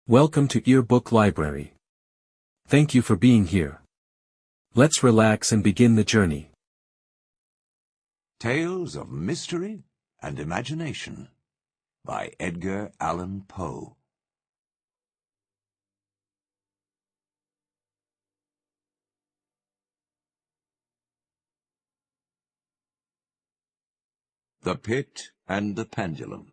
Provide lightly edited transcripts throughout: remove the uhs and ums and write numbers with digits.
Welcome to Earbook Library. Thank you for being here. Let's relax and begin the journey. Tales of Mystery and Imagination by Edgar Allan Poe. The Pit and the Pendulum.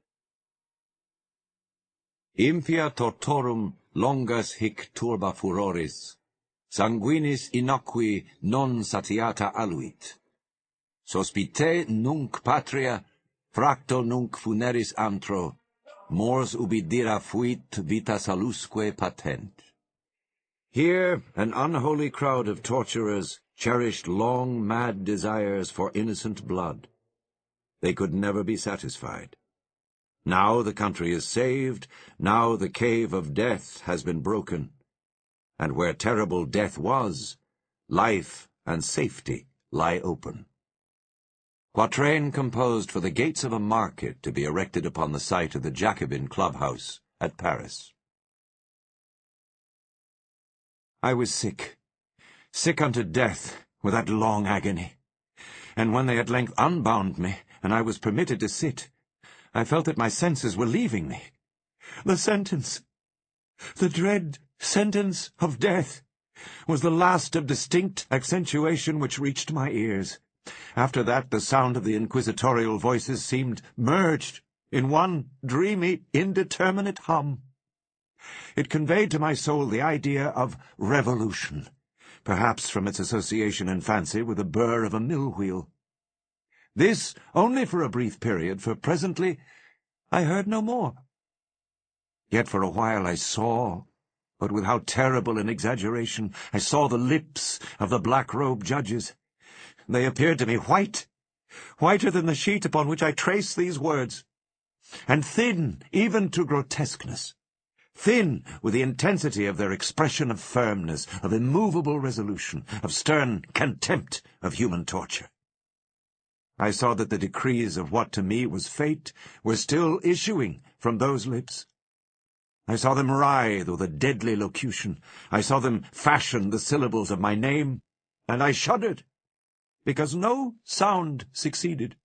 Impia tortorum longas hic turba furoris, sanguinis innocui non satiata aluit. Sospite nunc patria, fracto nunc funeris antro, mors ubi dira fuit vita salusque patent. Here an unholy crowd of torturers cherished long, mad desires for innocent blood. They could never be satisfied. Now the country is saved, now the cave of death has been broken, and where terrible death was, life and safety lie open. Quatrain composed for the gates of a market to be erected upon the site of the Jacobin clubhouse at Paris. I was sick unto death with that long agony, and when they at length unbound me, and I was permitted to sit, I felt that my senses were leaving me. The sentence, the dread sentence of death, was the last of distinct accentuation which reached my ears. After that, the sound of the inquisitorial voices seemed merged in one dreamy, indeterminate hum. It conveyed to my soul the idea of revolution, perhaps from its association in fancy with the burr of a mill-wheel. This only for a brief period, for presently I heard no more. Yet for a while I saw, but with how terrible an exaggeration, I saw the lips of the black-robed judges. They appeared to me white, whiter than the sheet upon which I trace these words, and thin even to grotesqueness, thin with the intensity of their expression of firmness, of immovable resolution, of stern contempt of human torture. I saw that the decrees of what to me was fate were still issuing from those lips. I saw them writhe with a deadly locution. I saw them fashion the syllables of my name, and I shuddered, because no sound succeeded.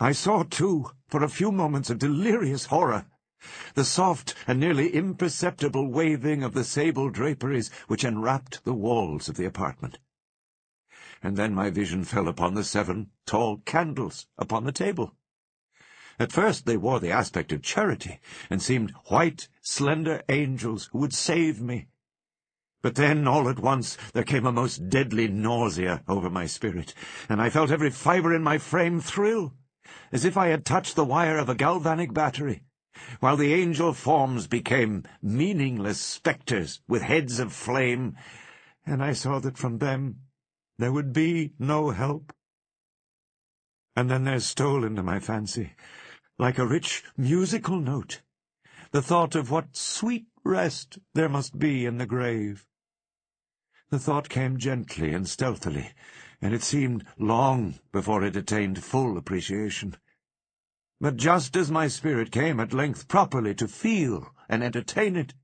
I saw, too, for a few moments of delirious horror, the soft and nearly imperceptible waving of the sable draperies which enwrapped the walls of the apartment. And then my vision fell upon the 7 tall candles upon the table. At first they wore the aspect of charity, and seemed white, slender angels who would save me. But then, all at once, there came a most deadly nausea over my spirit, and I felt every fibre in my frame thrill, as if I had touched the wire of a galvanic battery, while the angel forms became meaningless spectres with heads of flame, and I saw that from them there would be no help. And then there stole into my fancy, like a rich musical note, the thought of what sweet rest there must be in the grave. The thought came gently and stealthily, and it seemed long before it attained full appreciation. But just as my spirit came at length properly to feel and entertain it,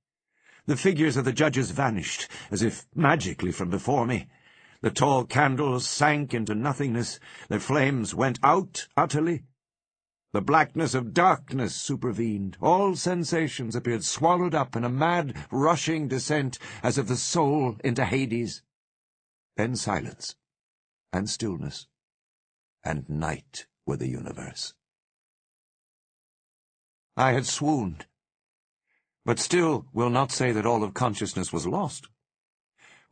the figures of the judges vanished, as if magically from before me. The tall candles sank into nothingness, their flames went out utterly. The blackness of darkness supervened. All sensations appeared swallowed up in a mad, rushing descent, as of the soul into Hades. Then silence, and stillness, and night were the universe. I had swooned, but still will not say that all of consciousness was lost.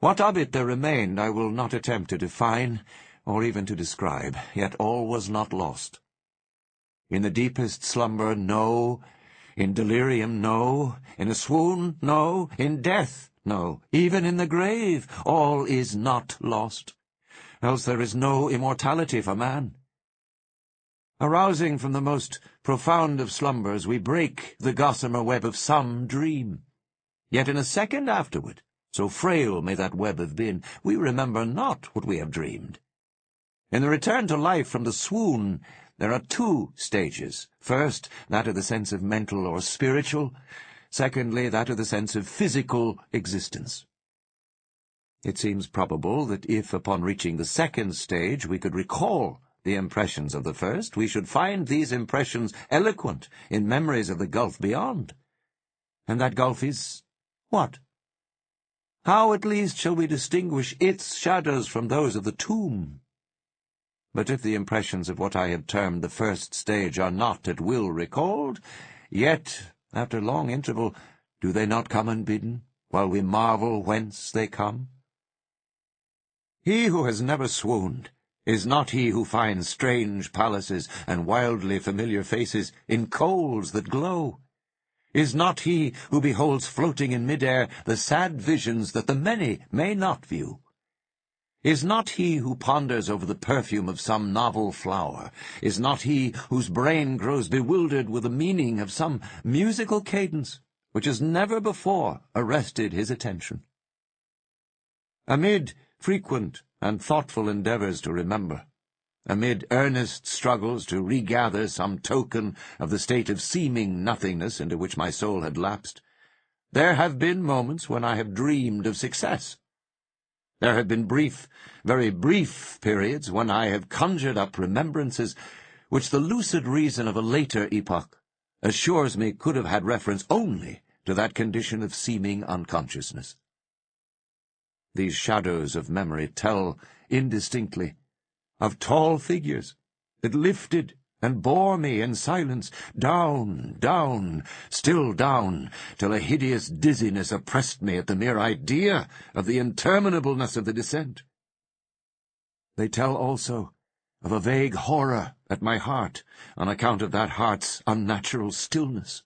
What of it there remained I will not attempt to define, or even to describe, yet all was not lost. In the deepest slumber, no. In delirium, no. In a swoon, no. In death, no. Even in the grave, all is not lost. Else there is no immortality for man. Arousing from the most profound of slumbers, we break the gossamer web of some dream. Yet in a second afterward, so frail may that web have been, we remember not what we have dreamed. In the return to life from the swoon, there are 2 stages. First, that of the sense of mental or spiritual. Secondly, that of the sense of physical existence. It seems probable that if, upon reaching the second stage, we could recall the impressions of the first, we should find these impressions eloquent in memories of the gulf beyond. And that gulf is what? How, at least, shall we distinguish its shadows from those of the tomb? But if the impressions of what I have termed the first stage are not at will recalled, yet, after long interval, do they not come unbidden, while we marvel whence they come? He who has never swooned is not he who finds strange palaces and wildly familiar faces in coals that glow, is not he who beholds floating in mid-air the sad visions that the many may not view, is not he who ponders over the perfume of some novel flower, is not he whose brain grows bewildered with the meaning of some musical cadence which has never before arrested his attention. Amid frequent and thoughtful endeavours to remember, amid earnest struggles to regather some token of the state of seeming nothingness into which my soul had lapsed, there have been moments when I have dreamed of success. There have been brief, very brief periods when I have conjured up remembrances which the lucid reason of a later epoch assures me could have had reference only to that condition of seeming unconsciousness. These shadows of memory tell indistinctly of tall figures that lifted and bore me in silence down, down, still down, till a hideous dizziness oppressed me at the mere idea of the interminableness of the descent. They tell also of a vague horror at my heart on account of that heart's unnatural stillness.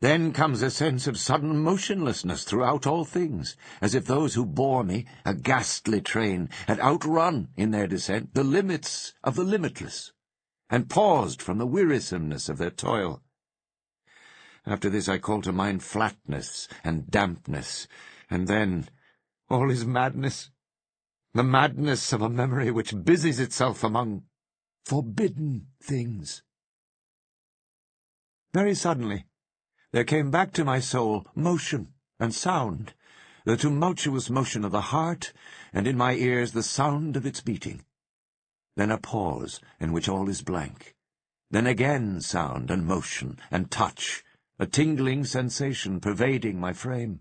Then comes a sense of sudden motionlessness throughout all things, as if those who bore me, a ghastly train, had outrun, in their descent, the limits of the limitless, and paused from the wearisomeness of their toil. After this I call to mind flatness and dampness, and then all is madness, the madness of a memory which busies itself among forbidden things. Very suddenly, there came back to my soul motion and sound, the tumultuous motion of the heart, and in my ears the sound of its beating. Then a pause in which all is blank. Then again sound and motion and touch, a tingling sensation pervading my frame.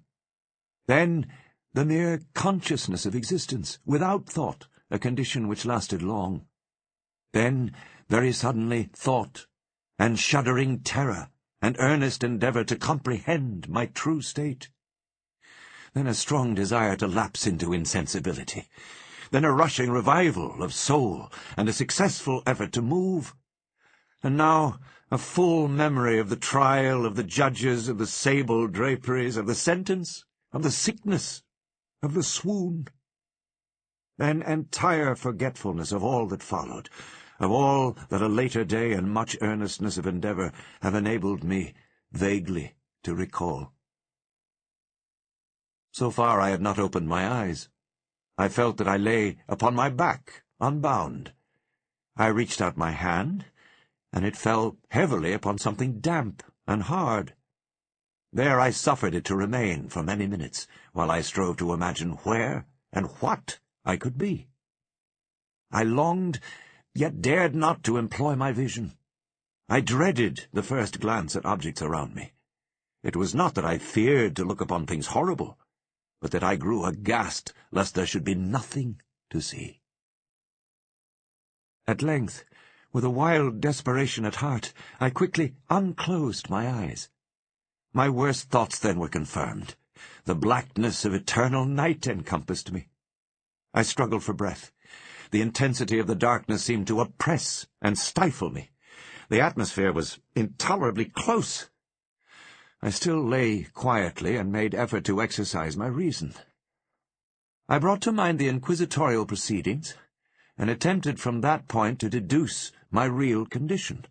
Then the mere consciousness of existence, without thought, a condition which lasted long. Then, very suddenly, thought, and shuddering terror, and earnest endeavour to comprehend my true state. Then a strong desire to lapse into insensibility. Then a rushing revival of soul, and a successful effort to move. And now a full memory of the trial, of the judges, of the sable draperies, of the sentence, of the sickness, of the swoon. Then entire forgetfulness of all that followed, of all that a later day and much earnestness of endeavour have enabled me vaguely to recall. So far I had not opened my eyes. I felt that I lay upon my back, unbound. I reached out my hand, and it fell heavily upon something damp and hard. There I suffered it to remain for many minutes, while I strove to imagine where and what I could be. I longed, yet dared not to employ my vision. I dreaded the first glance at objects around me. It was not that I feared to look upon things horrible, but that I grew aghast lest there should be nothing to see. At length, with a wild desperation at heart, I quickly unclosed my eyes. My worst thoughts then were confirmed. The blackness of eternal night encompassed me. I struggled for breath. The intensity of the darkness seemed to oppress and stifle me. The atmosphere was intolerably close. I still lay quietly and made effort to exercise my reason. I brought to mind the inquisitorial proceedings, and attempted from that point to deduce my real condition.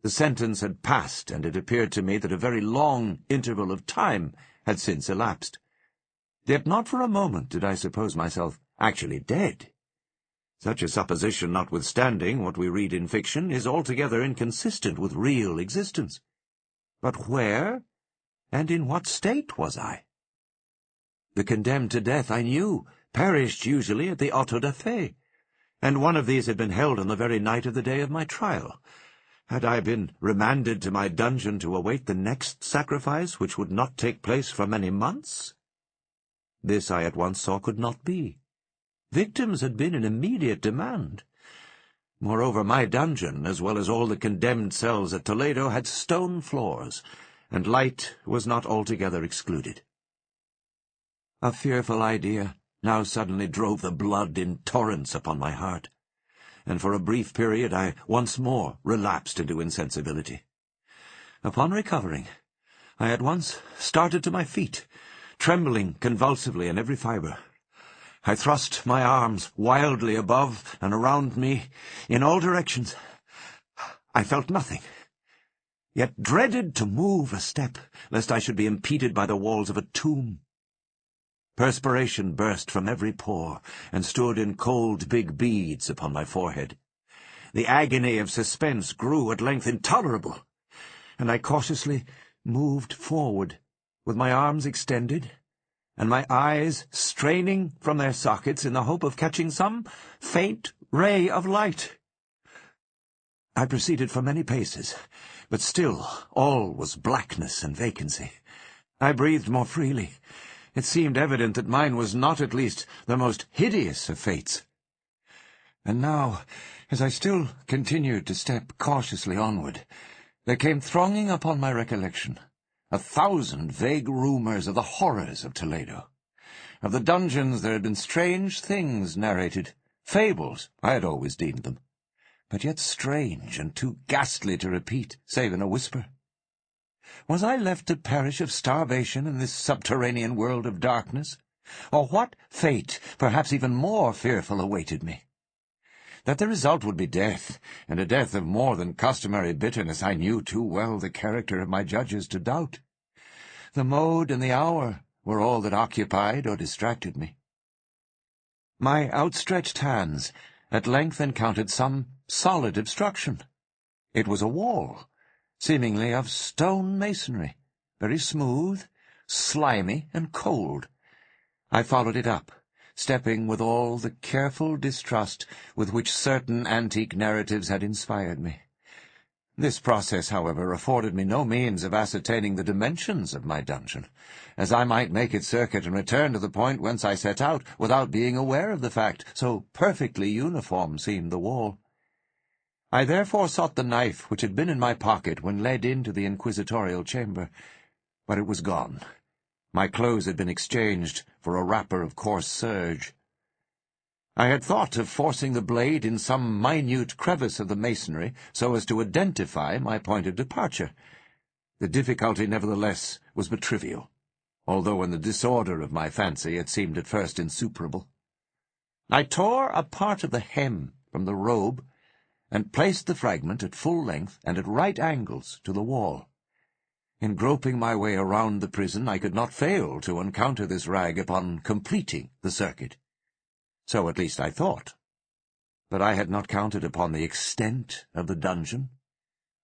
The sentence had passed, and it appeared to me that a very long interval of time had since elapsed. Yet not for a moment did I suppose myself actually dead. Such a supposition, notwithstanding what we read in fiction, is altogether inconsistent with real existence. But where And in what state was I? The condemned to death, I knew, perished usually at the auto-da-fe, and one of these had been held on the very night of the day of my trial. Had I been remanded to my dungeon to await the next sacrifice, which would not take place for many months? This I at once saw could not be. Victims had been in immediate demand. Moreover, my dungeon, as well as all the condemned cells at Toledo, had stone floors, and light was not altogether excluded. A fearful idea now suddenly drove the blood in torrents upon my heart, and for a brief period I once more relapsed into insensibility. Upon recovering, I at once started to my feet, trembling convulsively in every fibre. I thrust my arms wildly above and around me in all directions. I felt nothing, yet dreaded to move a step, lest I should be impeded by the walls of a tomb. Perspiration burst from every pore, and stood in cold big beads upon my forehead. The agony of suspense grew at length intolerable, and I cautiously moved forward, with my arms extended, and my eyes straining from their sockets in the hope of catching some faint ray of light. I proceeded for many paces, but still all was blackness and vacancy. I breathed more freely. It seemed evident that mine was not at least the most hideous of fates. And now, as I still continued to step cautiously onward, there came thronging upon my recollection 1,000 vague rumours of the horrors of Toledo. Of the dungeons there had been strange things narrated, fables, I had always deemed them, but yet strange and too ghastly to repeat, save in a whisper. Was I left to perish of starvation in this subterranean world of darkness? Or what fate, perhaps even more fearful, awaited me? That the result would be death, and a death of more than customary bitterness, I knew too well the character of my judges to doubt. The mode and the hour were all that occupied or distracted me. My outstretched hands at length encountered some solid obstruction. It was a wall, seemingly of stone masonry, very smooth, slimy, and cold. I followed it up, stepping with all the careful distrust with which certain antique narratives had inspired me. This process, however, afforded me no means of ascertaining the dimensions of my dungeon, as I might make its circuit and return to the point whence I set out without being aware of the fact, so perfectly uniform seemed the wall. I therefore sought the knife which had been in my pocket when led into the inquisitorial chamber, but it was gone. My clothes had been exchanged for a wrapper of coarse serge. I had thought of forcing the blade in some minute crevice of the masonry so as to identify my point of departure. The difficulty, nevertheless, was but trivial, although in the disorder of my fancy it seemed at first insuperable. I tore a part of the hem from the robe, and placed the fragment at full length and at right angles to the wall. In groping my way around the prison, I could not fail to encounter this rag upon completing the circuit. So at least I thought. But I had not counted upon the extent of the dungeon,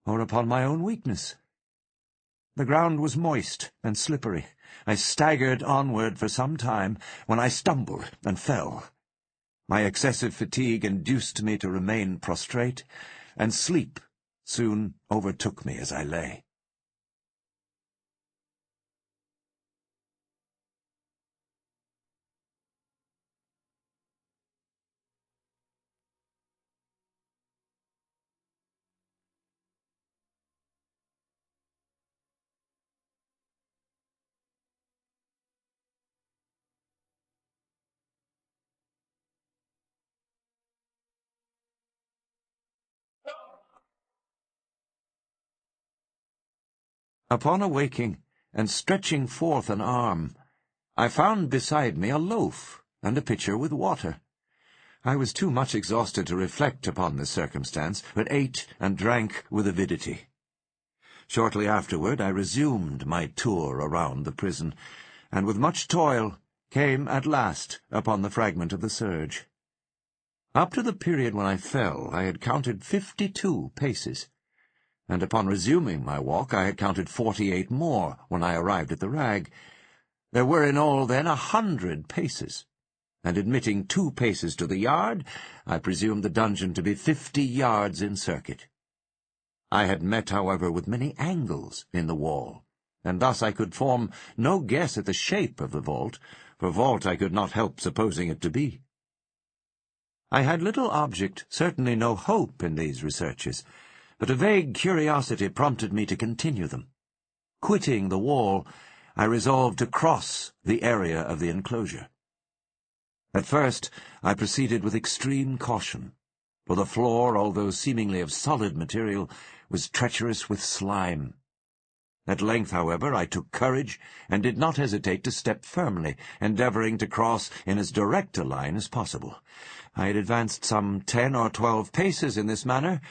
or upon my own weakness. The ground was moist and slippery. I staggered onward for some time, when I stumbled and fell. My excessive fatigue induced me to remain prostrate, and sleep soon overtook me as I lay. Upon awaking, and stretching forth an arm, I found beside me a loaf and a pitcher with water. I was too much exhausted to reflect upon this circumstance, but ate and drank with avidity. Shortly afterward I resumed my tour around the prison, and with much toil came at last upon the fragment of the serge. Up to the period when I fell, I had counted 52 paces. and upon resuming my walk I had counted 48 more when I arrived at the rag. There were in all then 100 paces, and admitting 2 paces to the yard, I presumed the dungeon to be 50 yards in circuit. I had met, however, with many angles in the wall, and thus I could form no guess at the shape of the vault, for vault I could not help supposing it to be. I had little object, certainly no hope, in these researches, but a vague curiosity prompted me to continue them. Quitting the wall, I resolved to cross the area of the enclosure. At first, I proceeded with extreme caution, for the floor, although seemingly of solid material, was treacherous with slime. At length, however, I took courage, and did not hesitate to step firmly, endeavouring to cross in as direct a line as possible. I had advanced some 10 or 12 paces in this manner,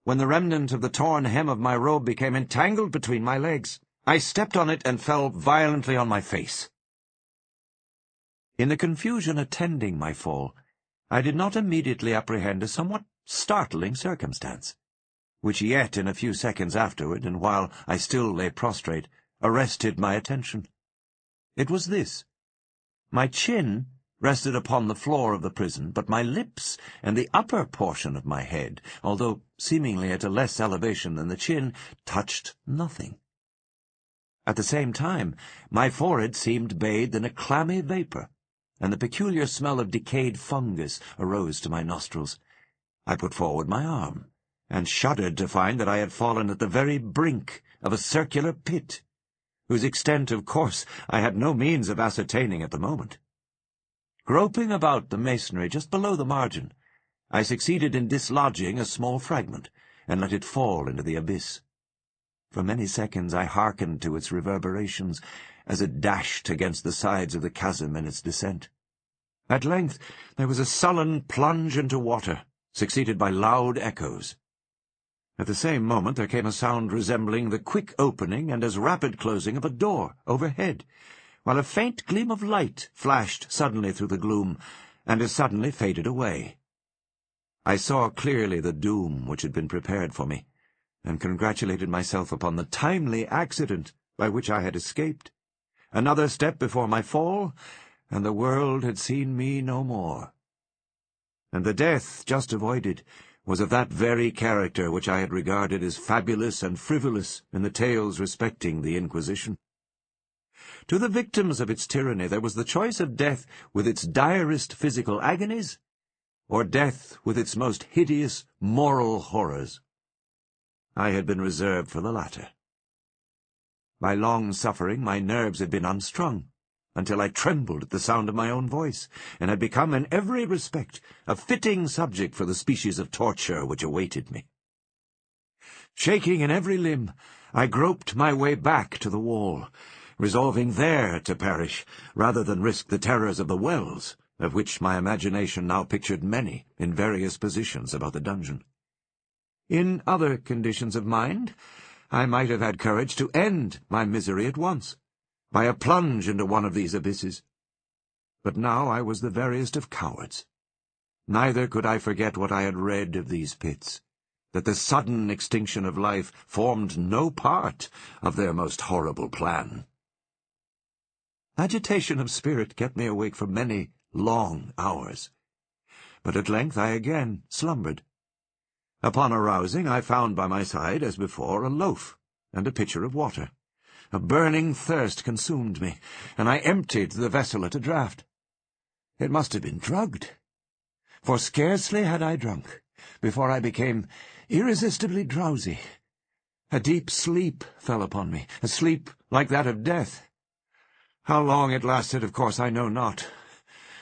when the remnant of the torn hem of my robe became entangled between my legs. I stepped on it and fell violently on my face. In the confusion attending my fall, I did not immediately apprehend a somewhat startling circumstance, which yet in a few seconds afterward, and while I still lay prostrate, arrested my attention. It was this. My chin rested upon the floor of the prison, but my lips and the upper portion of my head, although seemingly at a less elevation than the chin, touched nothing. At the same time, my forehead seemed bathed in a clammy vapour, and the peculiar smell of decayed fungus arose to my nostrils. I put forward my arm, and shuddered to find that I had fallen at the very brink of a circular pit, whose extent, of course, I had no means of ascertaining at the moment. Groping about the masonry just below the margin, I succeeded in dislodging a small fragment, and let it fall into the abyss. For many seconds I hearkened to its reverberations, as it dashed against the sides of the chasm in its descent. At length there was a sullen plunge into water, succeeded by loud echoes. At the same moment there came a sound resembling the quick opening and as rapid closing of a door overhead, while a faint gleam of light flashed suddenly through the gloom, and as suddenly faded away. I saw clearly the doom which had been prepared for me, and congratulated myself upon the timely accident by which I had escaped. Another step before my fall, and the world had seen me no more. And the death just avoided was of that very character which I had regarded as fabulous and frivolous in the tales respecting the Inquisition. To the victims of its tyranny there was the choice of death with its direst physical agonies, or death with its most hideous moral horrors. I had been reserved for the latter. By long suffering my nerves had been unstrung, until I trembled at the sound of my own voice, and had become in every respect a fitting subject for the species of torture which awaited me. Shaking in every limb, I groped my way back to the wall, resolving there to perish, rather than risk the terrors of the wells, of which my imagination now pictured many in various positions about the dungeon. In other conditions of mind, I might have had courage to end my misery at once, by a plunge into one of these abysses. But now I was the veriest of cowards. Neither could I forget what I had read of these pits, that the sudden extinction of life formed no part of their most horrible plan. Agitation of spirit kept me awake for many long hours, but at length I again slumbered. Upon arousing, I found by my side, as before, a loaf and a pitcher of water. A burning thirst consumed me, and I emptied the vessel at a draught. It must have been drugged, for scarcely had I drunk before I became irresistibly drowsy. A deep sleep fell upon me, a sleep like that of death. How long it lasted, of course, I know not,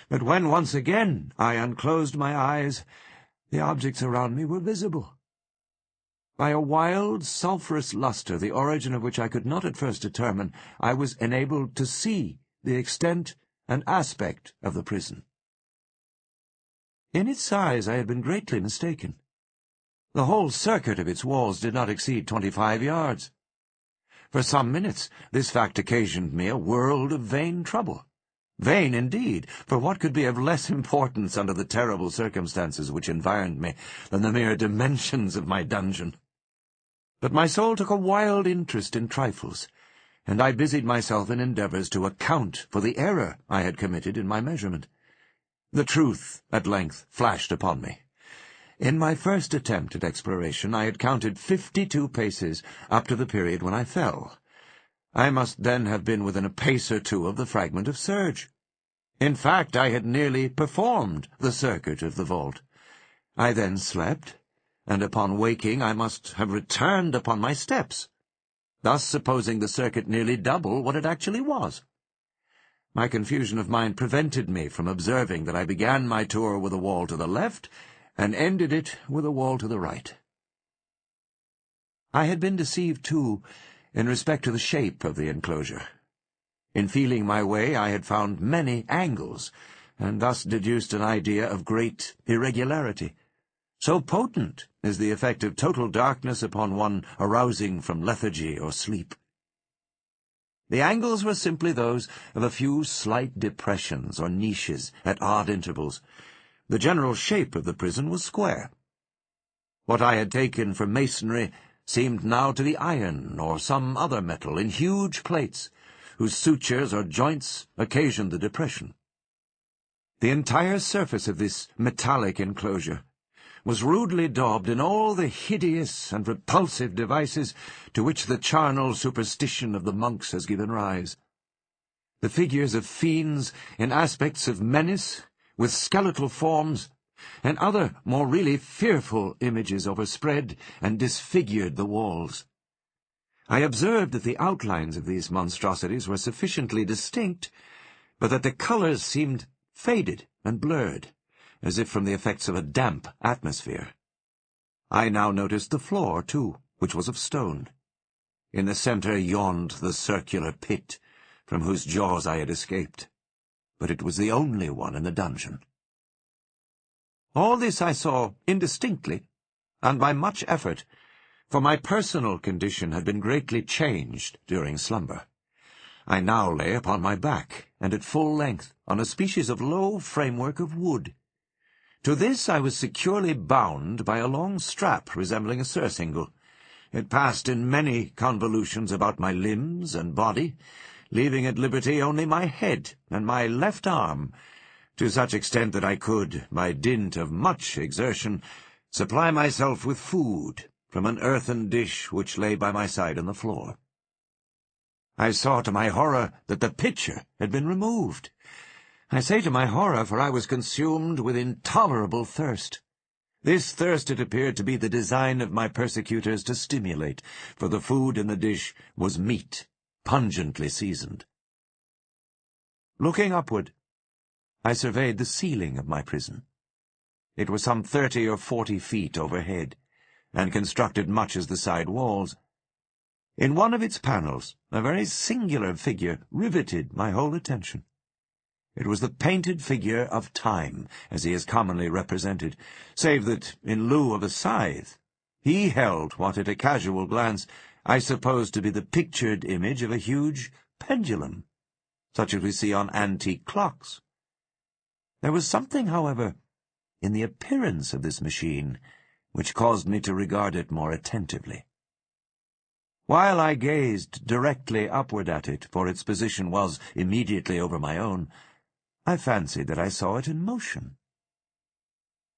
but when once again I unclosed my eyes, the objects around me were visible. By a wild, sulphurous lustre, the origin of which I could not at first determine, I was enabled to see the extent and aspect of the prison. In its size I had been greatly mistaken. The whole circuit of its walls did not exceed 25 yards. For some minutes this fact occasioned me a world of vain trouble. Vain, indeed, for what could be of less importance under the terrible circumstances which environed me than the mere dimensions of my dungeon? But my soul took a wild interest in trifles, and I busied myself in endeavours to account for the error I had committed in my measurement. The truth at length flashed upon me. In my first attempt at exploration I had counted 52 paces up to the period when I fell. I must then have been within a pace or two of the fragment of serge. In fact, I had nearly performed the circuit of the vault. I then slept, and upon waking I must have returned upon my steps, thus supposing the circuit nearly double what it actually was. My confusion of mind prevented me from observing that I began my tour with a wall to the left, and ended it with a wall to the right. I had been deceived, too, in respect to the shape of the enclosure. In feeling my way I had found many angles, and thus deduced an idea of great irregularity. So potent is the effect of total darkness upon one arousing from lethargy or sleep. The angles were simply those of a few slight depressions or niches at odd intervals. The general shape of the prison was square. What I had taken for masonry seemed now to be iron or some other metal in huge plates, whose sutures or joints occasioned the depression. The entire surface of this metallic enclosure was rudely daubed in all the hideous and repulsive devices to which the charnel superstition of the monks has given rise. The figures of fiends in aspects of menace, with skeletal forms, and other more really fearful images overspread and disfigured the walls. I observed that the outlines of these monstrosities were sufficiently distinct, but that the colours seemed faded and blurred, as if from the effects of a damp atmosphere. I now noticed the floor, too, which was of stone. In the centre yawned the circular pit, from whose jaws I had escaped, but it was the only one in the dungeon. All this I saw indistinctly, and by much effort, for my personal condition had been greatly changed during slumber. I now lay upon my back, and at full length, on a species of low framework of wood. To this I was securely bound by a long strap resembling a surcingle. It passed in many convolutions about my limbs and body, leaving at liberty only my head and my left arm, to such extent that I could, by dint of much exertion, supply myself with food from an earthen dish which lay by my side on the floor. I saw to my horror that the pitcher had been removed. I say to my horror, for I was consumed with intolerable thirst. This thirst it appeared to be the design of my persecutors to stimulate, for the food in the dish was meat, pungently seasoned. Looking upward, I surveyed the ceiling of my prison. It was some 30 or 40 feet overhead, and constructed much as the side walls. In one of its panels, a very singular figure riveted my whole attention. It was the painted figure of Time, as he is commonly represented, save that, in lieu of a scythe, he held what at a casual glance I supposed to be the pictured image of a huge pendulum, such as we see on antique clocks. There was something, however, in the appearance of this machine which caused me to regard it more attentively. While I gazed directly upward at it, for its position was immediately over my own, I fancied that I saw it in motion.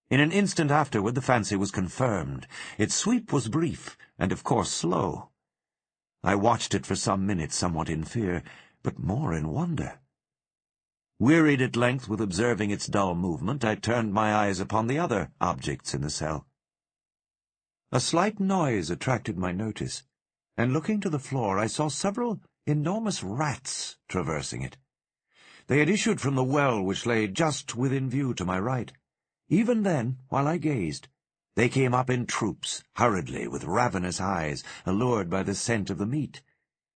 In an instant afterward the fancy was confirmed. Its sweep was brief, and of course slow. I watched it for some minutes, somewhat in fear, but more in wonder. Wearied at length with observing its dull movement, I turned my eyes upon the other objects in the cell. A slight noise attracted my notice, and looking to the floor I saw several enormous rats traversing it. They had issued from the well which lay just within view to my right. Even then, while I gazed, they came up in troops, hurriedly, with ravenous eyes, allured by the scent of the meat.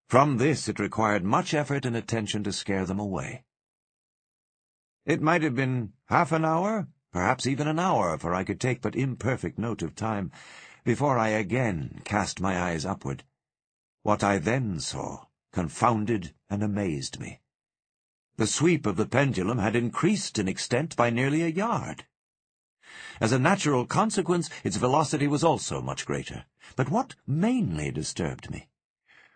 From this it required much effort and attention to scare them away. It might have been half an hour, perhaps even an hour, for I could take but imperfect note of time, before I again cast my eyes upward. What I then saw confounded and amazed me. The sweep of the pendulum had increased in extent by nearly a yard. As a natural consequence, its velocity was also much greater. But what mainly disturbed me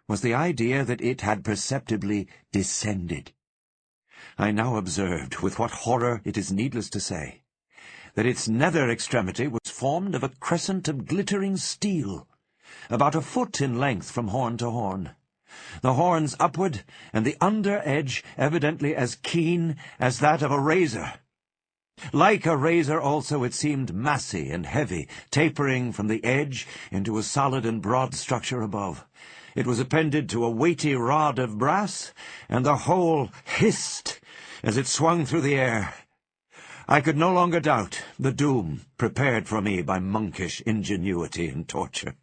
was the idea that it had perceptibly descended. I now observed, with what horror it is needless to say, that its nether extremity was formed of a crescent of glittering steel, about a foot in length from horn to horn, the horns upward, and the under edge evidently as keen as that of a razor. Like a razor also it seemed massy and heavy, tapering from the edge into a solid and broad structure above. It was appended to a weighty rod of brass, and the whole hissed as it swung through the air. I could no longer doubt the doom prepared for me by monkish ingenuity and torture.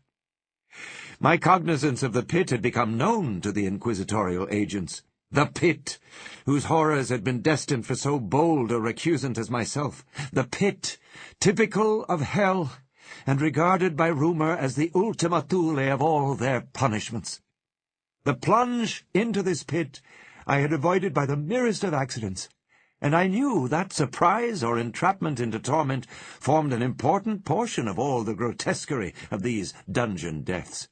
My cognizance of the pit had become known to the inquisitorial agents. The pit, whose horrors had been destined for so bold a recusant as myself. The pit, typical of hell, and regarded by rumour as the ultima thule of all their punishments. The plunge into this pit I had avoided by the merest of accidents, and I knew that surprise or entrapment into torment formed an important portion of all the grotesquerie of these dungeon deaths.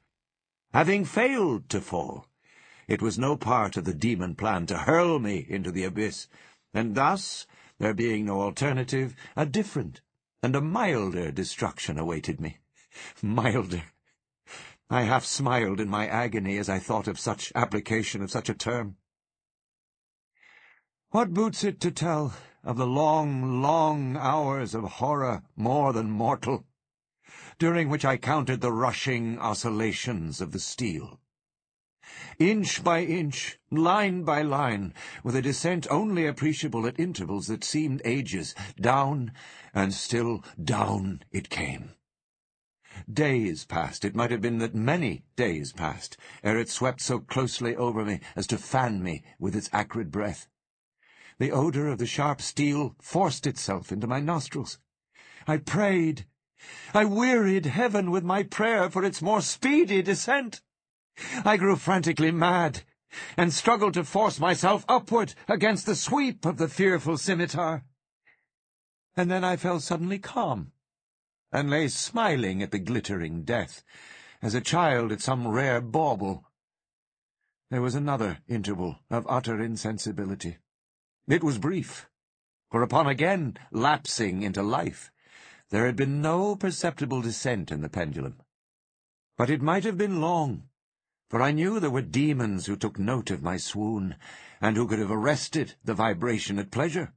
Having failed to fall, it was no part of the demon plan to hurl me into the abyss, and thus, there being no alternative, a different and a milder destruction awaited me. Milder! I half smiled in my agony as I thought of such application of such a term. What boots it to tell of the long, long hours of horror more than mortal, during which I counted the rushing oscillations of the steel? Inch by inch, line by line, with a descent only appreciable at intervals that seemed ages, down, and still down it came. Days passed, it might have been that many days passed, ere it swept so closely over me as to fan me with its acrid breath. The odour of the sharp steel forced itself into my nostrils. I prayed. I wearied heaven with my prayer for its more speedy descent. I grew frantically mad, and struggled to force myself upward against the sweep of the fearful scimitar. And then I fell suddenly calm, and lay smiling at the glittering death, as a child at some rare bauble. There was another interval of utter insensibility. It was brief, for upon again lapsing into life, there had been no perceptible descent in the pendulum. But it might have been long, for I knew there were demons who took note of my swoon, and who could have arrested the vibration at pleasure.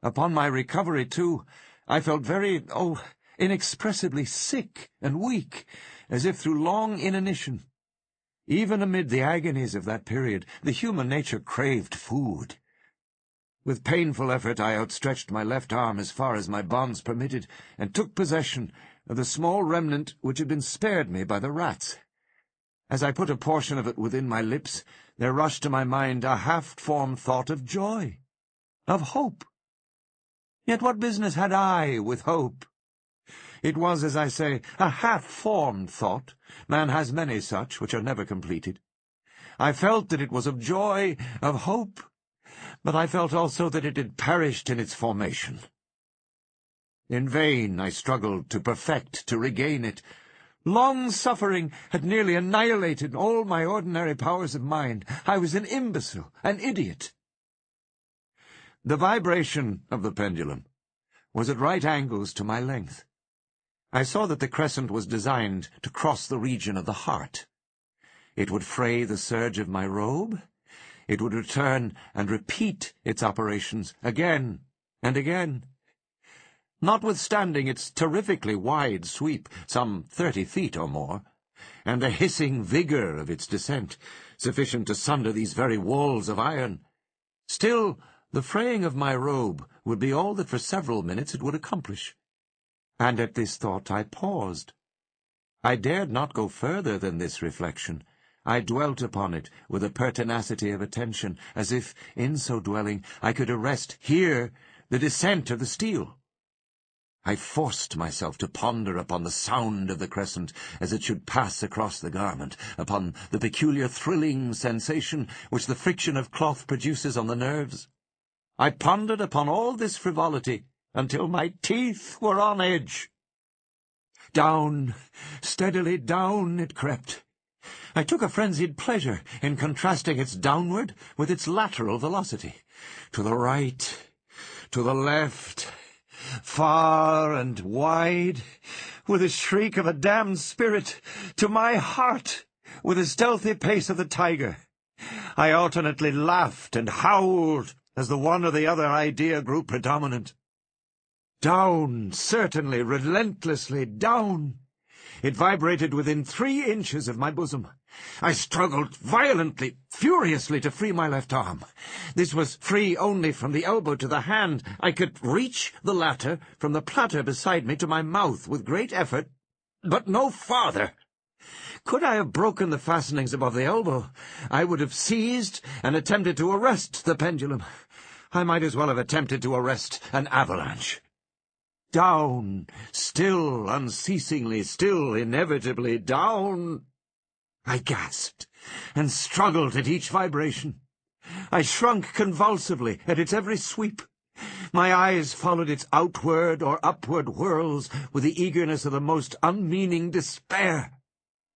Upon my recovery, too, I felt very, inexpressibly sick and weak, as if through long inanition. Even amid the agonies of that period, the human nature craved food. With painful effort I outstretched my left arm as far as my bonds permitted, and took possession of the small remnant which had been spared me by the rats. As I put a portion of it within my lips, there rushed to my mind a half-formed thought of joy, of hope. Yet what business had I with hope? It was, as I say, a half-formed thought. Man has many such, which are never completed. I felt that it was of joy, of hope, but I felt also that it had perished in its formation. In vain I struggled to perfect, to regain it. Long suffering had nearly annihilated all my ordinary powers of mind. I was an imbecile, an idiot. The vibration of the pendulum was at right angles to my length. I saw that the crescent was designed to cross the region of the heart. It would fray the serge of my robe. It would return and repeat its operations again and again. Notwithstanding its terrifically wide sweep, some 30 feet or more, and the hissing vigour of its descent, sufficient to sunder these very walls of iron, still the fraying of my robe would be all that for several minutes it would accomplish. And at this thought I paused. I dared not go further than this reflection. I dwelt upon it with a pertinacity of attention, as if, in so dwelling, I could arrest here the descent of the steel. I forced myself to ponder upon the sound of the crescent as it should pass across the garment, upon the peculiar thrilling sensation which the friction of cloth produces on the nerves. I pondered upon all this frivolity until my teeth were on edge. Down, steadily down it crept. I took a frenzied pleasure in contrasting its downward with its lateral velocity. To the right, to the left, far and wide, with a shriek of a damned spirit, to my heart, with the stealthy pace of the tiger. I alternately laughed and howled as the one or the other idea grew predominant. Down, certainly, relentlessly down. It vibrated within 3 inches of my bosom. I struggled violently, furiously to free my left arm. This was free only from the elbow to the hand. I could reach the latter from the platter beside me to my mouth with great effort, but no farther. Could I have broken the fastenings above the elbow, I would have seized and attempted to arrest the pendulum. I might as well have attempted to arrest an avalanche. Down, still, unceasingly, still, inevitably, down. I gasped and struggled at each vibration. I shrunk convulsively at its every sweep. My eyes followed its outward or upward whirls with the eagerness of the most unmeaning despair.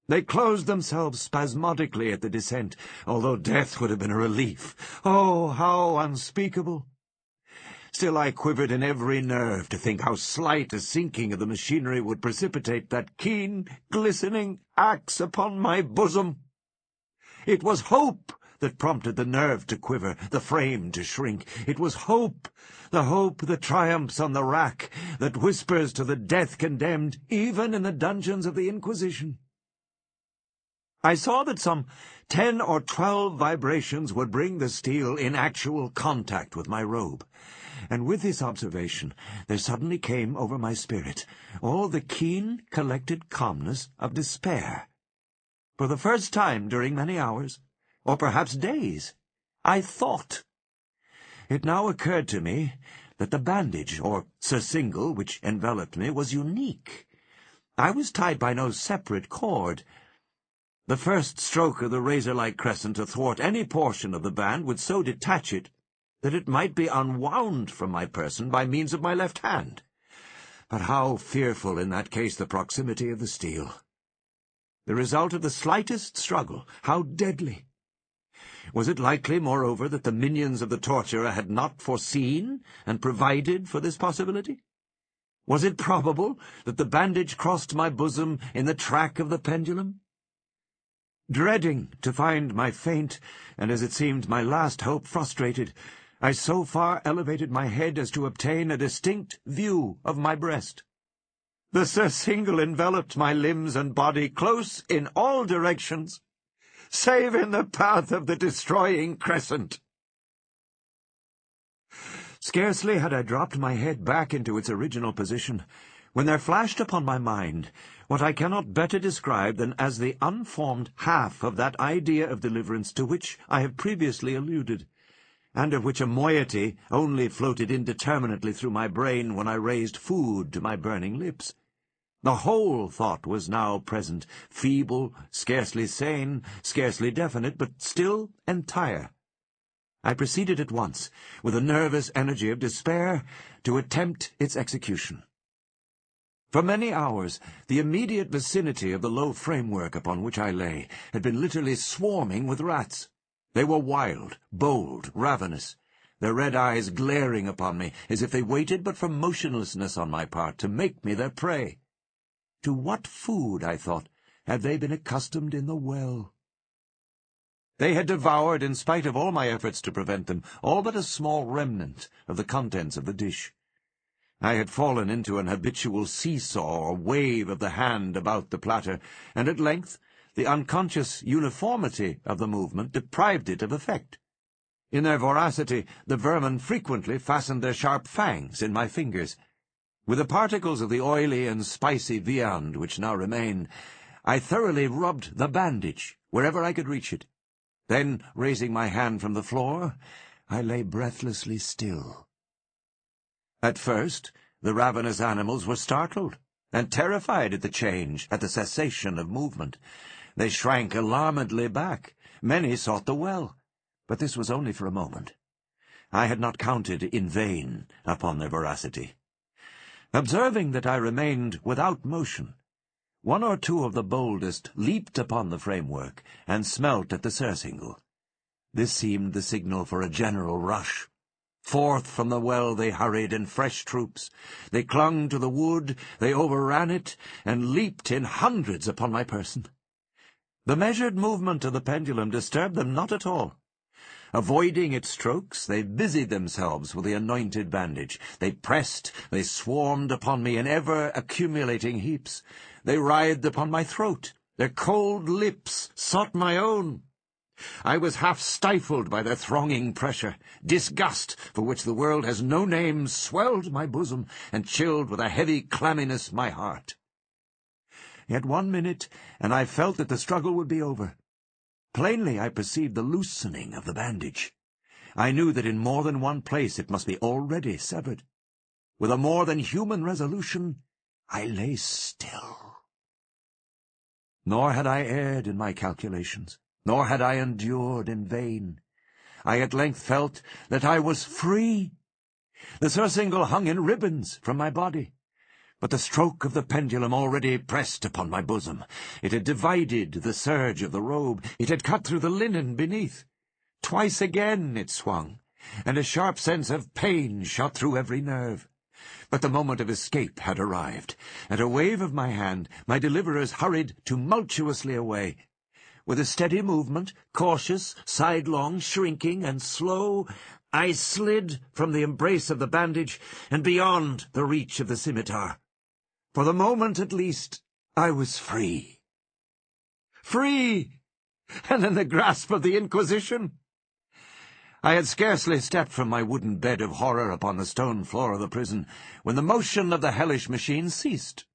They closed themselves spasmodically at the descent, although death would have been a relief. Oh, how unspeakable! Still I quivered in every nerve to think how slight a sinking of the machinery would precipitate that keen, glistening axe upon my bosom. It was hope that prompted the nerve to quiver, the frame to shrink. It was hope, the hope that triumphs on the rack, that whispers to the death-condemned, even in the dungeons of the Inquisition. I saw that some 10 or 12 vibrations would bring the steel in actual contact with my robe. And with this observation there suddenly came over my spirit all the keen, collected calmness of despair. For the first time during many hours, or perhaps days, I thought. It now occurred to me that the bandage, or surcingle, which enveloped me, was unique. I was tied by no separate cord. The first stroke of the razor-like crescent athwart any portion of the band would so detach it that it might be unwound from my person by means of my left hand. But how fearful in that case the proximity of the steel! The result of the slightest struggle, how deadly! Was it likely, moreover, that the minions of the torturer had not foreseen and provided for this possibility? Was it probable that the bandage crossed my bosom in the track of the pendulum? Dreading to find my faint, and as it seemed my last hope, frustrated, I so far elevated my head as to obtain a distinct view of my breast. The surcingle enveloped my limbs and body close in all directions, save in the path of the destroying crescent. Scarcely had I dropped my head back into its original position, when there flashed upon my mind what I cannot better describe than as the unformed half of that idea of deliverance to which I have previously alluded, and of which a moiety only floated indeterminately through my brain when I raised food to my burning lips. The whole thought was now present, feeble, scarcely sane, scarcely definite, but still entire. I proceeded at once, with the nervous energy of despair, to attempt its execution. For many hours, the immediate vicinity of the low framework upon which I lay had been literally swarming with rats. They were wild, bold, ravenous, their red eyes glaring upon me as if they waited but for motionlessness on my part to make me their prey. To what food, I thought, had they been accustomed in the well? They had devoured, in spite of all my efforts to prevent them, all but a small remnant of the contents of the dish. I had fallen into an habitual seesaw or wave of the hand about the platter, and at length the unconscious uniformity of the movement deprived it of effect. In their voracity, the vermin frequently fastened their sharp fangs in my fingers. With the particles of the oily and spicy viand which now remained, I thoroughly rubbed the bandage wherever I could reach it. Then, raising my hand from the floor, I lay breathlessly still. At first, the ravenous animals were startled and terrified at the change, at the cessation of movement. They shrank alarmedly back. Many sought the well, but this was only for a moment. I had not counted in vain upon their voracity. Observing that I remained without motion, one or two of the boldest leaped upon the framework and smelt at the surcingle. This seemed the signal for a general rush. Forth from the well they hurried in fresh troops. They clung to the wood, they overran it, and leaped in hundreds upon my person. The measured movement of the pendulum disturbed them not at all. Avoiding its strokes, they busied themselves with the anointed bandage. They pressed, they swarmed upon me in ever-accumulating heaps. They writhed upon my throat. Their cold lips sought my own. I was half stifled by their thronging pressure. Disgust, for which the world has no name, swelled my bosom, and chilled with a heavy clamminess my heart. Yet 1 minute, and I felt that the struggle would be over. Plainly I perceived the loosening of the bandage. I knew that in more than one place it must be already severed. With a more than human resolution, I lay still. Nor had I erred in my calculations, nor had I endured in vain. I at length felt that I was free. The surcingle hung in ribbons from my body, but the stroke of the pendulum already pressed upon my bosom. It had divided the serge of the robe. It had cut through the linen beneath. Twice again it swung, and a sharp sense of pain shot through every nerve. But the moment of escape had arrived. At a wave of my hand, my deliverers hurried tumultuously away. With a steady movement, cautious, sidelong, shrinking, and slow, I slid from the embrace of the bandage and beyond the reach of the scimitar. For the moment, at least, I was free. Free! And in the grasp of the Inquisition! I had scarcely stepped from my wooden bed of horror upon the stone floor of the prison when the motion of the hellish machine ceased,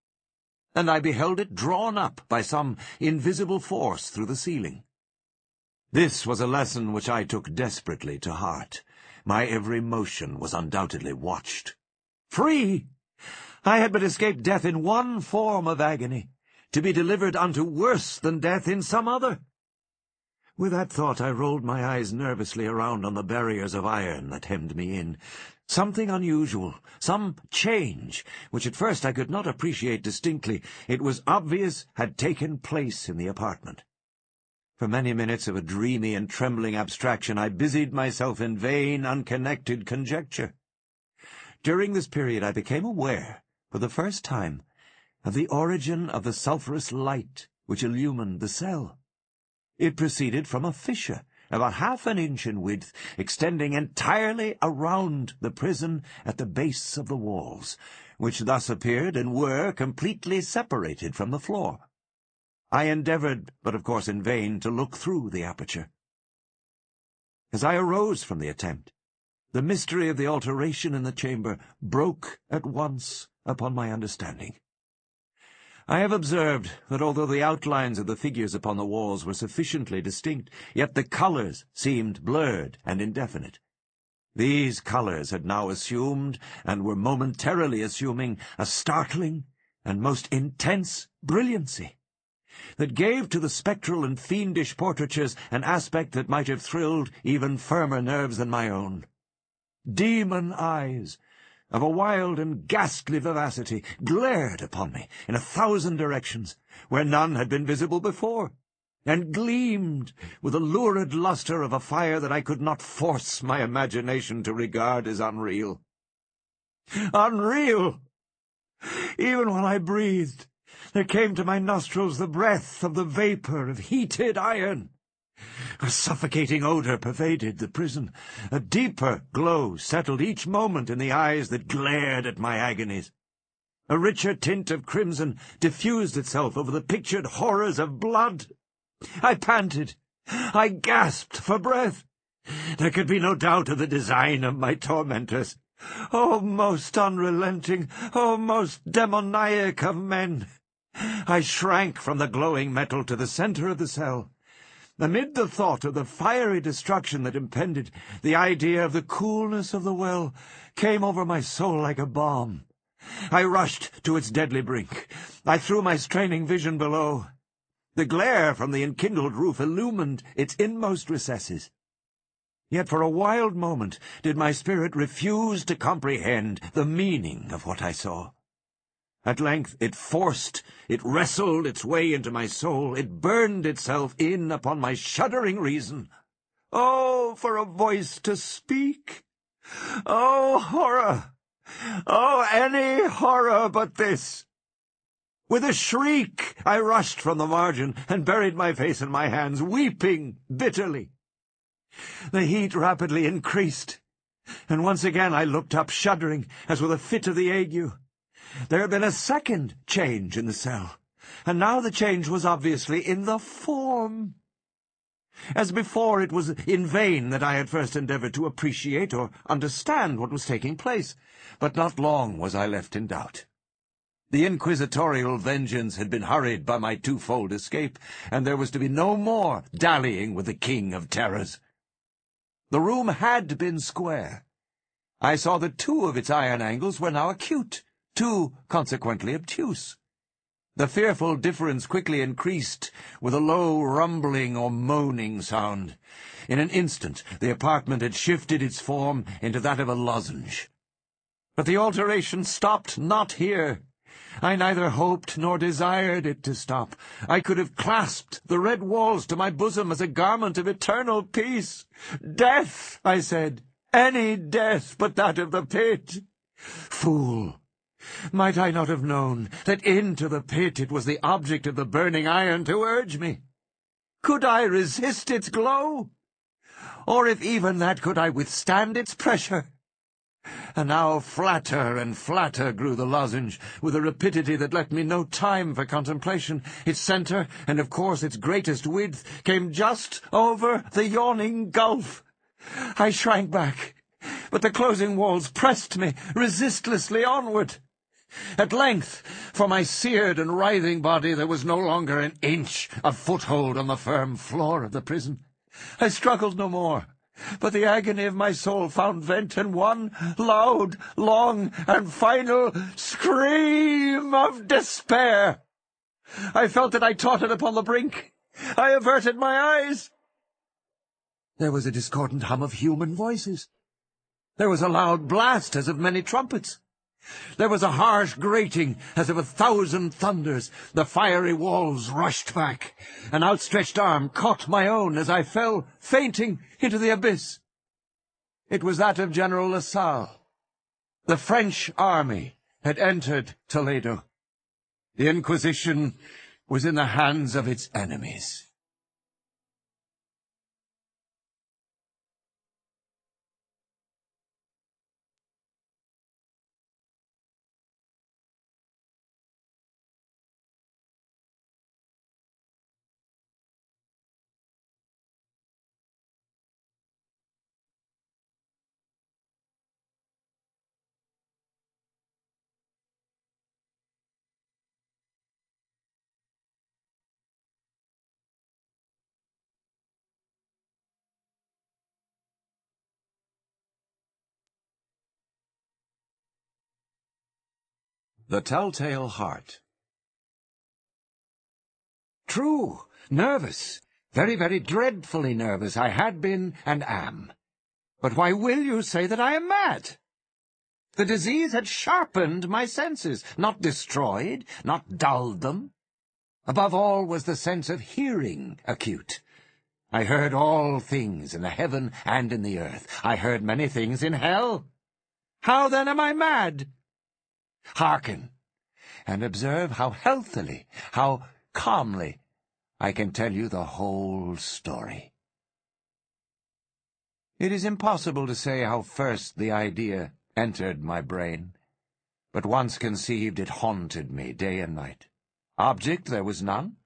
and I beheld it drawn up by some invisible force through the ceiling. This was a lesson which I took desperately to heart. My every motion was undoubtedly watched. Free! I had but escaped death in one form of agony, to be delivered unto worse than death in some other. With that thought I rolled my eyes nervously around on the barriers of iron that hemmed me in. Something unusual, some change, which at first I could not appreciate distinctly, it was obvious had taken place in the apartment. For many minutes of a dreamy and trembling abstraction I busied myself in vain, unconnected conjecture. During this period I became aware, for the first time, of the origin of the sulphurous light which illumined the cell. It proceeded from a fissure, about half an inch in width, extending entirely around the prison at the base of the walls, which thus appeared and were completely separated from the floor. I endeavored, but of course in vain, to look through the aperture. As I arose from the attempt, the mystery of the alteration in the chamber broke at once upon my understanding. I have observed that although the outlines of the figures upon the walls were sufficiently distinct, yet the colours seemed blurred and indefinite. These colours had now assumed, and were momentarily assuming, a startling and most intense brilliancy, that gave to the spectral and fiendish portraitures an aspect that might have thrilled even firmer nerves than my own. Demon eyes, of a wild and ghastly vivacity, glared upon me in 1,000 directions, where none had been visible before, and gleamed with the lurid lustre of a fire that I could not force my imagination to regard as unreal. Unreal! Even while I breathed, there came to my nostrils the breath of the vapour of heated iron. A suffocating odour pervaded the prison. A deeper glow settled each moment in the eyes that glared at my agonies. A richer tint of crimson diffused itself over the pictured horrors of blood. I panted. I gasped for breath. There could be no doubt of the design of my tormentors. O most unrelenting, O most demoniac of men! I shrank from the glowing metal to the centre of the cell. Amid the thought of the fiery destruction that impended, the idea of the coolness of the well came over my soul like a balm. I rushed to its deadly brink. I threw my straining vision below. The glare from the enkindled roof illumined its inmost recesses. Yet for a wild moment did my spirit refuse to comprehend the meaning of what I saw. At length it wrestled its way into my soul, it burned itself in upon my shuddering reason. Oh, for a voice to speak! Oh, horror! Oh, any horror but this! With a shriek, I rushed from the margin and buried my face in my hands, weeping bitterly. The heat rapidly increased, and once again I looked up, shuddering, as with a fit of the ague. There had been a second change in the cell, and now the change was obviously in the form. As before, it was in vain that I had first endeavoured to appreciate or understand what was taking place, but not long was I left in doubt. The inquisitorial vengeance had been hurried by my twofold escape, and there was to be no more dallying with the king of terrors. The room had been square. I saw that 2 of its iron angles were now acute, 2 consequently obtuse. The fearful difference quickly increased with a low rumbling or moaning sound. In an instant the apartment had shifted its form into that of a lozenge. But the alteration stopped not here. I neither hoped nor desired it to stop. I could have clasped the red walls to my bosom as a garment of eternal peace. "Death," I said, "any death but that of the pit." Fool! Might I not have known that into the pit it was the object of the burning iron to urge me? Could I resist its glow? Or if even that, could I withstand its pressure? And now flatter and flatter grew the lozenge, with a rapidity that left me no time for contemplation. Its centre, and of course its greatest width, came just over the yawning gulf. I shrank back, but the closing walls pressed me resistlessly onward. At length, for my seared and writhing body, there was no longer an inch of foothold on the firm floor of the prison. I struggled no more, but the agony of my soul found vent in one loud, long, and final scream of despair. I felt that I tottered upon the brink. I averted my eyes. There was a discordant hum of human voices. There was a loud blast as of many trumpets. There was a harsh grating as of 1,000 thunders. The fiery walls rushed back. An outstretched arm caught my own as I fell, fainting, into the abyss. It was that of General Lassalle. The French army had entered Toledo. The Inquisition was in the hands of its enemies. The Telltale Heart. True, nervous, very, very dreadfully nervous I had been and am. But why will you say that I am mad? The disease had sharpened my senses, not destroyed, not dulled them. Above all was the sense of hearing acute. I heard all things in the heaven and in the earth. I heard many things in hell. How then am I mad? Hearken, and observe how healthily, how calmly, I can tell you the whole story. It is impossible to say how first the idea entered my brain, but once conceived it haunted me day and night. Object there was none,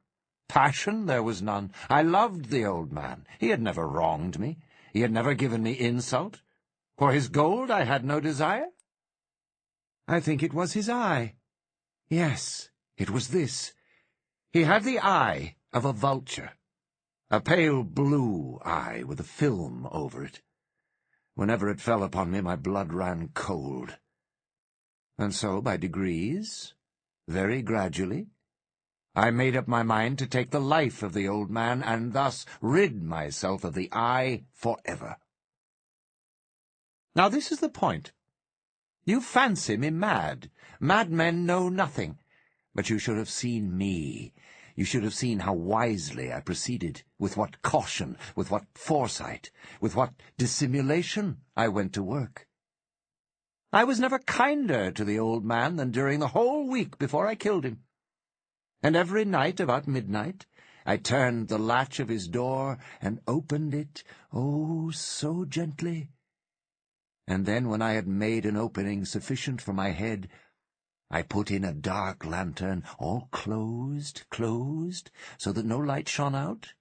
passion there was none. I loved the old man. He had never wronged me. He had never given me insult. For his gold I had no desire. I think it was his eye. Yes, it was this. He had the eye of a vulture, a pale blue eye with a film over it. Whenever it fell upon me, my blood ran cold. And so, by degrees, very gradually, I made up my mind to take the life of the old man, and thus rid myself of the eye forever. Now this is the point. You fancy me mad. Madmen know nothing. But you should have seen me. You should have seen how wisely I proceeded, with what caution, with what foresight, with what dissimulation I went to work. I was never kinder to the old man than during the whole week before I killed him. And every night about midnight I turned the latch of his door and opened it, oh, so gently. And then when I had made an opening sufficient for my head, I put in a dark lantern, all closed, so that no light shone out,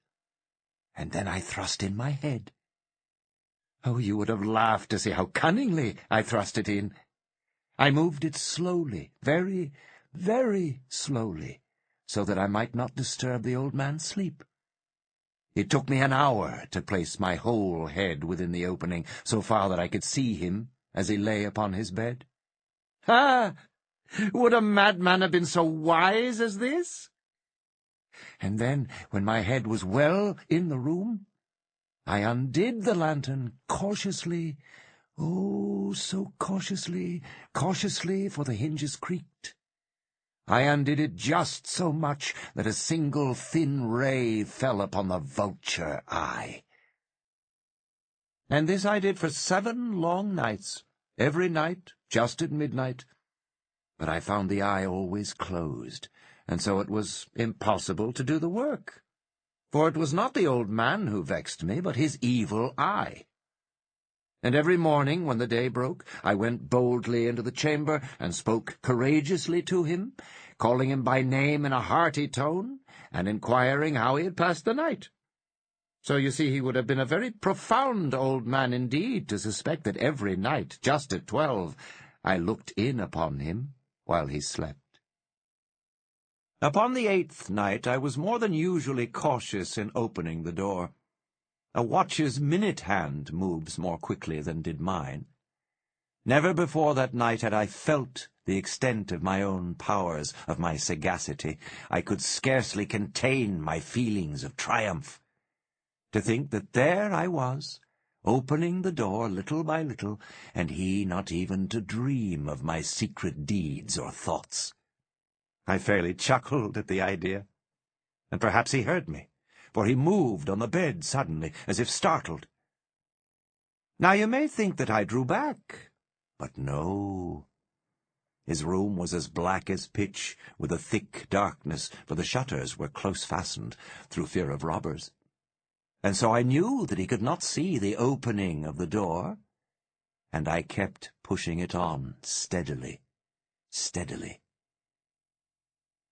and then I thrust in my head. Oh, you would have laughed to see how cunningly I thrust it in. I moved it slowly, very, very slowly, so that I might not disturb the old man's sleep. It took me an hour to place my whole head within the opening, so far that I could see him as he lay upon his bed. Ah! Would a madman have been so wise as this? And then, when my head was well in the room, I undid the lantern cautiously, oh, so cautiously, for the hinges creaked. I undid it just so much that a single thin ray fell upon the vulture eye. And this I did for 7 long nights, every night, just at midnight. But I found the eye always closed, and so it was impossible to do the work. For it was not the old man who vexed me, but his evil eye. And every morning, when the day broke, I went boldly into the chamber and spoke courageously to him, calling him by name in a hearty tone, and inquiring how he had passed the night. So you see he would have been a very profound old man indeed to suspect that every night, just at 12, I looked in upon him while he slept. Upon the 8th night I was more than usually cautious in opening the door. A watch's minute hand moves more quickly than did mine. Never before that night had I felt the extent of my own powers, of my sagacity. I could scarcely contain my feelings of triumph. To think that there I was, opening the door little by little, and he not even to dream of my secret deeds or thoughts. I fairly chuckled at the idea, and perhaps he heard me, for he moved on the bed suddenly, as if startled. Now you may think that I drew back, but no. His room was as black as pitch, with a thick darkness, for the shutters were close fastened, through fear of robbers. And so I knew that he could not see the opening of the door, and I kept pushing it on steadily, steadily.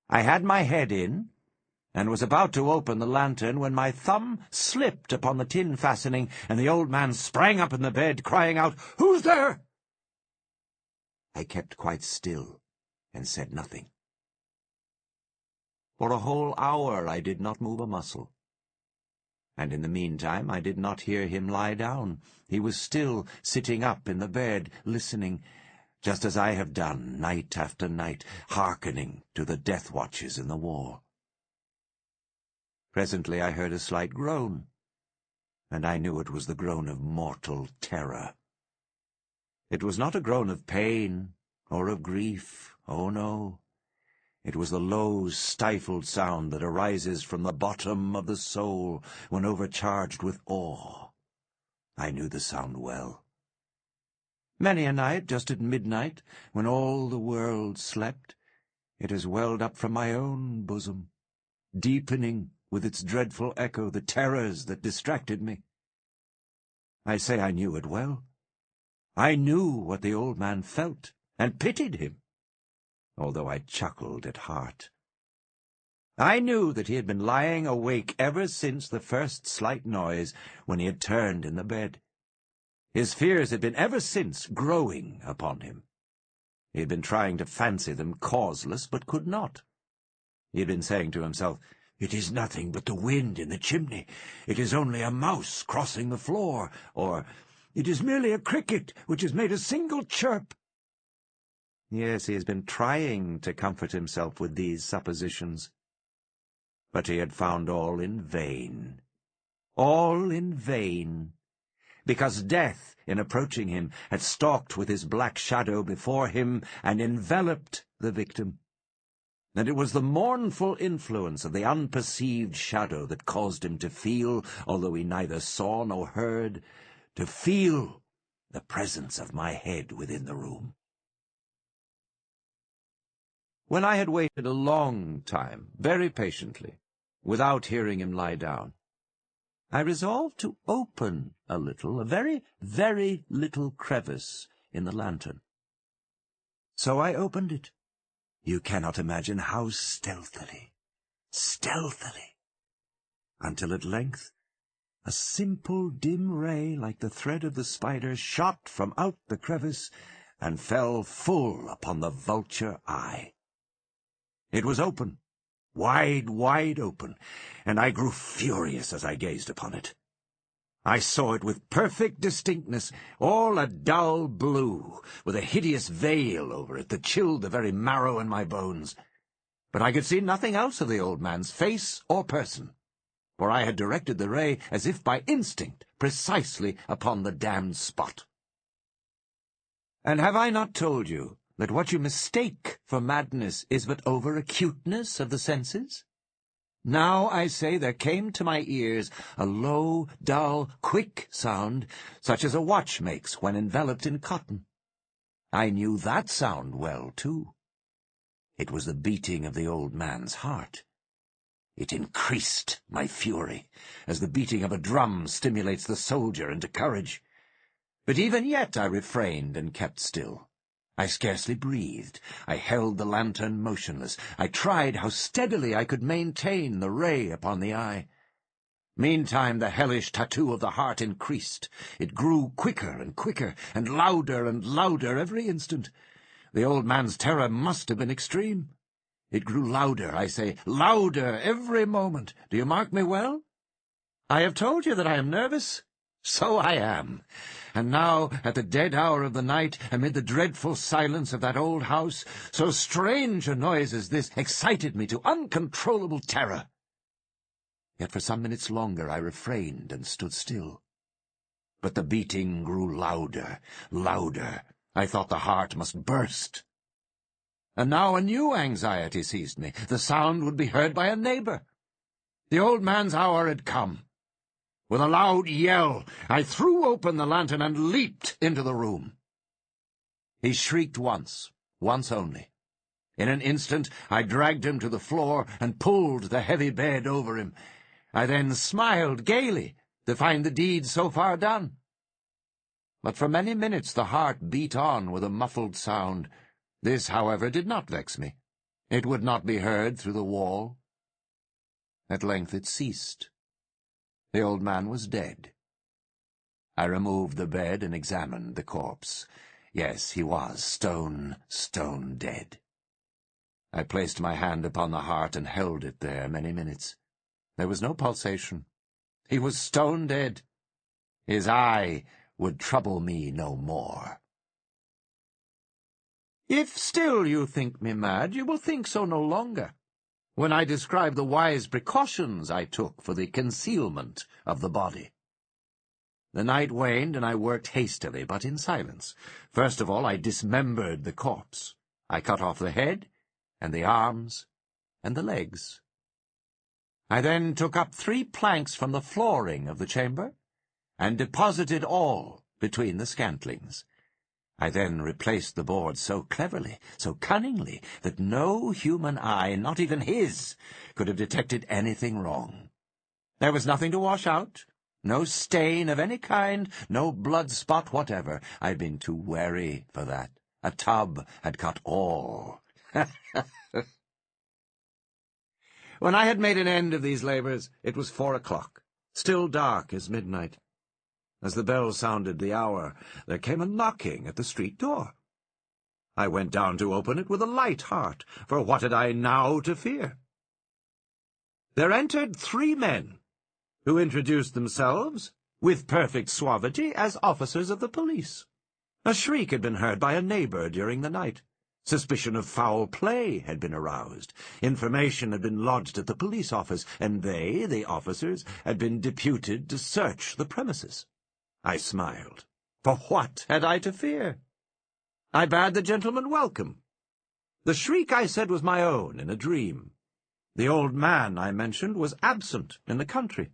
I had my head in, and was about to open the lantern when my thumb slipped upon the tin fastening, and the old man sprang up in the bed, crying out, "Who's there?" I kept quite still, and said nothing. For a whole hour I did not move a muscle. And in the meantime I did not hear him lie down. He was still sitting up in the bed, listening, just as I have done night after night, hearkening to the death watches in the wall. Presently I heard a slight groan, and I knew it was the groan of mortal terror. It was not a groan of pain or of grief, oh no. It was the low, stifled sound that arises from the bottom of the soul when overcharged with awe. I knew the sound well. Many a night, just at midnight, when all the world slept, it has welled up from my own bosom, deepening with its dreadful echo the terrors that distracted me. I say I knew it well. I knew what the old man felt, and pitied him, although I chuckled at heart. I knew that he had been lying awake ever since the first slight noise, when he had turned in the bed. His fears had been ever since growing upon him. He had been trying to fancy them causeless, but could not. He had been saying to himself, "It is nothing but the wind in the chimney. It is only a mouse crossing the floor," or, "It is merely a cricket which has made a single chirp." Yes, he has been trying to comfort himself with these suppositions. But he had found all in vain. All in vain. because death, in approaching him, had stalked with his black shadow before him and enveloped the victim. And it was the mournful influence of the unperceived shadow that caused him to feel, although he neither saw nor heard, to feel the presence of my head within the room. When I had waited a long time, very patiently, without hearing him lie down, I resolved to open a little, a very, very little crevice in the lantern. So I opened it. You cannot imagine how stealthily, until at length a simple dim ray like the thread of the spider shot from out the crevice and fell full upon the vulture eye. It was open, wide open, and I grew furious as I gazed upon it. I saw it with perfect distinctness, all a dull blue, with a hideous veil over it that chilled the very marrow in my bones. But I could see nothing else of the old man's face or person, for I had directed the ray as if by instinct precisely upon the damned spot. And have I not told you that what you mistake for madness is but over-acuteness of the senses? Now, I say, there came to my ears a low, dull, quick sound, such as a watch makes when enveloped in cotton. I knew that sound well, too. It was the beating of the old man's heart. It increased my fury, as the beating of a drum stimulates the soldier into courage. But even yet I refrained and kept still. I scarcely breathed. I held the lantern motionless. I tried how steadily I could maintain the ray upon the eye. Meantime the hellish tattoo of the heart increased. It grew quicker, and louder every instant. The old man's terror must have been extreme. It grew louder, I say, louder every moment. Do you mark me well? I have told you that I am nervous. So I am. And now, at the dead hour of the night, amid the dreadful silence of that old house, so strange a noise as this excited me to uncontrollable terror. Yet for some minutes longer I refrained and stood still. But the beating grew louder. I thought the heart must burst. And now a new anxiety seized me. The sound would be heard by a neighbor. The old man's hour had come. With a loud yell, I threw open the lantern and leaped into the room. He shrieked once only. In an instant I dragged him to the floor and pulled the heavy bed over him. I then smiled gaily to find the deed so far done. But for many minutes the heart beat on with a muffled sound. This, however, did not vex me. It would not be heard through the wall. At length it ceased. The old man was dead. I removed the bed and examined the corpse. Yes, he was stone dead. I placed my hand upon the heart and held it there many minutes. There was no pulsation. He was stone dead. His eye would trouble me no more. If still you think me mad, you will think so no longer, when I describe the wise precautions I took for the concealment of the body. The night waned, and I worked hastily, but in silence. First of all, I dismembered the corpse. I cut off the head, and the arms, and the legs. I then took up 3 planks from the flooring of the chamber, and deposited all between the scantlings. I then replaced the board so cleverly, so cunningly, that no human eye, not even his, could have detected anything wrong. There was nothing to wash out, no stain of any kind, no blood spot whatever. I'd been too wary for that. A tub had cut all. When I had made an end of these labors, it was 4 o'clock, still dark as midnight. As the bell sounded the hour, there came a knocking at the street door. I went down to open it with a light heart, for what had I now to fear? There entered 3 men, who introduced themselves, with perfect suavity, as officers of the police. A shriek had been heard by a neighbor during the night. Suspicion of foul play had been aroused. Information had been lodged at the police office, and they, the officers, had been deputed to search the premises. I smiled. For what had I to fear? I bade the gentleman welcome. The shriek, I said, was my own in a dream. The old man, I mentioned, was absent in the country.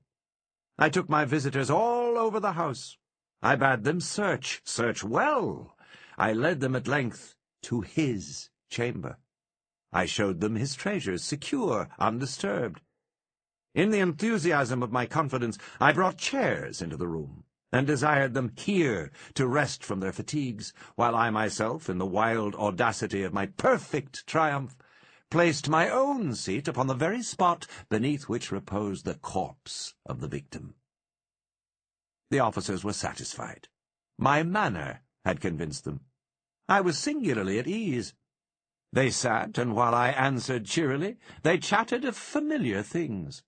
I took my visitors all over the house. I bade them search well. I led them at length to his chamber. I showed them his treasures, secure, undisturbed. In the enthusiasm of my confidence, I brought chairs into the room, and desired them here to rest from their fatigues, while I myself, in the wild audacity of my perfect triumph, placed my own seat upon the very spot beneath which reposed the corpse of the victim. The officers were satisfied. My manner had convinced them. I was singularly at ease. They sat, and while I answered cheerily, they chatted of familiar things.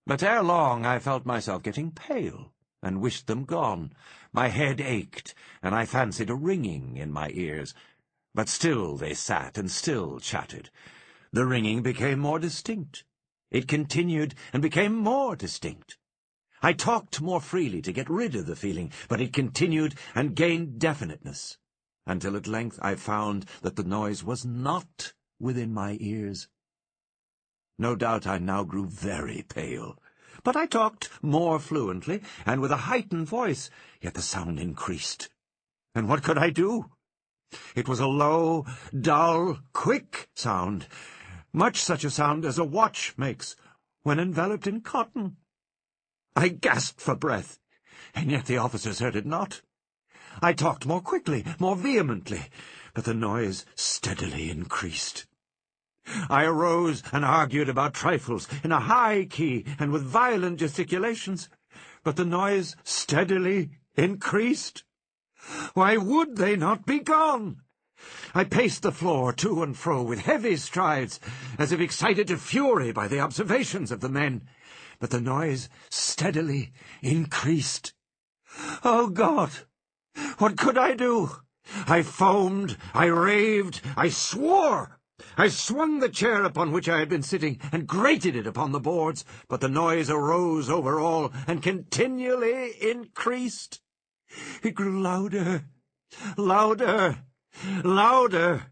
But ere long I felt myself getting pale, and wished them gone. My head ached, and I fancied a ringing in my ears. But still they sat, and still chatted. The ringing became more distinct. It continued, and became more distinct. I talked more freely to get rid of the feeling, but it continued and gained definiteness, until at length I found that the noise was not within my ears. No doubt I now grew very pale, but I talked more fluently, and with a heightened voice, yet the sound increased. And what could I do? It was a low, dull, quick sound, much such a sound as a watch makes when enveloped in cotton. I gasped for breath, and yet the officers heard it not. I talked more quickly, more vehemently, but the noise steadily increased. I arose and argued about trifles in a high key and with violent gesticulations, but the noise steadily increased. Why would they not be gone? I paced the floor to and fro with heavy strides, as if excited to fury by the observations of the men, but the noise steadily increased. Oh, God! What could I do? I foamed, I raved, I swore! I swung the chair upon which I had been sitting and grated it upon the boards, but the noise arose over all and continually increased. It grew louder, louder, louder,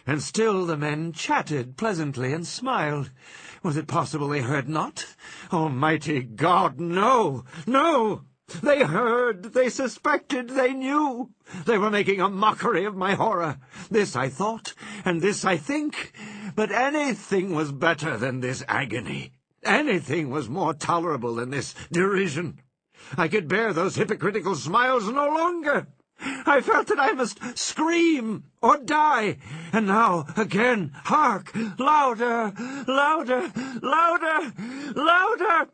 and still the men chatted pleasantly and smiled. Was it possible they heard not? Almighty God, no, no! They heard, they suspected, they knew. They were making a mockery of my horror. This I thought, and this I think. But anything was better than this agony. Anything was more tolerable than this derision. I could bear those hypocritical smiles no longer. I felt that I must scream or die. And now, again, hark! Louder, louder, louder, louder!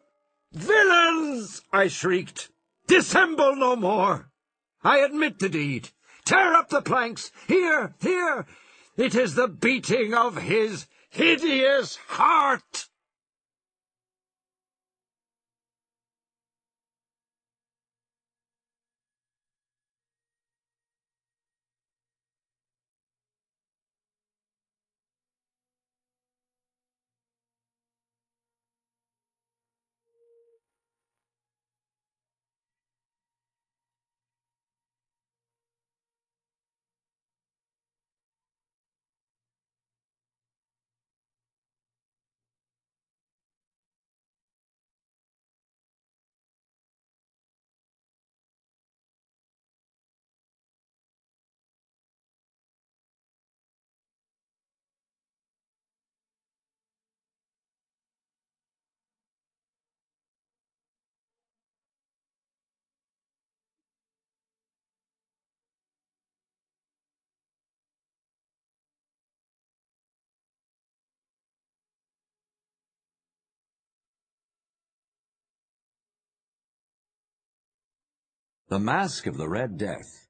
Villains! I shrieked. Dissemble no more! I admit the deed. Tear up the planks! Here, here! It is the beating of his hideous heart! The Mask of the Red Death.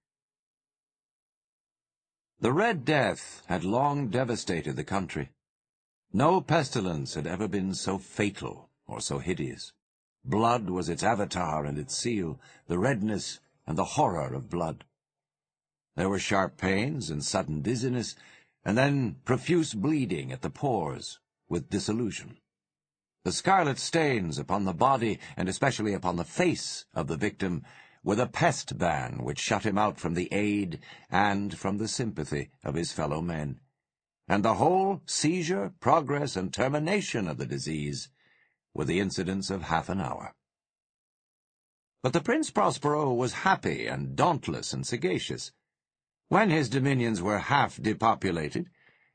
The Red Death had long devastated the country. No pestilence had ever been so fatal or so hideous. Blood was its avatar and its seal, the redness and the horror of blood. There were sharp pains and sudden dizziness, and then profuse bleeding at the pores, with dissolution. The scarlet stains upon the body, and especially upon the face of the victim, with a pest ban which shut him out from the aid and from the sympathy of his fellow men, and the whole seizure, progress, and termination of the disease were the incidents of half an hour. But the Prince Prospero was happy and dauntless and sagacious. When his dominions were half depopulated,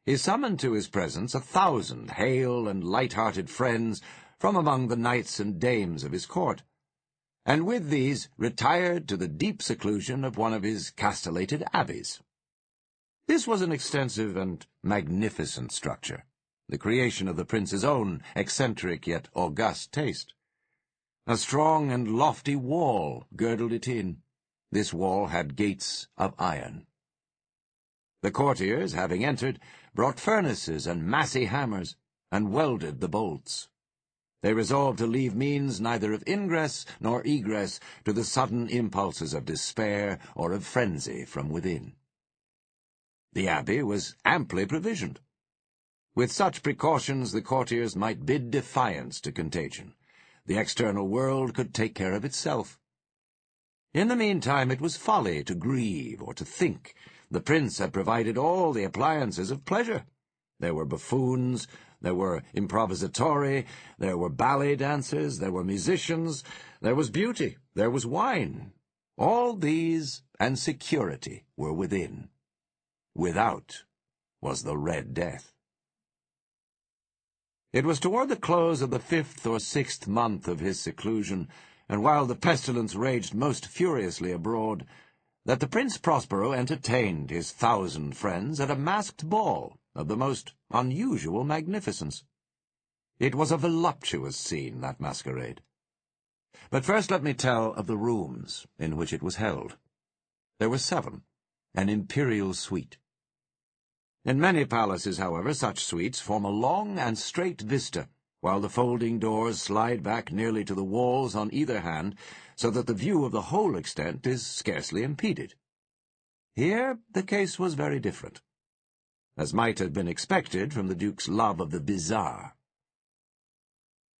he summoned to his presence 1,000 hale and light-hearted friends from among the knights and dames of his court, and with these retired to the deep seclusion of one of his castellated abbeys. This was an extensive and magnificent structure, the creation of the prince's own eccentric yet august taste. A strong and lofty wall girdled it in. This wall had gates of iron. The courtiers, having entered, brought furnaces and massy hammers, and welded the bolts. They resolved to leave means neither of ingress nor egress to the sudden impulses of despair or of frenzy from within. The abbey was amply provisioned. With such precautions the courtiers might bid defiance to contagion. The external world could take care of itself. In the meantime it was folly to grieve or to think. The prince had provided all the appliances of pleasure. There were buffoons, there were improvisatori, there were ballet dancers, there were musicians, there was beauty, there was wine. All these and security were within. Without was the Red Death. It was toward the close of the 5th or 6th month of his seclusion, and while the pestilence raged most furiously abroad, that the Prince Prospero entertained his 1,000 friends at a masked ball of the most unusual magnificence. It was a voluptuous scene, that masquerade. But first let me tell of the rooms in which it was held. There were 7, an imperial suite. In many palaces, however, such suites form a long and straight vista, while the folding doors slide back nearly to the walls on either hand, so that the view of the whole extent is scarcely impeded. Here the case was very different, as might have been expected from the Duke's love of the bizarre.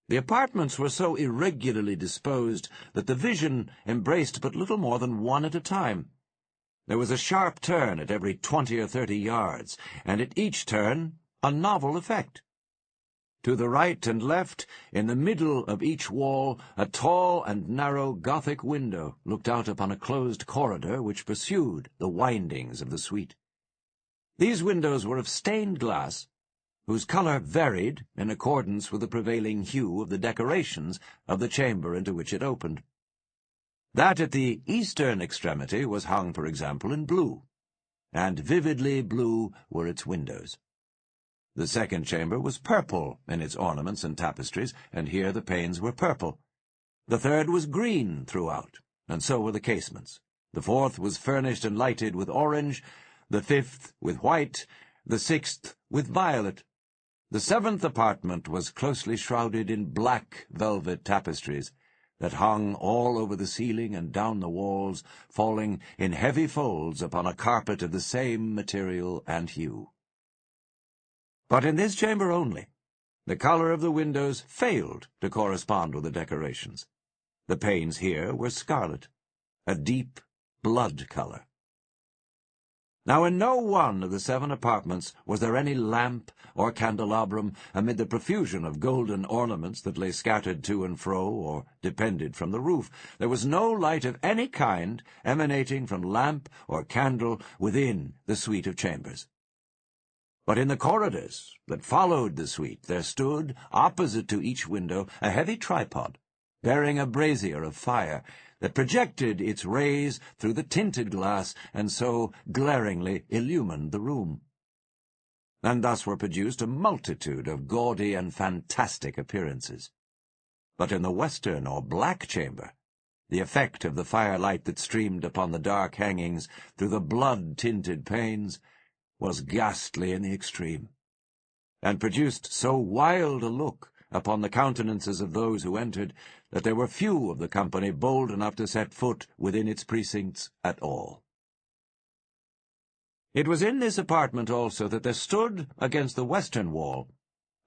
The apartments were so irregularly disposed that the vision embraced but little more than one at a time. There was a sharp turn at every 20 or 30 yards, and at each turn a novel effect. To the right and left, in the middle of each wall, a tall and narrow Gothic window looked out upon a closed corridor which pursued the windings of the suite. These windows were of stained glass, whose colour varied in accordance with the prevailing hue of the decorations of the chamber into which it opened. That at the eastern extremity was hung, for example, in blue, and vividly blue were its windows. The second chamber was purple in its ornaments and tapestries, and here the panes were purple. The third was green throughout, and so were the casements. The fourth was furnished and lighted with orange, the 5th with white, the 6th with violet. The 7th apartment was closely shrouded in black velvet tapestries that hung all over the ceiling and down the walls, falling in heavy folds upon a carpet of the same material and hue. But in this chamber only, the colour of the windows failed to correspond with the decorations. The panes here were scarlet, a deep blood colour. Now in no one of the 7 apartments was there any lamp or candelabrum amid the profusion of golden ornaments that lay scattered to and fro or depended from the roof. There was no light of any kind emanating from lamp or candle within the suite of chambers. But in the corridors that followed the suite there stood, opposite to each window, a heavy tripod, bearing a brazier of fire, that projected its rays through the tinted glass and so glaringly illumined the room. And thus were produced a multitude of gaudy and fantastic appearances. But in the western or black chamber, the effect of the firelight that streamed upon the dark hangings through the blood-tinted panes was ghastly in the extreme, and produced so wild a look upon the countenances of those who entered, that there were few of the company bold enough to set foot within its precincts at all. It was in this apartment also that there stood, against the western wall,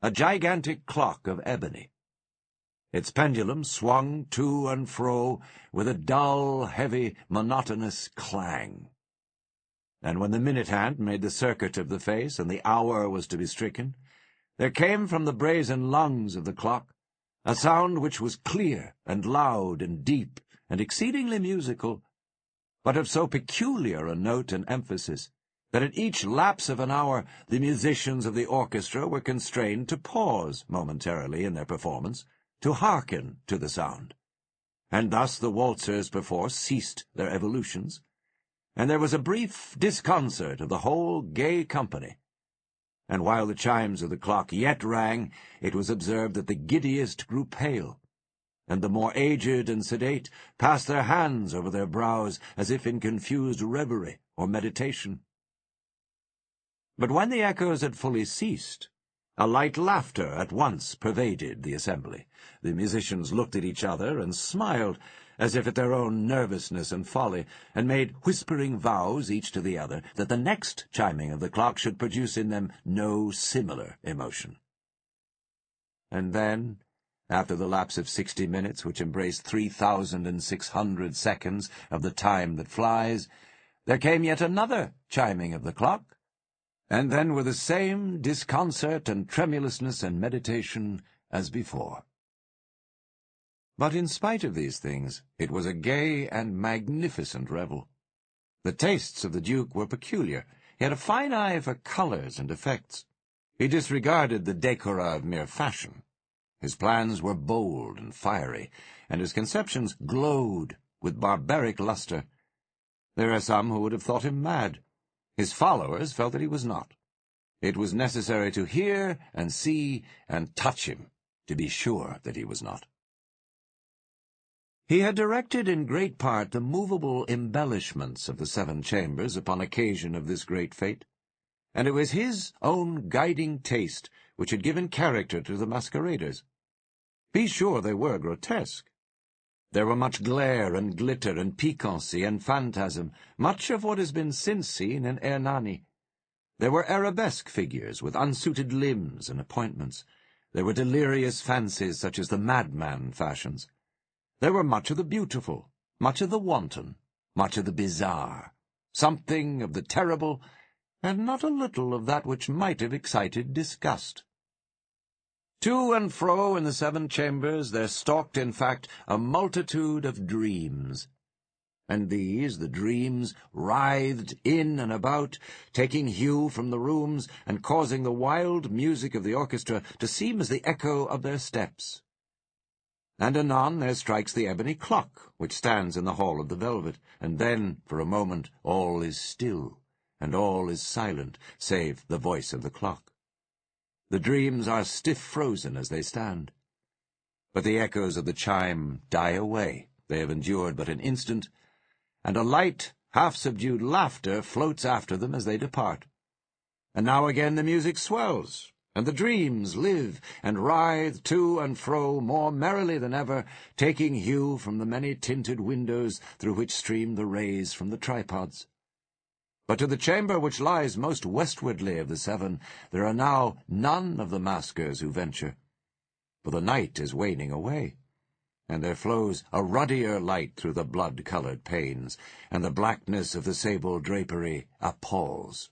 a gigantic clock of ebony. Its pendulum swung to and fro with a dull, heavy, monotonous clang. And when the minute hand made the circuit of the face and the hour was to be stricken, there came from the brazen lungs of the clock a sound which was clear and loud and deep and exceedingly musical, but of so peculiar a note and emphasis that at each lapse of an hour the musicians of the orchestra were constrained to pause momentarily in their performance, to hearken to the sound. And thus the waltzers perforce ceased their evolutions, and there was a brief disconcert of the whole gay company. And while the chimes of the clock yet rang, it was observed that the giddiest grew pale, and the more aged and sedate passed their hands over their brows as if in confused reverie or meditation. But when the echoes had fully ceased, a light laughter at once pervaded the assembly. The musicians looked at each other and smiled, as if at their own nervousness and folly, and made whispering vows, each to the other, that the next chiming of the clock should produce in them no similar emotion. And then, after the lapse of 60 minutes, which embraced 3,600 seconds of the time that flies, there came yet another chiming of the clock, and then with the same disconcert and tremulousness and meditation as before. But in spite of these things, it was a gay and magnificent revel. The tastes of the Duke were peculiar. He had a fine eye for colours and effects. He disregarded the decora of mere fashion. His plans were bold and fiery, and his conceptions glowed with barbaric lustre. There are some who would have thought him mad. His followers felt that he was not. It was necessary to hear and see and touch him to be sure that he was not. He had directed in great part the movable embellishments of the 7 chambers upon occasion of this great fete, and it was his own guiding taste which had given character to the masqueraders. Be sure they were grotesque. There were much glare and glitter and piquancy and phantasm, much of what has been since seen in Hernani. There were arabesque figures with unsuited limbs and appointments. There were delirious fancies such as the madman fashions. There were much of the beautiful, much of the wanton, much of the bizarre, something of the terrible, and not a little of that which might have excited disgust. To and fro in the 7 chambers there stalked, in fact, a multitude of dreams. And these, the dreams, writhed in and about, taking hue from the rooms, and causing the wild music of the orchestra to seem as the echo of their steps. And anon there strikes the ebony clock, which stands in the hall of the velvet, and then, for a moment, all is still, and all is silent, save the voice of the clock. The dreams are stiff frozen as they stand. But the echoes of the chime die away. They have endured but an instant, and a light, half-subdued laughter floats after them as they depart. And now again the music swells, and the dreams live and writhe to and fro more merrily than ever, taking hue from the many-tinted windows through which stream the rays from the tripods. But to the chamber which lies most westwardly of the 7, there are now none of the maskers who venture, for the night is waning away, and there flows a ruddier light through the blood-coloured panes, and the blackness of the sable drapery appalls.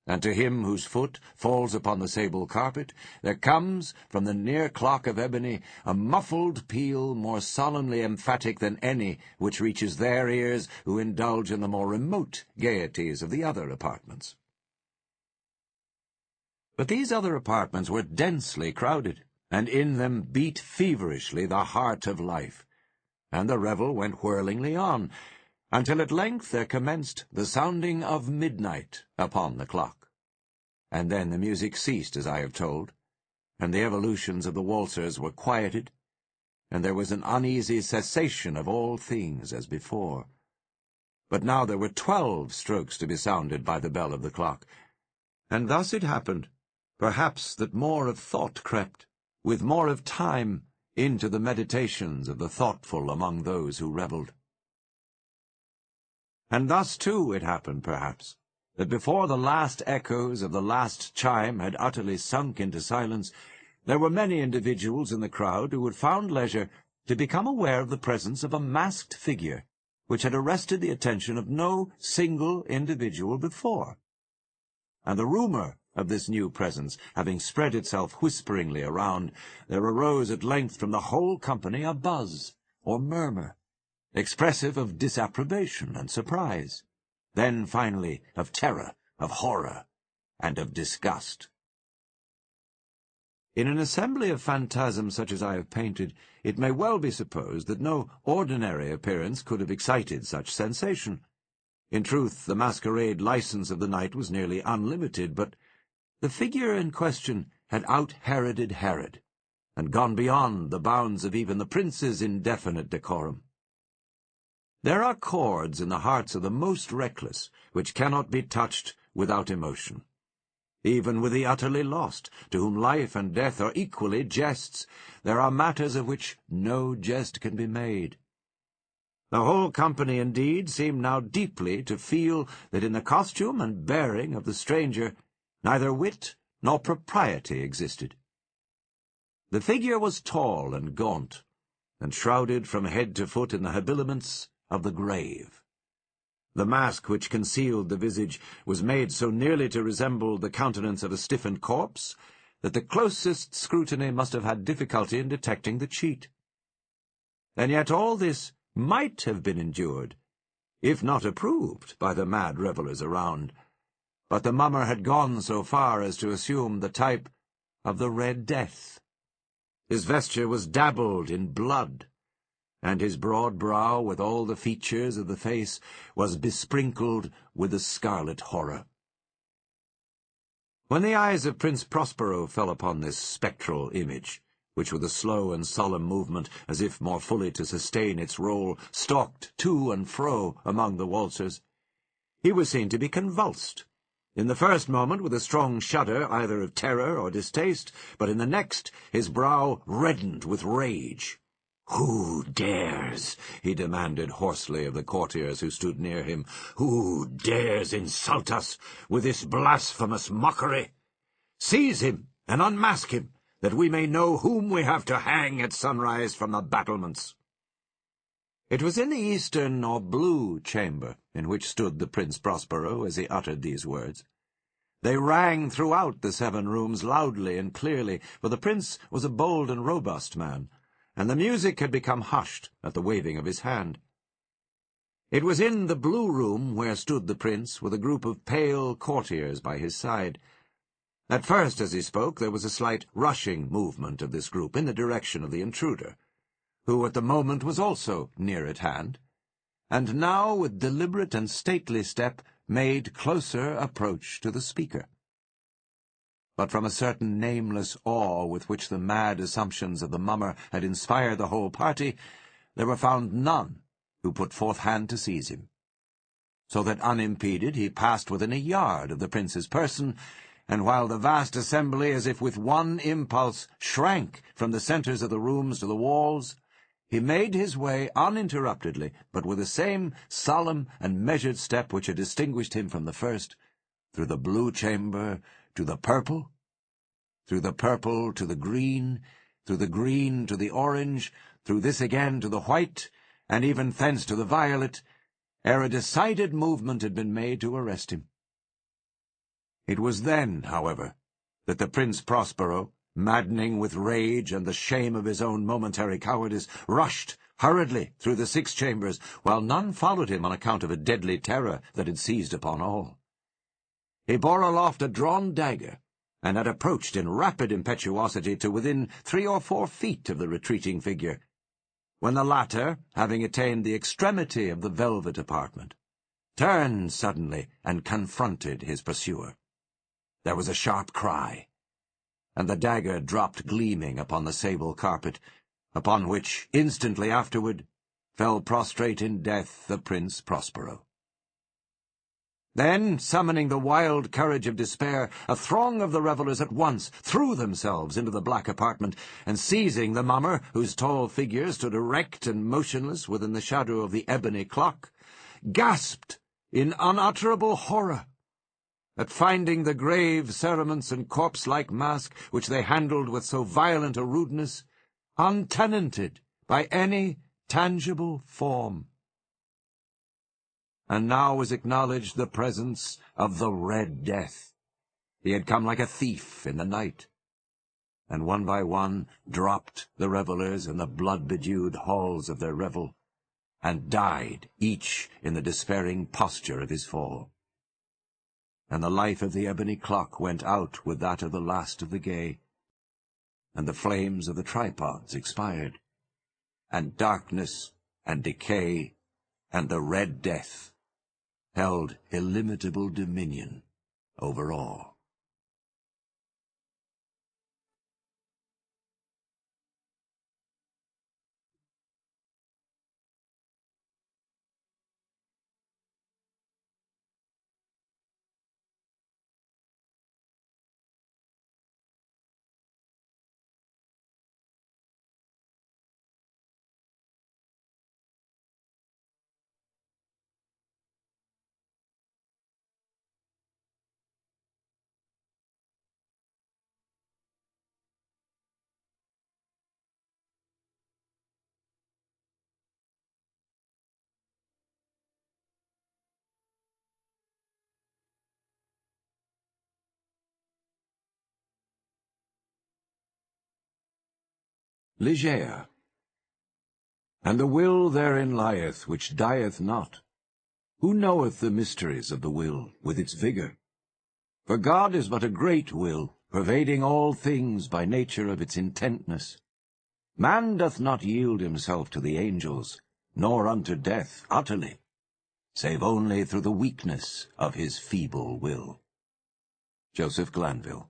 And to him whose foot falls upon the sable carpet, there comes, from the near clock of ebony, a muffled peal more solemnly emphatic than any which reaches their ears who indulge in the more remote gaieties of the other apartments. But these other apartments were densely crowded, and in them beat feverishly the heart of life, and the revel went whirlingly on, until at length there commenced the sounding of midnight upon the clock. And then the music ceased, as I have told, and the evolutions of the waltzers were quieted, and there was an uneasy cessation of all things as before. But now there were 12 strokes to be sounded by the bell of the clock, and thus it happened, perhaps, that more of thought crept, with more of time, into the meditations of the thoughtful among those who revelled. And thus, too, it happened, perhaps, that before the last echoes of the last chime had utterly sunk into silence, There were many individuals in the crowd who had found leisure to become aware of the presence of a masked figure which had arrested the attention of no single individual before. And the rumor of this new presence having spread itself whisperingly around, there arose at length from the whole company a buzz, or murmur, expressive of disapprobation and surprise, then finally of terror, of horror, and of disgust. In an assembly of phantasms such as I have painted, it may well be supposed that no ordinary appearance could have excited such sensation. In truth, the masquerade license of the night was nearly unlimited, but the figure in question had out-Heroded Herod, and gone beyond the bounds of even the prince's indefinite decorum. There are chords in the hearts of the most reckless which cannot be touched without emotion. Even with the utterly lost, to whom life and death are equally jests, there are matters of which no jest can be made. The whole company, indeed, seemed now deeply to feel that in the costume and bearing of the stranger neither wit nor propriety existed. The figure was tall and gaunt, and shrouded from head to foot in the habiliments of the grave. The mask which concealed the visage was made so nearly to resemble the countenance of a stiffened corpse that the closest scrutiny must have had difficulty in detecting the cheat. And yet all this might have been endured, if not approved, by the mad revellers around. But the mummer had gone so far as to assume the type of the Red Death. His vesture was dabbled in blood, and his broad brow, with all the features of the face, was besprinkled with the scarlet horror. When the eyes of Prince Prospero fell upon this spectral image, which with a slow and solemn movement, as if more fully to sustain its role, stalked to and fro among the waltzers, he was seen to be convulsed, in the first moment with a strong shudder either of terror or distaste, but in the next his brow reddened with rage. "Who dares," he demanded hoarsely of the courtiers who stood near him, "who dares insult us with this blasphemous mockery? Seize him and unmask him, that we may know whom we have to hang at sunrise from the battlements." It was in the eastern or blue chamber in which stood the Prince Prospero as he uttered these words. They rang throughout the 7 rooms loudly and clearly, for the prince was a bold and robust man, and the music had become hushed at the waving of his hand. It was in the blue room where stood the prince, with a group of pale courtiers by his side. At first, as he spoke, there was a slight rushing movement of this group in the direction of the intruder, who at the moment was also near at hand, and now, with deliberate and stately step, made closer approach to the speaker. But from a certain nameless awe with which the mad assumptions of the mummer had inspired the whole party, there were found none who put forth hand to seize him, so that unimpeded he passed within a yard of the prince's person, and while the vast assembly, as if with one impulse, shrank from the centres of the rooms to the walls, he made his way uninterruptedly, but with the same solemn and measured step which had distinguished him from the first, through the blue chamber to the purple, through the purple to the green, through the green to the orange, through this again to the white, and even thence to the violet, ere a decided movement had been made to arrest him. It was then, however, that the Prince Prospero, maddening with rage and the shame of his own momentary cowardice, rushed hurriedly through the 6 chambers, while none followed him on account of a deadly terror that had seized upon all. He bore aloft a drawn dagger, and had approached in rapid impetuosity to within 3 or 4 feet of the retreating figure, when the latter, having attained the extremity of the velvet apartment, turned suddenly and confronted his pursuer. There was a sharp cry, and the dagger dropped gleaming upon the sable carpet, upon which, instantly afterward, fell prostrate in death the Prince Prospero. Then, summoning the wild courage of despair, a throng of the revellers at once threw themselves into the black apartment, and seizing the mummer, whose tall figure stood erect and motionless within the shadow of the ebony clock, gasped in unutterable horror, at finding the grave cerements and corpse-like mask which they handled with so violent a rudeness, untenanted by any tangible form. And now was acknowledged the presence of the Red Death. He had come like a thief in the night, and one by one dropped the revellers in the blood-bedewed halls of their revel, and died, each in the despairing posture of his fall. And the life of the ebony clock went out with that of the last of the gay, and the flames of the tripods expired, and darkness and decay and the Red Death held illimitable dominion over all. Ligeia. And the will therein lieth, which dieth not. Who knoweth the mysteries of the will, with its vigour? For God is but a great will, pervading all things by nature of its intentness. Man doth not yield himself to the angels, nor unto death utterly, save only through the weakness of his feeble will. Joseph Glanville.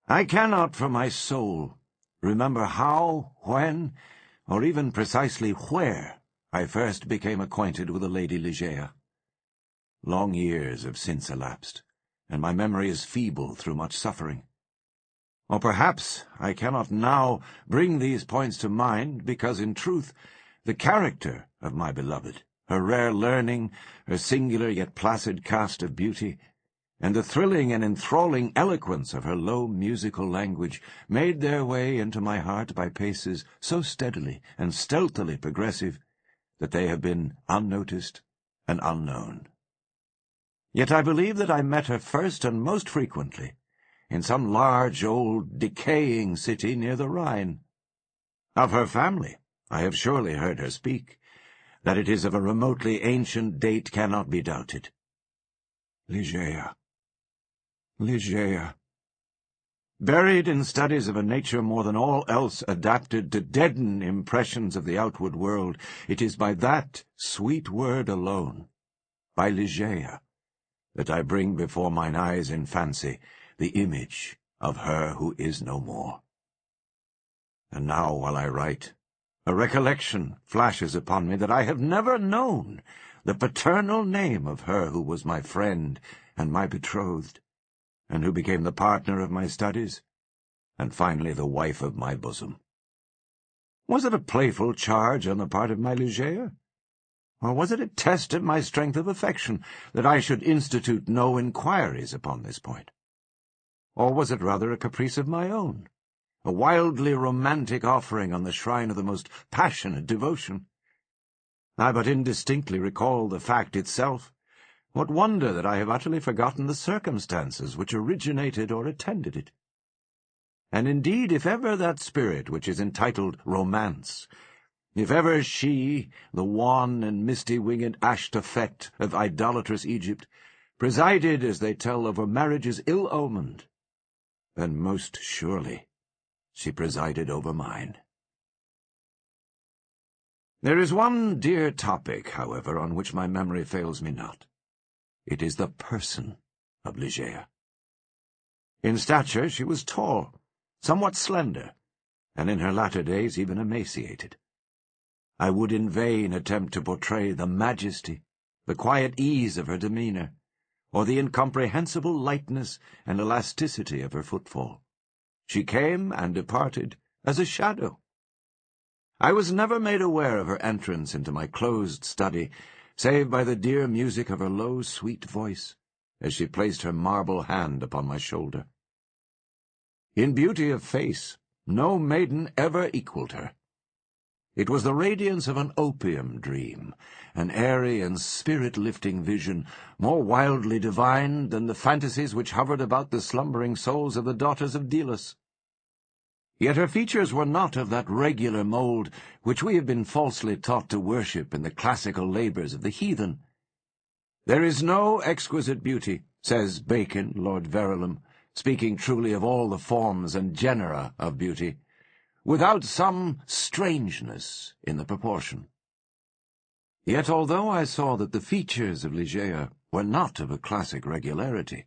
I cannot for my soul remember how, when, or even precisely where I first became acquainted with the Lady Ligeia. Long years have since elapsed, and my memory is feeble through much suffering. Or perhaps I cannot now bring these points to mind because, in truth, the character of my beloved, her rare learning, her singular yet placid cast of beauty, and the thrilling and enthralling eloquence of her low musical language made their way into my heart by paces so steadily and stealthily progressive that they have been unnoticed and unknown. Yet I believe that I met her first and most frequently in some large, old, decaying city near the Rhine. Of her family I have surely heard her speak. That it is of a remotely ancient date cannot be doubted. Ligeia. Ligeia. Buried in studies of a nature more than all else adapted to deaden impressions of the outward world, it is by that sweet word alone, by Ligeia, that I bring before mine eyes in fancy the image of her who is no more. And now, while I write, a recollection flashes upon me that I have never known the paternal name of her who was my friend and my betrothed, and who became the partner of my studies, and finally the wife of my bosom. Was it a playful charge on the part of my Ligeia? Or was it a test of my strength of affection that I should institute no inquiries upon this point? Or was it rather a caprice of my own, a wildly romantic offering on the shrine of the most passionate devotion? I but indistinctly recall the fact itself. What wonder that I have utterly forgotten the circumstances which originated or attended it. And indeed, if ever that spirit which is entitled romance, if ever she, the wan and misty-winged Ashtafet of idolatrous Egypt, presided, as they tell, over marriages ill-omened, then most surely she presided over mine. There is one dear topic, however, on which my memory fails me not. It is the person of Ligeia. In stature she was tall, somewhat slender, and in her latter days even emaciated. I would in vain attempt to portray the majesty, the quiet ease of her demeanour, or the incomprehensible lightness and elasticity of her footfall. She came and departed as a shadow. I was never made aware of her entrance into my closed study, save by the dear music of her low, sweet voice, as she placed her marble hand upon my shoulder. In beauty of face, no maiden ever equaled her. It was the radiance of an opium dream, an airy and spirit-lifting vision, more wildly divine than the fantasies which hovered about the slumbering souls of the daughters of Delos. Yet her features were not of that regular mould which we have been falsely taught to worship in the classical labours of the heathen. There is no exquisite beauty, says Bacon, Lord Verulam, speaking truly of all the forms and genera of beauty, without some strangeness in the proportion. Yet although I saw that the features of Ligeia were not of a classic regularity,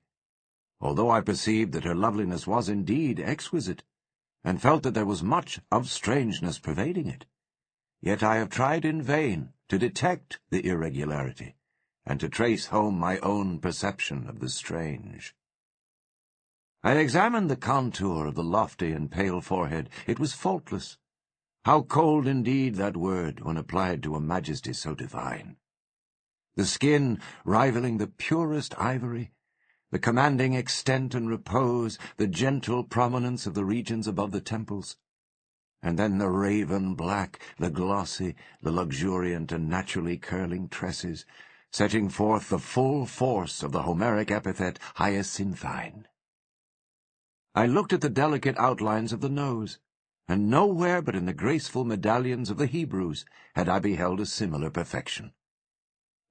although I perceived that her loveliness was indeed exquisite, and felt that there was much of strangeness pervading it, yet I have tried in vain to detect the irregularity, and to trace home my own perception of the strange. I examined the contour of the lofty and pale forehead. It was faultless. How cold indeed that word when applied to a majesty so divine! The skin rivaling the purest ivory, the commanding extent and repose, the gentle prominence of the regions above the temples, and then the raven black, the glossy, the luxuriant and naturally curling tresses, setting forth the full force of the Homeric epithet hyacinthine. I looked at the delicate outlines of the nose, and nowhere but in the graceful medallions of the Hebrews had I beheld a similar perfection.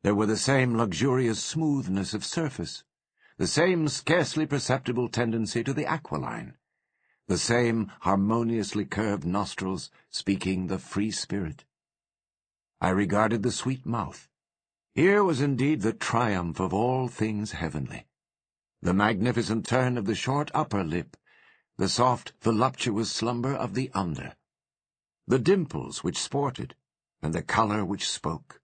There were the same luxurious smoothness of surface, the same scarcely perceptible tendency to the aquiline, the same harmoniously curved nostrils speaking the free spirit. I regarded the sweet mouth. Here was indeed the triumph of all things heavenly. The magnificent turn of the short upper lip, the soft, voluptuous slumber of the under, the dimples which sported, and the colour which spoke,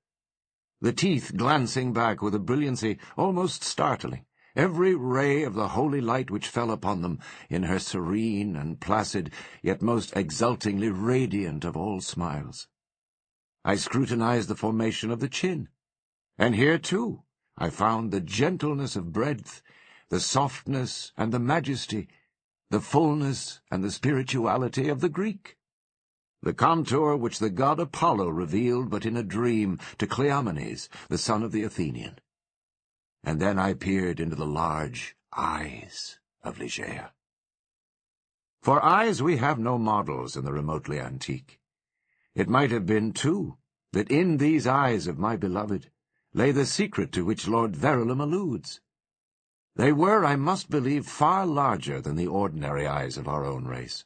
the teeth glancing back with a brilliancy almost startling, every ray of the holy light which fell upon them in her serene and placid, yet most exultingly radiant of all smiles. I scrutinized the formation of the chin, and here, too, I found the gentleness of breadth, the softness and the majesty, the fullness and the spirituality of the Greek, the contour which the god Apollo revealed but in a dream to Cleomenes, the son of the Athenian. And then I peered into the large eyes of Ligeia. For eyes we have no models in the remotely antique. It might have been, too, that in these eyes of my beloved lay the secret to which Lord Verulam alludes. They were, I must believe, far larger than the ordinary eyes of our own race.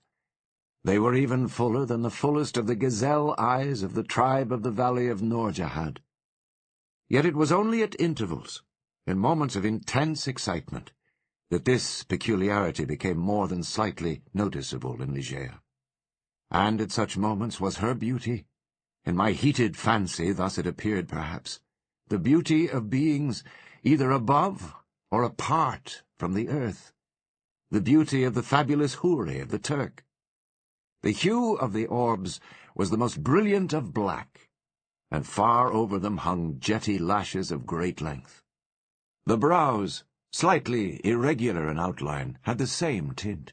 They were even fuller than the fullest of the gazelle eyes of the tribe of the valley of Nourjahad. Yet it was only at intervals, in moments of intense excitement, that this peculiarity became more than slightly noticeable in Ligeia. And at such moments was her beauty, in my heated fancy thus it appeared perhaps, the beauty of beings either above or apart from the earth, the beauty of the fabulous Houri of the Turk. The hue of the orbs was the most brilliant of black, and far over them hung jetty lashes of great length. The brows, slightly irregular in outline, had the same tint.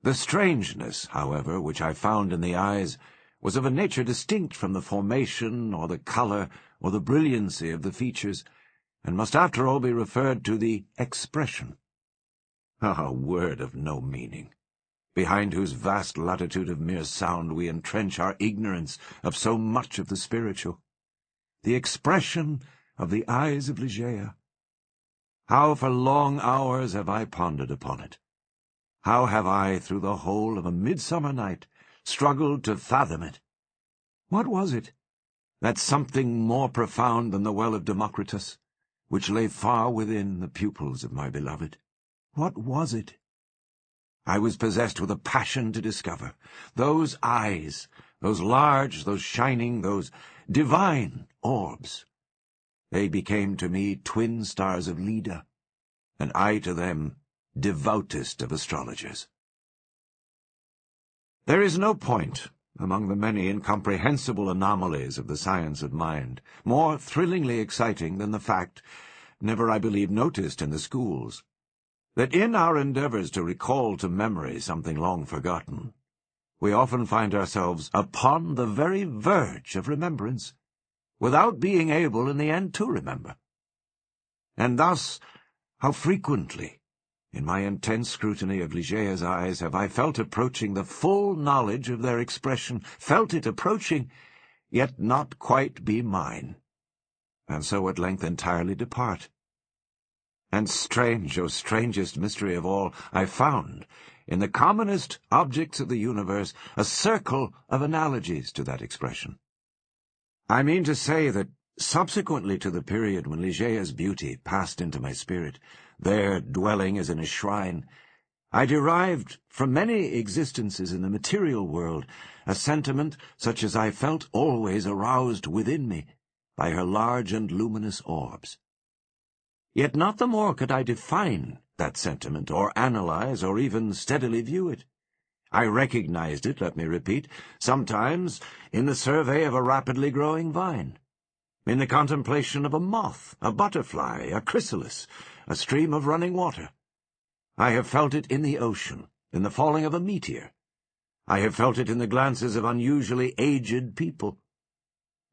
The strangeness, however, which I found in the eyes was of a nature distinct from the formation or the colour or the brilliancy of the features, and must after all be referred to the expression. A word of no meaning, behind whose vast latitude of mere sound we entrench our ignorance of so much of the spiritual. The expression of the eyes of Ligeia. How for long hours have I pondered upon it! How have I, through the whole of a midsummer night, struggled to fathom it! What was it? That something more profound than the well of Democritus, which lay far within the pupils of my beloved. What was it? I was possessed with a passion to discover. Those eyes, those large, those shining, those divine orbs. They became to me twin stars of Leda, and I to them devoutest of astrologers. There is no point, among the many incomprehensible anomalies of the science of mind, more thrillingly exciting than the fact, never I believe noticed in the schools, that in our endeavors to recall to memory something long forgotten, we often find ourselves upon the very verge of remembrance, without being able in the end to remember. And thus, how frequently, in my intense scrutiny of Ligeia's eyes, have I felt approaching the full knowledge of their expression, felt it approaching, yet not quite be mine, and so at length entirely depart. And strange, oh strangest mystery of all, I found, in the commonest objects of the universe, a circle of analogies to that expression. I mean to say that, subsequently to the period when Ligeia's beauty passed into my spirit, there, dwelling as in a shrine, I derived from many existences in the material world a sentiment such as I felt always aroused within me by her large and luminous orbs. Yet not the more could I define that sentiment, or analyze, or even steadily view it. I recognized it, let me repeat, sometimes in the survey of a rapidly growing vine, in the contemplation of a moth, a butterfly, a chrysalis, a stream of running water. I have felt it in the ocean, in the falling of a meteor. I have felt it in the glances of unusually aged people.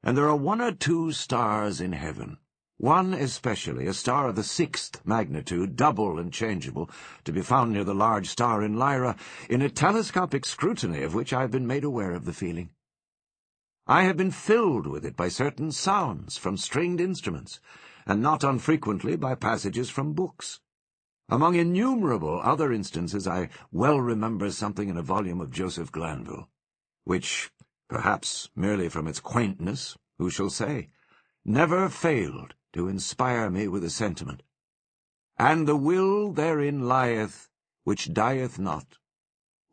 And there are one or two stars in heaven, one especially, a star of the 6th magnitude, double and changeable, to be found near the large star in Lyra, in a telescopic scrutiny of which I have been made aware of the feeling. I have been filled with it by certain sounds from stringed instruments, and not unfrequently by passages from books. Among innumerable other instances I well remember something in a volume of Joseph Glanville, which, perhaps merely from its quaintness, who shall say, never failed to inspire me with a sentiment. And the will therein lieth, which dieth not.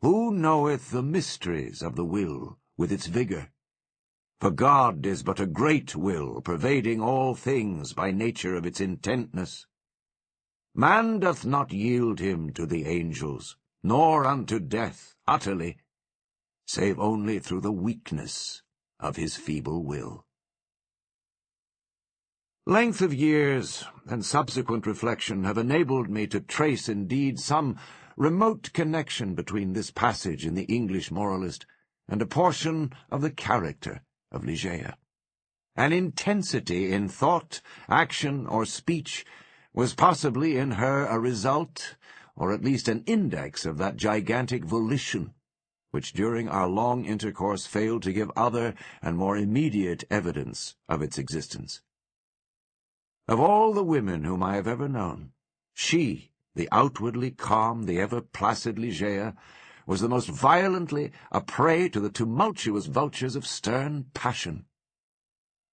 Who knoweth the mysteries of the will with its vigour? For God is but a great will, pervading all things by nature of its intentness. Man doth not yield him to the angels, nor unto death utterly, save only through the weakness of his feeble will. Length of years and subsequent reflection have enabled me to trace indeed some remote connection between this passage in the English moralist and a portion of the character of Ligeia. An intensity in thought, action, or speech was possibly in her a result, or at least an index of that gigantic volition, which during our long intercourse failed to give other and more immediate evidence of its existence. Of all the women whom I have ever known, she, the outwardly calm, the ever-placid Ligeia, was the most violently a prey to the tumultuous vultures of stern passion.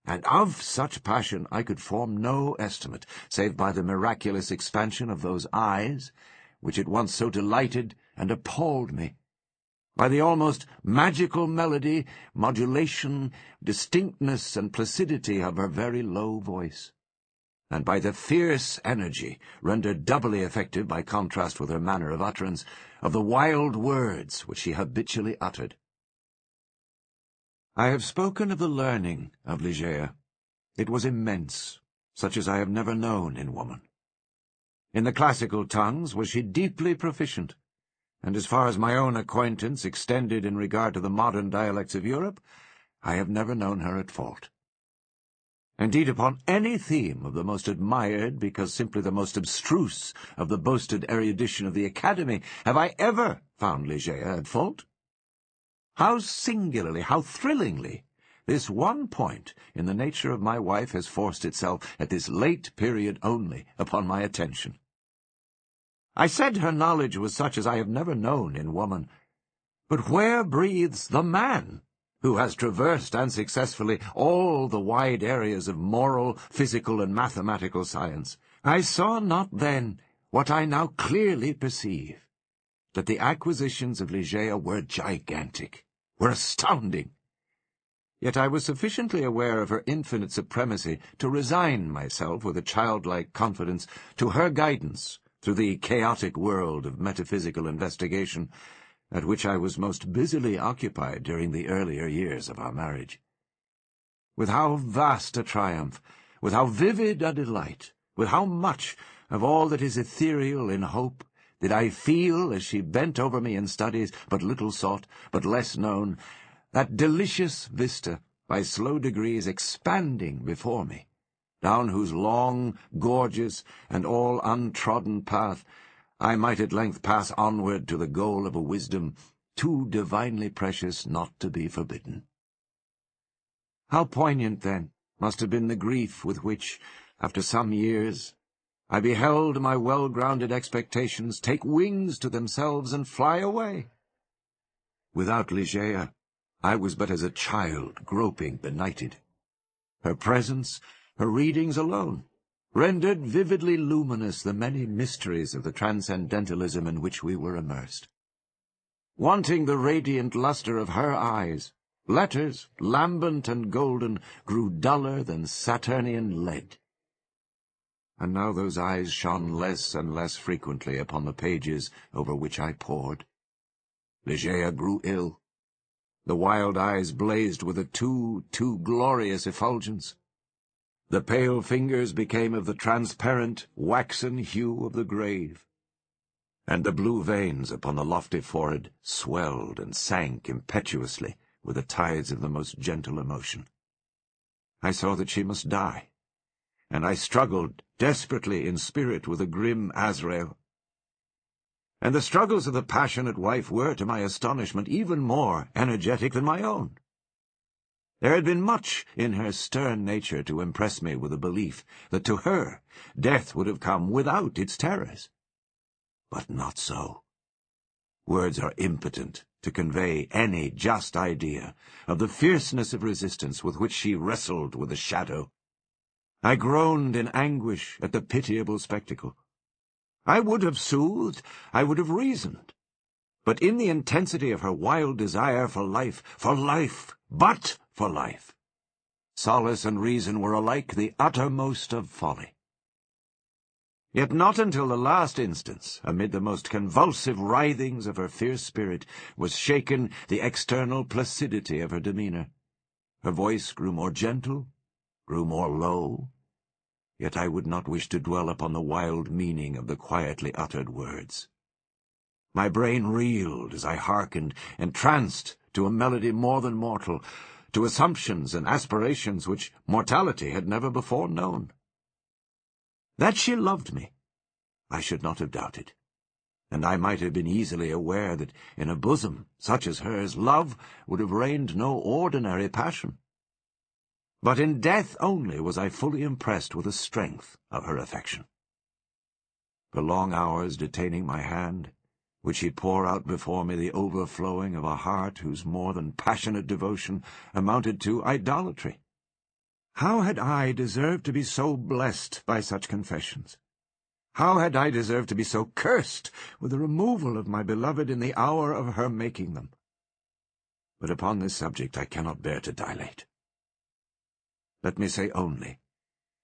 And of such passion I could form no estimate, save by the miraculous expansion of those eyes, which at once so delighted and appalled me, by the almost magical melody, modulation, distinctness, and placidity of her very low voice, and by the fierce energy, rendered doubly effective by contrast with her manner of utterance, of the wild words which she habitually uttered. I have spoken of the learning of Ligeia. It was immense, such as I have never known in woman. In the classical tongues was she deeply proficient, and as far as my own acquaintance extended in regard to the modern dialects of Europe, I have never known her at fault. Indeed, upon any theme of the most admired, because simply the most abstruse, of the boasted erudition of the Academy, have I ever found Ligeia at fault? How singularly, how thrillingly, this one point in the nature of my wife has forced itself at this late period only upon my attention. I said her knowledge was such as I have never known in woman, but where breathes the man who has traversed unsuccessfully all the wide areas of moral, physical, and mathematical science? I saw not then what I now clearly perceive, that the acquisitions of Ligeia were gigantic, were astounding. Yet I was sufficiently aware of her infinite supremacy to resign myself with a childlike confidence to her guidance through the chaotic world of metaphysical investigation, at which I was most busily occupied during the earlier years of our marriage. With how vast a triumph, with how vivid a delight, with how much of all that is ethereal in hope did I feel as she bent over me in studies but little sought, but less known, that delicious vista by slow degrees expanding before me, down whose long, gorgeous, and all untrodden path I might at length pass onward to the goal of a wisdom too divinely precious not to be forbidden. How poignant, then, must have been the grief with which, after some years, I beheld my well-grounded expectations take wings to themselves and fly away. Without Ligeia, I was but as a child groping benighted. Her presence, her readings alone, rendered vividly luminous the many mysteries of the transcendentalism in which we were immersed. Wanting the radiant lustre of her eyes, letters, lambent and golden, grew duller than Saturnian lead. And now those eyes shone less and less frequently upon the pages over which I pored. Ligeia grew ill. The wild eyes blazed with a too glorious effulgence. The pale fingers became of the transparent, waxen hue of the grave, and the blue veins upon the lofty forehead swelled and sank impetuously with the tides of the most gentle emotion. I saw that she must die, and I struggled desperately in spirit with a grim Azrael. And the struggles of the passionate wife were, to my astonishment, even more energetic than my own. There had been much in her stern nature to impress me with a belief that to her death would have come without its terrors. But not so. Words are impotent to convey any just idea of the fierceness of resistance with which she wrestled with the shadow. I groaned in anguish at the pitiable spectacle. I would have soothed, I would have reasoned, but in the intensity of her wild desire for life, but for life, solace and reason were alike the uttermost of folly. Yet not until the last instance, amid the most convulsive writhings of her fierce spirit, was shaken the external placidity of her demeanour. Her voice grew more gentle, grew more low, yet I would not wish to dwell upon the wild meaning of the quietly uttered words. My brain reeled as I hearkened, entranced to a melody more than mortal, to assumptions and aspirations which mortality had never before known. That she loved me, I should not have doubted, and I might have been easily aware that in a bosom such as hers love would have reigned no ordinary passion. But in death only was I fully impressed with the strength of her affection. For long hours detaining my hand, would she pour out before me the overflowing of a heart whose more than passionate devotion amounted to idolatry. How had I deserved to be so blessed by such confessions? How had I deserved to be so cursed with the removal of my beloved in the hour of her making them? But upon this subject I cannot bear to dilate. Let me say only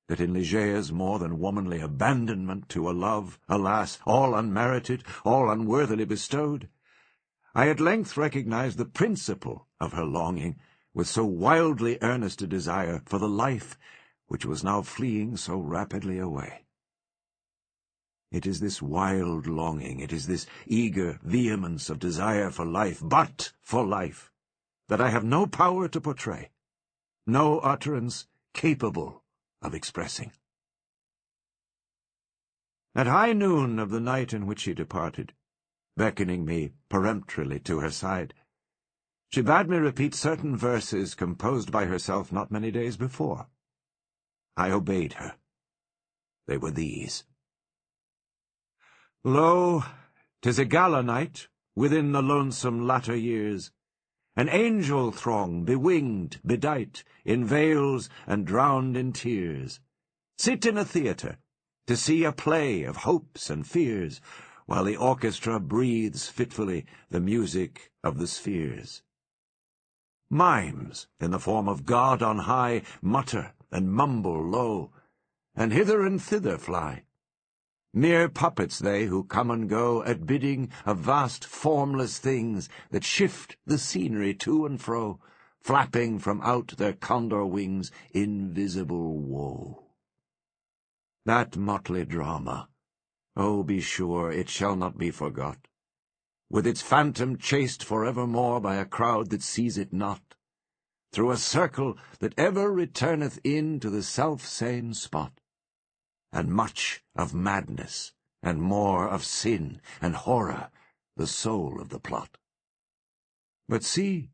that in Ligeia's more than womanly abandonment to a love, alas, all unmerited, all unworthily bestowed, I at length recognized the principle of her longing, with so wildly earnest a desire for the life which was now fleeing so rapidly away. It is this wild longing, it is this eager vehemence of desire for life, but for life, that I have no power to portray, no utterance capable of expressing. At high noon of the night in which she departed, beckoning me peremptorily to her side, she bade me repeat certain verses composed by herself not many days before. I obeyed her. They were these. Lo, 'tis a gala night, within the lonesome latter years, an angel throng, bewinged, bedight, in veils and drowned in tears, sit in a theatre, to see a play of hopes and fears, while the orchestra breathes fitfully the music of the spheres. Mimes, in the form of God on high, mutter and mumble low, and hither and thither fly. Mere puppets they who come and go at bidding of vast formless things that shift the scenery to and fro, flapping from out their condor wings invisible woe. That motley drama, oh, be sure it shall not be forgot, with its phantom chased forevermore by a crowd that sees it not, through a circle that ever returneth in to the self-same spot, and much of madness, and more of sin and horror, the soul of the plot. But see,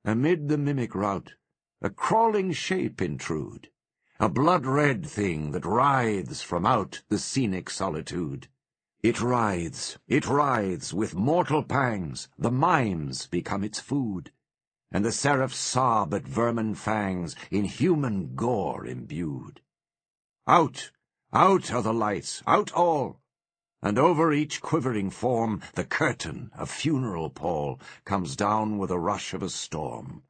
amid the mimic rout, a crawling shape intrude, a blood-red thing that writhes from out the scenic solitude. It writhes, with mortal pangs, the mimes become its food, and the seraphs sob at vermin fangs, in human gore imbued. Out, out are the lights, out all, and over each quivering form the curtain of funeral pall comes down with a rush of a storm,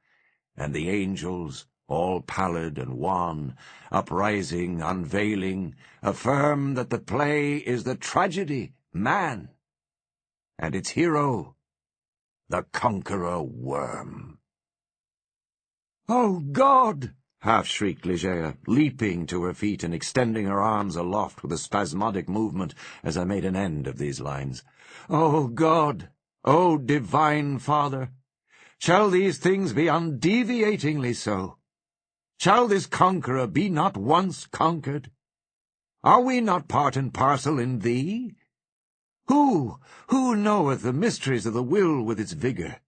and the angels, all pallid and wan, uprising, unveiling, affirm that the play is the tragedy, man, and its hero, the conqueror worm. "Oh, God!" half-shrieked Ligeia, leaping to her feet and extending her arms aloft with a spasmodic movement as I made an end of these lines. "Oh, God! Oh, divine Father! Shall these things be undeviatingly so? Shall this conqueror be not once conquered? Are we not part and parcel in thee? Who knoweth the mysteries of the will with its vigour?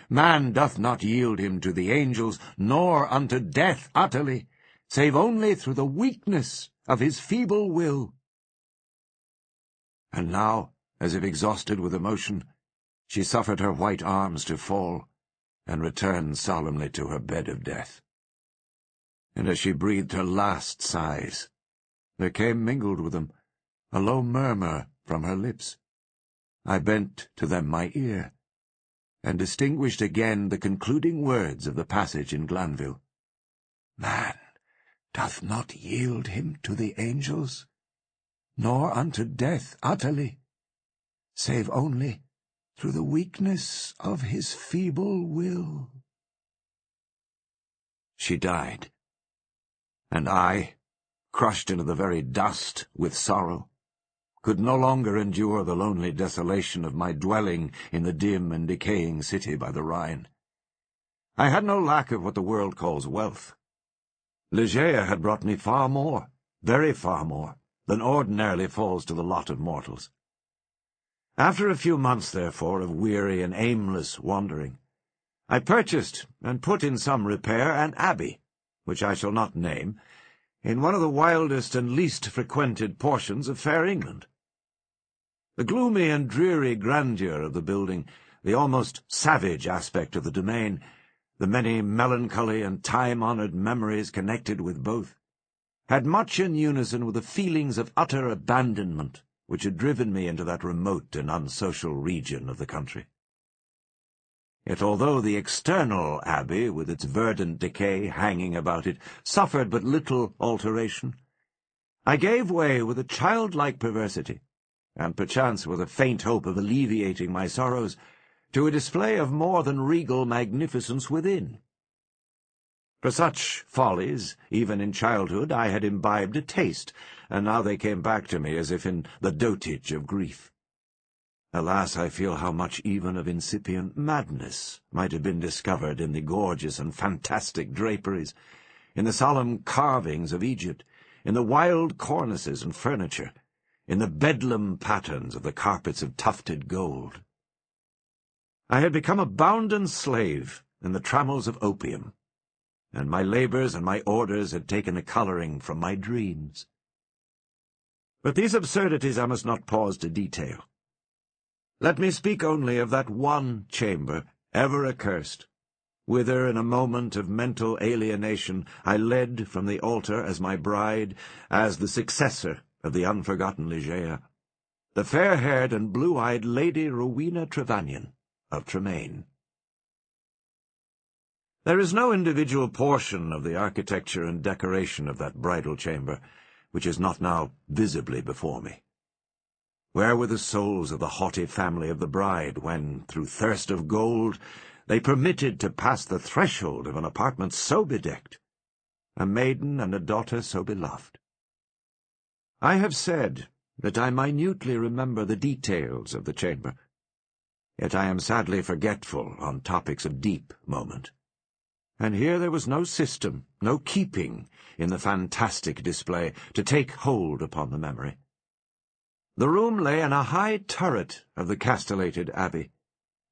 Man doth not yield him to the angels, nor unto death utterly, save only through the weakness of his feeble will." And now, as if exhausted with emotion, she suffered her white arms to fall, and returned solemnly to her bed of death. And as she breathed her last sighs, there came mingled with them a low murmur from her lips. I bent to them my ear, and distinguished again the concluding words of the passage in Glanville. "Man doth not yield him to the angels, nor unto death utterly, save only through the weakness of his feeble will." She died, and I, crushed into the very dust with sorrow, could no longer endure the lonely desolation of my dwelling in the dim and decaying city by the Rhine. I had no lack of what the world calls wealth. Ligeia had brought me far more, very far more, than ordinarily falls to the lot of mortals. After a few months, therefore, of weary and aimless wandering, I purchased and put in some repair an abbey, which I shall not name, in one of the wildest and least frequented portions of fair England. The gloomy and dreary grandeur of the building, the almost savage aspect of the domain, the many melancholy and time-honoured memories connected with both, had much in unison with the feelings of utter abandonment which had driven me into that remote and unsocial region of the country. Yet although the external abbey, with its verdant decay hanging about it, suffered but little alteration, I gave way with a childlike perversity, and perchance with a faint hope of alleviating my sorrows, to a display of more than regal magnificence within. For such follies, even in childhood, I had imbibed a taste, and now they came back to me as if in the dotage of grief. Alas, I feel how much even of incipient madness might have been discovered in the gorgeous and fantastic draperies, in the solemn carvings of Egypt, in the wild cornices and furniture, in the bedlam patterns of the carpets of tufted gold. I had become a bounden slave in the trammels of opium, and my labours and my orders had taken a colouring from my dreams. But these absurdities I must not pause to detail. Let me speak only of that one chamber, ever accursed, whither in a moment of mental alienation I led from the altar as my bride, as the successor of the unforgotten Ligeia, the fair-haired and blue-eyed Lady Rowena Trevanion of Tremaine. There is no individual portion of the architecture and decoration of that bridal chamber which is not now visibly before me. Where were the souls of the haughty family of the bride when, through thirst of gold, they permitted to pass the threshold of an apartment so bedecked, a maiden and a daughter so beloved? I have said that I minutely remember the details of the chamber, yet I am sadly forgetful on topics of deep moment. And here there was no system, no keeping in the fantastic display to take hold upon the memory. The room lay in a high turret of the castellated abbey,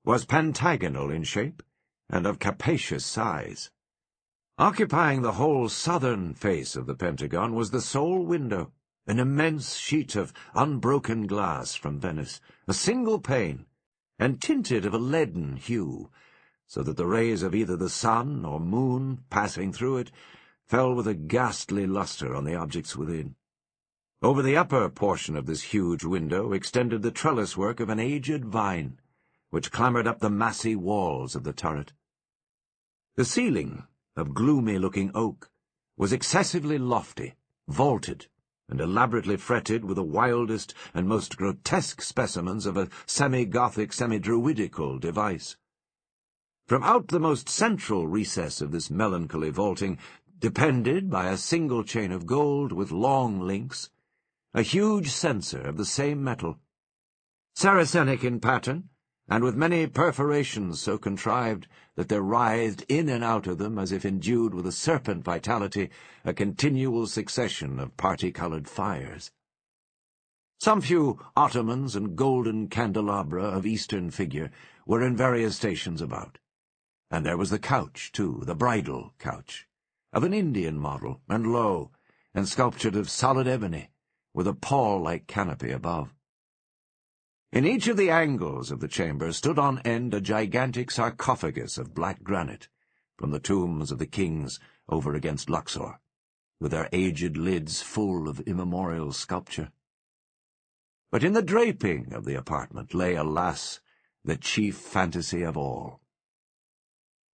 was pentagonal in shape, and of capacious size. Occupying the whole southern face of the pentagon was the sole window, an immense sheet of unbroken glass from Venice, a single pane, and tinted of a leaden hue, so that the rays of either the sun or moon, passing through it, fell with a ghastly lustre on the objects within. Over the upper portion of this huge window extended the trellis-work of an aged vine, which clambered up the massy walls of the turret. The ceiling, of gloomy-looking oak, was excessively lofty, vaulted, and elaborately fretted with the wildest and most grotesque specimens of a semi-Gothic, semi-Druidical device. From out the most central recess of this melancholy vaulting depended, by a single chain of gold with long links, a huge censer of the same metal, Saracenic in pattern, and with many perforations so contrived that there writhed in and out of them, as if endued with a serpent vitality, a continual succession of party-coloured fires. Some few ottomans and golden candelabra of Eastern figure were in various stations about, and there was the couch, too, the bridal couch, of an Indian model, and low, and sculptured of solid ebony, with a pall-like canopy above. In each of the angles of the chamber stood on end a gigantic sarcophagus of black granite, from the tombs of the kings over against Luxor, with their aged lids full of immemorial sculpture. But in the draping of the apartment lay, alas, the chief fantasy of all.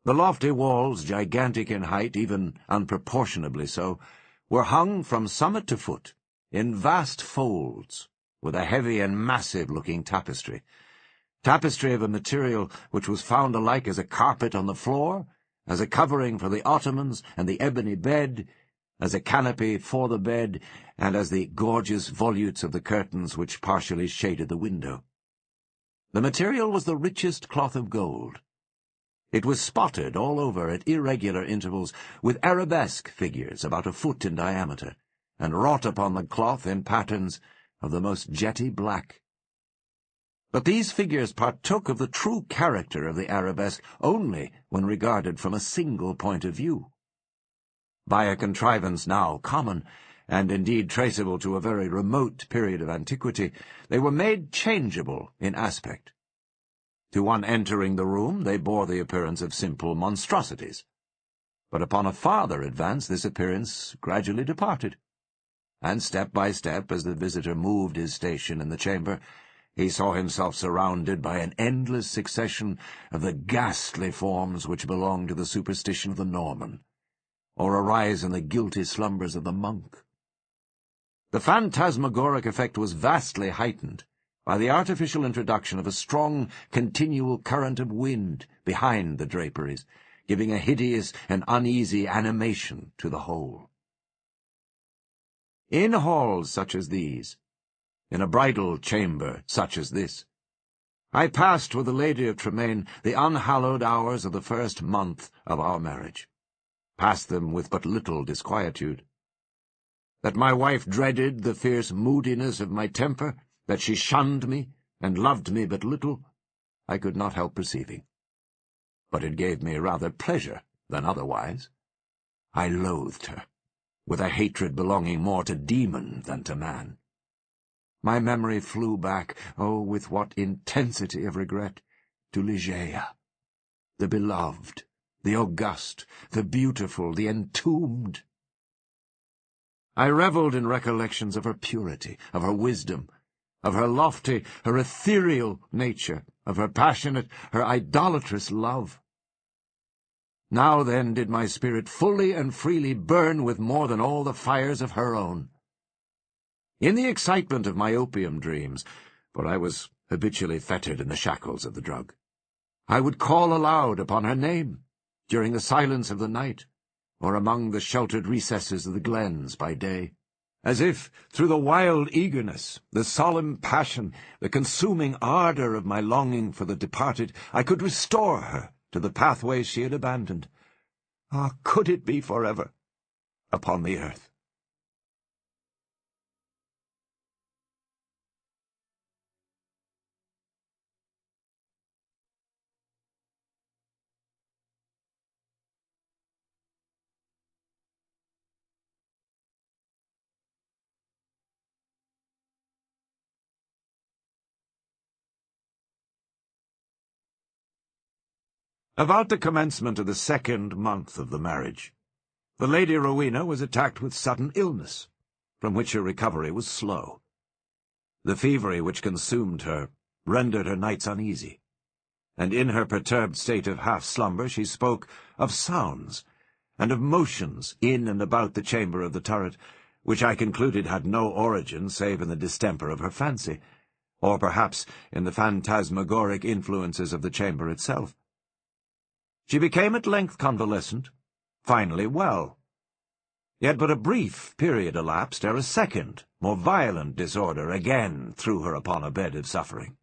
The lofty walls, gigantic in height, even unproportionably so, were hung from summit to foot, in vast folds, with a heavy and massive-looking tapestry of a material which was found alike as a carpet on the floor, as a covering for the ottomans and the ebony bed, as a canopy for the bed, and as the gorgeous volutes of the curtains which partially shaded the window. The material was the richest cloth of gold. It was spotted all over at irregular intervals with arabesque figures about a foot in diameter, and wrought upon the cloth in patterns of the most jetty black. But these figures partook of the true character of the arabesque only when regarded from a single point of view. By a contrivance now common, and indeed traceable to a very remote period of antiquity, they were made changeable in aspect. To one entering the room they bore the appearance of simple monstrosities, but upon a farther advance this appearance gradually departed, and step by step, as the visitor moved his station in the chamber, he saw himself surrounded by an endless succession of the ghastly forms which belong to the superstition of the Norman, or arise in the guilty slumbers of the monk. The phantasmagoric effect was vastly heightened by the artificial introduction of a strong, continual current of wind behind the draperies, giving a hideous and uneasy animation to the whole. In halls such as these, in a bridal chamber such as this, I passed with the Lady of Tremaine the unhallowed hours of the first month of our marriage, passed them with but little disquietude. That my wife dreaded the fierce moodiness of my temper, that she shunned me and loved me but little, I could not help perceiving. But it gave me rather pleasure than otherwise. I loathed her, with a hatred belonging more to demon than to man. My memory flew back, oh, with what intensity of regret, to Ligeia, the beloved, the august, the beautiful, the entombed. I revelled in recollections of her purity, of her wisdom, of her lofty, her ethereal nature, of her passionate, her idolatrous love. Now then did my spirit fully and freely burn with more than all the fires of her own. In the excitement of my opium dreams, for I was habitually fettered in the shackles of the drug. I would call aloud upon her name during the silence of the night, or among the sheltered recesses of the glens by day, as if, through the wild eagerness, the solemn passion, the consuming ardour of my longing for the departed, I could restore her to the pathways she had abandoned. Ah, could it be forever upon the earth? About the commencement of the 2nd month of the marriage, the Lady Rowena was attacked with sudden illness, from which her recovery was slow. The fever which consumed her rendered her nights uneasy, and in her perturbed state of half-slumber she spoke of sounds and of motions in and about the chamber of the turret, which I concluded had no origin save in the distemper of her fancy, or perhaps in the phantasmagoric influences of the chamber itself. She became at length convalescent, finally well. Yet but a brief period elapsed ere a second, more violent disorder again threw her upon a bed of suffering.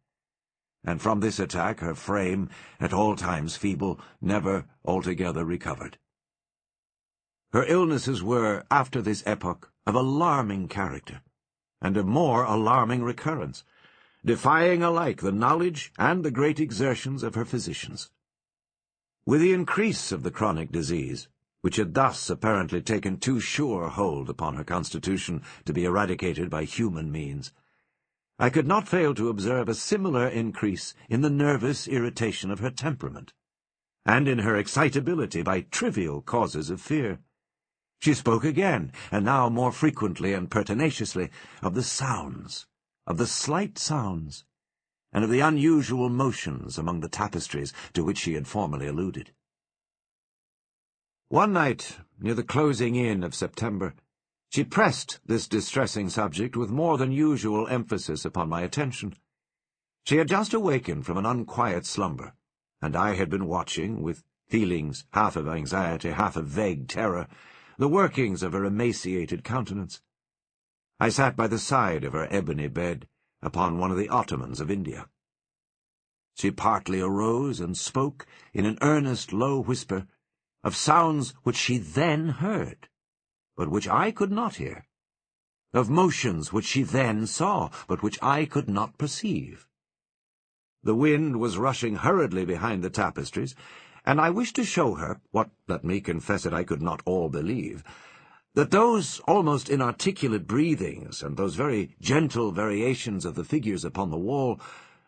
And from this attack her frame, at all times feeble, never altogether recovered. Her illnesses were, after this epoch, of alarming character, and of more alarming recurrence, defying alike the knowledge and the great exertions of her physicians. With the increase of the chronic disease, which had thus apparently taken too sure hold upon her constitution to be eradicated by human means, I could not fail to observe a similar increase in the nervous irritation of her temperament, and in her excitability by trivial causes of fear. She spoke again, and now more frequently and pertinaciously, of the sounds, of the slight sounds, and of the unusual motions among the tapestries to which she had formerly alluded. One night, near the closing in of September, she pressed this distressing subject with more than usual emphasis upon my attention. She had just awakened from an unquiet slumber, and I had been watching, with feelings half of anxiety, half of vague terror, the workings of her emaciated countenance. I sat by the side of her ebony bed, upon one of the ottomans of India. She partly arose and spoke, in an earnest low whisper, of sounds which she then heard, but which I could not hear, of motions which she then saw, but which I could not perceive. The wind was rushing hurriedly behind the tapestries, and I wished to show her, what, let me confess it, I could not all believe, that those almost inarticulate breathings and those very gentle variations of the figures upon the wall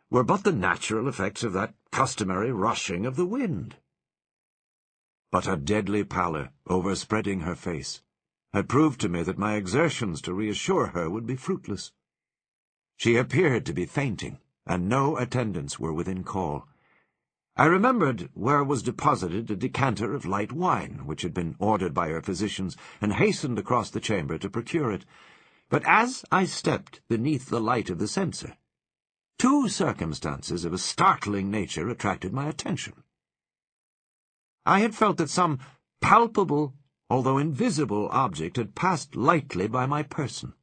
were but the natural effects of that customary rushing of the wind. But a deadly pallor, overspreading her face, had proved to me that my exertions to reassure her would be fruitless. She appeared to be fainting, and no attendants were within call. I remembered where was deposited a decanter of light wine, which had been ordered by her physicians, and hastened across the chamber to procure it. But as I stepped beneath the light of the censer, two circumstances of a startling nature attracted my attention. I had felt that some palpable, although invisible, object had passed lightly by my person,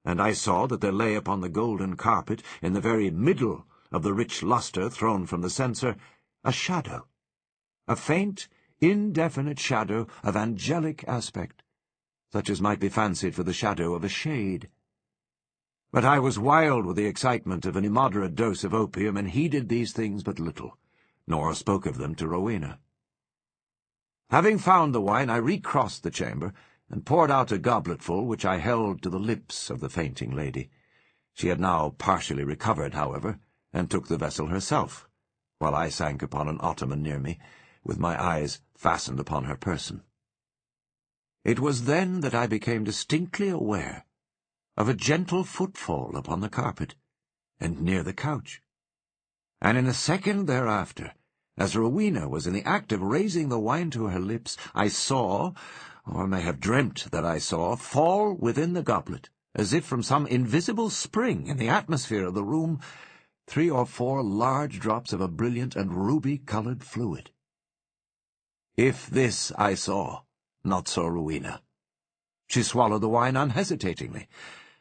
and I saw that there lay upon the golden carpet, in the very middle of the rich lustre thrown from the censer, a shadow, a faint, indefinite shadow of angelic aspect, such as might be fancied for the shadow of a shade. But I was wild with the excitement of an immoderate dose of opium, and heeded these things but little, nor spoke of them to Rowena. Having found the wine, I recrossed the chamber, and poured out a gobletful, which I held to the lips of the fainting lady. She had now partially recovered, however, and took the vessel herself, while I sank upon an ottoman near me, with my eyes fastened upon her person. It was then that I became distinctly aware of a gentle footfall upon the carpet, and near the couch, and in a second thereafter, as Rowena was in the act of raising the wine to her lips, I saw, or may have dreamt that I saw, fall within the goblet, as if from some invisible spring in the atmosphere of the room, 3 or 4 large drops of a brilliant and ruby-colored fluid. If this I saw, not so Rowena. She swallowed the wine unhesitatingly,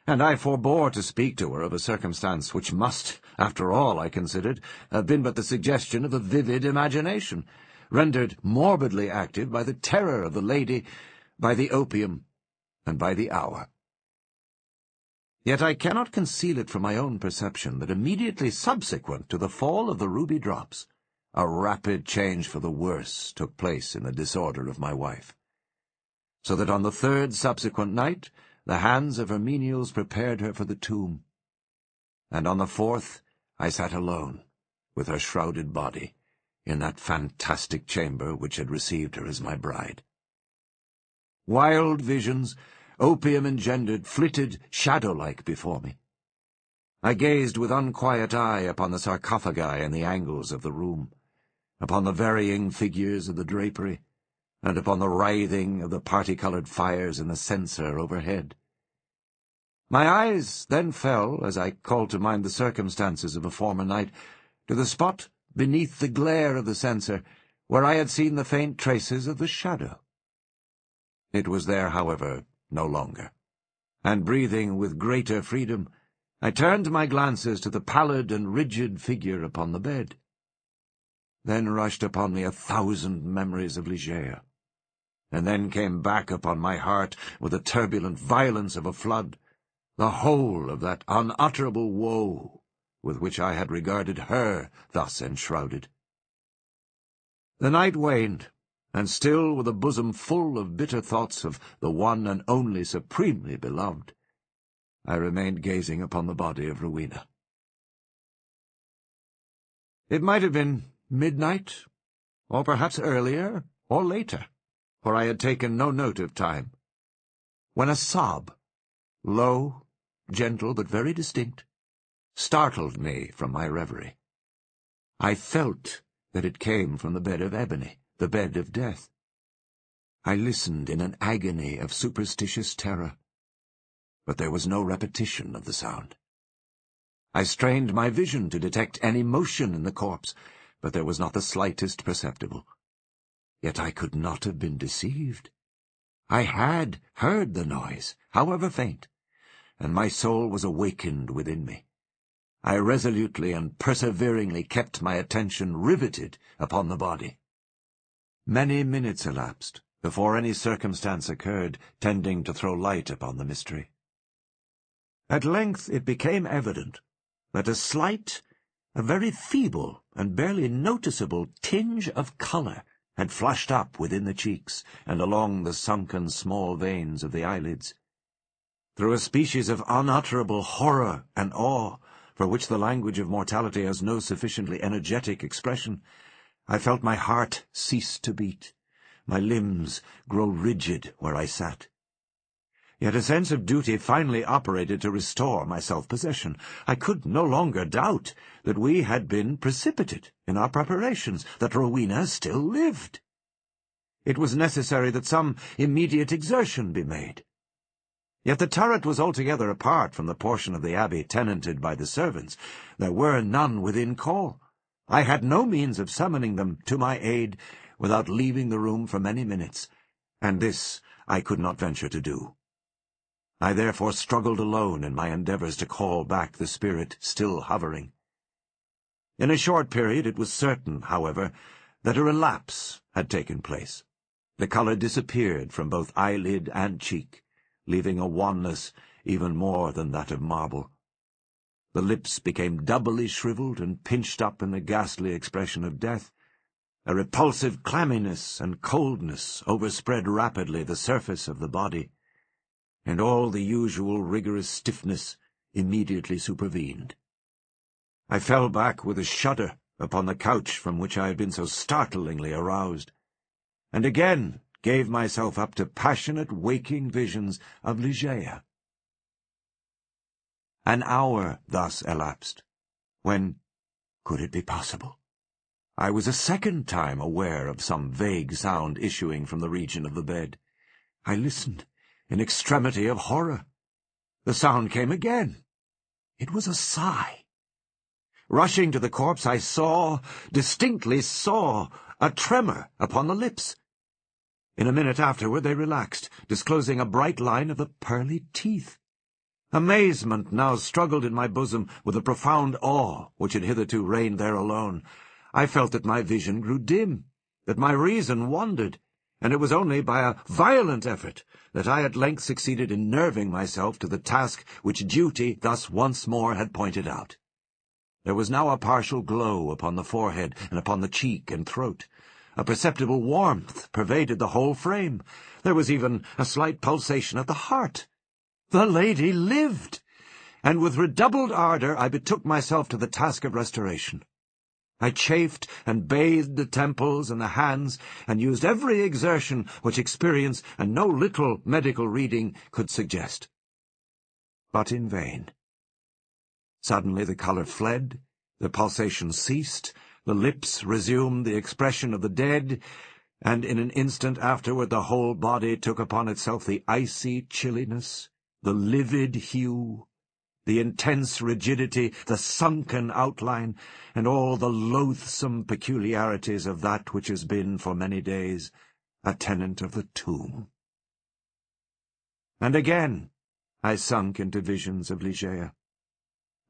and I forbore to speak to her of a circumstance which must, after all, I considered, have been but the suggestion of a vivid imagination, rendered morbidly active by the terror of the lady, by the opium, and by the hour. Yet I cannot conceal it from my own perception that immediately subsequent to the fall of the ruby drops, a rapid change for the worse took place in the disorder of my wife, so that on the 3rd subsequent night the hands of her menials prepared her for the tomb, and on the 4th I sat alone, with her shrouded body, in that fantastic chamber which had received her as my bride. Wild visions, opium-engendered, flitted shadow-like before me. I gazed with unquiet eye upon the sarcophagi in the angles of the room, upon the varying figures of the drapery, and upon the writhing of the party-coloured fires in the censer overhead. My eyes then fell, as I called to mind the circumstances of a former night, to the spot beneath the glare of the censer, where I had seen the faint traces of the shadow. It was there, however, no longer, and breathing with greater freedom, I turned my glances to the pallid and rigid figure upon the bed. Then rushed upon me 1,000 memories of Ligeia, and then came back upon my heart with the turbulent violence of a flood, the whole of that unutterable woe with which I had regarded her thus enshrouded. The night waned, and still with a bosom full of bitter thoughts of the one and only supremely beloved, I remained gazing upon the body of Rowena. It might have been midnight, or perhaps earlier or later, for I had taken no note of time, when a sob, low, gentle, but very distinct, startled me from my reverie. I felt that it came from the bed of ebony, the bed of death. I listened in an agony of superstitious terror, but there was no repetition of the sound. I strained my vision to detect any motion in the corpse, but there was not the slightest perceptible. Yet I could not have been deceived. I had heard the noise, however faint, and my soul was awakened within me. I resolutely and perseveringly kept my attention riveted upon the body. Many minutes elapsed before any circumstance occurred tending to throw light upon the mystery. At length it became evident that a slight, a very feeble and barely noticeable tinge of colour had flushed up within the cheeks and along the sunken small veins of the eyelids. Through a species of unutterable horror and awe, for which the language of mortality has no sufficiently energetic expression, I felt my heart cease to beat, my limbs grow rigid where I sat. Yet a sense of duty finally operated to restore my self-possession. I could no longer doubt that we had been precipitate in our preparations, that Rowena still lived. It was necessary that some immediate exertion be made. Yet the turret was altogether apart from the portion of the abbey tenanted by the servants. There were none within call. I had no means of summoning them to my aid without leaving the room for many minutes, and this I could not venture to do. I therefore struggled alone in my endeavours to call back the spirit still hovering. In a short period it was certain, however, that a relapse had taken place. The colour disappeared from both eyelid and cheek, leaving a wanness even more than that of marble. The lips became doubly shriveled and pinched up in the ghastly expression of death. A repulsive clamminess and coldness overspread rapidly the surface of the body, and all the usual rigorous stiffness immediately supervened. I fell back with a shudder upon the couch from which I had been so startlingly aroused, and again gave myself up to passionate waking visions of Ligeia. An hour thus elapsed, when, could it be possible, I was a second time aware of some vague sound issuing from the region of the bed. I listened in extremity of horror. The sound came again. It was a sigh. Rushing to the corpse, I distinctly saw, a tremor upon the lips. In a minute afterward they relaxed, disclosing a bright line of the pearly teeth. Amazement now struggled in my bosom with the profound awe which had hitherto reigned there alone. I felt that my vision grew dim, that my reason wandered, and it was only by a violent effort that I at length succeeded in nerving myself to the task which duty thus once more had pointed out. There was now a partial glow upon the forehead and upon the cheek and throat. A perceptible warmth pervaded the whole frame. There was even a slight pulsation at the heart. The lady lived, and with redoubled ardour I betook myself to the task of restoration. I chafed and bathed the temples and the hands, and used every exertion which experience and no little medical reading could suggest. But in vain. Suddenly the colour fled, the pulsation ceased, the lips resumed the expression of the dead, and in an instant afterward the whole body took upon itself the icy chilliness, the livid hue, the intense rigidity, the sunken outline, and all the loathsome peculiarities of that which has been for many days a tenant of the tomb. And again I sunk into visions of Ligeia.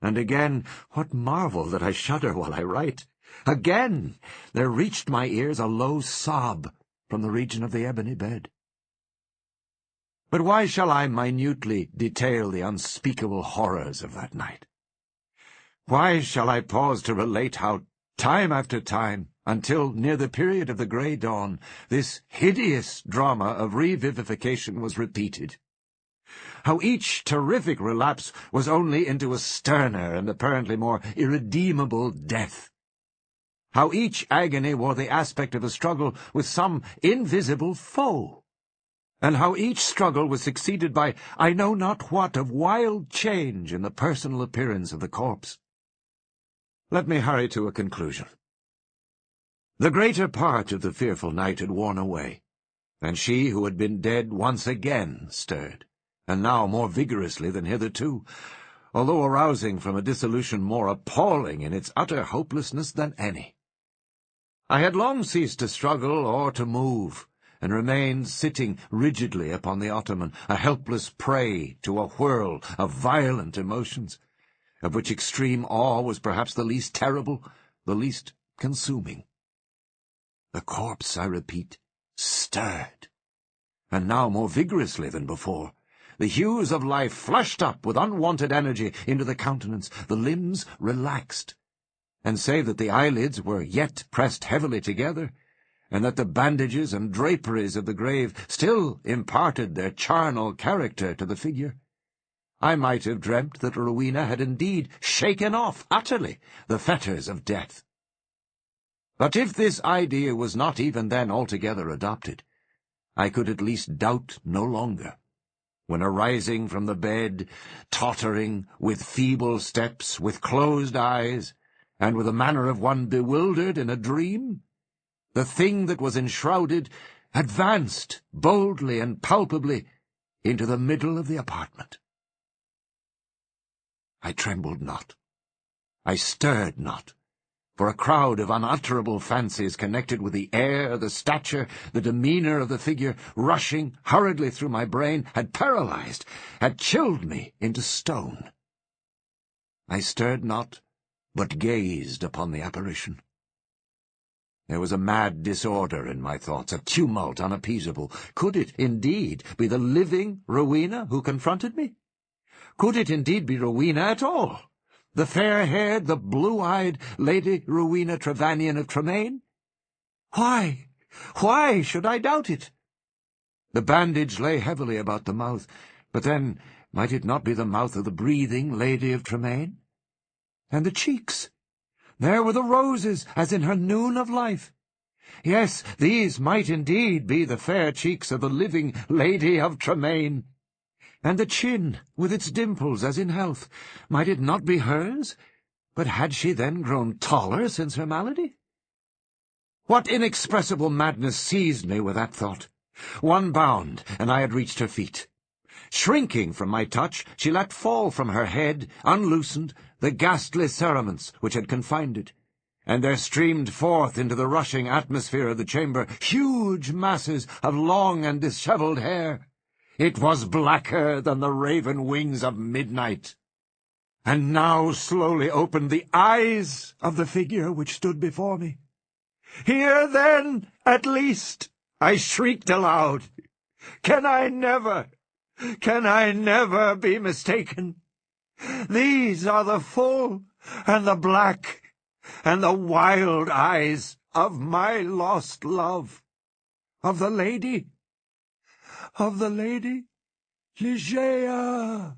And again, what marvel that I shudder while I write, again there reached my ears a low sob from the region of the ebony bed. But why shall I minutely detail the unspeakable horrors of that night? Why shall I pause to relate how, time after time, until near the period of the grey dawn, this hideous drama of revivification was repeated? How each terrific relapse was only into a sterner and apparently more irredeemable death? How each agony wore the aspect of a struggle with some invisible foe? And how each struggle was succeeded by I know not what of wild change in the personal appearance of the corpse. Let me hurry to a conclusion. The greater part of the fearful night had worn away, and she who had been dead once again stirred, and now more vigorously than hitherto, although arousing from a dissolution more appalling in its utter hopelessness than any. I had long ceased to struggle or to move, and remained sitting rigidly upon the ottoman, a helpless prey to a whirl of violent emotions, of which extreme awe was perhaps the least terrible, the least consuming. The corpse, I repeat, stirred, and now more vigorously than before. The hues of life flushed up with unwonted energy into the countenance, the limbs relaxed, and save that the eyelids were yet pressed heavily together, and that the bandages and draperies of the grave still imparted their charnel character to the figure, I might have dreamt that Rowena had indeed shaken off utterly the fetters of death. But if this idea was not even then altogether adopted, I could at least doubt no longer, when arising from the bed, tottering, with feeble steps, with closed eyes, and with the manner of one bewildered in a dream, the thing that was enshrouded advanced boldly and palpably into the middle of the apartment. I trembled not. I stirred not, for a crowd of unutterable fancies connected with the air, the stature, the demeanour of the figure, rushing hurriedly through my brain, had paralyzed, had chilled me into stone. I stirred not, but gazed upon the apparition. There was a mad disorder in my thoughts, a tumult unappeasable. Could it indeed be the living Rowena who confronted me? Could it indeed be Rowena at all? The fair-haired, the blue-eyed Lady Rowena Trevanion of Tremaine? Why should I doubt it? The bandage lay heavily about the mouth, but then might it not be the mouth of the breathing Lady of Tremaine? And the cheeks? There were the roses, as in her noon of life. Yes, these might indeed be the fair cheeks of the living Lady of Tremaine. And the chin, with its dimples, as in health, might it not be hers? But had she then grown taller since her malady? What inexpressible madness seized me with that thought? One bound, and I had reached her feet. Shrinking from my touch, she let fall from her head, unloosened, the ghastly cerements which had confined it, and there streamed forth into the rushing atmosphere of the chamber huge masses of long and dishevelled hair. It was blacker than the raven wings of midnight. And now slowly opened the eyes of the figure which stood before me. "Here, then, at least," I shrieked aloud. Can I never be mistaken? These are the full and the black and the wild eyes of my lost love, of the lady Ligeia.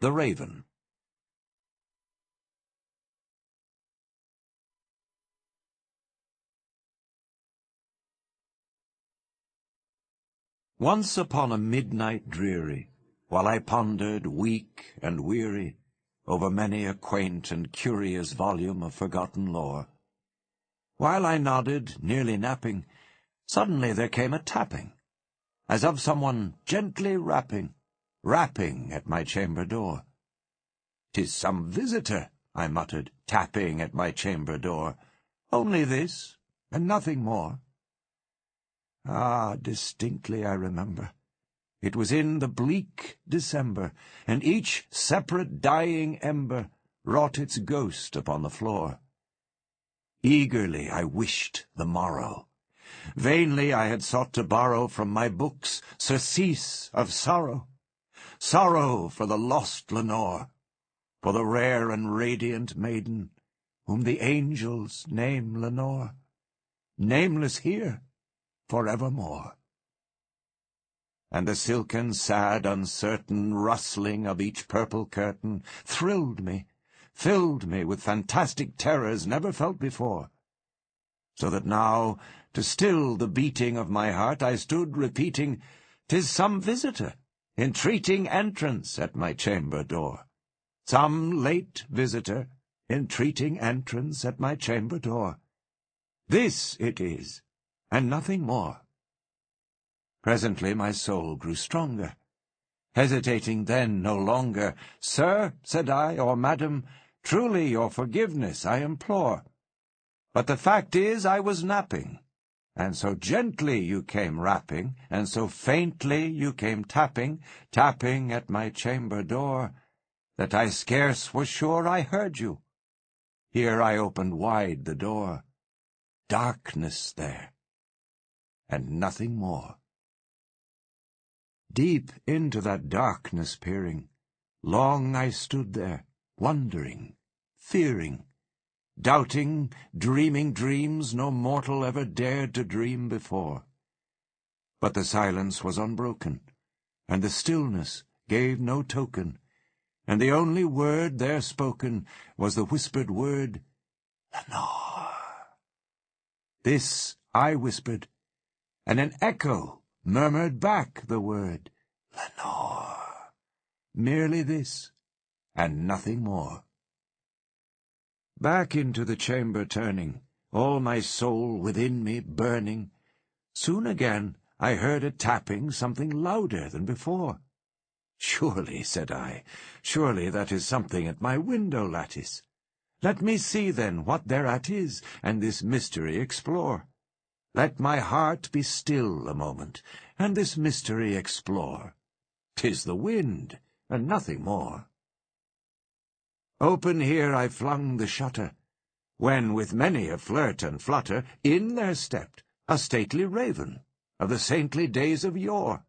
The Raven. Once upon a midnight dreary, while I pondered, weak and weary, over many a quaint and curious volume of forgotten lore, while I nodded, nearly napping, suddenly there came a tapping, as of someone gently rapping at my chamber door. "'Tis some visitor," I muttered, tapping at my chamber door. "Only this, and nothing more." Ah, distinctly I remember. It was in the bleak December, and each separate dying ember wrought its ghost upon the floor. Eagerly I wished the morrow. Vainly I had sought to borrow from my books surcease of sorrow. Sorrow for the lost Lenore, for the rare and radiant maiden, whom the angels name Lenore, nameless here forevermore. And the silken, sad, uncertain rustling of each purple curtain thrilled me, filled me with fantastic terrors never felt before, so that now, to still the beating of my heart, I stood repeating, "'Tis some visitor, entreating entrance at my chamber door. Some late visitor, entreating entrance at my chamber door. This it is, and nothing more." Presently my soul grew stronger. Hesitating then no longer, "Sir," said I, "or madam, truly your forgiveness I implore. But the fact is I was napping, and so gently you came rapping, and so faintly you came tapping at my chamber door, that I scarce was sure I heard you. Here I opened wide the door. Darkness there, and nothing more." Deep into that darkness peering, long I stood there, wondering, fearing, doubting, dreaming dreams no mortal ever dared to dream before. But the silence was unbroken, and the stillness gave no token, and the only word there spoken was the whispered word, "Lenore." This I whispered, and an echo murmured back the word, "Lenore." Merely this, and nothing more. Back into the chamber turning, all my soul within me burning, soon again I heard a tapping something louder than before. "Surely," said I, "surely that is something at my window lattice. Let me see then what thereat is, and this mystery explore. Let my heart be still a moment, and this mystery explore. 'Tis the wind, and nothing more." Open here I flung the shutter, when with many a flirt and flutter in there stepped a stately raven of the saintly days of yore.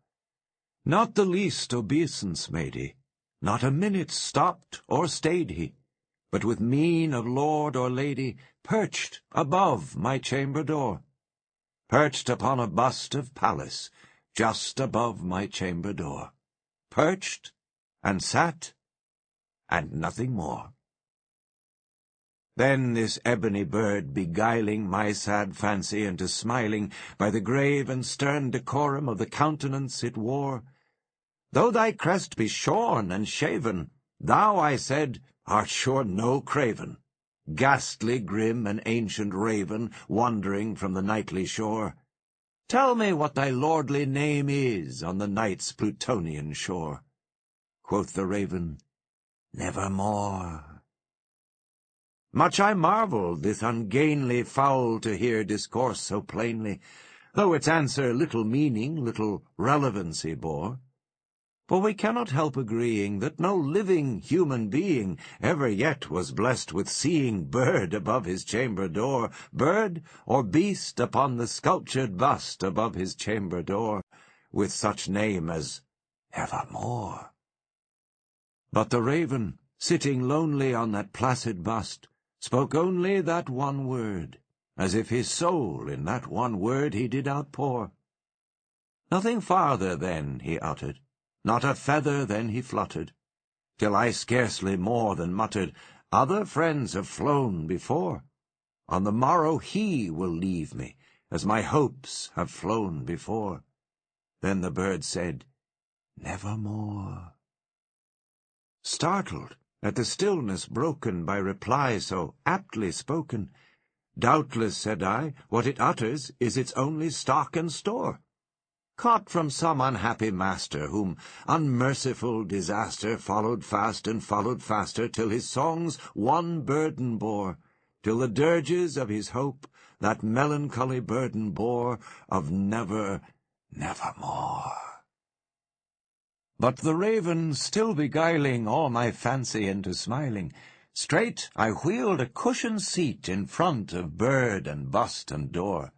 Not the least obeisance made he, not a minute stopped or stayed he, but with mien of lord or lady perched above my chamber door, perched upon a bust of Pallas, just above my chamber door, perched, and sat, and nothing more. Then this ebony bird, beguiling my sad fancy into smiling by the grave and stern decorum of the countenance it wore, "Though thy crest be shorn and shaven, thou," I said, "art sure no craven, ghastly, grim, and ancient raven, wandering from the nightly shore. Tell me what thy lordly name is on the night's Plutonian shore." Quoth the raven, "Nevermore." Much I marvelled this ungainly fowl to hear discourse so plainly, though its answer little meaning, little relevancy bore. For we cannot help agreeing that no living human being ever yet was blessed with seeing bird above his chamber door, bird or beast upon the sculptured bust above his chamber door, with such name as Evermore. But the raven, sitting lonely on that placid bust, spoke only that one word, as if his soul in that one word he did outpour. Nothing farther then he uttered, not a feather then he fluttered, till I scarcely more than muttered, "Other friends have flown before. On the morrow he will leave me, as my hopes have flown before." Then the bird said, "Nevermore." Startled at the stillness broken by reply so aptly spoken, "Doubtless," said I, "what it utters is its only stock and store, caught from some unhappy master, whom unmerciful disaster followed fast and followed faster, till his songs one burden bore, till the dirges of his hope that melancholy burden bore of nevermore." But the raven, still beguiling all my fancy into smiling, straight I wheeled a cushioned seat in front of bird and bust and door.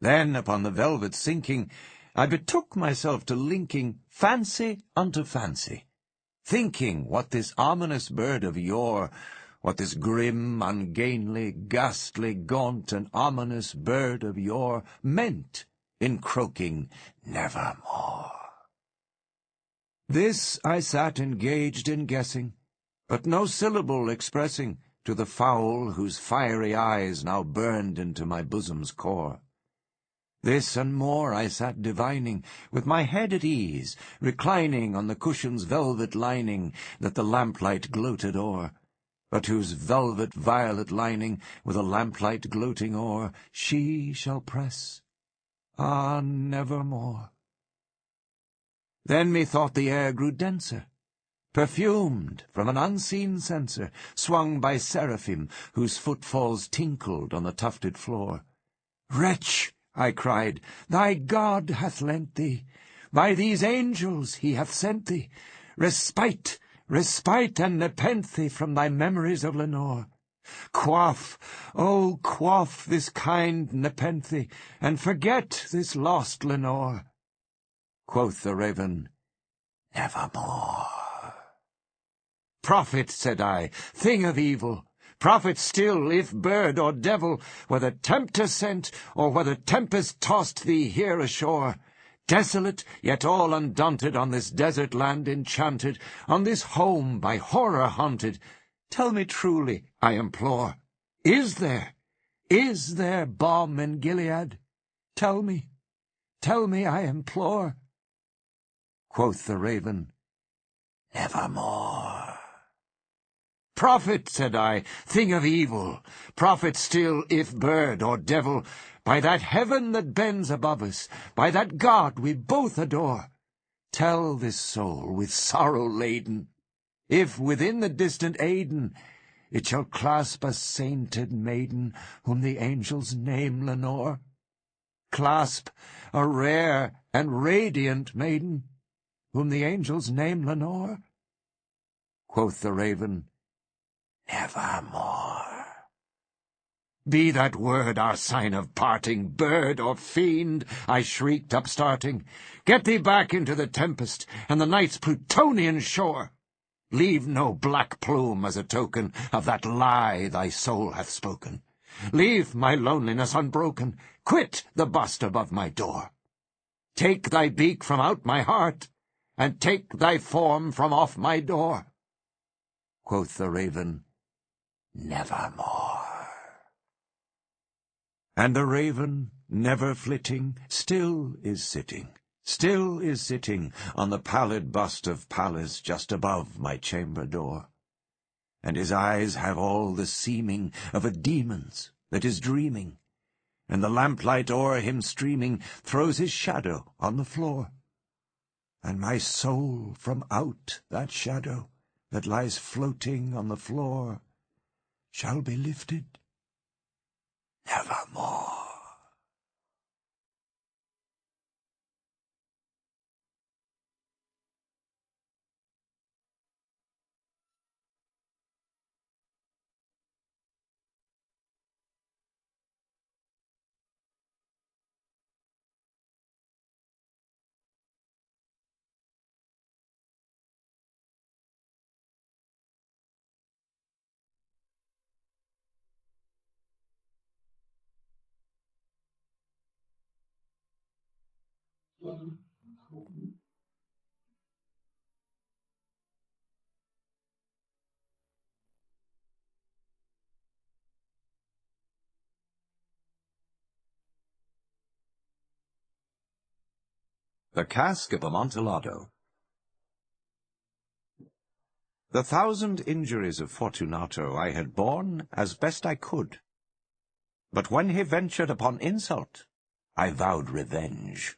Then, upon the velvet sinking, I betook myself to linking fancy unto fancy, thinking what this ominous bird of yore, what this grim, ungainly, ghastly, gaunt, and ominous bird of yore meant in croaking "Nevermore." This I sat engaged in guessing, but no syllable expressing to the fowl whose fiery eyes now burned into my bosom's core. This and more I sat divining, with my head at ease, reclining on the cushion's velvet lining that the lamplight gloated o'er, but whose velvet violet lining, with a lamplight gloating o'er, she shall press, ah, nevermore. Then methought the air grew denser, perfumed from an unseen censer, swung by seraphim, whose footfalls tinkled on the tufted floor. "Wretch," I cried, "thy God hath lent thee, by these angels he hath sent thee, respite, respite and nepenthe from thy memories of Lenore. Quaff, oh, quaff this kind nepenthe, and forget this lost Lenore." Quoth the raven, "Nevermore." "Prophet," said I, "thing of evil, prophet still, if bird or devil, whether tempter sent, or whether tempest tossed thee here ashore, desolate, yet all undaunted, on this desert land enchanted, on this home by horror haunted, tell me truly, I implore, is there balm in Gilead? Tell me, I implore." Quoth the raven, "Nevermore." "Prophet," said I, "thing of evil, prophet still, if bird or devil, by that heaven that bends above us, by that God we both adore, tell this soul with sorrow laden, if within the distant Aidenn it shall clasp a sainted maiden whom the angels name Lenore, clasp a rare and radiant maiden whom the angels name Lenore?" Quoth the raven, "Nevermore." "Be that word our sign of parting, bird or fiend," I shrieked, upstarting. "Get thee back into the tempest and the night's Plutonian shore. Leave no black plume as a token of that lie thy soul hath spoken. Leave my loneliness unbroken. Quit the bust above my door. Take thy beak from out my heart, and take thy form from off my door." Quoth the raven, nevermore. And the raven, never flitting, still is sitting on the pallid bust of Pallas just above my chamber door. And his eyes have all the seeming of a demon's that is dreaming, and the lamplight o'er him streaming throws his shadow on the floor. And my soul from out that shadow that lies floating on the floor shall be lifted nevermore. The Cask of Amontillado. The 1,000 injuries of Fortunato I had borne as best I could. But when he ventured upon insult, I vowed revenge.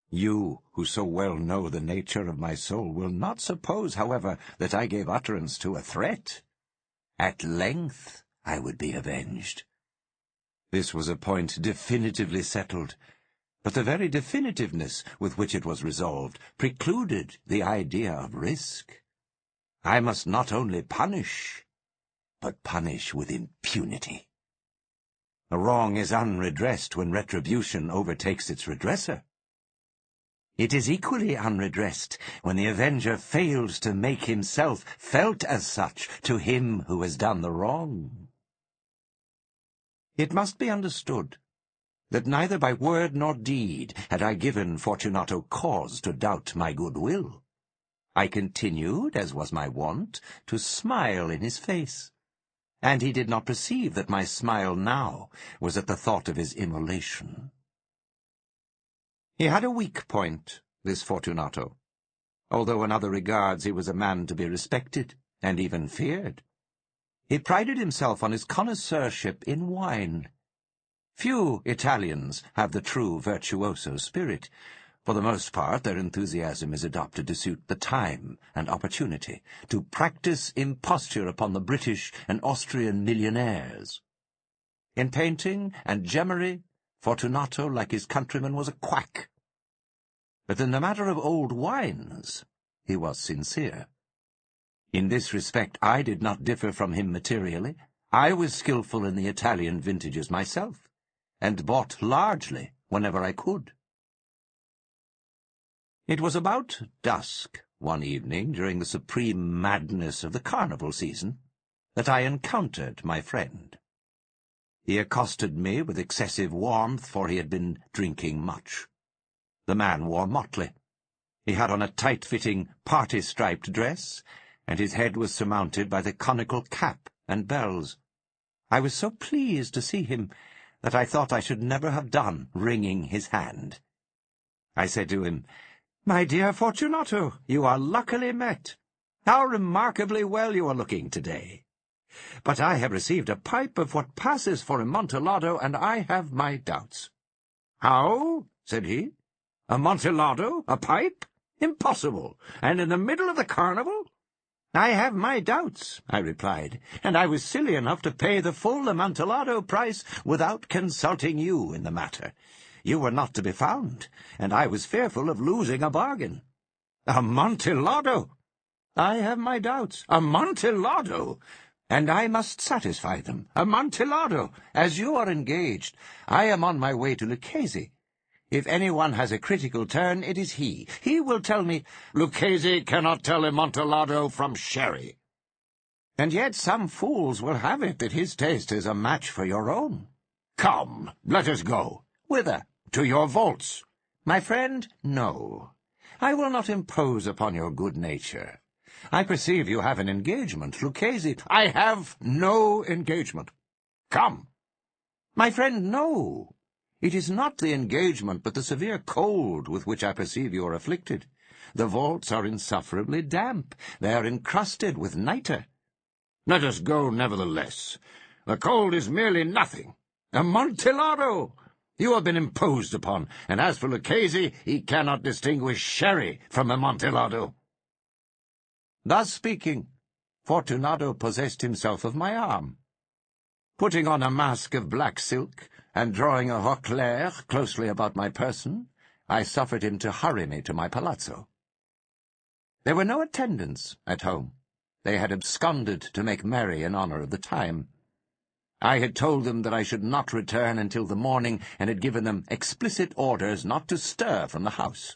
You, who so well know the nature of my soul, will not suppose, however, that I gave utterance to a threat. At length I would be avenged. This was a point definitively settled, but the very definitiveness with which it was resolved precluded the idea of risk. I must not only punish, but punish with impunity. A wrong is unredressed when retribution overtakes its redresser. It is equally unredressed when the avenger fails to make himself felt as such to him who has done the wrong. It must be understood that neither by word nor deed had I given Fortunato cause to doubt my goodwill. I continued, as was my wont, to smile in his face, and he did not perceive that my smile now was at the thought of his immolation. He had a weak point, this Fortunato, although in other regards he was a man to be respected, and even feared. He prided himself on his connoisseurship in wine. Few Italians have the true virtuoso spirit. For the most part, their enthusiasm is adopted to suit the time and opportunity, to practice imposture upon the British and Austrian millionaires. In painting and gemmery, Fortunato, like his countrymen, was a quack. But in the matter of old wines, he was sincere. In this respect I did not differ from him materially. I was skilful in the Italian vintages myself, and bought largely whenever I could. It was about dusk, one evening during the supreme madness of the carnival season, that I encountered my friend. He accosted me with excessive warmth, for he had been drinking much. The man wore motley. He had on a tight-fitting, party-striped dress, and his head was surmounted by the conical cap and bells. I was so pleased to see him that I thought I should never have done wringing his hand. I said to him, "My dear Fortunato, you are luckily met. How remarkably well you are looking today. But I have received a pipe of what passes for Amontillado, and I have my doubts." "How?" said he. "Amontillado? A pipe? Impossible! And in the middle of the carnival?" "I have my doubts," I replied, "and I was silly enough to pay the full Amontillado price without consulting you in the matter. You were not to be found, and I was fearful of losing a bargain." "Amontillado? I have my doubts. Amontillado? And I must satisfy them. Amontillado, as you are engaged, I am on my way to Lucchese. If anyone has a critical turn, it is he. He will tell me, Lucchese cannot tell Amontillado from sherry. And yet some fools will have it that his taste is a match for your own. Come, let us go. Whither? To your vaults. My friend, no. I will not impose upon your good nature. I perceive you have an engagement, Lucchese. I have no engagement. Come. My friend, no. It is not the engagement, but the severe cold with which I perceive you are afflicted. The vaults are insufferably damp. They are encrusted with nitre. Let us go, nevertheless. The cold is merely nothing. Amontillado! You have been imposed upon, and as for Lucchese, he cannot distinguish sherry from Amontillado. Thus speaking, Fortunato possessed himself of my arm. Putting on a mask of black silk, and drawing a roquelaire closely about my person, I suffered him to hurry me to my palazzo. There were no attendants at home. They had absconded to make merry in honour of the time. I had told them that I should not return until the morning, and had given them explicit orders not to stir from the house.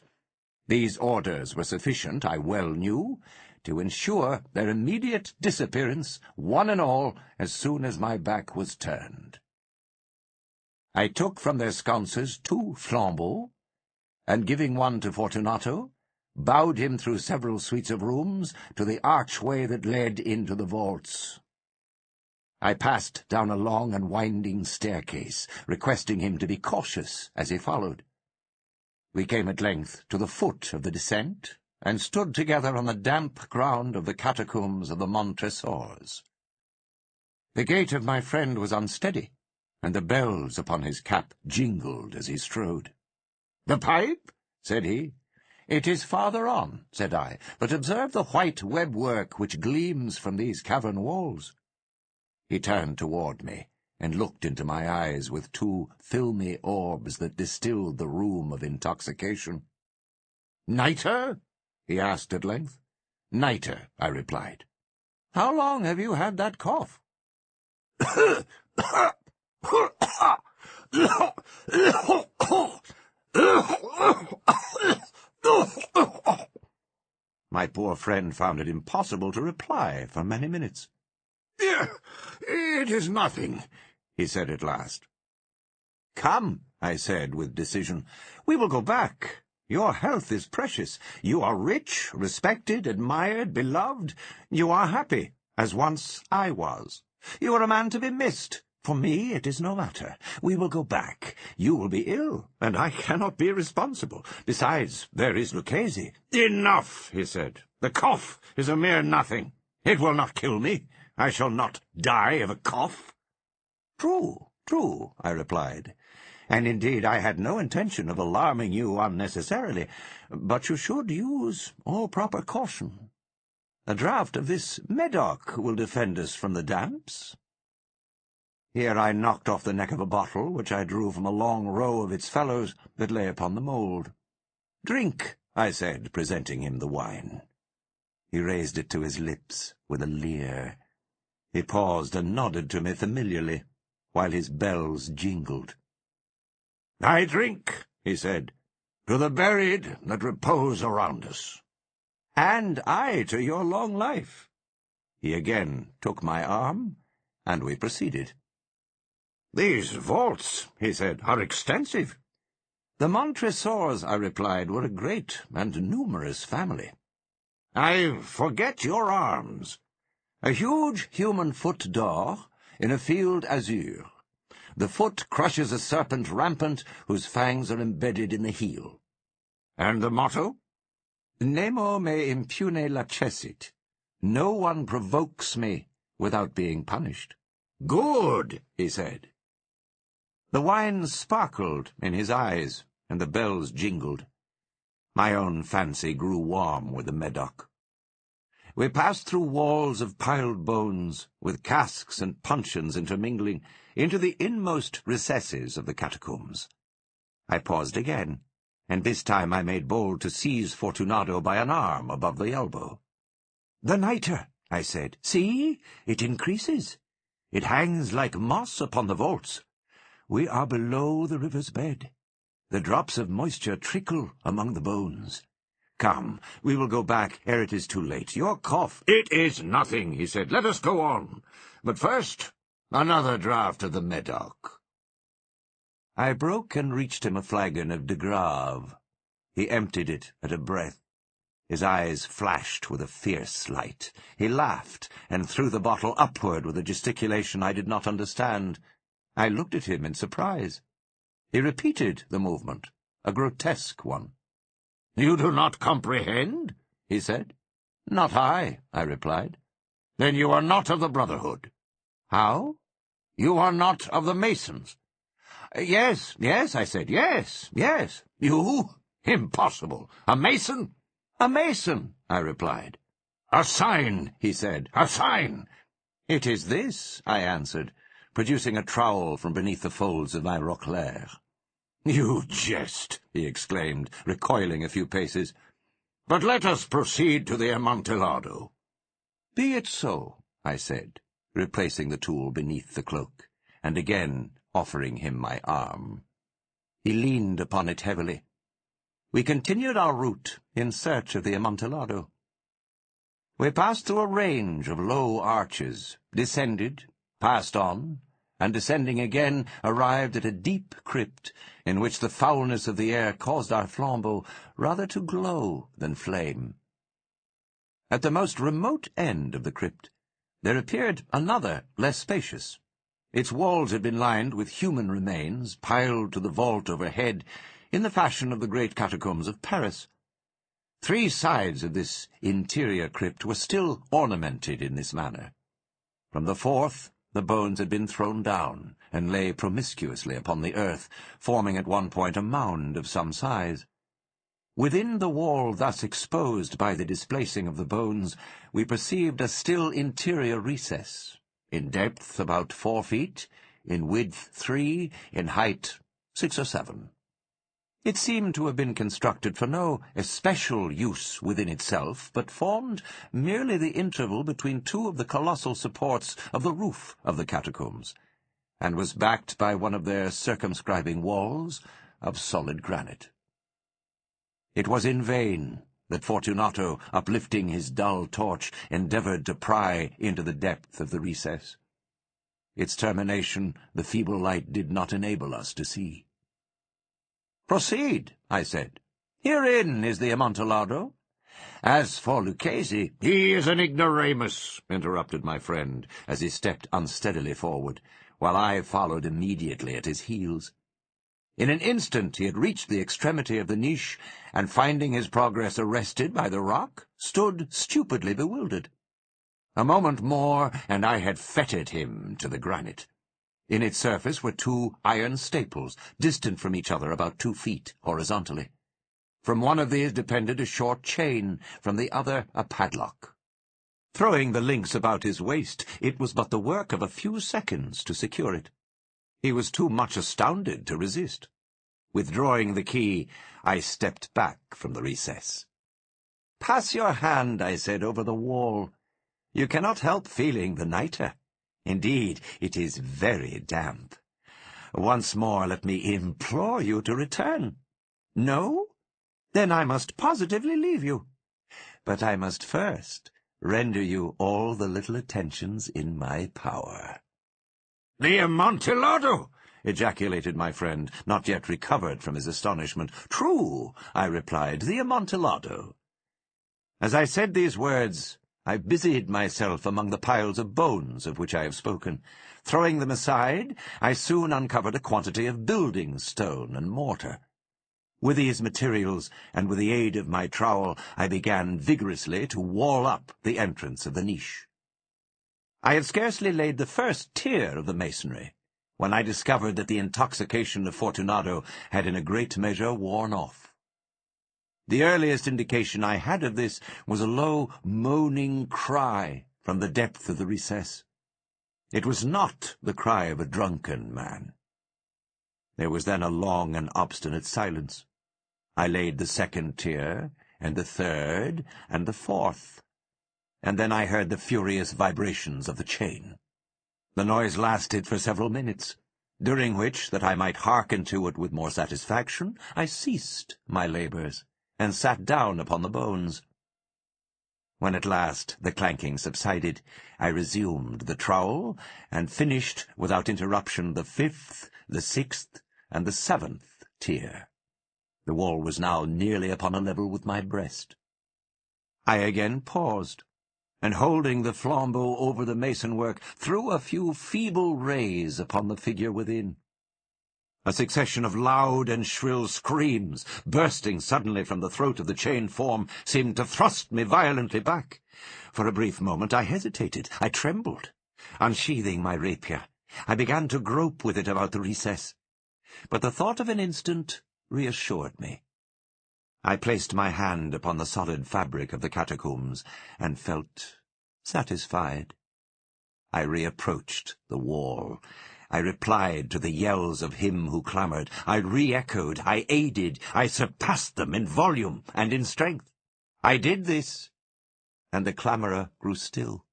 These orders were sufficient, I well knew, to ensure their immediate disappearance, one and all, as soon as my back was turned. I took from their sconces 2 flambeaux, and giving one to Fortunato, bowed him through several suites of rooms to the archway that led into the vaults. I passed down a long and winding staircase, requesting him to be cautious as he followed. We came at length to the foot of the descent, and stood together on the damp ground of the catacombs of the Montresors. The gait of my friend was unsteady, and the bells upon his cap jingled as he strode. "The pipe?" said he. "It is farther on," said I, "but observe the white web-work which gleams from these cavern walls." He turned toward me, and looked into my eyes with 2 filmy orbs that distilled the rheum of intoxication. "Nitre?" he asked at length. "Nitre," I replied. "How long have you had that cough?" My poor friend found it impossible to reply for many minutes. "It is nothing," he said at last. "Come," I said with decision, "we will go back. Your health is precious. You are rich, respected, admired, beloved. You are happy, as once I was. You are a man to be missed. For me, it is no matter. We will go back. You will be ill, and I cannot be responsible. Besides, there is Lucchese." "Enough," he said. "The cough is a mere nothing. It will not kill me. I shall not die of a cough." "True, true," I replied. "And indeed I had no intention of alarming you unnecessarily, but you should use all proper caution. A draught of this Medoc will defend us from the damps." Here I knocked off the neck of a bottle, which I drew from a long row of its fellows that lay upon the mould. "Drink," I said, presenting him the wine. He raised it to his lips with a leer. He paused and nodded to me familiarly, while his bells jingled. "I drink," he said, "to the buried that repose around us." "And I to your long life." He again took my arm, and we proceeded. "These vaults," he said, "are extensive." "The Montresors," I replied, "were a great and numerous family." "I forget your arms." "A huge human foot d'or in a field azure. The foot crushes a serpent rampant whose fangs are embedded in the heel." "And the motto?" "Nemo me impune lacessit. No one provokes me without being punished." "Good," he said. The wine sparkled in his eyes, and the bells jingled. My own fancy grew warm with the Medoc. We passed through walls of piled bones, with casks and puncheons intermingling, into the inmost recesses of the catacombs. I paused again, and this time I made bold to seize Fortunato by an arm above the elbow. "The nitre," I said. "See, it increases. It hangs like moss upon the vaults. We are below the river's bed. The drops of moisture trickle among the bones. Come, we will go back ere it is too late. Your cough—" "It is nothing," he said. "Let us go on. But first, another draught of the Medoc." I broke and reached him a flagon of de Grave. He emptied it at a breath. His eyes flashed with a fierce light. He laughed, and threw the bottle upward with a gesticulation I did not understand. I looked at him in surprise. He repeated the movement, a grotesque one. "You do not comprehend?" he said. "Not I," I replied. "Then you are not of the Brotherhood." "How?" "You are not of the Masons." Yes, I said, yes. You? Impossible. A Mason?" "A Mason," I replied. "A sign," he said, "a sign." "It is this," I answered, producing a trowel from beneath the folds of my roquelaire. "You jest," he exclaimed, recoiling a few paces. "But let us proceed to the Amontillado." "Be it so," I said, replacing the tool beneath the cloak, and again offering him my arm. He leaned upon it heavily. We continued our route in search of the Amontillado. We passed through a range of low arches, descended, passed on, and descending again, arrived at a deep crypt in which the foulness of the air caused our flambeaux rather to glow than flame. At the most remote end of the crypt there appeared another, less spacious. Its walls had been lined with human remains, piled to the vault overhead, in the fashion of the great catacombs of Paris. 3 sides of this interior crypt were still ornamented in this manner. From the 4th, the bones had been thrown down, and lay promiscuously upon the earth, forming at one point a mound of some size. Within the wall thus exposed by the displacing of the bones, we perceived a still interior recess, in depth about 4 feet, in width 3, in height 6 or 7. It seemed to have been constructed for no especial use within itself, but formed merely the interval between 2 of the colossal supports of the roof of the catacombs, and was backed by one of their circumscribing walls of solid granite. It was in vain that Fortunato, uplifting his dull torch, endeavoured to pry into the depth of the recess. Its termination the feeble light did not enable us to see. "Proceed," I said. "Herein is the Amontillado. As for Lucchesi—" "He is an ignoramus," interrupted my friend, as he stepped unsteadily forward, while I followed immediately at his heels. In an instant he had reached the extremity of the niche, and finding his progress arrested by the rock, stood stupidly bewildered. A moment more, and I had fettered him to the granite. In its surface were 2 iron staples, distant from each other about 2 feet horizontally. From one of these depended a short chain, from the other a padlock. Throwing the links about his waist, it was but the work of a few seconds to secure it. He was too much astounded to resist. Withdrawing the key, I stepped back from the recess. "Pass your hand," I said, "over the wall. You cannot help feeling the nitre. Indeed, it is very damp. Once more let me implore you to return. No? Then I must positively leave you. But I must first render you all the little attentions in my power." "The Amontillado!" ejaculated my friend, not yet recovered from his astonishment. "True," I replied, "the Amontillado." As I said these words, I busied myself among the piles of bones of which I have spoken. Throwing them aside, I soon uncovered a quantity of building stone and mortar. With these materials, and with the aid of my trowel, I began vigorously to wall up the entrance of the niche. I had scarcely laid the first tier of the masonry, when I discovered that the intoxication of Fortunato had in a great measure worn off. The earliest indication I had of this was a low, moaning cry from the depth of the recess. It was not the cry of a drunken man. There was then a long and obstinate silence. I laid the 2nd tier, and the 3rd, and the 4th, and then I heard the furious vibrations of the chain. The noise lasted for several minutes, during which, that I might hearken to it with more satisfaction, I ceased my labours, and sat down upon the bones. When at last the clanking subsided, I resumed the trowel, and finished without interruption the 5th, the 6th, and the 7th tier. The wall was now nearly upon a level with my breast. I again paused, and holding the flambeau over the masonwork, threw a few feeble rays upon the figure within. A succession of loud and shrill screams, bursting suddenly from the throat of the chained form, seemed to thrust me violently back. For a brief moment I hesitated, I trembled. Unsheathing my rapier, I began to grope with it about the recess. But the thought of an instant reassured me. I placed my hand upon the solid fabric of the catacombs, and felt satisfied. I reapproached the wall. I replied to the yells of him who clamoured. I re-echoed, I aided, I surpassed them in volume and in strength. I did this, and the clamourer grew still.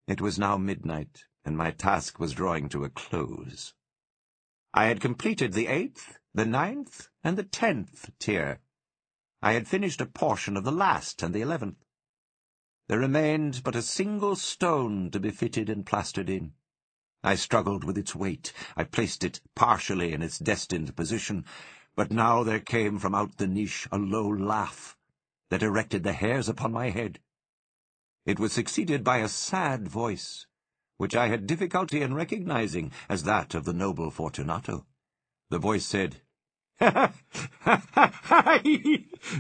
It was now midnight, and my task was drawing to a close. I had completed the 8th, the 9th, and the 10th tier. I had finished a portion of the last and the 11th. There remained but a single stone to be fitted and plastered in. I struggled with its weight. I placed it partially in its destined position, but now there came from out the niche a low laugh that erected the hairs upon my head. It was succeeded by a sad voice, which I had difficulty in recognizing as that of the noble Fortunato. The voice said, "A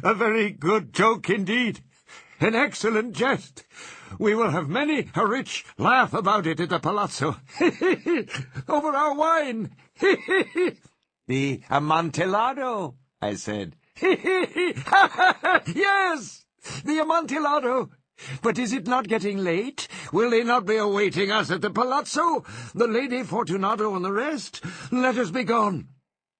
very good joke indeed. An excellent jest. We will have many a rich laugh about it at the palazzo. Over our wine. The amontillado, I said. Yes, the amontillado. But is it not getting late? Will they not be awaiting us at the palazzo? The Lady Fortunato and the rest? Let us be gone.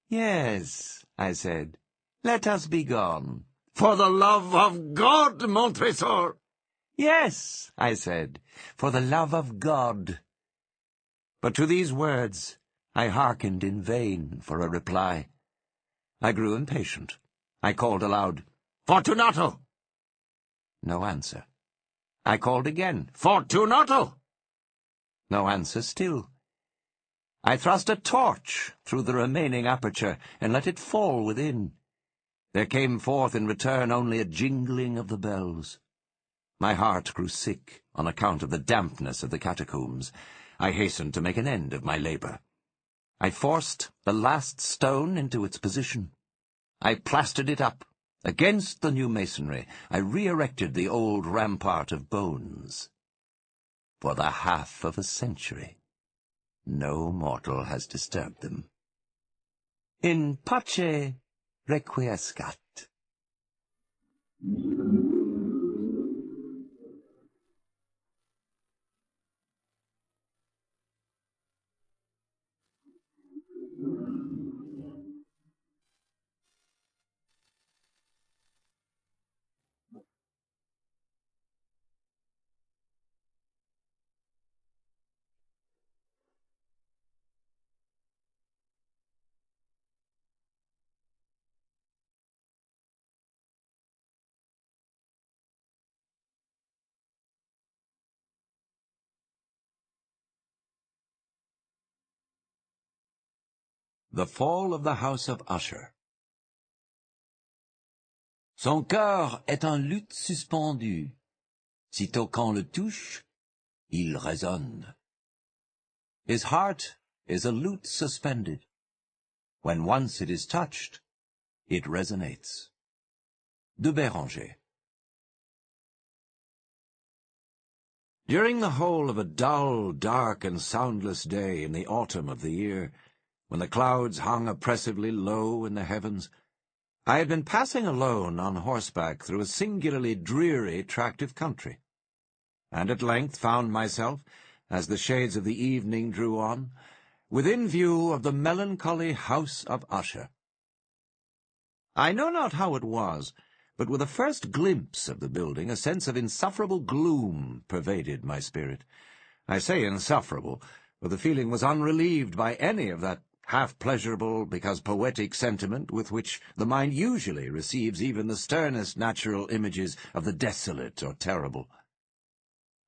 Yes, I said. Let us be gone. For the love of God, Montresor! Yes, I said, for the love of God. But to these words I hearkened in vain for a reply. I grew impatient. I called aloud, Fortunato! No answer. I called again, Fortunato! No answer still. I thrust a torch through the remaining aperture and let it fall within. There came forth in return only a jingling of the bells. My heart grew sick on account of the dampness of the catacombs. I hastened to make an end of my labour. I forced the last stone into its position. I plastered it up. Against the new masonry, I re-erected the old rampart of bones. For the half of a century, no mortal has disturbed them. In pace requiescat. The Fall of the House of Usher. Son cœur est un luth suspendu. Sitôt qu'on le touche, il résonne. His heart is a lute suspended. When once it is touched, it resonates. De Béranger. During the whole of a dull, dark, and soundless day in the autumn of the year, when the clouds hung oppressively low in the heavens, I had been passing alone on horseback through a singularly dreary tract of country, and at length found myself, as the shades of the evening drew on, within view of the melancholy House of Usher. I know not how it was, but with the first glimpse of the building a sense of insufferable gloom pervaded my spirit. I say insufferable, for the feeling was unrelieved by any of that half-pleasurable, because poetic sentiment with which the mind usually receives even the sternest natural images of the desolate or terrible.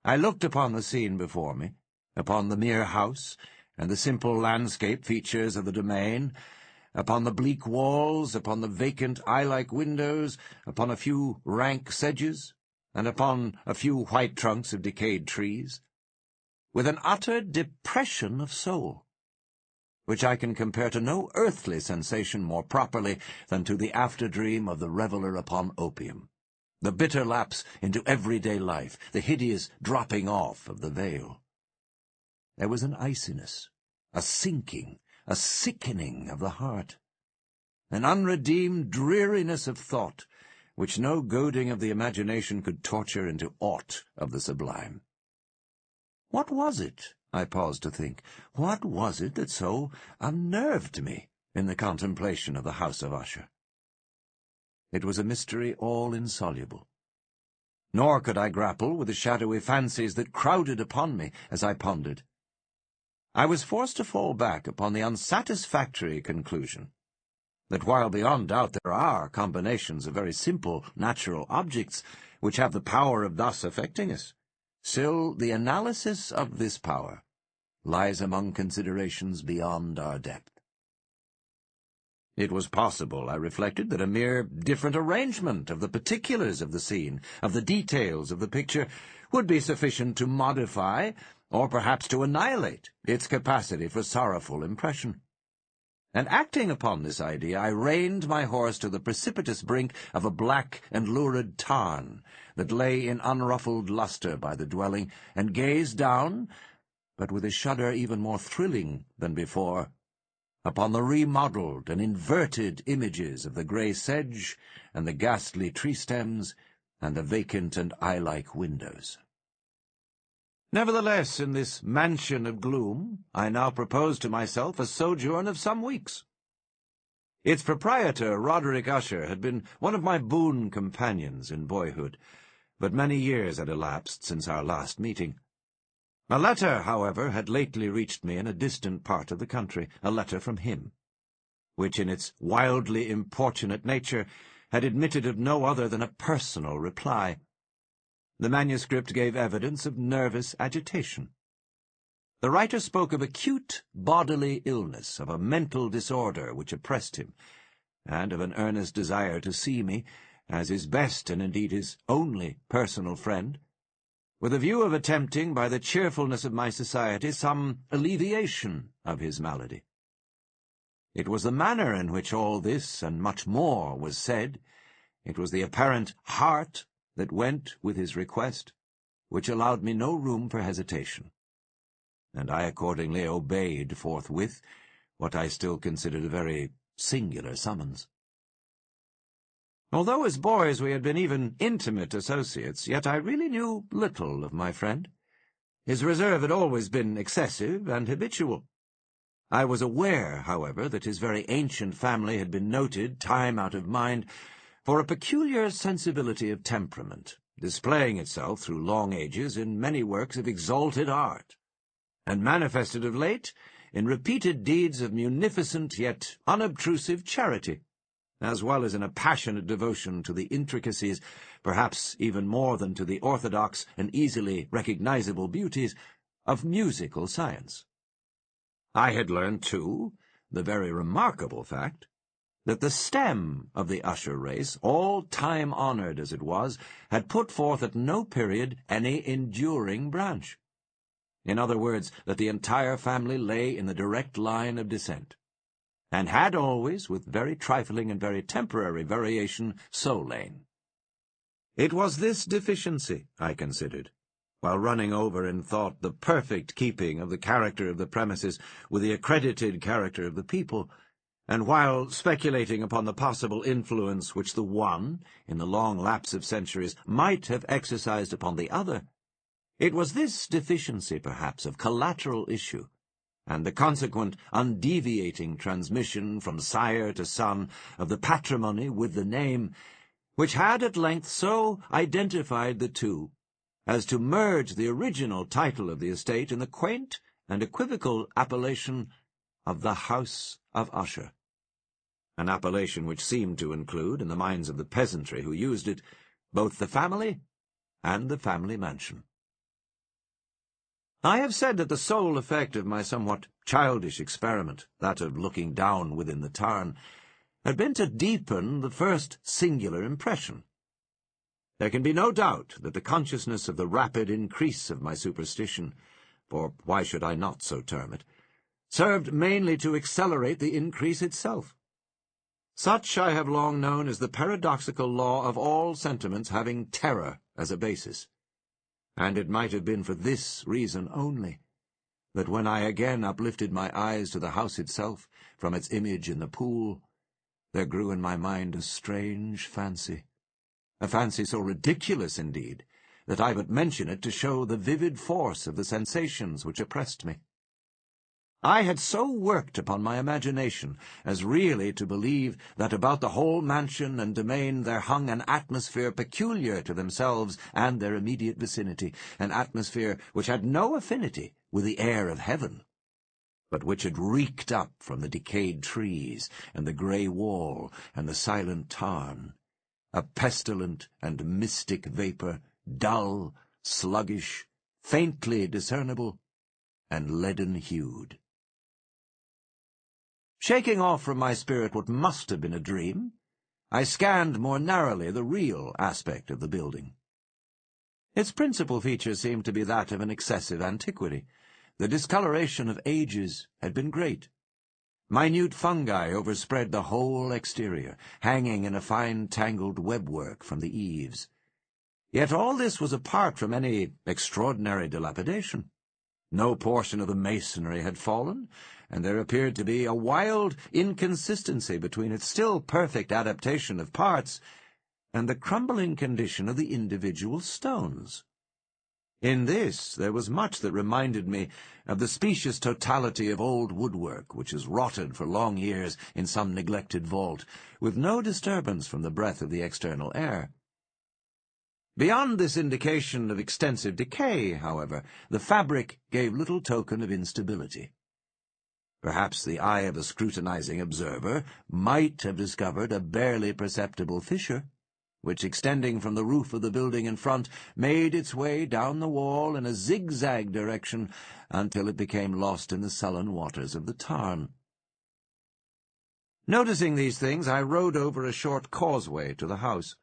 I looked upon the scene before me, upon the mere house, and the simple landscape features of the domain, upon the bleak walls, upon the vacant eye-like windows, upon a few rank sedges, and upon a few white trunks of decayed trees, with an utter depression of soul, which I can compare to no earthly sensation more properly than to the after-dream of the reveller upon opium, the bitter lapse into everyday life, the hideous dropping off of the veil. There was an iciness, a sinking, a sickening of the heart, an unredeemed dreariness of thought, which no goading of the imagination could torture into aught of the sublime. What was it, I paused to think, what was it that so unnerved me in the contemplation of the House of Usher? It was a mystery all insoluble. Nor could I grapple with the shadowy fancies that crowded upon me as I pondered. I was forced to fall back upon the unsatisfactory conclusion that while beyond doubt there are combinations of very simple natural objects which have the power of thus affecting us, still the analysis of this power lies among considerations beyond our depth. It was possible, I reflected, that a mere different arrangement of the particulars of the scene, of the details of the picture, would be sufficient to modify, or perhaps to annihilate, its capacity for sorrowful impression. And acting upon this idea, I reined my horse to the precipitous brink of a black and lurid tarn that lay in unruffled lustre by the dwelling, and gazed down, but with a shudder even more thrilling than before, upon the remodelled and inverted images of the grey sedge and the ghastly tree stems and the vacant and eye-like windows. Nevertheless, in this mansion of gloom, I now proposed to myself a sojourn of some weeks. Its proprietor, Roderick Usher, had been one of my boon companions in boyhood, but many years had elapsed since our last meeting. A letter, however, had lately reached me in a distant part of the country, a letter from him, which in its wildly importunate nature had admitted of no other than a personal reply. The manuscript gave evidence of nervous agitation. The writer spoke of acute bodily illness, of a mental disorder which oppressed him, and of an earnest desire to see me, as his best and indeed his only personal friend, with a view of attempting, by the cheerfulness of my society, some alleviation of his malady. It was the manner in which all this and much more was said, it was the apparent heart that went with his request, which allowed me no room for hesitation, and I accordingly obeyed forthwith what I still considered a very singular summons. Although as boys we had been even intimate associates, yet I really knew little of my friend. His reserve had always been excessive and habitual. I was aware, however, that his very ancient family had been noted, time out of mind, for a peculiar sensibility of temperament, displaying itself through long ages in many works of exalted art, and manifested of late in repeated deeds of munificent yet unobtrusive charity, as well as in a passionate devotion to the intricacies, perhaps even more than to the orthodox and easily recognizable beauties, of musical science. I had learned, too, the very remarkable fact that the stem of the Usher race, all time-honored as it was, had put forth at no period any enduring branch. In other words, that the entire family lay in the direct line of descent, and had always, with very trifling and very temporary variation, so lain. It was this deficiency, I considered, while running over in thought the perfect keeping of the character of the premises with the accredited character of the people, and while speculating upon the possible influence which the one, in the long lapse of centuries, might have exercised upon the other, it was this deficiency, perhaps, of collateral issue, and the consequent undeviating transmission from sire to son of the patrimony with the name, which had at length so identified the two as to merge the original title of the estate in the quaint and equivocal appellation of the House of Usher, an appellation which seemed to include, in the minds of the peasantry who used it, both the family and the family mansion. I have said that the sole effect of my somewhat childish experiment, that of looking down within the tarn, had been to deepen the first singular impression. There can be no doubt that the consciousness of the rapid increase of my superstition, for why should I not so term it, served mainly to accelerate the increase itself. Such I have long known as the paradoxical law of all sentiments having terror as a basis, and it might have been for this reason only that when I again uplifted my eyes to the house itself from its image in the pool, there grew in my mind a strange fancy, a fancy so ridiculous, indeed, that I but mention it to show the vivid force of the sensations which oppressed me. I had so worked upon my imagination as really to believe that about the whole mansion and domain there hung an atmosphere peculiar to themselves and their immediate vicinity, an atmosphere which had no affinity with the air of heaven, but which had reeked up from the decayed trees and the grey wall and the silent tarn, a pestilent and mystic vapour, dull, sluggish, faintly discernible, and leaden-hued. Shaking off from my spirit what must have been a dream, I scanned more narrowly the real aspect of the building. Its principal feature seemed to be that of an excessive antiquity. The discoloration of ages had been great. Minute fungi overspread the whole exterior, hanging in a fine tangled webwork from the eaves. Yet all this was apart from any extraordinary dilapidation. No portion of the masonry had fallen, and there appeared to be a wild inconsistency between its still perfect adaptation of parts and the crumbling condition of the individual stones. In this there was much that reminded me of the specious totality of old woodwork which has rotted for long years in some neglected vault, with no disturbance from the breath of the external air. Beyond this indication of extensive decay, however, the fabric gave little token of instability. Perhaps the eye of a scrutinizing observer might have discovered a barely perceptible fissure, which, extending from the roof of the building in front, made its way down the wall in a zigzag direction until it became lost in the sullen waters of the tarn. Noticing these things, I rode over a short causeway to the house.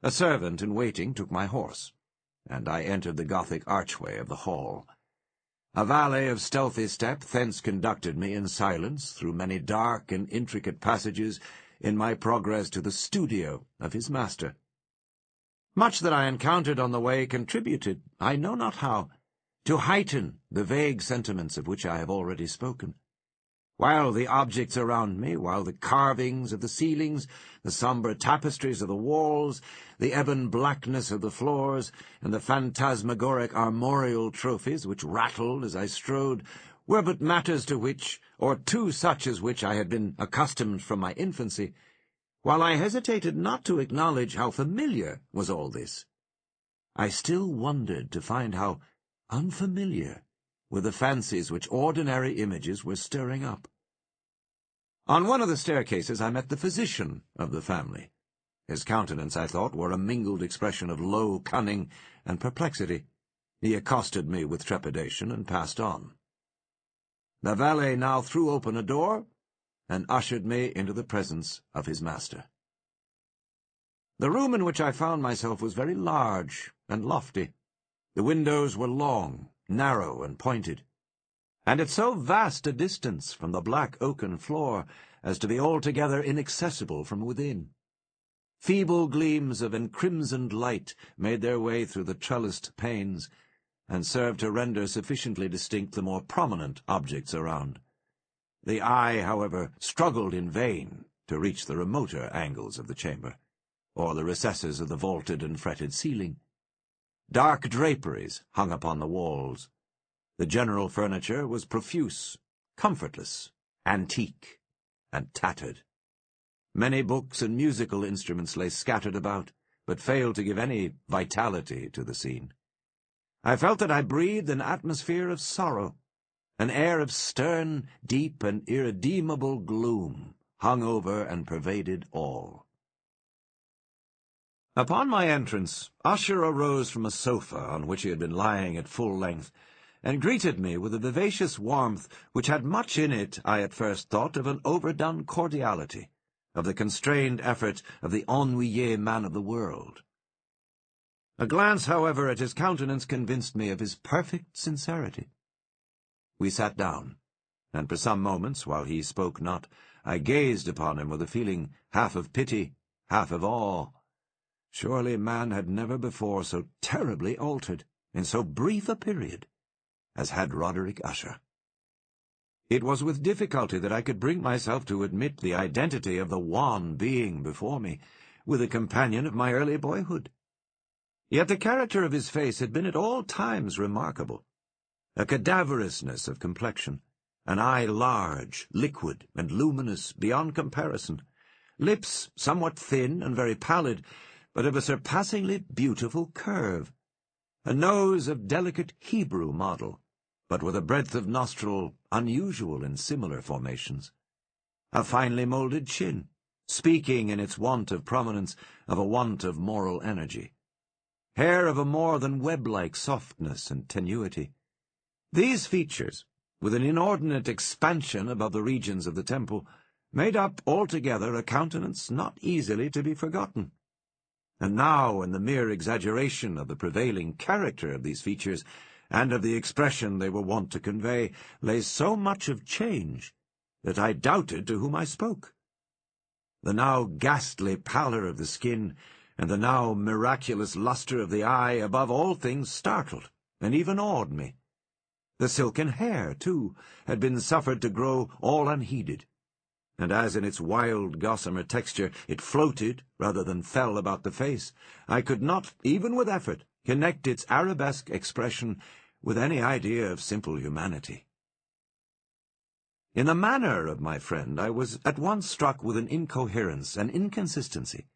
A servant in waiting took my horse, and I entered the Gothic archway of the hall. A valet of stealthy step thence conducted me in silence through many dark and intricate passages in my progress to the studio of his master. Much that I encountered on the way contributed, I know not how, to heighten the vague sentiments of which I have already spoken. While the objects around me, while the carvings of the ceilings, the sombre tapestries of the walls, the ebon blackness of the floors, and the phantasmagoric armorial trophies which rattled as I strode, were but matters to which, or to such as which I had been accustomed from my infancy, while I hesitated not to acknowledge how familiar was all this, I still wondered to find how unfamiliar were the fancies which ordinary images were stirring up. On one of the staircases I met the physician of the family. His countenance, I thought, wore a mingled expression of low cunning and perplexity. He accosted me with trepidation and passed on. The valet now threw open a door and ushered me into the presence of his master. The room in which I found myself was very large and lofty. The windows were long, narrow, and pointed, and at so vast a distance from the black oaken floor as to be altogether inaccessible from within. Feeble gleams of encrimsoned light made their way through the trellised panes, and served to render sufficiently distinct the more prominent objects around. The eye, however, struggled in vain to reach the remoter angles of the chamber, or the recesses of the vaulted and fretted ceiling. Dark draperies hung upon the walls. The general furniture was profuse, comfortless, antique, and tattered. Many books and musical instruments lay scattered about, but failed to give any vitality to the scene. I felt that I breathed an atmosphere of sorrow. An air of stern, deep, and irredeemable gloom hung over and pervaded all. Upon my entrance, Usher arose from a sofa on which he had been lying at full length, and greeted me with a vivacious warmth which had much in it, I at first thought, of an overdone cordiality, of the constrained effort of the ennuyé man of the world. A glance, however, at his countenance convinced me of his perfect sincerity. We sat down, and for some moments, while he spoke not, I gazed upon him with a feeling half of pity, half of awe. Surely man had never before so terribly altered, in so brief a period, as had Roderick Usher. It was with difficulty that I could bring myself to admit the identity of the wan being before me with a companion of my early boyhood. Yet the character of his face had been at all times remarkable. A cadaverousness of complexion, an eye large, liquid, and luminous beyond comparison, lips somewhat thin and very pallid, but of a surpassingly beautiful curve, a nose of delicate Hebrew model, but with a breadth of nostril unusual in similar formations, a finely moulded chin, speaking in its want of prominence of a want of moral energy, hair of a more than web-like softness and tenuity. These features, with an inordinate expansion above the regions of the temple, made up altogether a countenance not easily to be forgotten. And now, in the mere exaggeration of the prevailing character of these features, and of the expression they were wont to convey, lay so much of change, that I doubted to whom I spoke. The now ghastly pallor of the skin, and the now miraculous lustre of the eye, above all things startled, and even awed me. The silken hair, too, had been suffered to grow all unheeded, and as in its wild gossamer texture it floated rather than fell about the face, I could not, even with effort, connect its arabesque expression with any idea of simple humanity. In the manner of my friend I was at once struck with an incoherence and inconsistency,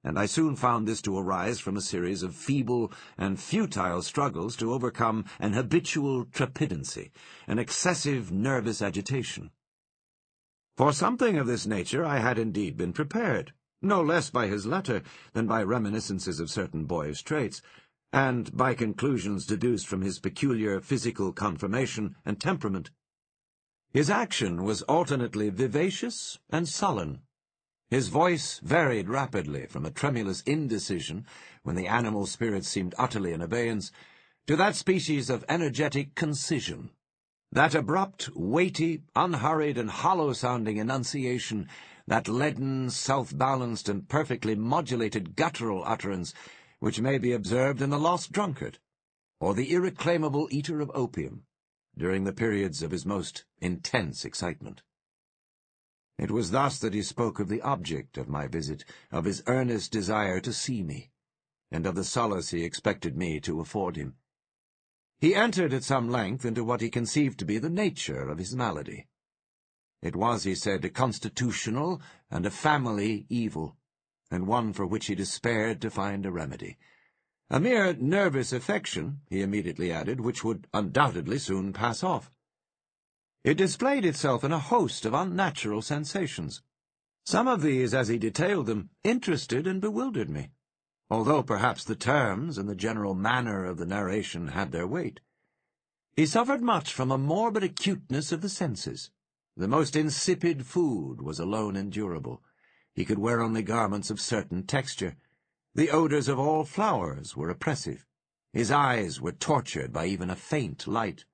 and I soon found this to arise from a series of feeble and futile struggles to overcome an habitual trepidancy, an excessive nervous agitation. For something of this nature I had indeed been prepared, no less by his letter than by reminiscences of certain boyish traits, and by conclusions deduced from his peculiar physical conformation and temperament. His action was alternately vivacious and sullen. His voice varied rapidly from a tremulous indecision, when the animal spirits seemed utterly in abeyance, to that species of energetic concision, that abrupt, weighty, unhurried, and hollow-sounding enunciation, that leaden, self-balanced, and perfectly modulated guttural utterance which may be observed in the lost drunkard, or the irreclaimable eater of opium, during the periods of his most intense excitement. It was thus that he spoke of the object of my visit, of his earnest desire to see me, and of the solace he expected me to afford him. He entered at some length into what he conceived to be the nature of his malady. It was, he said, a constitutional and a family evil, and one for which he despaired to find a remedy. A mere nervous affection, he immediately added, which would undoubtedly soon pass off. It displayed itself in a host of unnatural sensations. Some of these, as he detailed them, interested and bewildered me, although perhaps the terms and the general manner of the narration had their weight. He suffered much from a morbid acuteness of the senses. The most insipid food was alone endurable. He could wear only garments of certain texture. The odors of all flowers were oppressive. His eyes were tortured by even a faint light.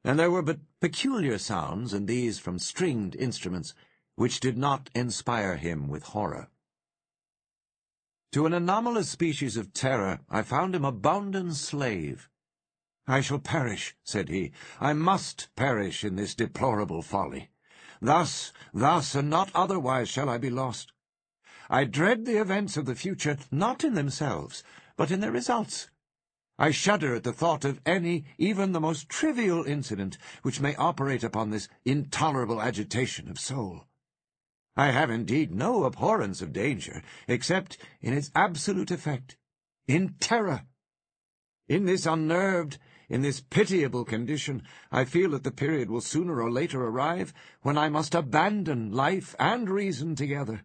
And there were but peculiar sounds, and these from stringed instruments, which did not inspire him with horror. To an anomalous species of terror I found him a bounden slave. "I shall perish," said he. "I must perish in this deplorable folly. Thus, and not otherwise shall I be lost. I dread the events of the future, not in themselves, but in their results. I shudder at the thought of any, even the most trivial incident, which may operate upon this intolerable agitation of soul. I have indeed no abhorrence of danger, except in its absolute effect, in terror. In this unnerved, in this pitiable condition, I feel that the period will sooner or later arrive when I must abandon life and reason together,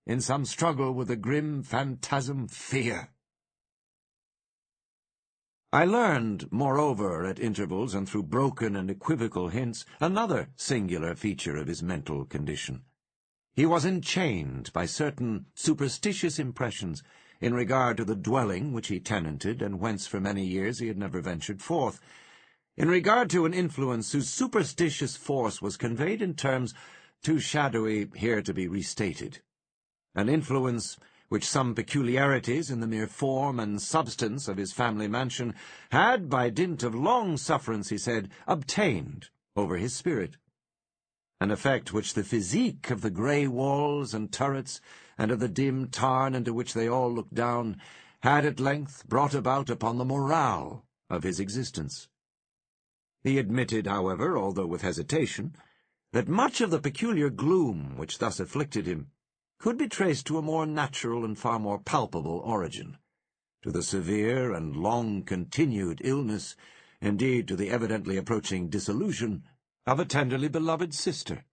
in some struggle with the grim phantasm Fear." I learned, moreover, at intervals and through broken and equivocal hints, another singular feature of his mental condition. He was enchained by certain superstitious impressions in regard to the dwelling which he tenanted and whence for many years he had never ventured forth, in regard to an influence whose superstitious force was conveyed in terms too shadowy here to be restated, an influence which some peculiarities in the mere form and substance of his family mansion had, by dint of long sufferance, he said, obtained over his spirit, an effect which the physique of the grey walls and turrets, and of the dim tarn into which they all looked down, had at length brought about upon the morale of his existence. He admitted, however, although with hesitation, that much of the peculiar gloom which thus afflicted him could be traced to a more natural and far more palpable origin, to the severe and long-continued illness, indeed to the evidently approaching dissolution, of a tenderly beloved sister,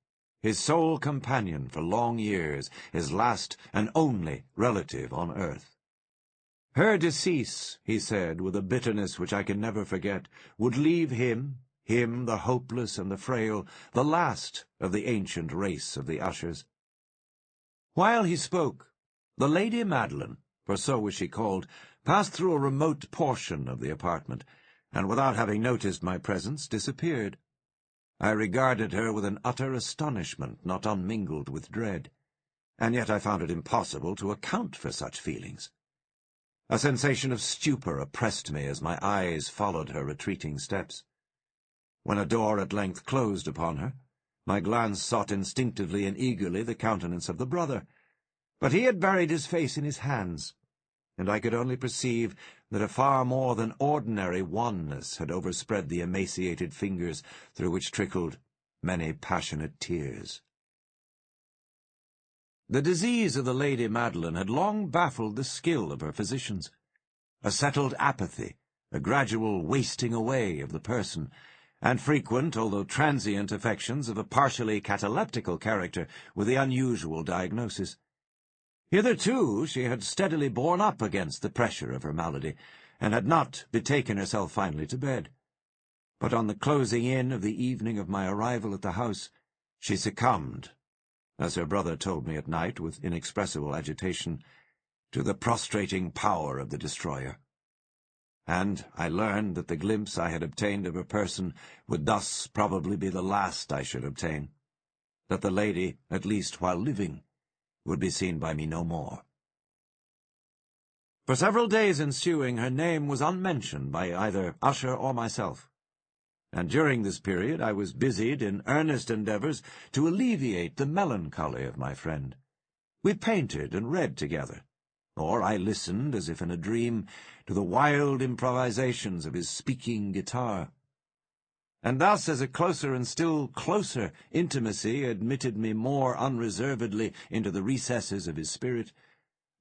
his sole companion for long years, his last and only relative on earth. Her decease, he said, with a bitterness which I can never forget, would leave him, the hopeless and the frail, the last of the ancient race of the Ushers. While he spoke, the Lady Madeline, for so was she called, passed through a remote portion of the apartment, and without having noticed my presence, disappeared. I regarded her with an utter astonishment not unmingled with dread, and yet I found it impossible to account for such feelings. A sensation of stupor oppressed me as my eyes followed her retreating steps. When a door at length closed upon her, my glance sought instinctively and eagerly the countenance of the brother, but he had buried his face in his hands, and I could only perceive that a far more than ordinary wanness had overspread the emaciated fingers through which trickled many passionate tears. The disease of the Lady Madeline had long baffled the skill of her physicians. A settled apathy, a gradual wasting away of the person, and frequent, although transient, affections of a partially cataleptical character were the unusual diagnosis. Hitherto she had steadily borne up against the pressure of her malady, and had not betaken herself finally to bed. But on the closing in of the evening of my arrival at the house, she succumbed, as her brother told me at night with inexpressible agitation, to the prostrating power of the destroyer. And I learned that the glimpse I had obtained of her person would thus probably be the last I should obtain, that the lady, at least while living, would be seen by me no more. For several days ensuing her name was unmentioned by either Usher or myself, and during this period I was busied in earnest endeavours to alleviate the melancholy of my friend. We painted and read together, or I listened, as if in a dream, to the wild improvisations of his speaking guitar. And thus, as a closer and still closer intimacy admitted me more unreservedly into the recesses of his spirit,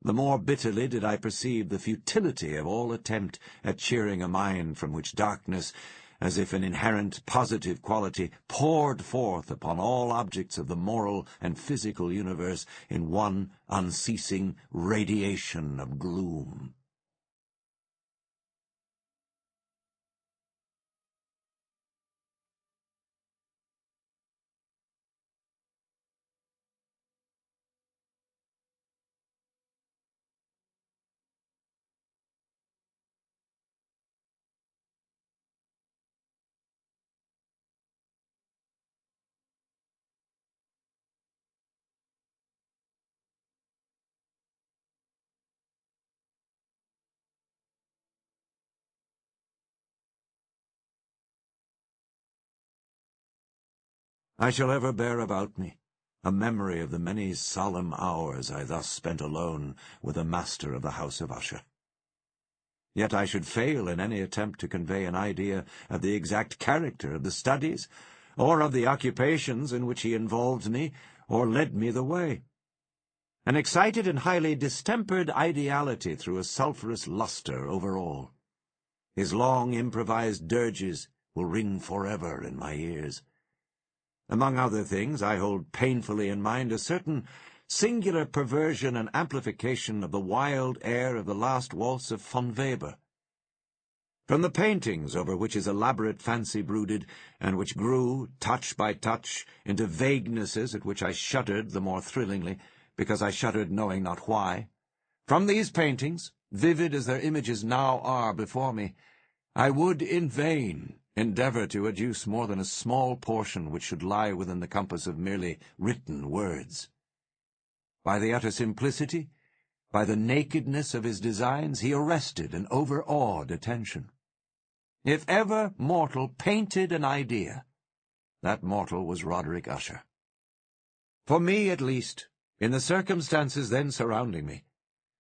the more bitterly did I perceive the futility of all attempt at cheering a mind from which darkness, as if an inherent positive quality, poured forth upon all objects of the moral and physical universe in one unceasing radiation of gloom. I shall ever bear about me a memory of the many solemn hours I thus spent alone with the master of the House of Usher. Yet I should fail in any attempt to convey an idea of the exact character of the studies, or of the occupations in which he involved me, or led me the way. An excited and highly distempered ideality threw a sulphurous lustre over all. His long improvised dirges will ring forever in my ears. Among other things, I hold painfully in mind a certain singular perversion and amplification of the wild air of the last waltz of von Weber. From the paintings over which his elaborate fancy brooded, and which grew, touch by touch, into vaguenesses at which I shuddered the more thrillingly, because I shuddered knowing not why, from these paintings, vivid as their images now are before me, I would in vain endeavour to adduce more than a small portion which should lie within the compass of merely written words. By the utter simplicity, by the nakedness of his designs, he arrested and overawed attention. If ever mortal painted an idea, that mortal was Roderick Usher. For me, at least, in the circumstances then surrounding me,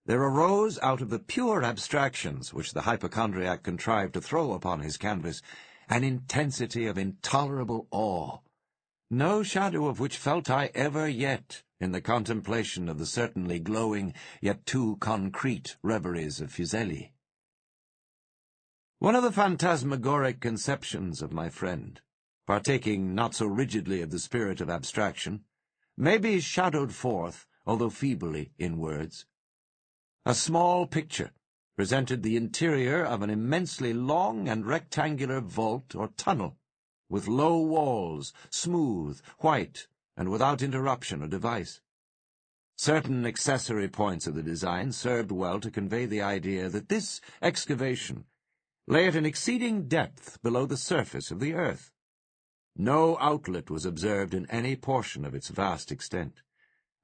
there arose out of the pure abstractions which the hypochondriac contrived to throw upon his canvas an intensity of intolerable awe, no shadow of which felt I ever yet in the contemplation of the certainly glowing, yet too concrete reveries of Fuseli. One of the phantasmagoric conceptions of my friend, partaking not so rigidly of the spirit of abstraction, may be shadowed forth, although feebly, in words. A small picture presented the interior of an immensely long and rectangular vault or tunnel, with low walls, smooth, white, and without interruption or device. Certain accessory points of the design served well to convey the idea that this excavation lay at an exceeding depth below the surface of the earth. No outlet was observed in any portion of its vast extent,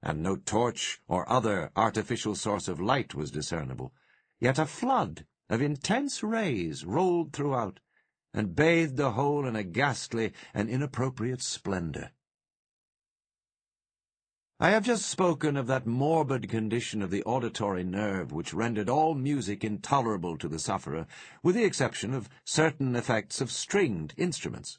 and no torch or other artificial source of light was discernible, yet a flood of intense rays rolled throughout, and bathed the whole in a ghastly and inappropriate splendor. I have just spoken of that morbid condition of the auditory nerve which rendered all music intolerable to the sufferer, with the exception of certain effects of stringed instruments.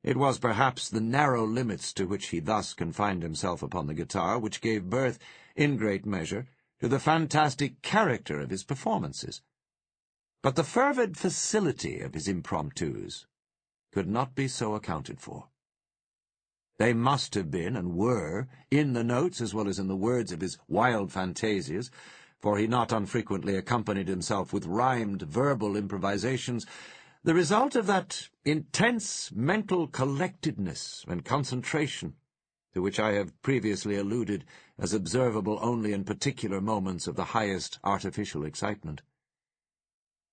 It was perhaps the narrow limits to which he thus confined himself upon the guitar which gave birth, in great measure, to the fantastic character of his performances. But the fervid facility of his impromptus could not be so accounted for. They must have been, and were, in the notes as well as in the words of his wild fantasias, for he not unfrequently accompanied himself with rhymed verbal improvisations, the result of that intense mental collectedness and concentration to which I have previously alluded as observable only in particular moments of the highest artificial excitement.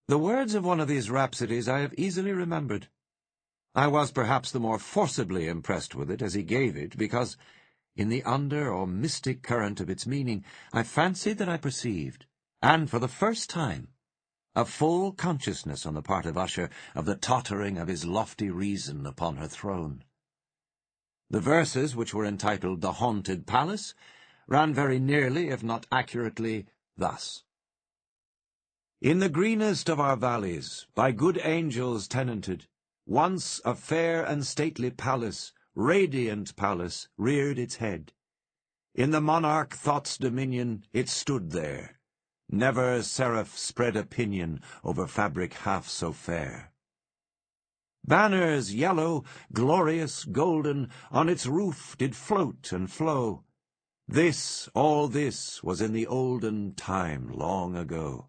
The words of one of these rhapsodies I have easily remembered. I was perhaps the more forcibly impressed with it as he gave it, because, in the under or mystic current of its meaning, I fancied that I perceived, and for the first time, a full consciousness on the part of Usher of the tottering of his lofty reason upon her throne. The verses, which were entitled The Haunted Palace, ran very nearly, if not accurately, thus. In the greenest of our valleys, by good angels tenanted, once a fair and stately palace, radiant palace, reared its head. In the monarch thought's dominion it stood there. Never seraph spread a pinion over fabric half so fair. Banners yellow, glorious, golden, on its roof did float and flow. This, all this, was in the olden time long ago.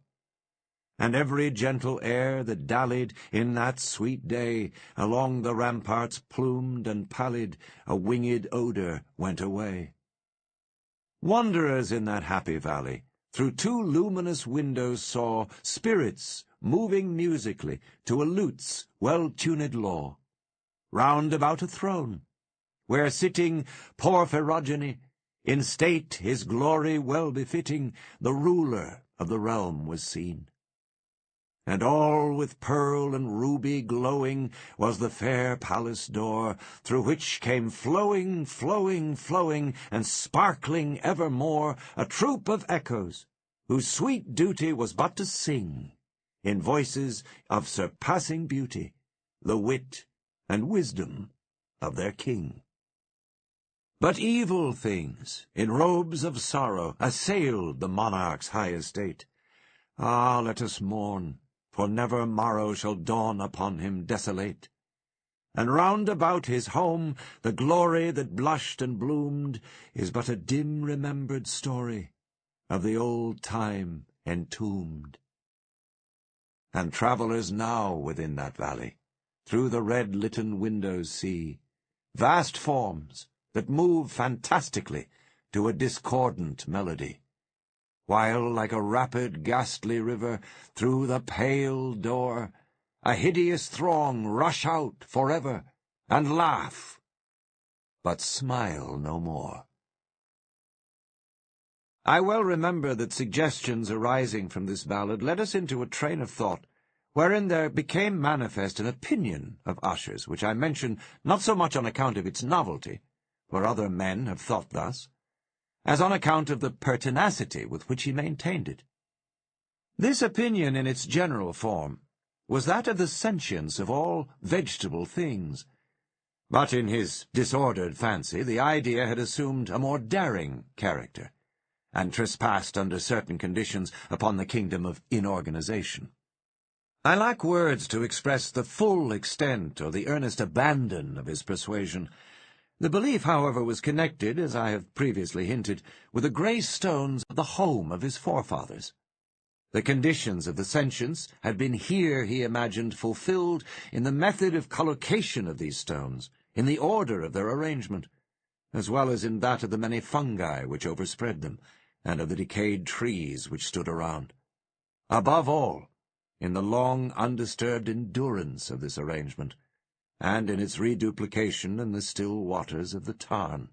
And every gentle air that dallied in that sweet day along the ramparts plumed and pallid, a winged odour went away. Wanderers in that happy valley through two luminous windows saw spirits moving musically to a lute's well-tuned law, round about a throne, where sitting Porphyrogeny, in state his glory well befitting, the ruler of the realm was seen. And all with pearl and ruby glowing was the fair palace door, through which came flowing, flowing, flowing, and sparkling evermore a troop of echoes, whose sweet duty was but to sing, in voices of surpassing beauty, the wit and wisdom of their king. But evil things, in robes of sorrow, assailed the monarch's high estate. Ah, let us mourn, for never morrow shall dawn upon him desolate. And round about his home the glory that blushed and bloomed is but a dim remembered story of the old time entombed. and travellers now within that valley, through the red litten windows see vast forms that move fantastically to a discordant melody, while like a rapid ghastly river through the pale door a hideous throng rush out forever and laugh, but smile no more. I well remember that suggestions arising from this ballad led us into a train of thought wherein there became manifest an opinion of Usher's, which I mention not so much on account of its novelty, for other men have thought thus, as on account of the pertinacity with which he maintained it. This opinion in its general form was that of the sentience of all vegetable things, but in his disordered fancy the idea had assumed a more daring character, and trespassed under certain conditions upon the kingdom of inorganization. I lack words to express the full extent or the earnest abandon of his persuasion. The belief, however, was connected, as I have previously hinted, with the grey stones of the home of his forefathers. The conditions of the sentience had been here, he imagined, fulfilled in the method of collocation of these stones, in the order of their arrangement, as well as in that of the many fungi which overspread them, and of the decayed trees which stood around. Above all, in the long undisturbed endurance of this arrangement, and in its reduplication in the still waters of the tarn.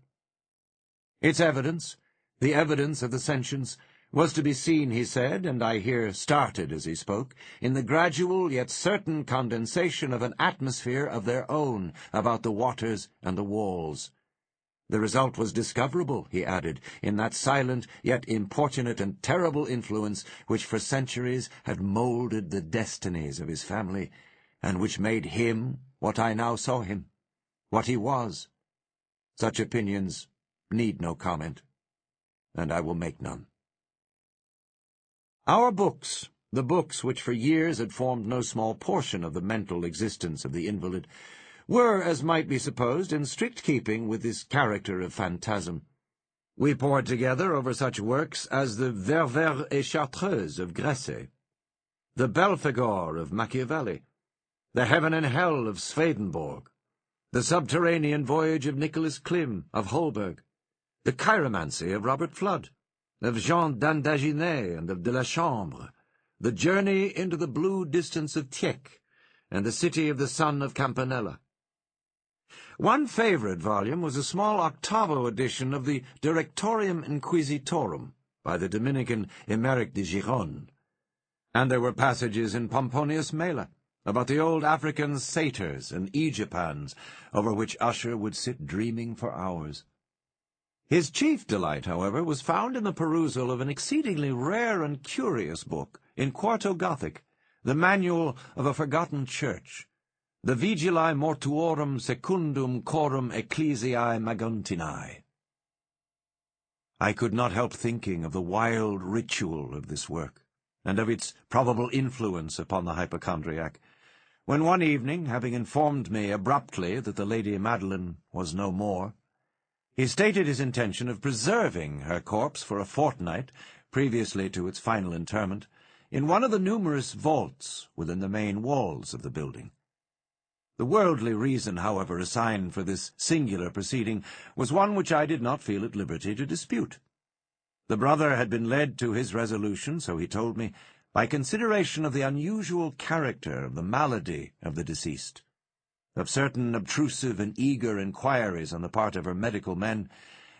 Its evidence, the evidence of the sentience, was to be seen, he said, and I here started as he spoke, in the gradual yet certain condensation of an atmosphere of their own about the waters and the walls. The result was discoverable, he added, in that silent yet importunate and terrible influence which for centuries had moulded the destinies of his family, and which made him what I now saw him, what he was. Such opinions need no comment, and I will make none. Our books, the books which for years had formed no small portion of the mental existence of the invalid, were, as might be supposed, in strict keeping with this character of phantasm. We pored together over such works as the Ververs et Chartreuse of Gresset, the Belphegor of Machiavelli, the Heaven and Hell of Swedenborg, the Subterranean Voyage of Nicholas Klim of Holberg, the Chiromancy of Robert Flood, of Jean d'Indaginé and of de la Chambre, the Journey into the Blue Distance of Tieck, and the City of the Sun of Campanella. One favourite volume was a small octavo edition of the Directorium Inquisitorum by the Dominican Emeric de Gironde, and there were passages in Pomponius Mela about the old African satyrs and Aegipans, over which Usher would sit dreaming for hours. His chief delight, however, was found in the perusal of an exceedingly rare and curious book in quarto Gothic, the Manual of a Forgotten Church, the Vigilae Mortuorum Secundum Corum Ecclesiae Maguntinae. I could not help thinking of the wild ritual of this work, and of its probable influence upon the hypochondriac, when one evening, having informed me abruptly that the Lady Madeline was no more, he stated his intention of preserving her corpse for a fortnight, previously to its final interment, in one of the numerous vaults within the main walls of the building. The worldly reason, however, assigned for this singular proceeding was one which I did not feel at liberty to dispute. The brother had been led to his resolution, so he told me, by consideration of the unusual character of the malady of the deceased, of certain obtrusive and eager inquiries on the part of her medical men,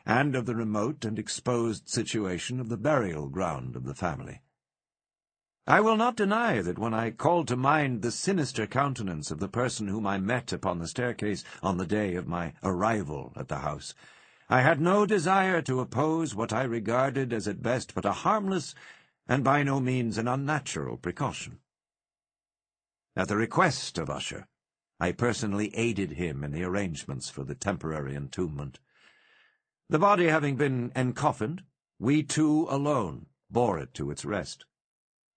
and of the remote and exposed situation of the burial ground of the family. I will not deny that when I called to mind the sinister countenance of the person whom I met upon the staircase on the day of my arrival at the house, I had no desire to oppose what I regarded as at best but a harmless and by no means an unnatural precaution. At the request of Usher, I personally aided him in the arrangements for the temporary entombment. The body having been encoffined, we two alone bore it to its rest.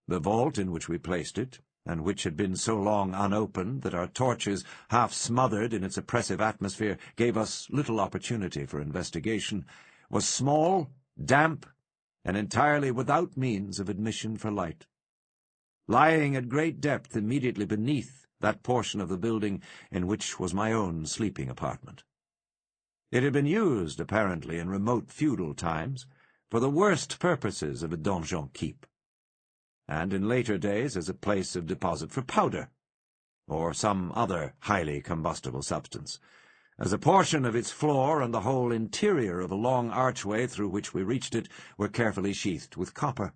The vault in which we placed it, and which had been so long unopened that our torches, half smothered in its oppressive atmosphere, gave us little opportunity for investigation, was small, damp, and entirely without means of admission for light. lying at great depth immediately beneath that portion of the building in which was my own sleeping apartment. It had been used, apparently, in remote feudal times, for the worst purposes of a donjon keep, and in later days as a place of deposit for powder, or some other highly combustible substance, as a portion of its floor and the whole interior of a long archway through which we reached it were carefully sheathed with copper.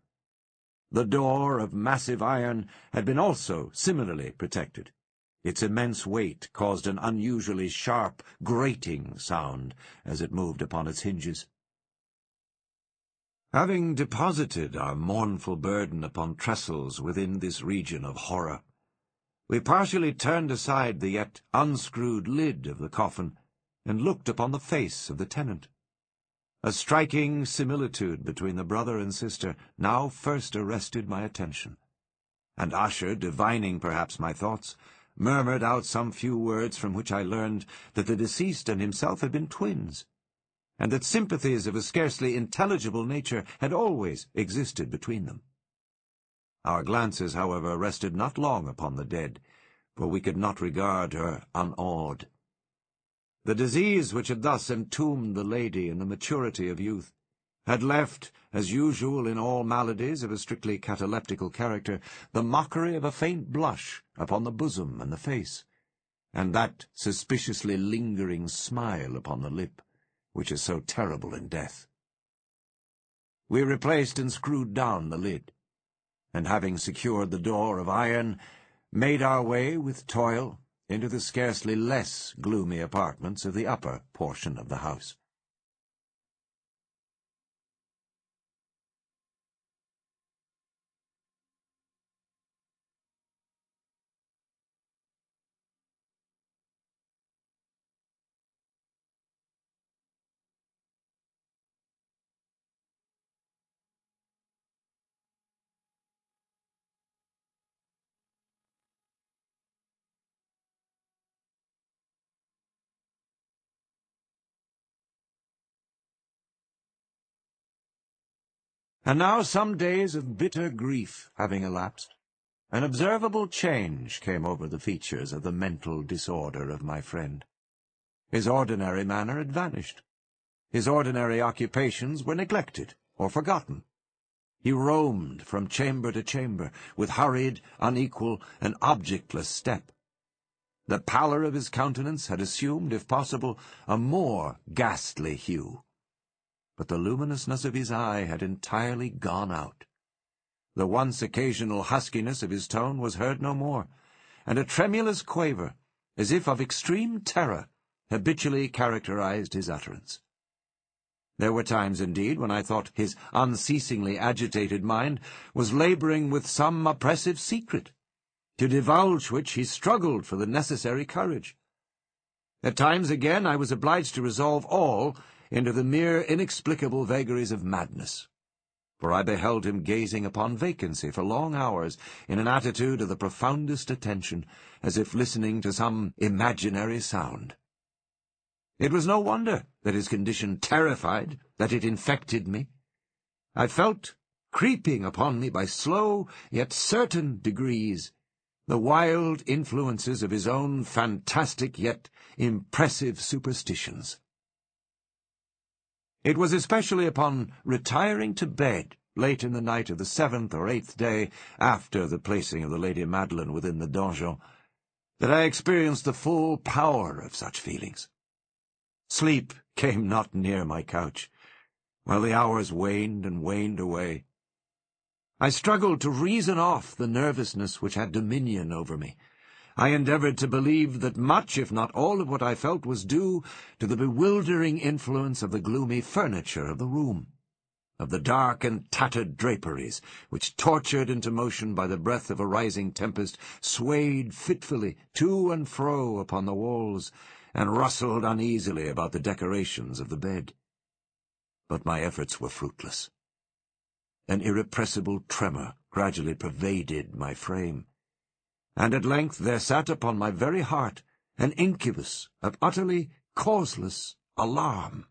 The door of massive iron had been also similarly protected. Its immense weight caused an unusually sharp, grating sound as it moved upon its hinges. Having deposited our mournful burden upon trestles within this region of horror, we partially turned aside the yet unscrewed lid of the coffin and looked upon the face of the tenant. A striking similitude between the brother and sister now first arrested my attention, and Usher, divining perhaps my thoughts, murmured out some few words from which I learned that the deceased and himself had been twins, and that sympathies of a scarcely intelligible nature had always existed between them. Our glances, however, rested not long upon the dead, for we could not regard her unawed. The disease which had thus entombed the lady in the maturity of youth had left, as usual in all maladies of a strictly cataleptical character, the mockery of a faint blush upon the bosom and the face, and that suspiciously lingering smile upon the lip, which is so terrible in death. We replaced and screwed down the lid, and having secured the door of iron, made our way with toil into the scarcely less gloomy apartments of the upper portion of the house. And now, some days of bitter grief having elapsed, an observable change came over the features of the mental disorder of my friend. His ordinary manner had vanished. His ordinary occupations were neglected or forgotten. He roamed from chamber to chamber with hurried, unequal, and objectless step. The pallor of his countenance had assumed, if possible, a more ghastly hue, but the luminousness of his eye had entirely gone out. The once occasional huskiness of his tone was heard no more, and a tremulous quaver, as if of extreme terror, habitually characterized his utterance. There were times, indeed, when I thought his unceasingly agitated mind was laboring with some oppressive secret, to divulge which he struggled for the necessary courage. At times, again, I was obliged to resolve all into the mere inexplicable vagaries of madness, for I beheld him gazing upon vacancy for long hours in an attitude of the profoundest attention, as if listening to some imaginary sound. It was no wonder that his condition terrified, that it infected me. I felt, creeping upon me by slow yet certain degrees, the wild influences of his own fantastic yet impressive superstitions. It was especially upon retiring to bed late in the night of the 7th or 8th day after the placing of the Lady Madeline within the donjon that I experienced the full power of such feelings. Sleep came not near my couch, while the hours waned and waned away. I struggled to reason off the nervousness which had dominion over me. I endeavored to believe that much, if not all, of what I felt was due to the bewildering influence of the gloomy furniture of the room, of the dark and tattered draperies, which, tortured into motion by the breath of a rising tempest, swayed fitfully to and fro upon the walls, and rustled uneasily about the decorations of the bed. But my efforts were fruitless. An irrepressible tremor gradually pervaded my frame, and at length there sat upon my very heart an incubus of utterly causeless alarm.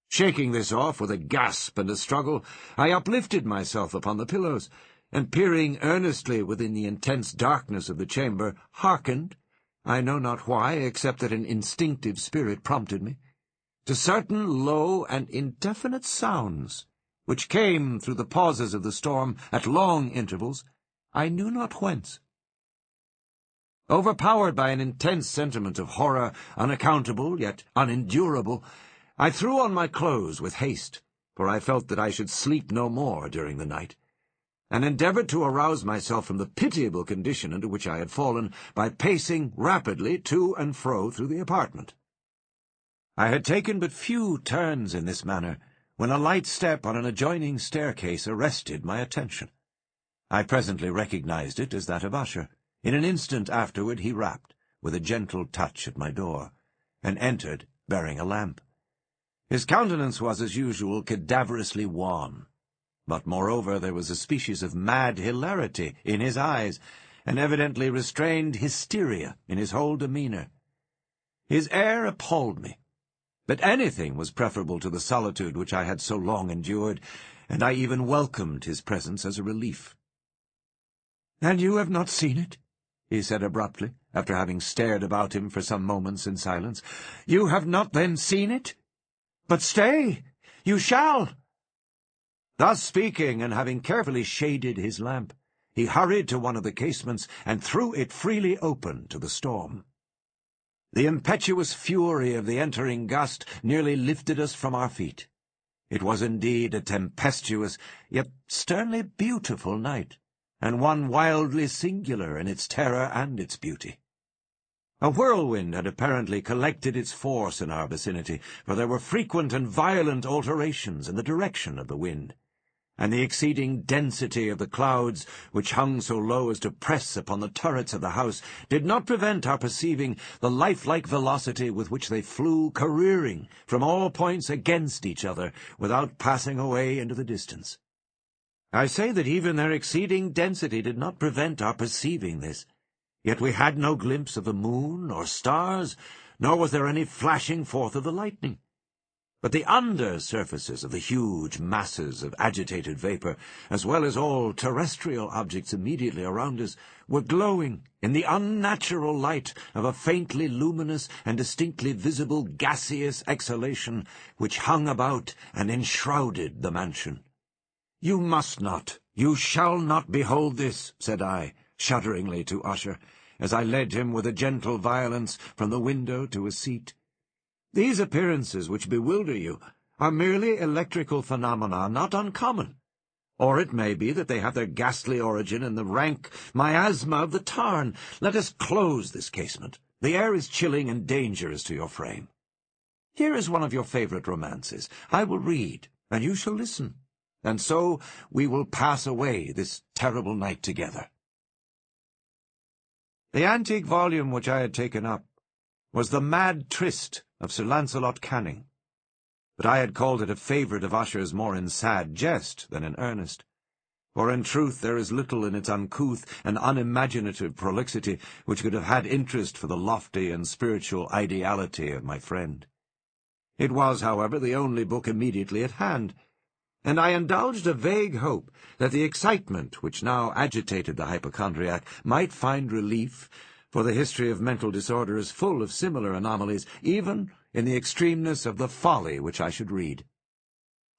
Shaking this off with a gasp and a struggle, I uplifted myself upon the pillows, and peering earnestly within the intense darkness of the chamber, hearkened, I know not why, except that an instinctive spirit prompted me, to certain low and indefinite sounds, which came through the pauses of the storm at long intervals, I knew not whence. Overpowered by an intense sentiment of horror, unaccountable yet unendurable, I threw on my clothes with haste, for I felt that I should sleep no more during the night, and endeavoured to arouse myself from the pitiable condition into which I had fallen by pacing rapidly to and fro through the apartment. I had taken but few turns in this manner, when a light step on an adjoining staircase arrested my attention. I presently recognized it as that of Usher. In an instant afterward he rapped, with a gentle touch, at my door, and entered, bearing a lamp. His countenance was, as usual, cadaverously wan, but moreover there was a species of mad hilarity in his eyes, and evidently restrained hysteria in his whole demeanour. His air appalled me, but anything was preferable to the solitude which I had so long endured, and I even welcomed his presence as a relief. "And you have not seen it?" he said abruptly, after having stared about him for some moments in silence. "You have not then seen it? But stay! You shall!" Thus speaking, and having carefully shaded his lamp, he hurried to one of the casements and threw it freely open to the storm. The impetuous fury of the entering gust nearly lifted us from our feet. It was indeed a tempestuous, yet sternly beautiful night, and one wildly singular in its terror and its beauty. A whirlwind had apparently collected its force in our vicinity, for there were frequent and violent alterations in the direction of the wind, and the exceeding density of the clouds, which hung so low as to press upon the turrets of the house, did not prevent our perceiving the lifelike velocity with which they flew careering from all points against each other, without passing away into the distance. I say that even their exceeding density did not prevent our perceiving this, yet we had no glimpse of the moon or stars, nor was there any flashing forth of the lightning. But the under surfaces of the huge masses of agitated vapour, as well as all terrestrial objects immediately around us, were glowing in the unnatural light of a faintly luminous and distinctly visible gaseous exhalation which hung about and enshrouded the mansion. "You must not, you shall not behold this," said I, shudderingly, to Usher, as I led him with a gentle violence from the window to a seat. "These appearances which bewilder you are merely electrical phenomena not uncommon, or it may be that they have their ghastly origin in the rank miasma of the tarn. Let us close this casement. The air is chilling and dangerous to your frame. Here is one of your favourite romances. I will read, and you shall listen, and so we will pass away this terrible night together." The antique volume which I had taken up was The Mad Tryst of Sir Launcelot Canning, but I had called it a favourite of Usher's more in sad jest than in earnest, for in truth there is little in its uncouth and unimaginative prolixity which could have had interest for the lofty and spiritual ideality of my friend. It was, however, the only book immediately at hand, and I indulged a vague hope that the excitement which now agitated the hypochondriac might find relief, for the history of mental disorder is full of similar anomalies, even in the extremeness of the folly which I should read.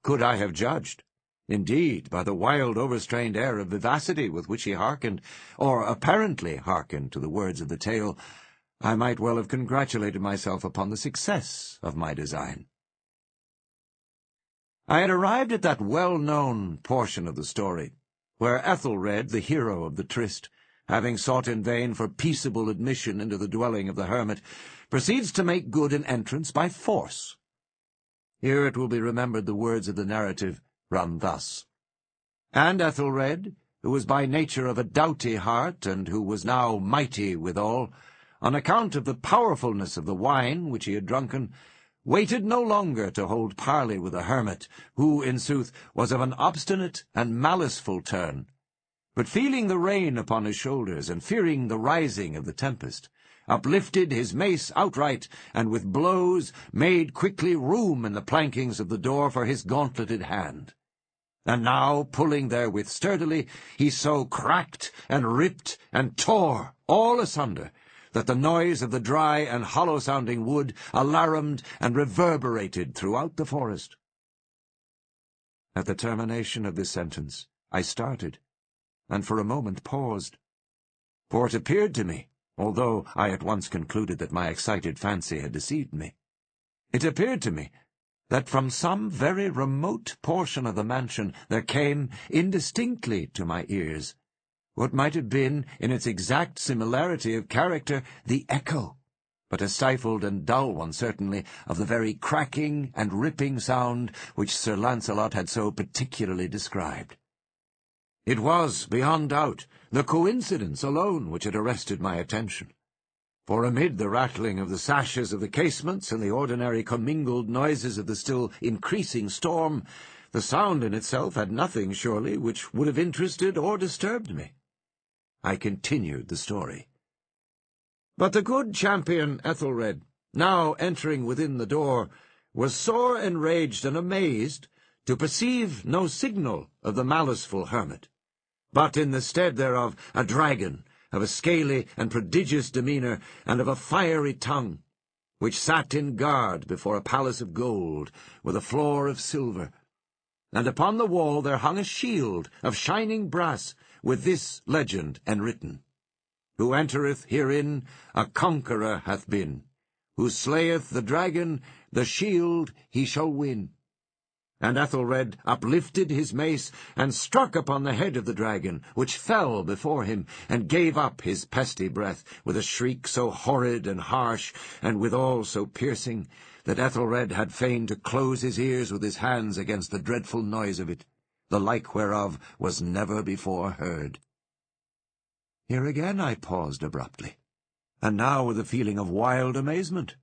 Could I have judged, indeed, by the wild overstrained air of vivacity with which he hearkened, or apparently hearkened, to the words of the tale, I might well have congratulated myself upon the success of my design. I had arrived at that well-known portion of the story, where Ethelred, the hero of the tryst, having sought in vain for peaceable admission into the dwelling of the hermit, proceeds to make good an entrance by force. Here it will be remembered the words of the narrative run thus: "And Ethelred, who was by nature of a doughty heart, and who was now mighty withal, on account of the powerfulness of the wine which he had drunken, waited no longer to hold parley with the hermit, who, in sooth, was of an obstinate and maliceful turn, but feeling the rain upon his shoulders, and fearing the rising of the tempest, uplifted his mace outright, and with blows made quickly room in the plankings of the door for his gauntleted hand. and now, pulling therewith sturdily, he so cracked and ripped and tore all asunder, that the noise of the dry and hollow-sounding wood alarumed and reverberated throughout the forest. At the termination of this sentence, I started, and for a moment paused, for it appeared to me, although I at once concluded that my excited fancy had deceived me, it appeared to me that from some very remote portion of the mansion there came, indistinctly to my ears, what might have been, in its exact similarity of character, the echo, but a stifled and dull one certainly, of the very cracking and ripping sound which Sir Lancelot had so particularly described. It was, beyond doubt, the coincidence alone which had arrested my attention, for amid the rattling of the sashes of the casements and the ordinary commingled noises of the still increasing storm, the sound in itself had nothing, surely, which would have interested or disturbed me. I continued the story. But the good champion Ethelred, now entering within the door, was sore enraged and amazed to perceive no signal of the maliceful hermit, but in the stead thereof a dragon, of a scaly and prodigious demeanour, and of a fiery tongue, which sat in guard before a palace of gold, with a floor of silver. And upon the wall there hung a shield of shining brass, with this legend enwritten: Who entereth herein a conqueror hath been. Who slayeth the dragon, the shield he shall win. And Ethelred uplifted his mace, and struck upon the head of the dragon, which fell before him, and gave up his pesty breath, with a shriek so horrid and harsh, and withal so piercing, that Ethelred had fain to close his ears with his hands against the dreadful noise of it, the like whereof was never before heard. Here again I paused abruptly, and now with a feeling of wild amazement,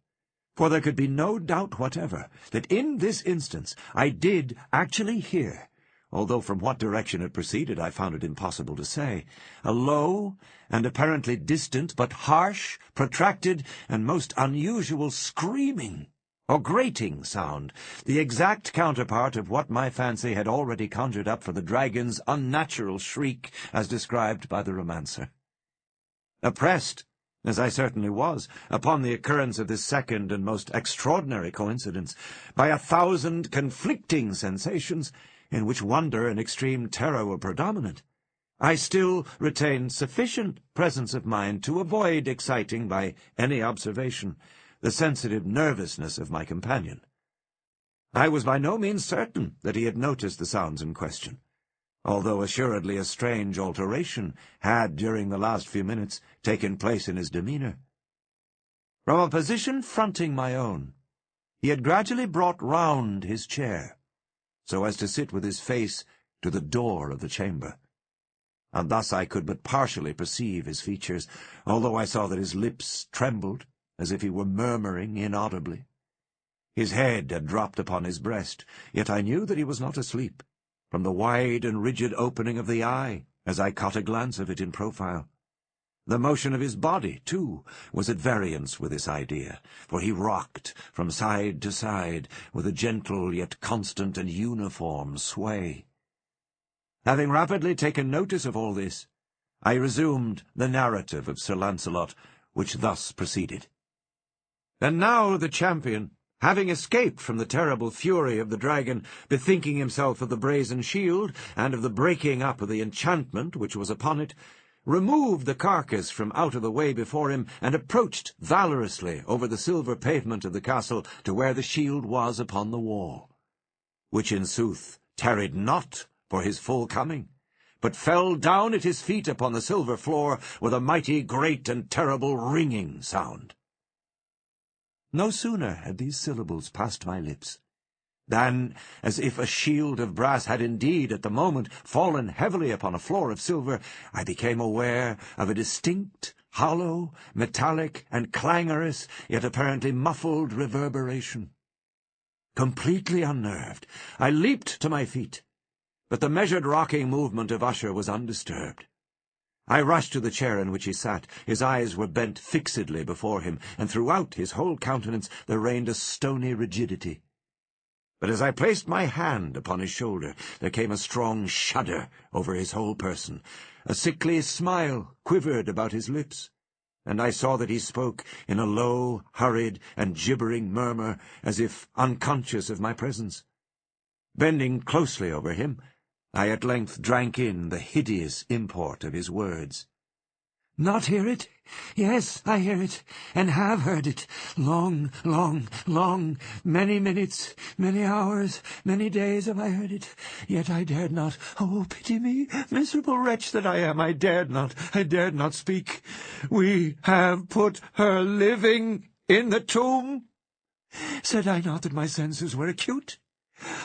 for there could be no doubt whatever that in this instance I did actually hear, although from what direction it proceeded I found it impossible to say, a low and apparently distant but harsh, protracted, and most unusual screaming or grating sound, the exact counterpart of what my fancy had already conjured up for the dragon's unnatural shriek as described by the romancer. Oppressed, as I certainly was, upon the occurrence of this second and most extraordinary coincidence, by 1,000 conflicting sensations, in which wonder and extreme terror were predominant, I still retained sufficient presence of mind to avoid exciting by any observation the sensitive nervousness of my companion. I was by no means certain that he had noticed the sounds in question, although assuredly a strange alteration had, during the last few minutes, taken place in his demeanour. From a position fronting my own, he had gradually brought round his chair, so as to sit with his face to the door of the chamber, and thus I could but partially perceive his features, although I saw that his lips trembled, as if he were murmuring inaudibly. His head had dropped upon his breast, yet I knew that he was not asleep, from the wide and rigid opening of the eye, as I caught a glance of it in profile. The motion of his body, too, was at variance with this idea, for he rocked from side to side with a gentle yet constant and uniform sway. Having rapidly taken notice of all this, I resumed the narrative of Sir Lancelot, which thus proceeded. And now the champion, having escaped from the terrible fury of the dragon, bethinking himself of the brazen shield, and of the breaking up of the enchantment which was upon it, removed the carcass from out of the way before him, and approached valorously over the silver pavement of the castle to where the shield was upon the wall, which in sooth tarried not for his full coming, but fell down at his feet upon the silver floor with a mighty, great, and terrible ringing sound. No sooner had these syllables passed my lips, than, as if a shield of brass had indeed at the moment fallen heavily upon a floor of silver, I became aware of a distinct, hollow, metallic, and clangorous, yet apparently muffled reverberation. Completely unnerved, I leaped to my feet, but the measured rocking movement of Usher was undisturbed. I rushed to the chair in which he sat. His eyes were bent fixedly before him, and throughout his whole countenance there reigned a stony rigidity. But as I placed my hand upon his shoulder, there came a strong shudder over his whole person. A sickly smile quivered about his lips, and I saw that he spoke in a low, hurried, and gibbering murmur, as if unconscious of my presence. Bending closely over him, I at length drank in the hideous import of his words. "Not hear it? Yes, I hear it, and have heard it. Long, many minutes, many hours, many days have I heard it. Yet I dared not. Oh, pity me, miserable wretch that I am. I dared not speak. We have put her living in the tomb. Said I not that my senses were acute?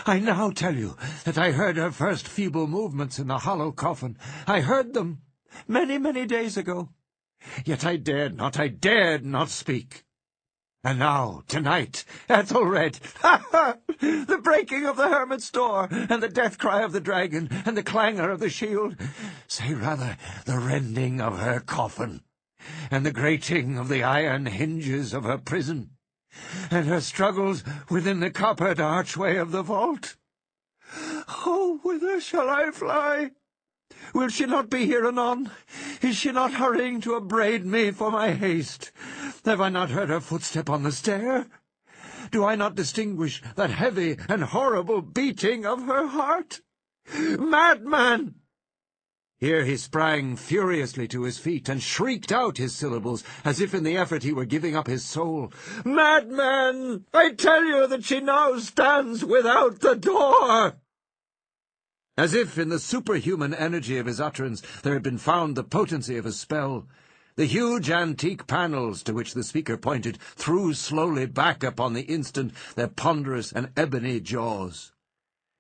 I now tell you that I heard her first feeble movements in the hollow coffin. I heard them many days ago. Yet I dared not speak. And now, tonight, Ethelred, the breaking of the hermit's door, and the death cry of the dragon, and the clangor of the shield, say rather, the rending of her coffin, and the grating of the iron hinges of her prison, and her struggles within the coppered archway of the vault. Oh, whither shall I fly? Will she not be here anon? Is she not hurrying to upbraid me for my haste? Have I not heard her footstep on the stair? Do I not distinguish that heavy and horrible beating of her heart? Madman! Here he sprang furiously to his feet and shrieked out his syllables, as if in the effort he were giving up his soul. Madman! I tell you that she now stands without the door! As if in the superhuman energy of his utterance there had been found the potency of a spell, the huge antique panels to which the speaker pointed threw slowly back upon the instant their ponderous and ebony jaws.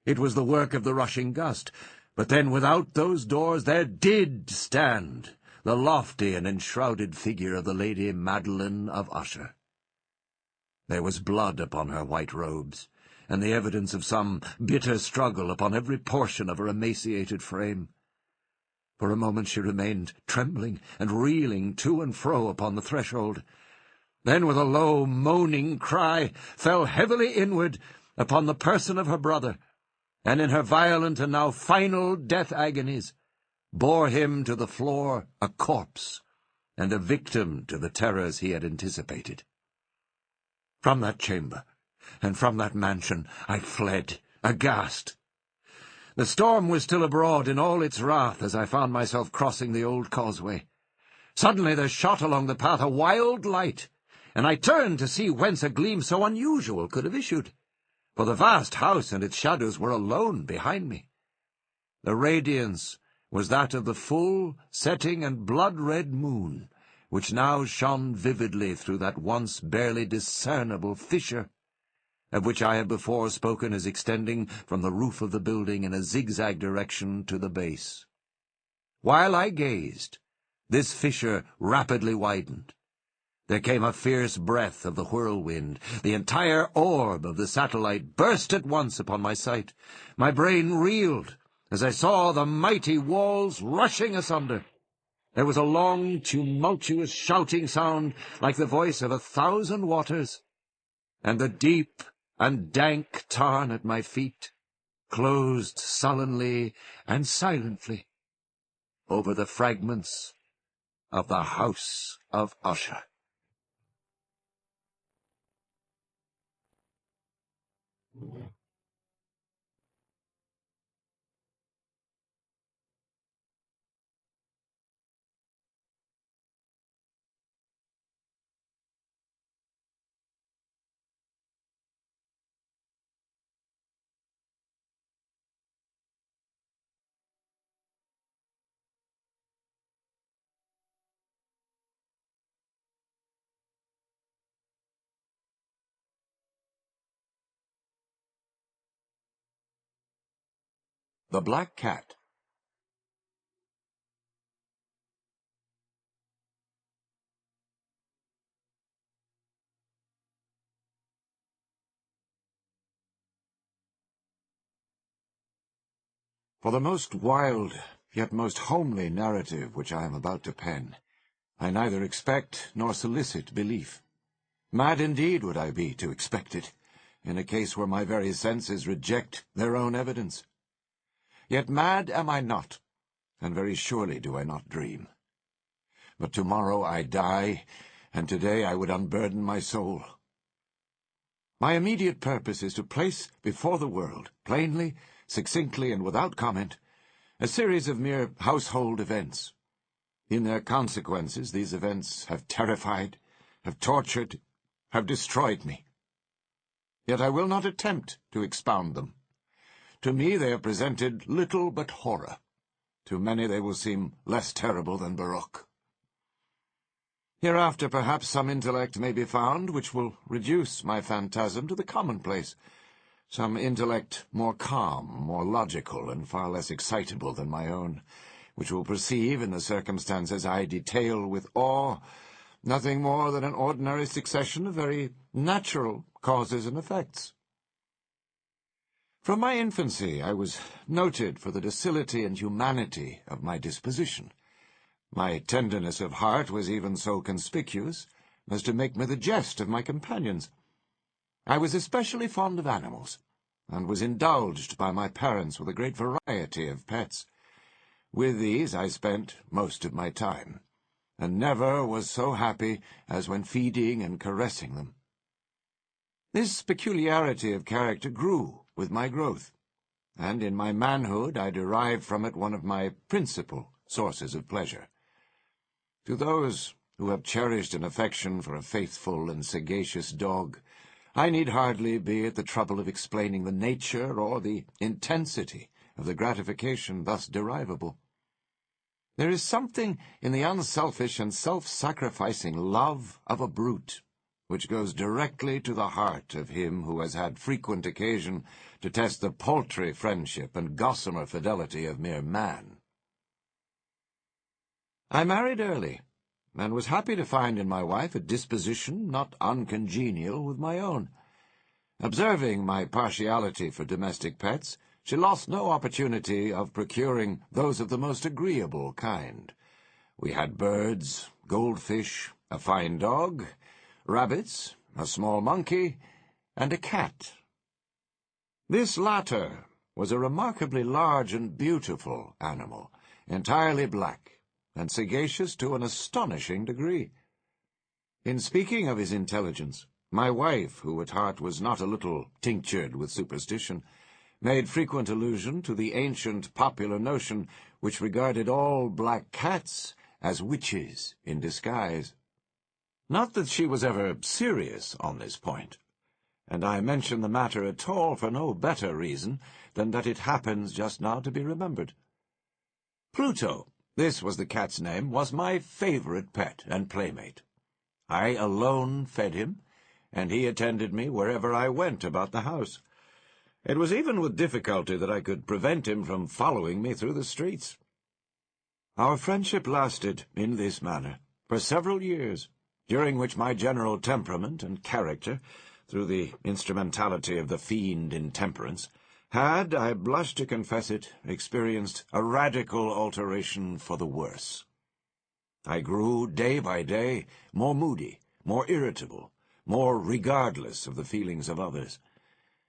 It was the work of the rushing gust, but then without those doors there did stand the lofty and enshrouded figure of the Lady Madeline of Usher. There was blood upon her white robes, and the evidence of some bitter struggle upon every portion of her emaciated frame. For a moment she remained trembling and reeling to and fro upon the threshold, then with a low, moaning cry fell heavily inward upon the person of her brother, and in her violent and now final death agonies bore him to the floor a corpse and a victim to the terrors he had anticipated. From that chamber and from that mansion I fled, aghast. The storm was still abroad in all its wrath as I found myself crossing the old causeway. Suddenly there shot along the path a wild light, and I turned to see whence a gleam so unusual could have issued, for the vast house and its shadows were alone behind me. The radiance was that of the full, setting and blood-red moon, which now shone vividly through that once barely discernible fissure, of which I have before spoken as extending from the roof of the building in a zigzag direction to the base. While I gazed, this fissure rapidly widened. There came a fierce breath of the whirlwind. The entire orb of the satellite burst at once upon my sight. My brain reeled as I saw the mighty walls rushing asunder. There was a long, tumultuous shouting sound like the voice of 1,000 waters, and the deep and dank tarn at my feet closed sullenly and silently over the fragments of the House of Usher. The Black Cat. For the most wild, yet most homely narrative which I am about to pen, I neither expect nor solicit belief. Mad indeed would I be to expect it, in a case where my very senses reject their own evidence. Yet mad am I not, and very surely do I not dream. But tomorrow I die, and today I would unburden my soul. My immediate purpose is to place before the world, plainly, succinctly, and without comment, a series of mere household events. In their consequences, these events have terrified, have tortured, have destroyed me. Yet I will not attempt to expound them. To me they have presented little but horror. To many they will seem less terrible than Baroque. Hereafter perhaps some intellect may be found which will reduce my phantasm to the commonplace, some intellect more calm, more logical, and far less excitable than my own, which will perceive, in the circumstances I detail with awe, nothing more than an ordinary succession of very natural causes and effects. From my infancy I was noted for the docility and humanity of my disposition. My tenderness of heart was even so conspicuous as to make me the jest of my companions. I was especially fond of animals, and was indulged by my parents with a great variety of pets. With these I spent most of my time, and never was so happy as when feeding and caressing them. This peculiarity of character grew with my growth, and in my manhood I derived from it one of my principal sources of pleasure. To those who have cherished an affection for a faithful and sagacious dog, I need hardly be at the trouble of explaining the nature or the intensity of the gratification thus derivable. There is something in the unselfish and self-sacrificing love of a brute which goes directly to the heart of him who has had frequent occasion to test the paltry friendship and gossamer fidelity of mere man. I married early, and was happy to find in my wife a disposition not uncongenial with my own. Observing my partiality for domestic pets, she lost no opportunity of procuring those of the most agreeable kind. We had birds, goldfish, a fine dog, rabbits, a small monkey, and a cat. This latter was a remarkably large and beautiful animal, entirely black, and sagacious to an astonishing degree. In speaking of his intelligence, my wife, who at heart was not a little tinctured with superstition, made frequent allusion to the ancient popular notion which regarded all black cats as witches in disguise. Not that she was ever serious on this point, and I mention the matter at all for no better reason than that it happens just now to be remembered. Pluto, this was the cat's name, was my favorite pet and playmate. I alone fed him, and he attended me wherever I went about the house. It was even with difficulty that I could prevent him from following me through the streets. Our friendship lasted in this manner for several years, during which my general temperament and character, through the instrumentality of the fiend intemperance, had, I blush to confess it, experienced a radical alteration for the worse. I grew, day by day, more moody, more irritable, more regardless of the feelings of others.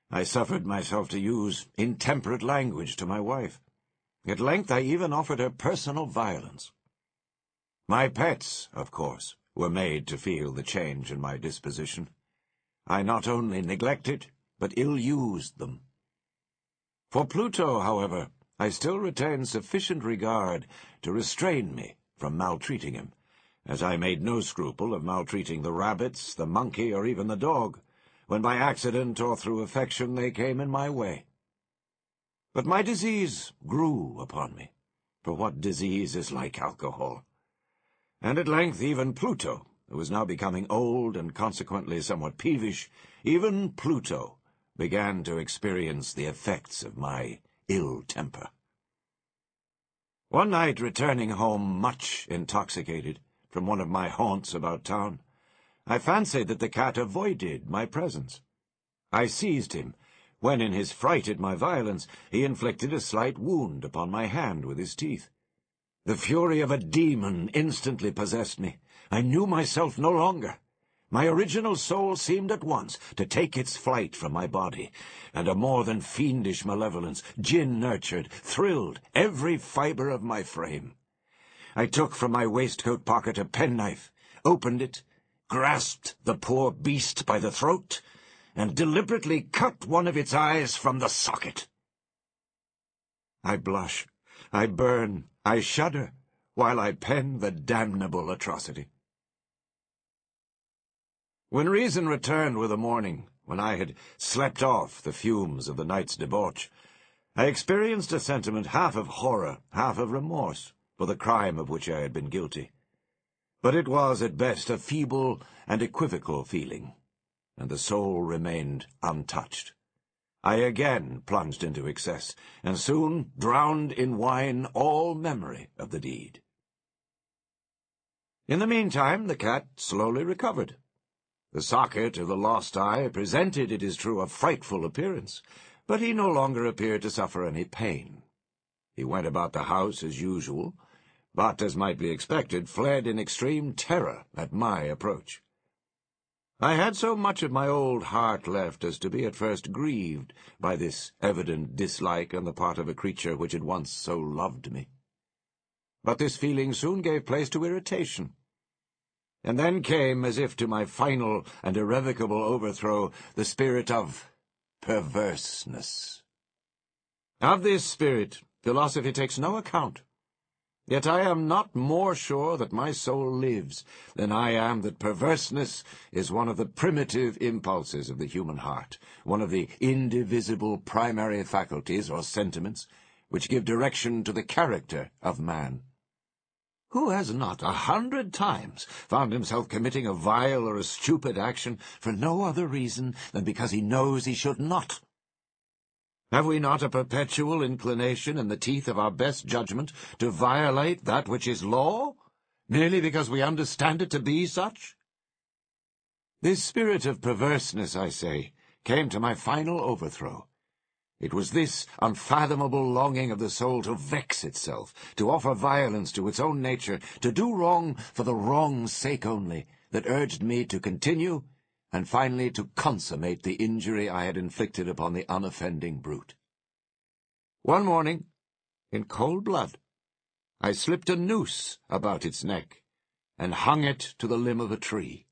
I suffered myself to use intemperate language to my wife. At length I even offered her personal violence. My pets, of course, were made to feel the change in my disposition. I not only neglected, but ill-used them. For Pluto, however, I still retained sufficient regard to restrain me from maltreating him, as I made no scruple of maltreating the rabbits, the monkey, or even the dog, when by accident or through affection they came in my way. But my disease grew upon me, for what disease is like alcohol? And at length even Pluto, who was now becoming old and consequently somewhat peevish, even Pluto began to experience the effects of my ill temper. One night, returning home much intoxicated from one of my haunts about town, I fancied that the cat avoided my presence. I seized him, when in his fright at my violence he inflicted a slight wound upon my hand with his teeth. The fury of a demon instantly possessed me. I knew myself no longer. My original soul seemed at once to take its flight from my body, and a more than fiendish malevolence, gin-nurtured, thrilled every fibre of my frame. I took from my waistcoat pocket a penknife, opened it, grasped the poor beast by the throat, and deliberately cut one of its eyes from the socket. I blush, I burn, I shudder, while I pen the damnable atrocity. When reason returned with the morning, when I had slept off the fumes of the night's debauch, I experienced a sentiment half of horror, half of remorse, for the crime of which I had been guilty. But it was, at best, a feeble and equivocal feeling, and the soul remained untouched. I again plunged into excess, and soon drowned in wine all memory of the deed. In the meantime, the cat slowly recovered. The socket of the lost eye presented, it is true, a frightful appearance, but he no longer appeared to suffer any pain. He went about the house as usual, but, as might be expected, fled in extreme terror at my approach. I had so much of my old heart left as to be at first grieved by this evident dislike on the part of a creature which had once so loved me. But this feeling soon gave place to irritation. And then came, as if to my final and irrevocable overthrow, the spirit of perverseness. Of this spirit, philosophy takes no account. Yet I am not more sure that my soul lives than I am that perverseness is one of the primitive impulses of the human heart, one of the indivisible primary faculties or sentiments which give direction to the character of man. Who has not 100 times found himself committing a vile or a stupid action for no other reason than because he knows he should not? Have we not a perpetual inclination in the teeth of our best judgment to violate that which is law, merely because we understand it to be such? This spirit of perverseness, I say, came to my final overthrow. It was this unfathomable longing of the soul to vex itself, to offer violence to its own nature, to do wrong for the wrong's sake only, that urged me to continue, and finally to consummate the injury I had inflicted upon the unoffending brute. One morning, in cold blood, I slipped a noose about its neck, and hung it to the limb of a tree,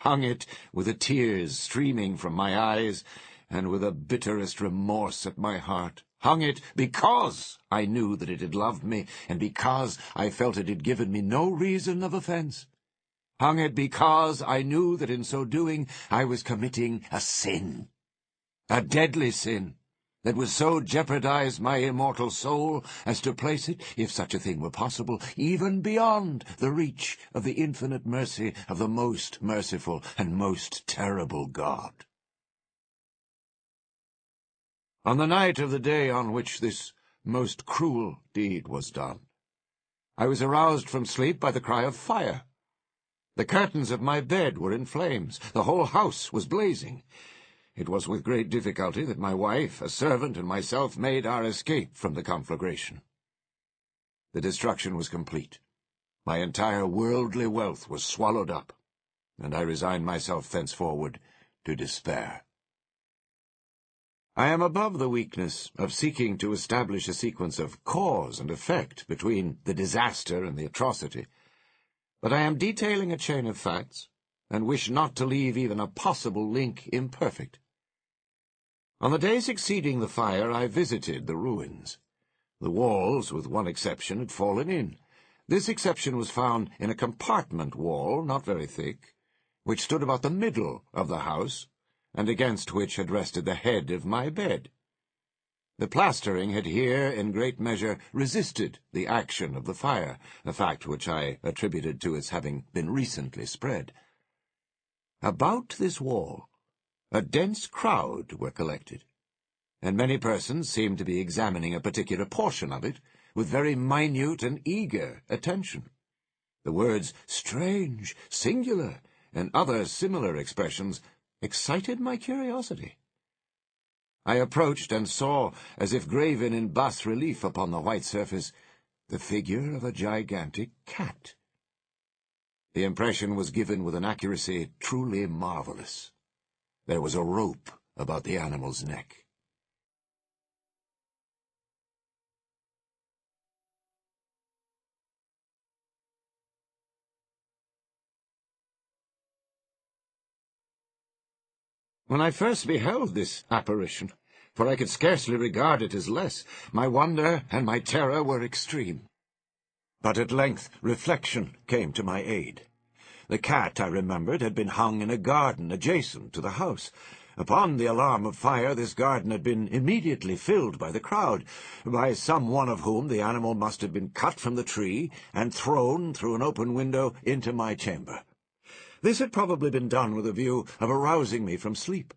hung it with the tears streaming from my eyes, and with the bitterest remorse at my heart, hung it because I knew that it had loved me, and because I felt it had given me no reason of offence. Hung it because I knew that in so doing I was committing a sin, a deadly sin, that would so jeopardize my immortal soul as to place it, if such a thing were possible, even beyond the reach of the infinite mercy of the most merciful and most terrible God. On the night of the day on which this most cruel deed was done, I was aroused from sleep by the cry of fire. The curtains of my bed were in flames. The whole house was blazing. It was with great difficulty that my wife, a servant, and myself made our escape from the conflagration. The destruction was complete. My entire worldly wealth was swallowed up, and I resigned myself thenceforward to despair. I am above the weakness of seeking to establish a sequence of cause and effect between the disaster and the atrocity, but I am detailing a chain of facts, and wish not to leave even a possible link imperfect. On the day succeeding the fire, I visited the ruins. The walls, with one exception, had fallen in. This exception was found in a compartment wall, not very thick, which stood about the middle of the house, and against which had rested the head of my bed. The plastering had here, in great measure, resisted the action of the fire, a fact which I attributed to its having been recently spread. About this wall, a dense crowd were collected, and many persons seemed to be examining a particular portion of it with very minute and eager attention. The words "strange," "singular," and other similar expressions excited my curiosity. I approached and saw, as if graven in bas-relief upon the white surface, the figure of a gigantic cat. The impression was given with an accuracy truly marvelous. There was a rope about the animal's neck. When I first beheld this apparition, for I could scarcely regard it as less, my wonder and my terror were extreme. But at length reflection came to my aid. The cat, I remembered, had been hung in a garden adjacent to the house. Upon the alarm of fire, this garden had been immediately filled by the crowd, by some one of whom the animal must have been cut from the tree and thrown through an open window into my chamber. This had probably been done with a view of arousing me from sleep.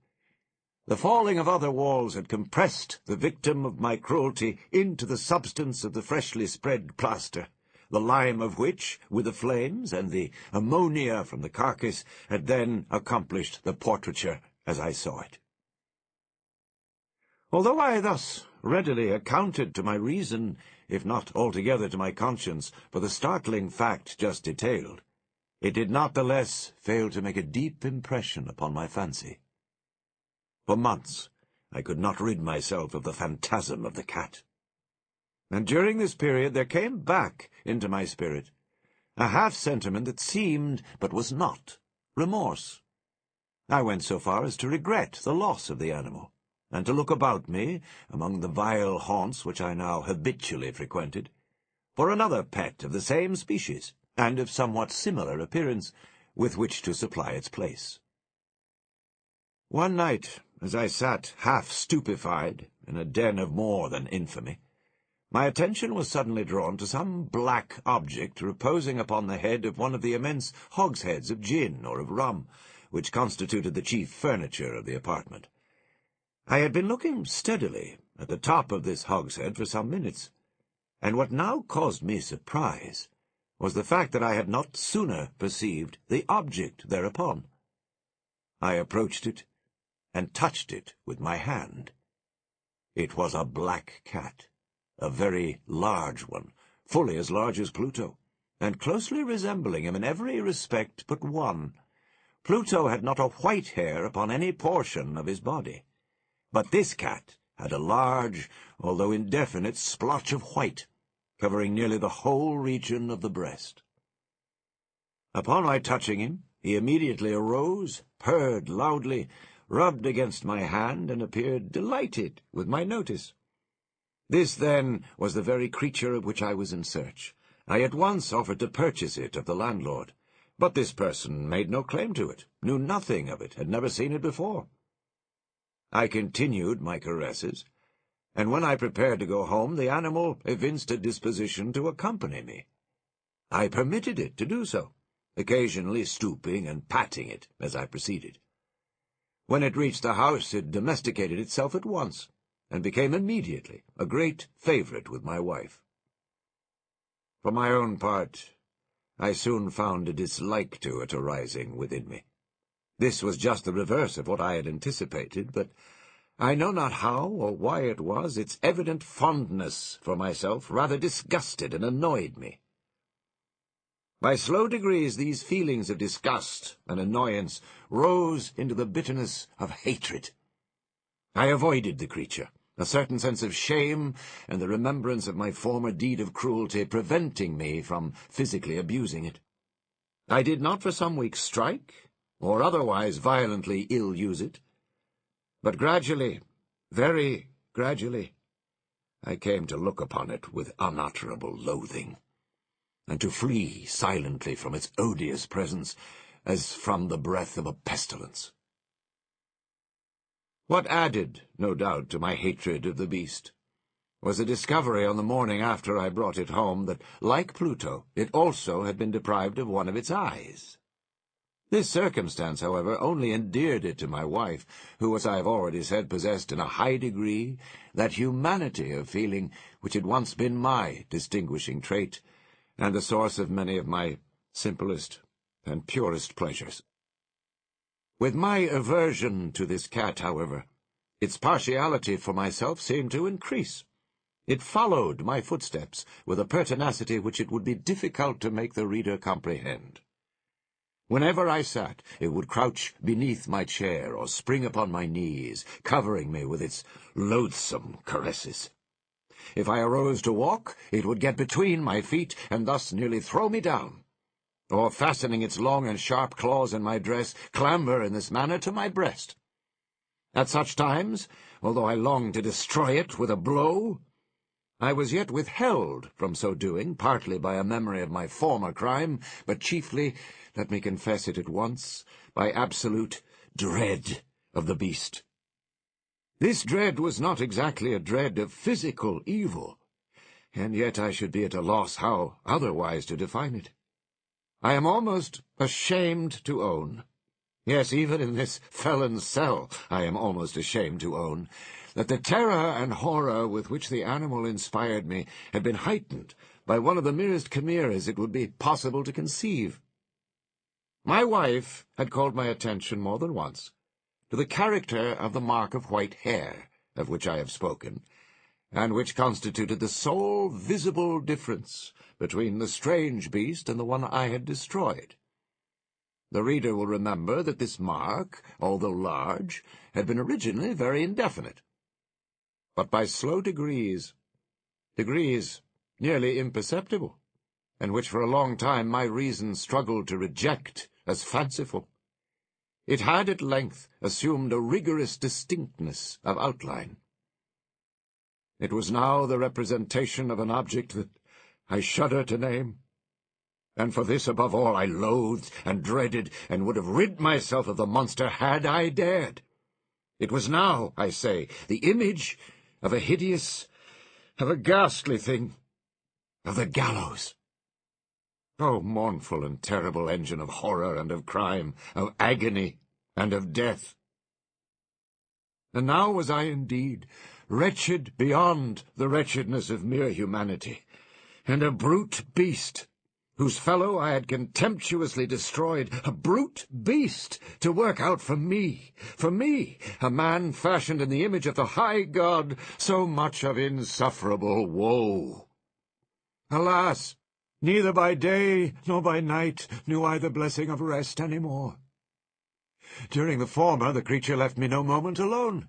The falling of other walls had compressed the victim of my cruelty into the substance of the freshly spread plaster, the lime of which, with the flames and the ammonia from the carcass, had then accomplished the portraiture as I saw it. Although I thus readily accounted to my reason, if not altogether to my conscience, for the startling fact just detailed, it did not the less fail to make a deep impression upon my fancy. For months I could not rid myself of the phantasm of the cat. And during this period there came back into my spirit a half-sentiment that seemed, but was not, remorse. I went so far as to regret the loss of the animal, and to look about me, among the vile haunts which I now habitually frequented, for another pet of the same species, and of somewhat similar appearance, with which to supply its place. One night, as I sat half-stupefied in a den of more than infamy, my attention was suddenly drawn to some black object reposing upon the head of one of the immense hogsheads of gin or of rum, which constituted the chief furniture of the apartment. I had been looking steadily at the top of this hogshead for some minutes, and what now caused me surprise was the fact that I had not sooner perceived the object thereupon. I approached it, and touched it with my hand. It was a black cat, a very large one, fully as large as Pluto, and closely resembling him in every respect but one. Pluto had not a white hair upon any portion of his body, but this cat had a large, although indefinite, splotch of white, covering nearly the whole region of the breast. Upon my touching him, he immediately arose, purred loudly, rubbed against my hand, and appeared delighted with my notice. This, then, was the very creature of which I was in search. I at once offered to purchase it of the landlord, but this person made no claim to it, knew nothing of it, had never seen it before. I continued my caresses, and when I prepared to go home, the animal evinced a disposition to accompany me. I permitted it to do so, occasionally stooping and patting it as I proceeded. When it reached the house, it domesticated itself at once, and became immediately a great favourite with my wife. For my own part, I soon found a dislike to it arising within me. This was just the reverse of what I had anticipated, but I know not how or why it was, its evident fondness for myself rather disgusted and annoyed me. By slow degrees these feelings of disgust and annoyance rose into the bitterness of hatred. I avoided the creature, a certain sense of shame and the remembrance of my former deed of cruelty preventing me from physically abusing it. I did not for some weeks strike, or otherwise violently ill-use it, but gradually, very gradually, I came to look upon it with unutterable loathing, and to flee silently from its odious presence as from the breath of a pestilence. What added, no doubt, to my hatred of the beast was the discovery on the morning after I brought it home that, like Pluto, it also had been deprived of one of its eyes. This circumstance, however, only endeared it to my wife, who, as I have already said, possessed in a high degree that humanity of feeling which had once been my distinguishing trait, and the source of many of my simplest and purest pleasures. With my aversion to this cat, however, its partiality for myself seemed to increase. It followed my footsteps with a pertinacity which it would be difficult to make the reader comprehend. Whenever I sat, it would crouch beneath my chair or spring upon my knees, covering me with its loathsome caresses. If I arose to walk, it would get between my feet and thus nearly throw me down, or, fastening its long and sharp claws in my dress, clamber in this manner to my breast. At such times, although I longed to destroy it with a blow, I was yet withheld from so doing, partly by a memory of my former crime, but chiefly, let me confess it at once, by absolute dread of the beast. This dread was not exactly a dread of physical evil, and yet I should be at a loss how otherwise to define it. I am almost ashamed to own, yes, even in this felon's cell I am almost ashamed to own, that the terror and horror with which the animal inspired me had been heightened by one of the merest chimeras it would be possible to conceive. My wife had called my attention more than once to the character of the mark of white hair, of which I have spoken, and which constituted the sole visible difference between the strange beast and the one I had destroyed. The reader will remember that this mark, although large, had been originally very indefinite. But by slow degrees nearly imperceptible, and which for a long time my reason struggled to reject as fanciful, it had at length assumed a rigorous distinctness of outline. It was now the representation of an object that I shudder to name, and for this above all I loathed and dreaded, and would have rid myself of the monster had I dared. It was now, I say, the image of a hideous, of a ghastly thing, of the gallows. O mournful and terrible engine of horror and of crime, of agony and of death! And now was I indeed wretched beyond the wretchedness of mere humanity, and a brute beast, whose fellow I had contemptuously destroyed, a brute beast to work out for me, a man fashioned in the image of the high God, so much of insufferable woe. Alas! Neither by day nor by night knew I the blessing of rest any more. During the former, the creature left me no moment alone,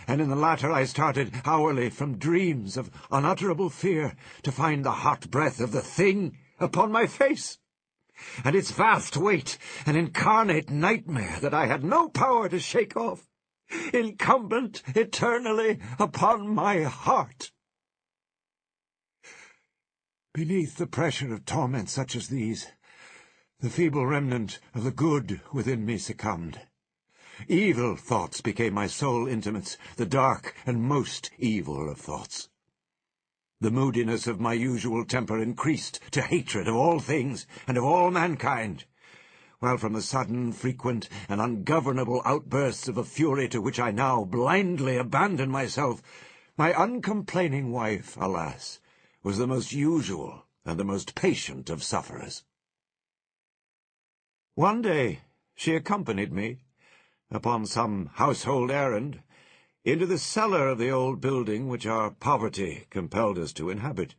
and in the latter I started hourly from dreams of unutterable fear to find the hot breath of the thing upon my face, and its vast weight an incarnate nightmare that I had no power to shake off, incumbent eternally upon my heart. Beneath the pressure of torments such as these, the feeble remnant of the good within me succumbed. Evil thoughts became my sole intimates, the dark and most evil of thoughts. The moodiness of my usual temper increased to hatred of all things and of all mankind, while from the sudden, frequent, and ungovernable outbursts of a fury to which I now blindly abandoned myself, my uncomplaining wife, alas, was the most usual and the most patient of sufferers. One day she accompanied me, upon some household errand, into the cellar of the old building which our poverty compelled us to inhabit.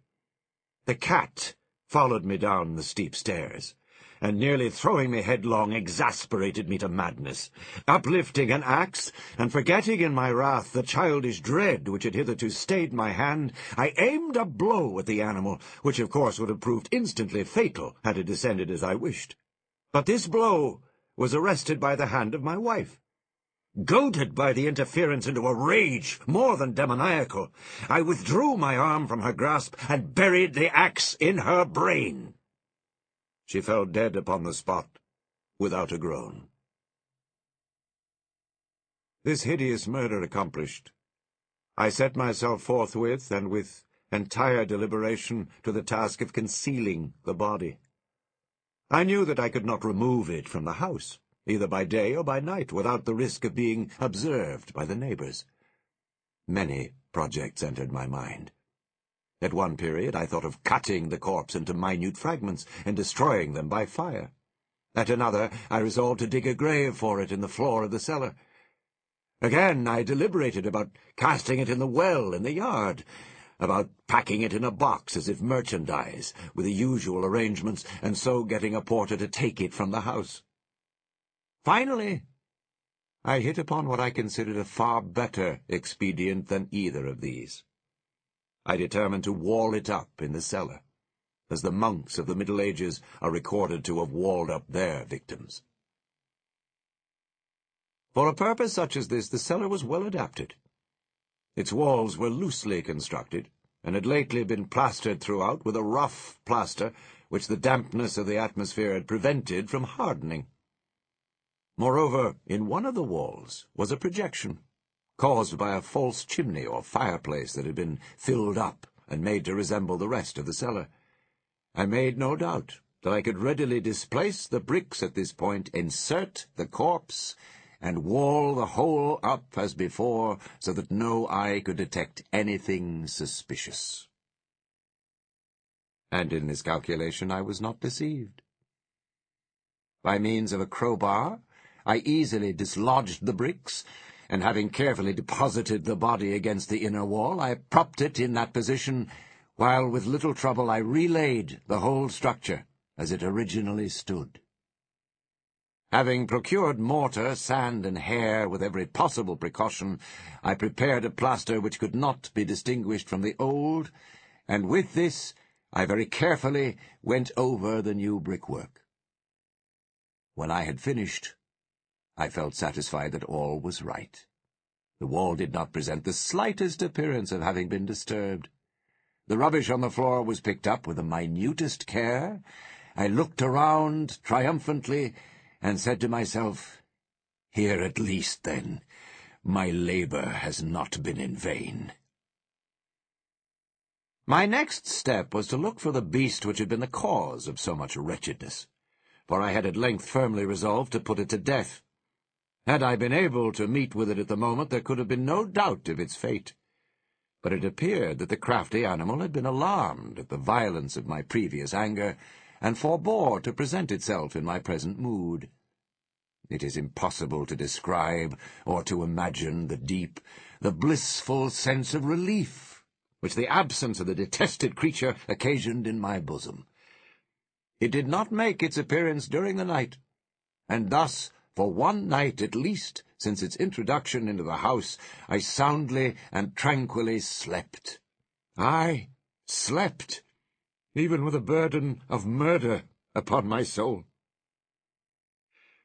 The cat followed me down the steep stairs, and nearly throwing me headlong exasperated me to madness. Uplifting an axe, and forgetting in my wrath the childish dread which had hitherto stayed my hand, I aimed a blow at the animal, which of course would have proved instantly fatal had it descended as I wished. But this blow was arrested by the hand of my wife. Goaded by the interference into a rage more than demoniacal, I withdrew my arm from her grasp and buried the axe in her brain. She fell dead upon the spot, without a groan. This hideous murder accomplished, I set myself forthwith, and with entire deliberation, to the task of concealing the body. I knew that I could not remove it from the house, either by day or by night, without the risk of being observed by the neighbors. Many projects entered my mind. At one period I thought of cutting the corpse into minute fragments and destroying them by fire. At another I resolved to dig a grave for it in the floor of the cellar. Again I deliberated about casting it in the well in the yard. about packing it in a box as if merchandise, with the usual arrangements, and so getting a porter to take it from the house. Finally, I hit upon what I considered a far better expedient than either of these. I determined to wall it up in the cellar, as the monks of the Middle Ages are recorded to have walled up their victims. For a purpose such as this, the cellar was well adapted. Its walls were loosely constructed, and had lately been plastered throughout with a rough plaster which the dampness of the atmosphere had prevented from hardening. Moreover, in one of the walls was a projection, caused by a false chimney or fireplace that had been filled up and made to resemble the rest of the cellar. I made no doubt that I could readily displace the bricks at this point, insert the corpse, and wall the whole up as before, so that no eye could detect anything suspicious. And in this calculation I was not deceived. By means of a crowbar, I easily dislodged the bricks, and having carefully deposited the body against the inner wall, I propped it in that position, while with little trouble I relaid the whole structure as it originally stood. Having procured mortar, sand, and hair with every possible precaution, I prepared a plaster which could not be distinguished from the old, and with this I very carefully went over the new brickwork. When I had finished, I felt satisfied that all was right. The wall did not present the slightest appearance of having been disturbed. The rubbish on the floor was picked up with the minutest care. I looked around triumphantly, and said to myself, "Here at least, then, my labour has not been in vain." My next step was to look for the beast which had been the cause of so much wretchedness, for I had at length firmly resolved to put it to death. Had I been able to meet with it at the moment, there could have been no doubt of its fate. But it appeared that the crafty animal had been alarmed at the violence of my previous anger, and forbore to present itself in my present mood. It is impossible to describe or to imagine the deep, the blissful sense of relief which the absence of the detested creature occasioned in my bosom. It did not make its appearance during the night, and thus, for one night at least, since its introduction into the house, I soundly and tranquilly slept. I slept, even with a burden of murder upon my soul.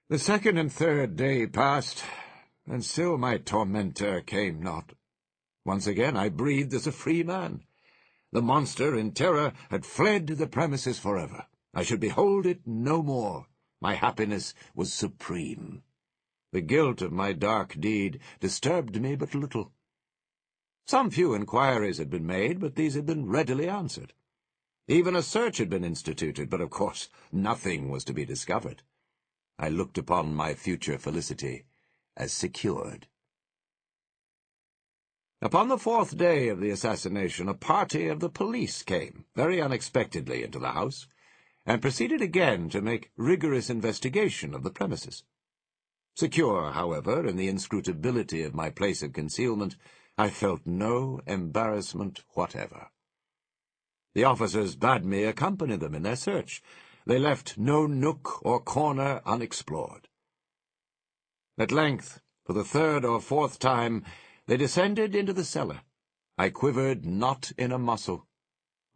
The second and third day passed, and still my tormentor came not. Once again I breathed as a free man. The monster, in terror, had fled the premises forever. I should behold it no more. My happiness was supreme. The guilt of my dark deed disturbed me but little. Some few inquiries had been made, but these had been readily answered. Even a search had been instituted, but of course nothing was to be discovered. I looked upon my future felicity as secured. Upon the fourth day of the assassination, a party of the police came, very unexpectedly, into the house, and proceeded again to make rigorous investigation of the premises. Secure, however, in the inscrutability of my place of concealment, I felt no embarrassment whatever. The officers bade me accompany them in their search. They left no nook or corner unexplored. At length, for the third or fourth time, they descended into the cellar. I quivered not in a muscle.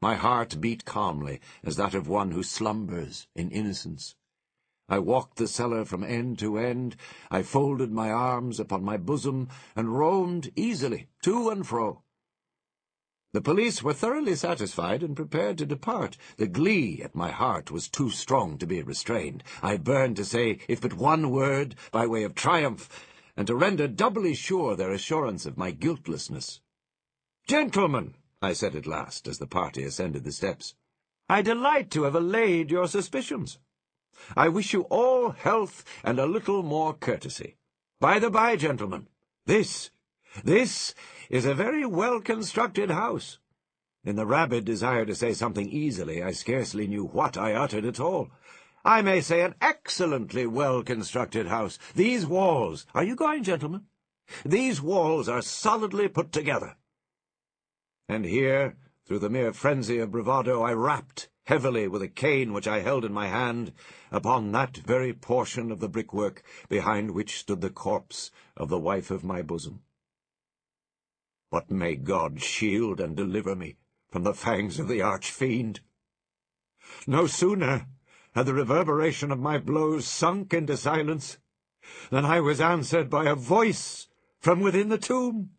My heart beat calmly, as that of one who slumbers in innocence. I walked the cellar from end to end. I folded my arms upon my bosom, and roamed easily to and fro. The police were thoroughly satisfied and prepared to depart. The glee at my heart was too strong to be restrained. I burned to say, if but one word, by way of triumph, and to render doubly sure their assurance of my guiltlessness. "Gentlemen," I said at last, as the party ascended the steps, "I delight to have allayed your suspicions. I wish you all health and a little more courtesy. By the by, gentlemen, this is a very well-constructed house." In the rabid desire to say something easily, I scarcely knew what I uttered at all. "I may say an excellently well-constructed house. These walls— Are you going, gentlemen? These walls are solidly put together." And here, through the mere frenzy of bravado, I rapped heavily with a cane which I held in my hand upon that very portion of the brickwork behind which stood the corpse of the wife of my bosom. But may God shield and deliver me from the fangs of the arch-fiend. No sooner had the reverberation of my blows sunk into silence than I was answered by a voice from within the tomb,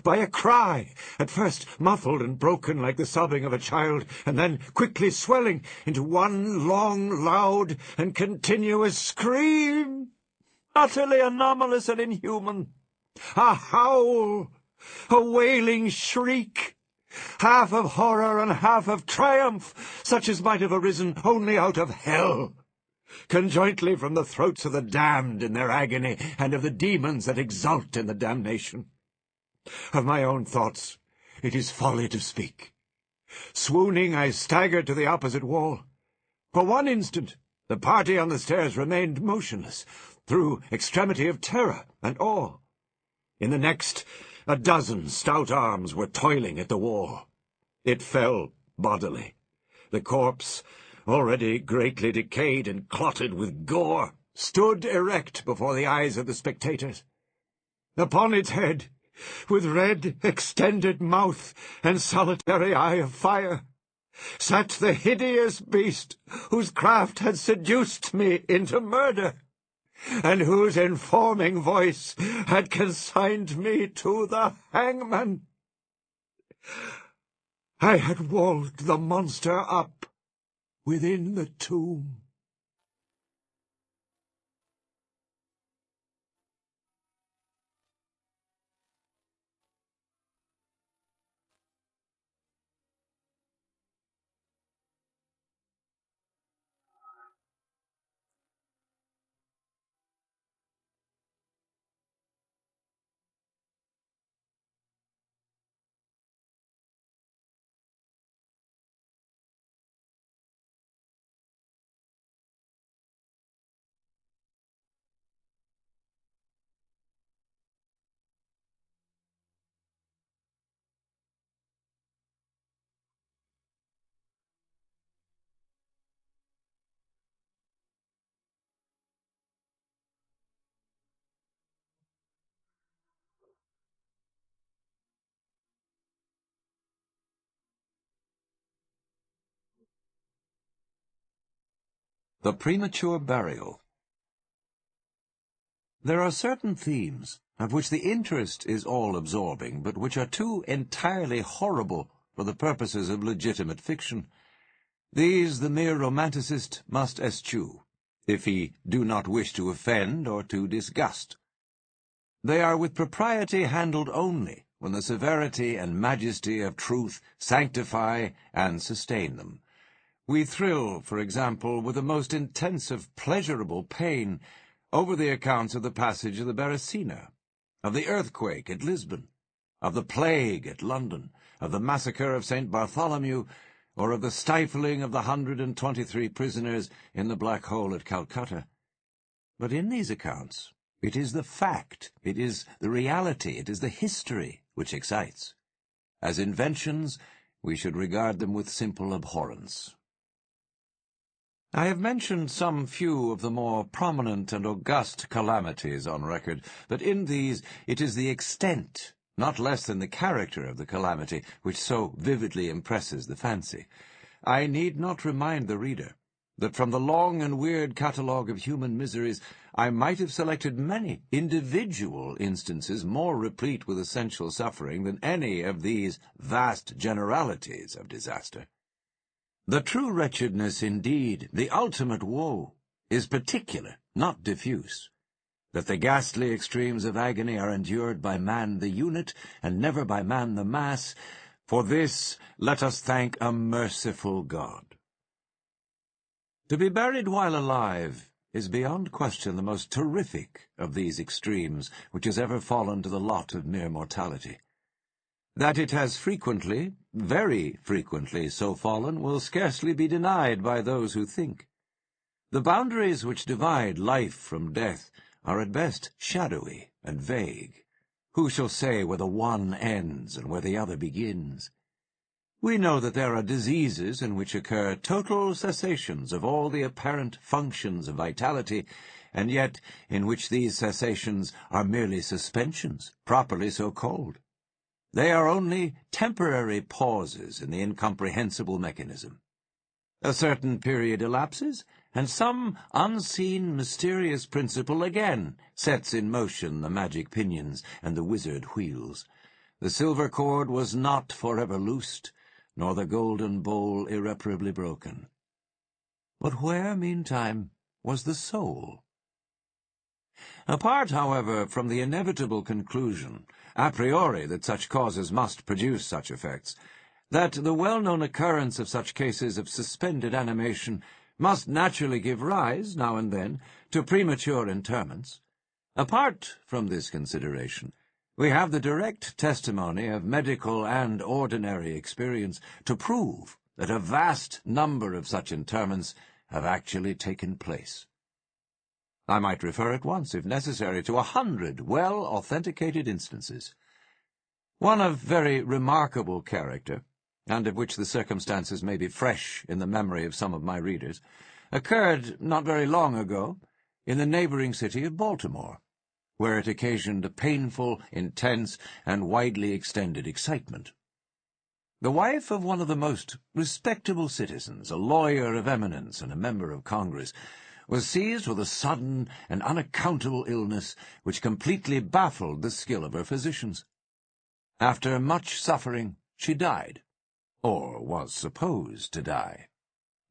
by a cry, at first muffled and broken like the sobbing of a child, and then quickly swelling into one long, loud, and continuous scream, utterly anomalous and inhuman, a howl, a wailing shriek, half of horror and half of triumph, such as might have arisen only out of hell, conjointly from the throats of the damned in their agony, and of the demons that exult in the damnation. Of my own thoughts it is folly to speak. Swooning, I staggered to the opposite wall. For one instant the party on the stairs remained motionless, through extremity of terror and awe. In the next, a dozen stout arms were toiling at the wall. It fell bodily. The corpse, already greatly decayed and clotted with gore, stood erect before the eyes of the spectators. Upon its head, with red, extended mouth and solitary eye of fire, sat the hideous beast whose craft had seduced me into murder, and whose informing voice had consigned me to the hangman. I had walled the monster up within the tomb. The premature burial. There are certain themes of which the interest is all-absorbing, but which are too entirely horrible for the purposes of legitimate fiction. These the mere romanticist must eschew, if he do not wish to offend or to disgust. They are with propriety handled only when the severity and majesty of truth sanctify and sustain them. We thrill, for example, with the most intensive pleasurable pain over the accounts of the passage of the Beresina, of the earthquake at Lisbon, of the plague at London, of the massacre of St. Bartholomew, or of the stifling of the 123 prisoners in the Black Hole at Calcutta. But in these accounts, it is the fact, it is the reality, it is the history which excites. As inventions, we should regard them with simple abhorrence. I have mentioned some few of the more prominent and august calamities on record, but in these it is the extent, not less than the character of the calamity, which so vividly impresses the fancy. I need not remind the reader that from the long and weird catalogue of human miseries I might have selected many individual instances more replete with essential suffering than any of these vast generalities of disaster. The true wretchedness, indeed, the ultimate woe, is particular, not diffuse. That the ghastly extremes of agony are endured by man the unit, and never by man the mass, for this let us thank a merciful God. To be buried while alive is beyond question the most terrific of these extremes which has ever fallen to the lot of mere mortality. That it has frequently, very frequently, so fallen will scarcely be denied by those who think. The boundaries which divide life from death are at best shadowy and vague. Who shall say where the one ends and where the other begins? We know that there are diseases in which occur total cessations of all the apparent functions of vitality, and yet in which these cessations are merely suspensions, properly so called. They are only temporary pauses in the incomprehensible mechanism. A certain period elapses, and some unseen, mysterious principle again sets in motion the magic pinions and the wizard wheels. The silver cord was not forever loosed, nor the golden bowl irreparably broken. But where, meantime, was the soul? Apart, however, from the inevitable conclusion, a priori that such causes must produce such effects, that the well-known occurrence of such cases of suspended animation must naturally give rise, now and then, to premature interments, apart from this consideration, we have the direct testimony of medical and ordinary experience to prove that a vast number of such interments have actually taken place. I might refer at once, if necessary, to 100 well-authenticated instances. One of very remarkable character, and of which the circumstances may be fresh in the memory of some of my readers, occurred not very long ago in the neighboring city of Baltimore, where it occasioned a painful, intense, and widely extended excitement. The wife of one of the most respectable citizens, a lawyer of eminence and a member of Congress, was seized with a sudden and unaccountable illness which completely baffled the skill of her physicians. After much suffering, she died, or was supposed to die.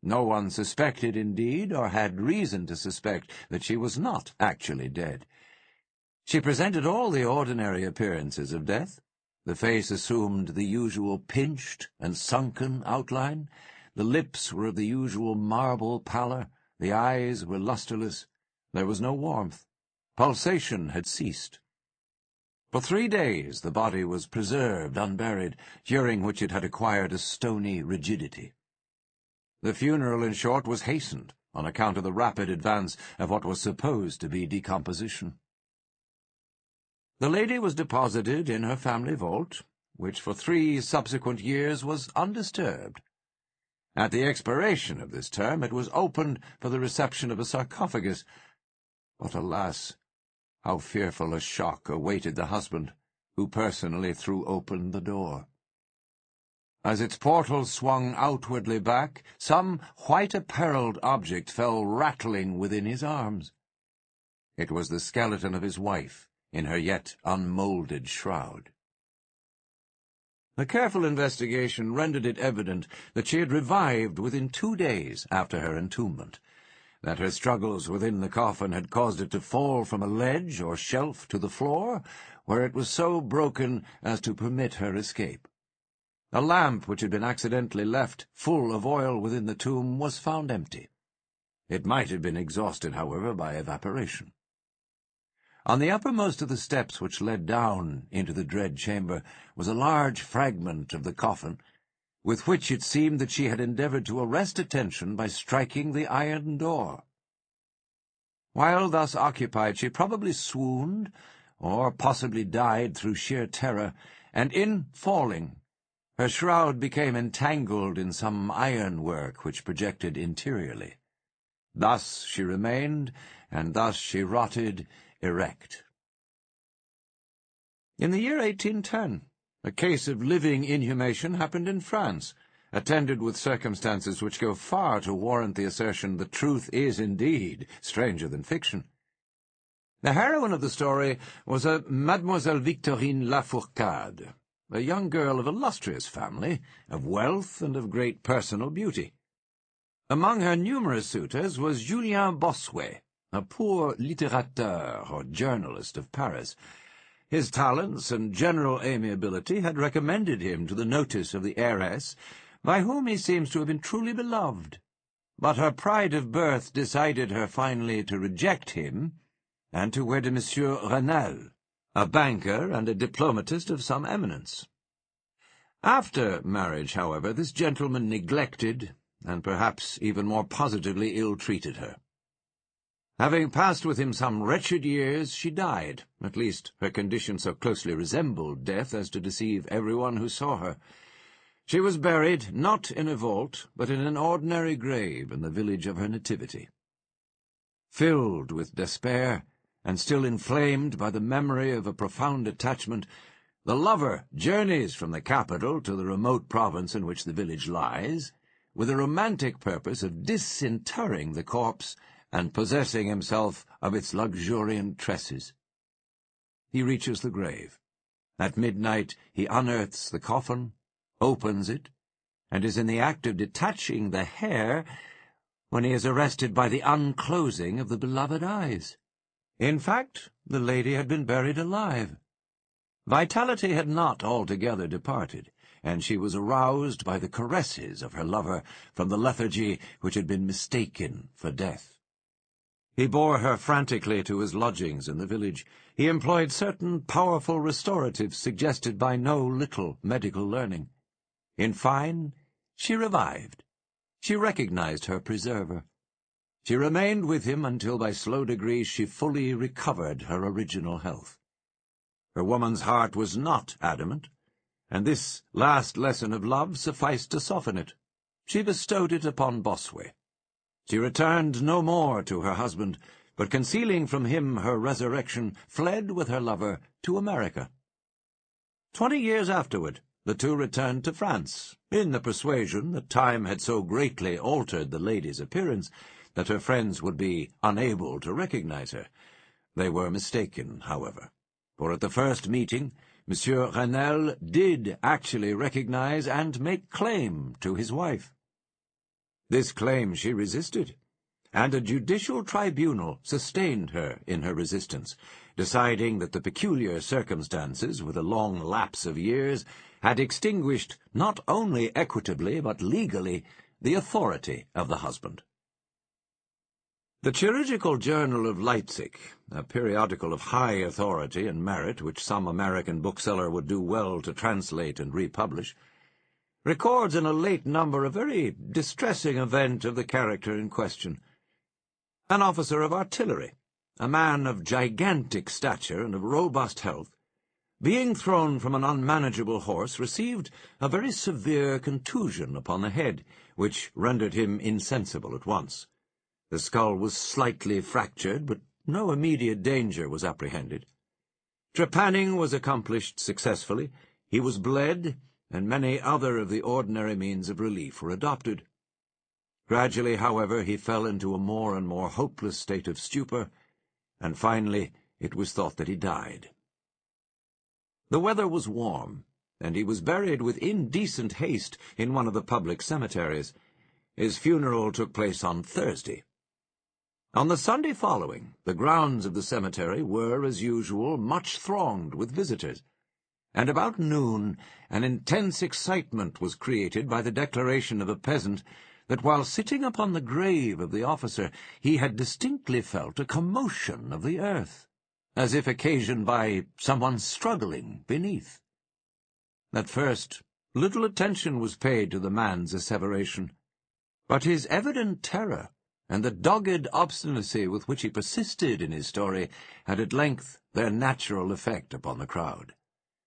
No one suspected, indeed, or had reason to suspect, that she was not actually dead. She presented all the ordinary appearances of death. The face assumed the usual pinched and sunken outline, the lips were of the usual marble pallor, the eyes were lustreless, there was no warmth, pulsation had ceased. For 3 days the body was preserved unburied, during which it had acquired a stony rigidity. The funeral, in short, was hastened, on account of the rapid advance of what was supposed to be decomposition. The lady was deposited in her family vault, which for 3 subsequent years was undisturbed. At the expiration of this term it was opened for the reception of a sarcophagus, but alas, how fearful a shock awaited the husband, who personally threw open the door. As its portal swung outwardly back, some white-apparelled object fell rattling within his arms. It was the skeleton of his wife, in her yet unmoulded shroud. A careful investigation rendered it evident that she had revived within 2 days after her entombment, that her struggles within the coffin had caused it to fall from a ledge or shelf to the floor, where it was so broken as to permit her escape. A lamp which had been accidentally left full of oil within the tomb was found empty. It might have been exhausted, however, by evaporation. On the uppermost of the steps which led down into the dread chamber was a large fragment of the coffin, with which it seemed that she had endeavoured to arrest attention by striking the iron door. While thus occupied, she probably swooned, or possibly died through sheer terror, and in falling, her shroud became entangled in some ironwork which projected interiorly. Thus she remained, and thus she rotted, erect. In the year 1810, a case of living inhumation happened in France, attended with circumstances which go far to warrant the assertion that truth is indeed stranger than fiction. The heroine of the story was a Mademoiselle Victorine Lafourcade, a young girl of illustrious family, of wealth and of great personal beauty. Among her numerous suitors was Julien Bossuet, a poor littérateur or journalist of Paris. His talents and general amiability had recommended him to the notice of the heiress, by whom he seems to have been truly beloved. But her pride of birth decided her finally to reject him, and to wed Monsieur Renal, a banker and a diplomatist of some eminence. After marriage, however, this gentleman neglected, and perhaps even more positively ill-treated her. Having passed with him some wretched years, she died. At least her condition so closely resembled death as to deceive everyone who saw her. She was buried, not in a vault, but in an ordinary grave in the village of her nativity. Filled with despair, and still inflamed by the memory of a profound attachment, the lover journeys from the capital to the remote province in which the village lies, with a romantic purpose of disinterring the corpse and possessing himself of its luxuriant tresses. He reaches the grave. At midnight he unearths the coffin, opens it, and is in the act of detaching the hair when he is arrested by the unclosing of the beloved eyes. In fact, the lady had been buried alive. Vitality had not altogether departed, and she was aroused by the caresses of her lover from the lethargy which had been mistaken for death. He bore her frantically to his lodgings in the village. He employed certain powerful restoratives suggested by no little medical learning. In fine, she revived. She recognized her preserver. She remained with him until by slow degrees she fully recovered her original health. Her woman's heart was not adamant, and this last lesson of love sufficed to soften it. She bestowed it upon Bossuet. She returned no more to her husband, but concealing from him her resurrection, fled with her lover to America. 20 years afterward, the two returned to France, in the persuasion that time had so greatly altered the lady's appearance that her friends would be unable to recognize her. They were mistaken, however, for at the first meeting, Monsieur Renel did actually recognize and make claim to his wife. This claim she resisted, and a judicial tribunal sustained her in her resistance, deciding that the peculiar circumstances, with a long lapse of years, had extinguished not only equitably but legally the authority of the husband. The Chirurgical Journal of Leipzig, a periodical of high authority and merit which some American bookseller would do well to translate and republish, records in a late number a very distressing event of the character in question. An officer of artillery, a man of gigantic stature and of robust health, being thrown from an unmanageable horse, received a very severe contusion upon the head, which rendered him insensible at once. The skull was slightly fractured, but no immediate danger was apprehended. Trepanning was accomplished successfully, he was bled, and many other of the ordinary means of relief were adopted. Gradually, however, he fell into a more and more hopeless state of stupor, and finally it was thought that he died. The weather was warm, and he was buried with indecent haste in one of the public cemeteries. His funeral took place on Thursday. On the Sunday following, the grounds of the cemetery were, as usual, much thronged with visitors, and about noon an intense excitement was created by the declaration of a peasant that while sitting upon the grave of the officer he had distinctly felt a commotion of the earth, as if occasioned by someone struggling beneath. At first, little attention was paid to the man's asseveration, but his evident terror and the dogged obstinacy with which he persisted in his story had at length their natural effect upon the crowd.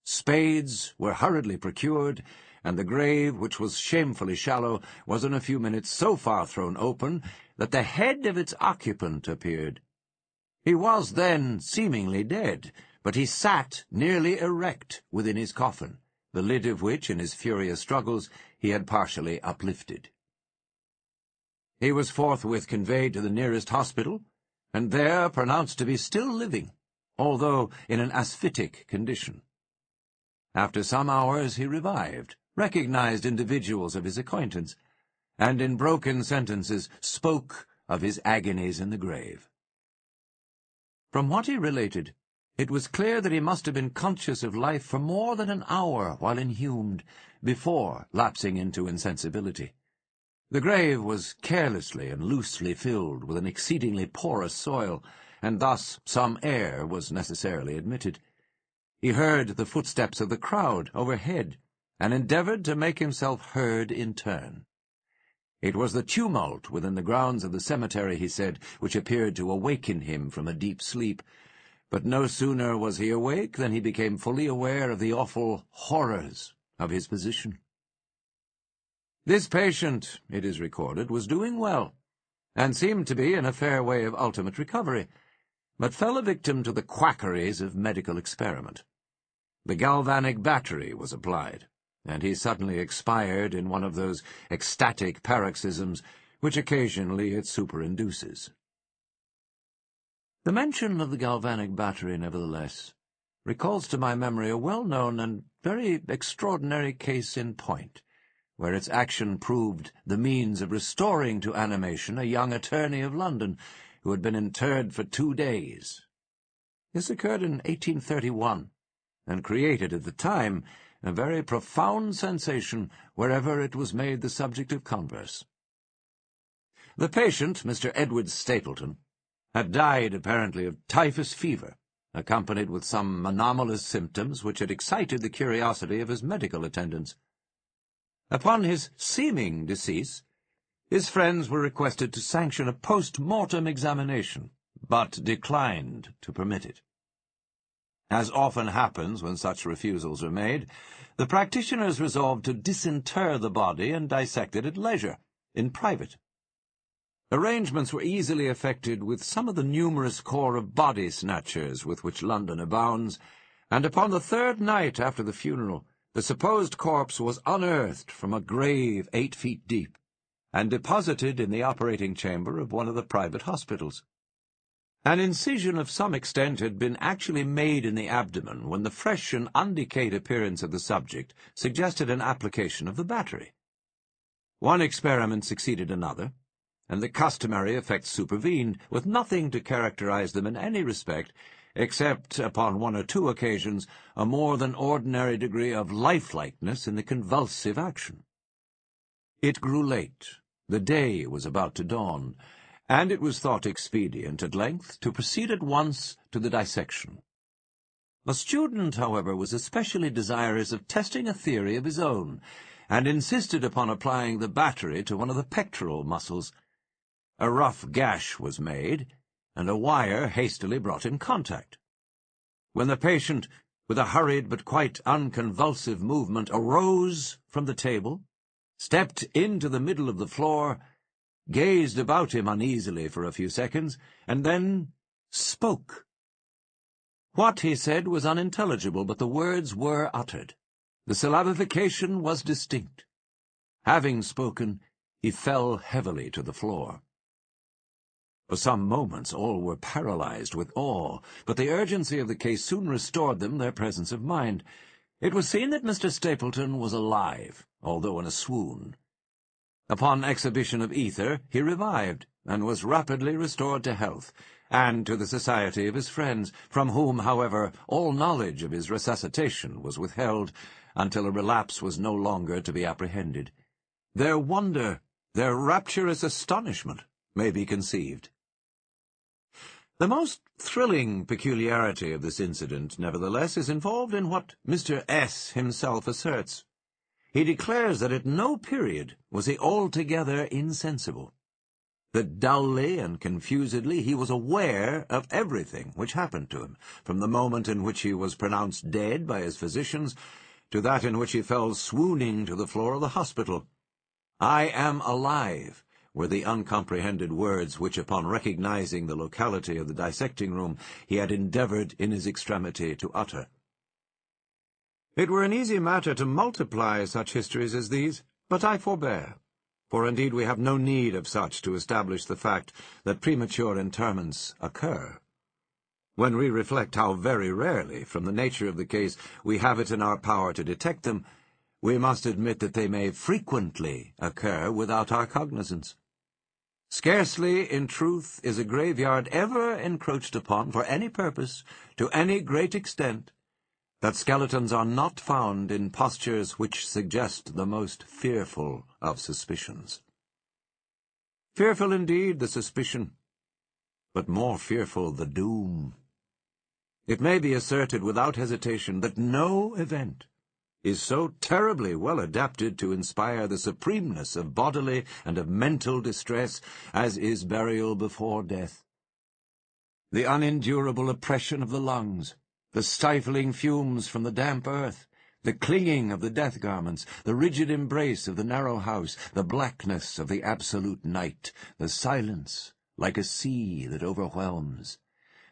Spades were hurriedly procured, and the grave, which was shamefully shallow, was in a few minutes so far thrown open that the head of its occupant appeared. He was then seemingly dead, but he sat nearly erect within his coffin, the lid of which, in his furious struggles, he had partially uplifted. He was forthwith conveyed to the nearest hospital, and there pronounced to be still living, although in an asphytic condition. After some hours he revived, recognized individuals of his acquaintance, and in broken sentences spoke of his agonies in the grave. From what he related, it was clear that he must have been conscious of life for more than an hour while inhumed, before lapsing into insensibility. The grave was carelessly and loosely filled with an exceedingly porous soil, and thus some air was necessarily admitted. He heard the footsteps of the crowd overhead, and endeavored to make himself heard in turn. It was the tumult within the grounds of the cemetery, he said, which appeared to awaken him from a deep sleep. But no sooner was he awake than he became fully aware of the awful horrors of his position. This patient, it is recorded, was doing well, and seemed to be in a fair way of ultimate recovery, but fell a victim to the quackeries of medical experiment. The galvanic battery was applied, and he suddenly expired in one of those ecstatic paroxysms which occasionally it superinduces. The mention of the galvanic battery, nevertheless, recalls to my memory a well-known and very extraordinary case in point, where its action proved the means of restoring to animation a young attorney of London who had been interred for 2 days. This occurred in 1831, and created at the time a very profound sensation wherever it was made the subject of converse. The patient, Mr. Edward Stapleton, had died apparently of typhus fever, accompanied with some anomalous symptoms which had excited the curiosity of his medical attendants. Upon his seeming decease, his friends were requested to sanction a post-mortem examination, but declined to permit it. As often happens when such refusals are made, the practitioners resolved to disinter the body and dissect it at leisure, in private. Arrangements were easily effected with some of the numerous corps of body-snatchers with which London abounds, and upon the 3rd night after the funeral, the supposed corpse was unearthed from a grave 8 feet deep, and deposited in the operating chamber of one of the private hospitals. An incision of some extent had been actually made in the abdomen when the fresh and undecayed appearance of the subject suggested an application of the battery. One experiment succeeded another, and the customary effects supervened, with nothing to characterize them in any respect, except, upon 1 or 2 occasions, a more than ordinary degree of lifelikeness in the convulsive action. It grew late. The day was about to dawn, and it was thought expedient, at length, to proceed at once to the dissection. A student, however, was especially desirous of testing a theory of his own, and insisted upon applying the battery to one of the pectoral muscles. A rough gash was made, and a wire hastily brought in contact. When the patient, with a hurried but quite unconvulsive movement, arose from the table, stepped into the middle of the floor, gazed about him uneasily for a few seconds, and then spoke. What he said was unintelligible, but the words were uttered. The syllabification was distinct. Having spoken, he fell heavily to the floor. For some moments all were paralyzed with awe, but the urgency of the case soon restored them their presence of mind. It was seen that Mr. Stapleton was alive, although in a swoon. Upon exhibition of ether, he revived, and was rapidly restored to health, and to the society of his friends, from whom, however, all knowledge of his resuscitation was withheld, until a relapse was no longer to be apprehended. Their wonder, their rapturous astonishment, may be conceived. The most thrilling peculiarity of this incident, nevertheless, is involved in what Mr. S. himself asserts. He declares that at no period was he altogether insensible, that dully and confusedly he was aware of everything which happened to him, from the moment in which he was pronounced dead by his physicians to that in which he fell swooning to the floor of the hospital. "I am alive," were the uncomprehended words which, upon recognizing the locality of the dissecting-room, he had endeavored in his extremity to utter. It were an easy matter to multiply such histories as these, but I forbear, for indeed we have no need of such to establish the fact that premature interments occur. When we reflect how very rarely, from the nature of the case, we have it in our power to detect them, we must admit that they may frequently occur without our cognizance. Scarcely, in truth, is a graveyard ever encroached upon for any purpose, to any great extent, that skeletons are not found in postures which suggest the most fearful of suspicions. Fearful indeed the suspicion, but more fearful the doom. It may be asserted without hesitation that no event, is so terribly well adapted to inspire the supremeness of bodily and of mental distress as is burial before death. The unendurable oppression of the lungs, the stifling fumes from the damp earth, the clinging of the death garments, the rigid embrace of the narrow house, the blackness of the absolute night, the silence like a sea that overwhelms,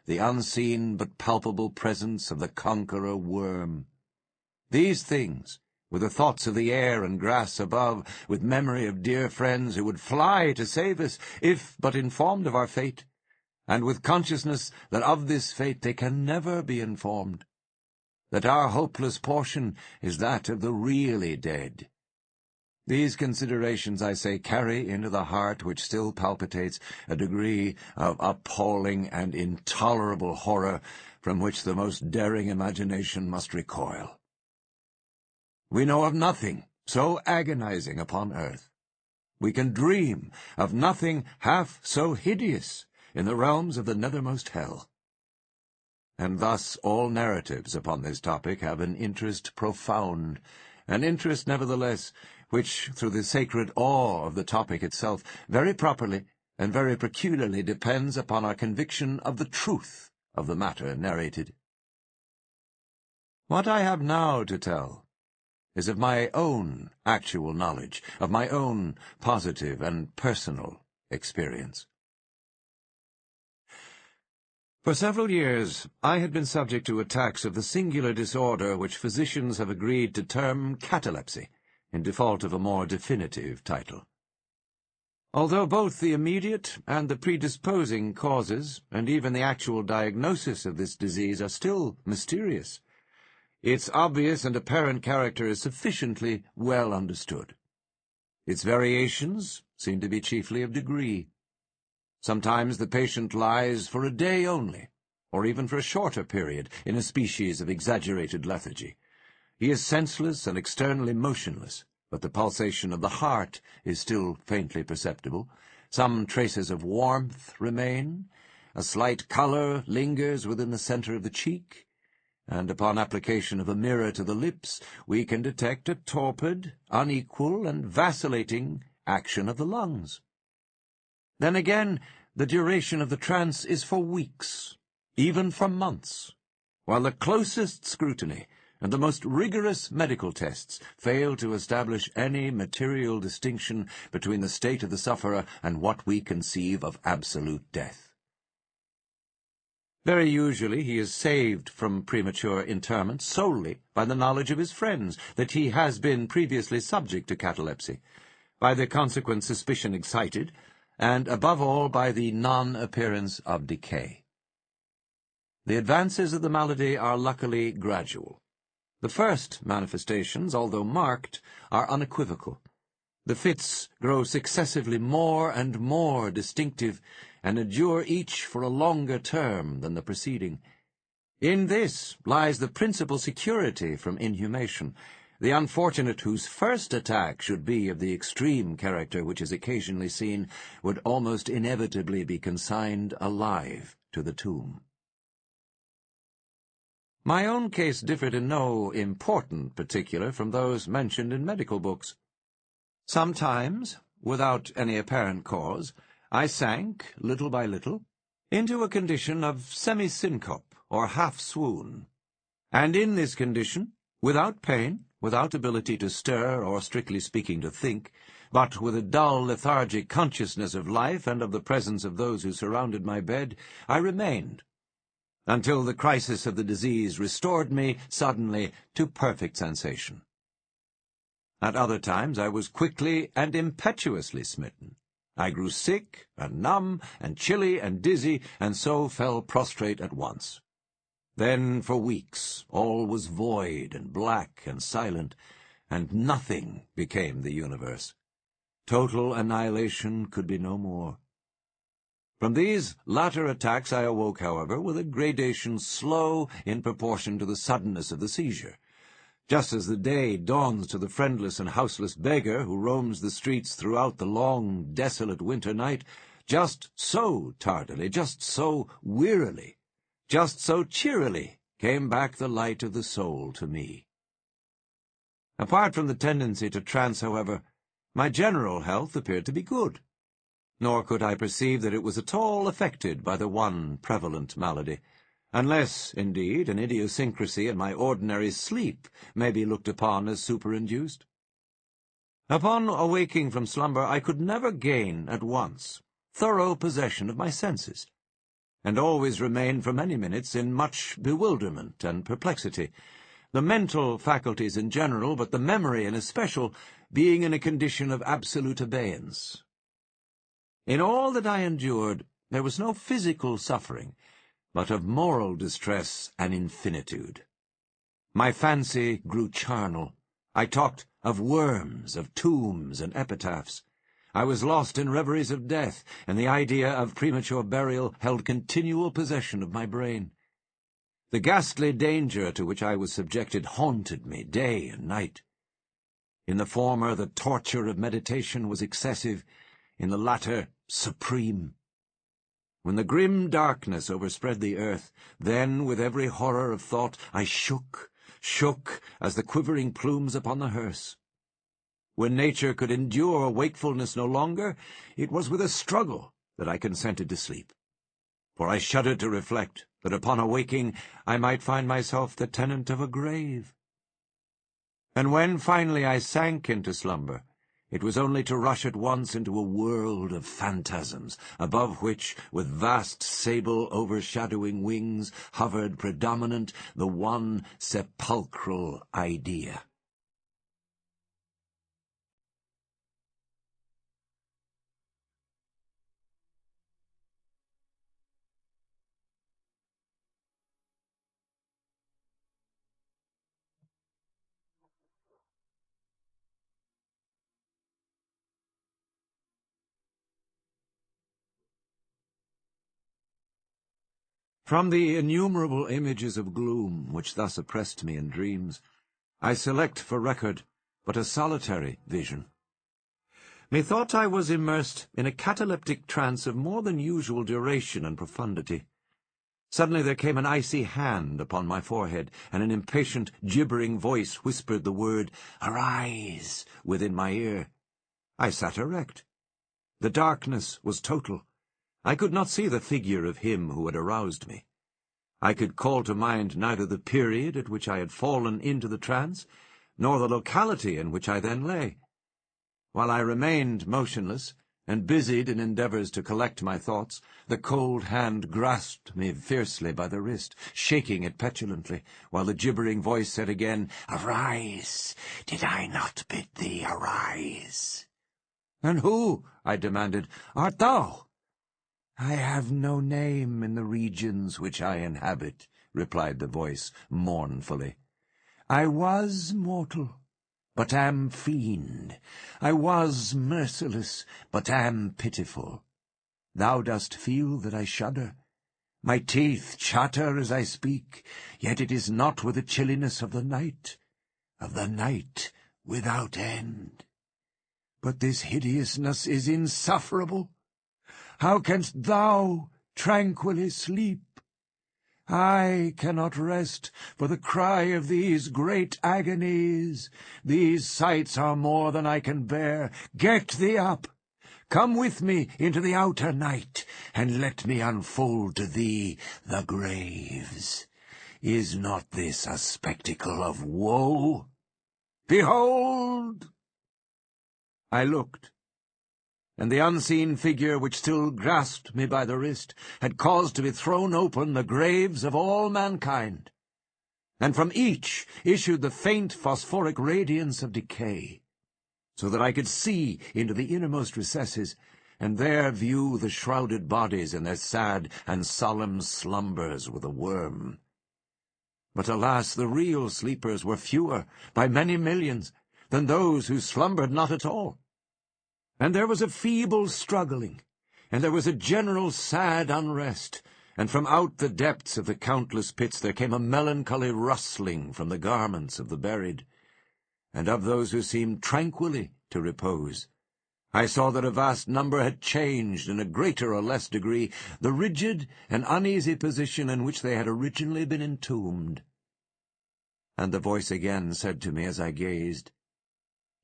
the unseen but palpable presence of the conqueror worm. These things, with the thoughts of the air and grass above, with memory of dear friends who would fly to save us, if but informed of our fate, and with consciousness that of this fate they can never be informed, that our hopeless portion is that of the really dead. These considerations, I say, carry into the heart which still palpitates a degree of appalling and intolerable horror from which the most daring imagination must recoil. We know of nothing so agonizing upon earth. We can dream of nothing half so hideous in the realms of the nethermost hell. And thus all narratives upon this topic have an interest profound, an interest, nevertheless, which, through the sacred awe of the topic itself, very properly and very peculiarly depends upon our conviction of the truth of the matter narrated. What I have now to tell is of my own actual knowledge, of my own positive and personal experience. For several years I had been subject to attacks of the singular disorder which physicians have agreed to term catalepsy, in default of a more definitive title. Although both the immediate and the predisposing causes, and even the actual diagnosis of this disease, are still mysterious, its obvious and apparent character is sufficiently well understood. Its variations seem to be chiefly of degree. Sometimes the patient lies for a day only, or even for a shorter period, in a species of exaggerated lethargy. He is senseless and externally motionless, but the pulsation of the heart is still faintly perceptible. Some traces of warmth remain, a slight colour lingers within the centre of the cheek, and upon application of a mirror to the lips we can detect a torpid, unequal, and vacillating action of the lungs. Then again, the duration of the trance is for weeks, even for months, while the closest scrutiny and the most rigorous medical tests fail to establish any material distinction between the state of the sufferer and what we conceive of absolute death. Very usually he is saved from premature interment solely by the knowledge of his friends that he has been previously subject to catalepsy, by the consequent suspicion excited, and above all by the non-appearance of decay. The advances of the malady are luckily gradual. The first manifestations, although marked, are unequivocal. The fits grow successively more and more distinctive, and endure each for a longer term than the preceding. In this lies the principal security from inhumation. The unfortunate whose first attack should be of the extreme character which is occasionally seen would almost inevitably be consigned alive to the tomb. My own case differed in no important particular from those mentioned in medical books. Sometimes, without any apparent cause, I sank, little by little, into a condition of semi-syncope or half-swoon, and in this condition, without pain, without ability to stir or, strictly speaking, to think, but with a dull, lethargic consciousness of life and of the presence of those who surrounded my bed, I remained, until the crisis of the disease restored me suddenly to perfect sensation. At other times I was quickly and impetuously smitten. I grew sick and numb and chilly and dizzy, and so fell prostrate at once. Then for weeks all was void and black and silent, and nothing became the universe. Total annihilation could be no more. From these latter attacks I awoke, however, with a gradation slow in proportion to the suddenness of the seizure. Just as the day dawns to the friendless and houseless beggar who roams the streets throughout the long, desolate winter night, just so tardily, just so wearily, just so cheerily came back the light of the soul to me. Apart from the tendency to trance, however, my general health appeared to be good, nor could I perceive that it was at all affected by the one prevalent malady, unless, indeed, an idiosyncrasy in my ordinary sleep may be looked upon as superinduced. Upon awaking from slumber, I could never gain at once thorough possession of my senses, and always remained for many minutes in much bewilderment and perplexity, the mental faculties in general, but the memory in especial, being in a condition of absolute abeyance. In all that I endured, there was no physical suffering, but of moral distress an infinitude. My fancy grew charnel. I talked of worms, of tombs and epitaphs. I was lost in reveries of death, and the idea of premature burial held continual possession of my brain. The ghastly danger to which I was subjected haunted me day and night. In the former, the torture of meditation was excessive, in the latter, supreme. When the grim darkness overspread the earth, then, with every horror of thought, I shook as the quivering plumes upon the hearse. When nature could endure wakefulness no longer, it was with a struggle that I consented to sleep. For I shuddered to reflect that upon awaking I might find myself the tenant of a grave. And when finally I sank into slumber, it was only to rush at once into a world of phantasms, above which, with vast sable overshadowing wings, hovered predominant the one sepulchral idea. From the innumerable images of gloom which thus oppressed me in dreams, I select for record but a solitary vision. Methought I was immersed in a cataleptic trance of more than usual duration and profundity. Suddenly there came an icy hand upon my forehead, and an impatient, gibbering voice whispered the word, "Arise!" within my ear. I sat erect. The darkness was total. I could not see the figure of him who had aroused me. I could call to mind neither the period at which I had fallen into the trance, nor the locality in which I then lay. While I remained motionless, and busied in endeavours to collect my thoughts, the cold hand grasped me fiercely by the wrist, shaking it petulantly, while the gibbering voice said again, "Arise! Did I not bid thee arise?" "And who," I demanded, "art thou?" "I have no name in the regions which I inhabit," replied the voice mournfully. "I was mortal, but am fiend. I was merciless, but am pitiful. Thou dost feel that I shudder. My teeth chatter as I speak, yet it is not with the chilliness of the night without end. But this hideousness is insufferable. How canst thou tranquilly sleep? I cannot rest for the cry of these great agonies. These sights are more than I can bear. Get thee up. Come with me into the outer night, and let me unfold to thee the graves. Is not this a spectacle of woe? Behold!" I looked, and the unseen figure which still grasped me by the wrist had caused to be thrown open the graves of all mankind, and from each issued the faint phosphoric radiance of decay, so that I could see into the innermost recesses, and there view the shrouded bodies in their sad and solemn slumbers with a worm. But alas, the real sleepers were fewer, by many millions, than those who slumbered not at all. And there was a feeble struggling, and there was a general sad unrest, and from out the depths of the countless pits there came a melancholy rustling from the garments of the buried, and of those who seemed tranquilly to repose. I saw that a vast number had changed, in a greater or less degree, the rigid and uneasy position in which they had originally been entombed. and the voice again said to me as I gazed,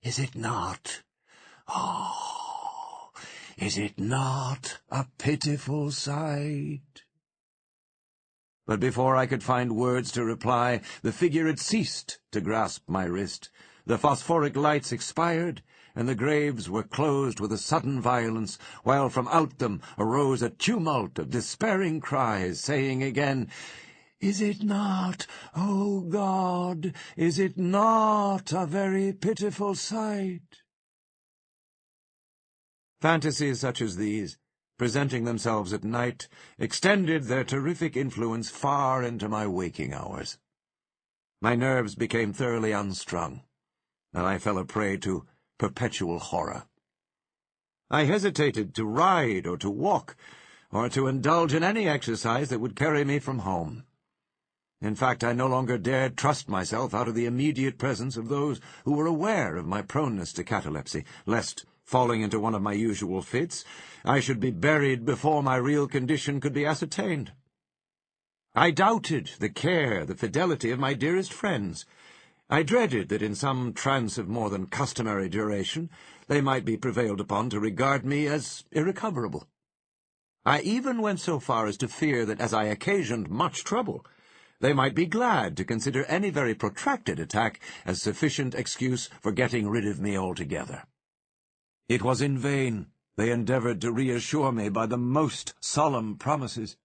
"Is it not? Oh, is it not a pitiful sight?" But before I could find words to reply, the figure had ceased to grasp my wrist. The phosphoric lights expired, and the graves were closed with a sudden violence, while from out them arose a tumult of despairing cries, saying again, "Is it not, O God, is it not a very pitiful sight?" Fantasies such as these, presenting themselves at night, extended their terrific influence far into my waking hours. My nerves became thoroughly unstrung, and I fell a prey to perpetual horror. I hesitated to ride or to walk, or to indulge in any exercise that would carry me from home. In fact, I no longer dared trust myself out of the immediate presence of those who were aware of my proneness to catalepsy, lest, falling into one of my usual fits, I should be buried before my real condition could be ascertained. I doubted the care, the fidelity of my dearest friends. I dreaded that in some trance of more than customary duration they might be prevailed upon to regard me as irrecoverable. I even went so far as to fear that, as I occasioned much trouble, they might be glad to consider any very protracted attack as sufficient excuse for getting rid of me altogether. It was in vain they endeavoured to reassure me by the most solemn promises.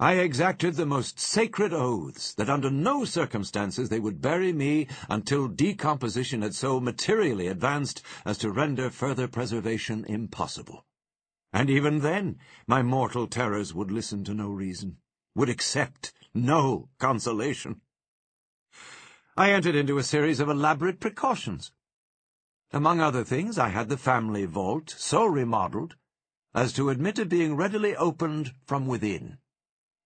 I exacted the most sacred oaths that under no circumstances they would bury me until decomposition had so materially advanced as to render further preservation impossible. And even then my mortal terrors would listen to no reason, would accept no consolation. I entered into a series of elaborate precautions. Among other things, I had the family vault so remodelled as to admit of being readily opened from within.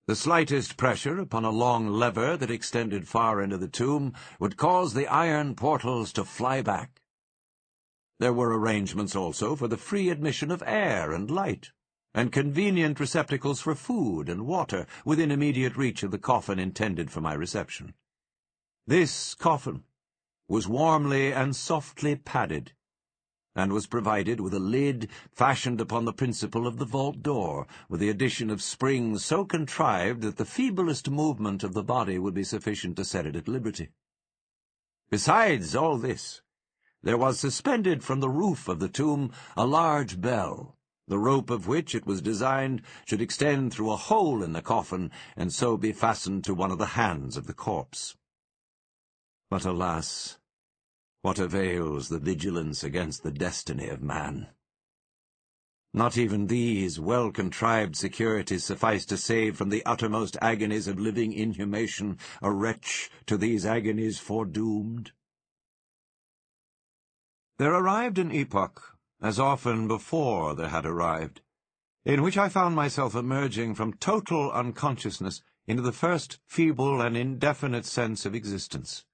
The slightest pressure upon a long lever that extended far into the tomb would cause the iron portals to fly back. There were arrangements also for the free admission of air and light, and convenient receptacles for food and water within immediate reach of the coffin intended for my reception. This coffin was warmly and softly padded, and was provided with a lid fashioned upon the principle of the vault door, with the addition of springs so contrived that the feeblest movement of the body would be sufficient to set it at liberty. Besides all this, there was suspended from the roof of the tomb a large bell, the rope of which it was designed should extend through a hole in the coffin, and so be fastened to one of the hands of the corpse. But alas, what avails the vigilance against the destiny of man? Not even these well-contrived securities suffice to save from the uttermost agonies of living inhumation a wretch to these agonies foredoomed. There arrived an epoch, as often before there had arrived, in which I found myself emerging from total unconsciousness into the first feeble and indefinite sense of existence.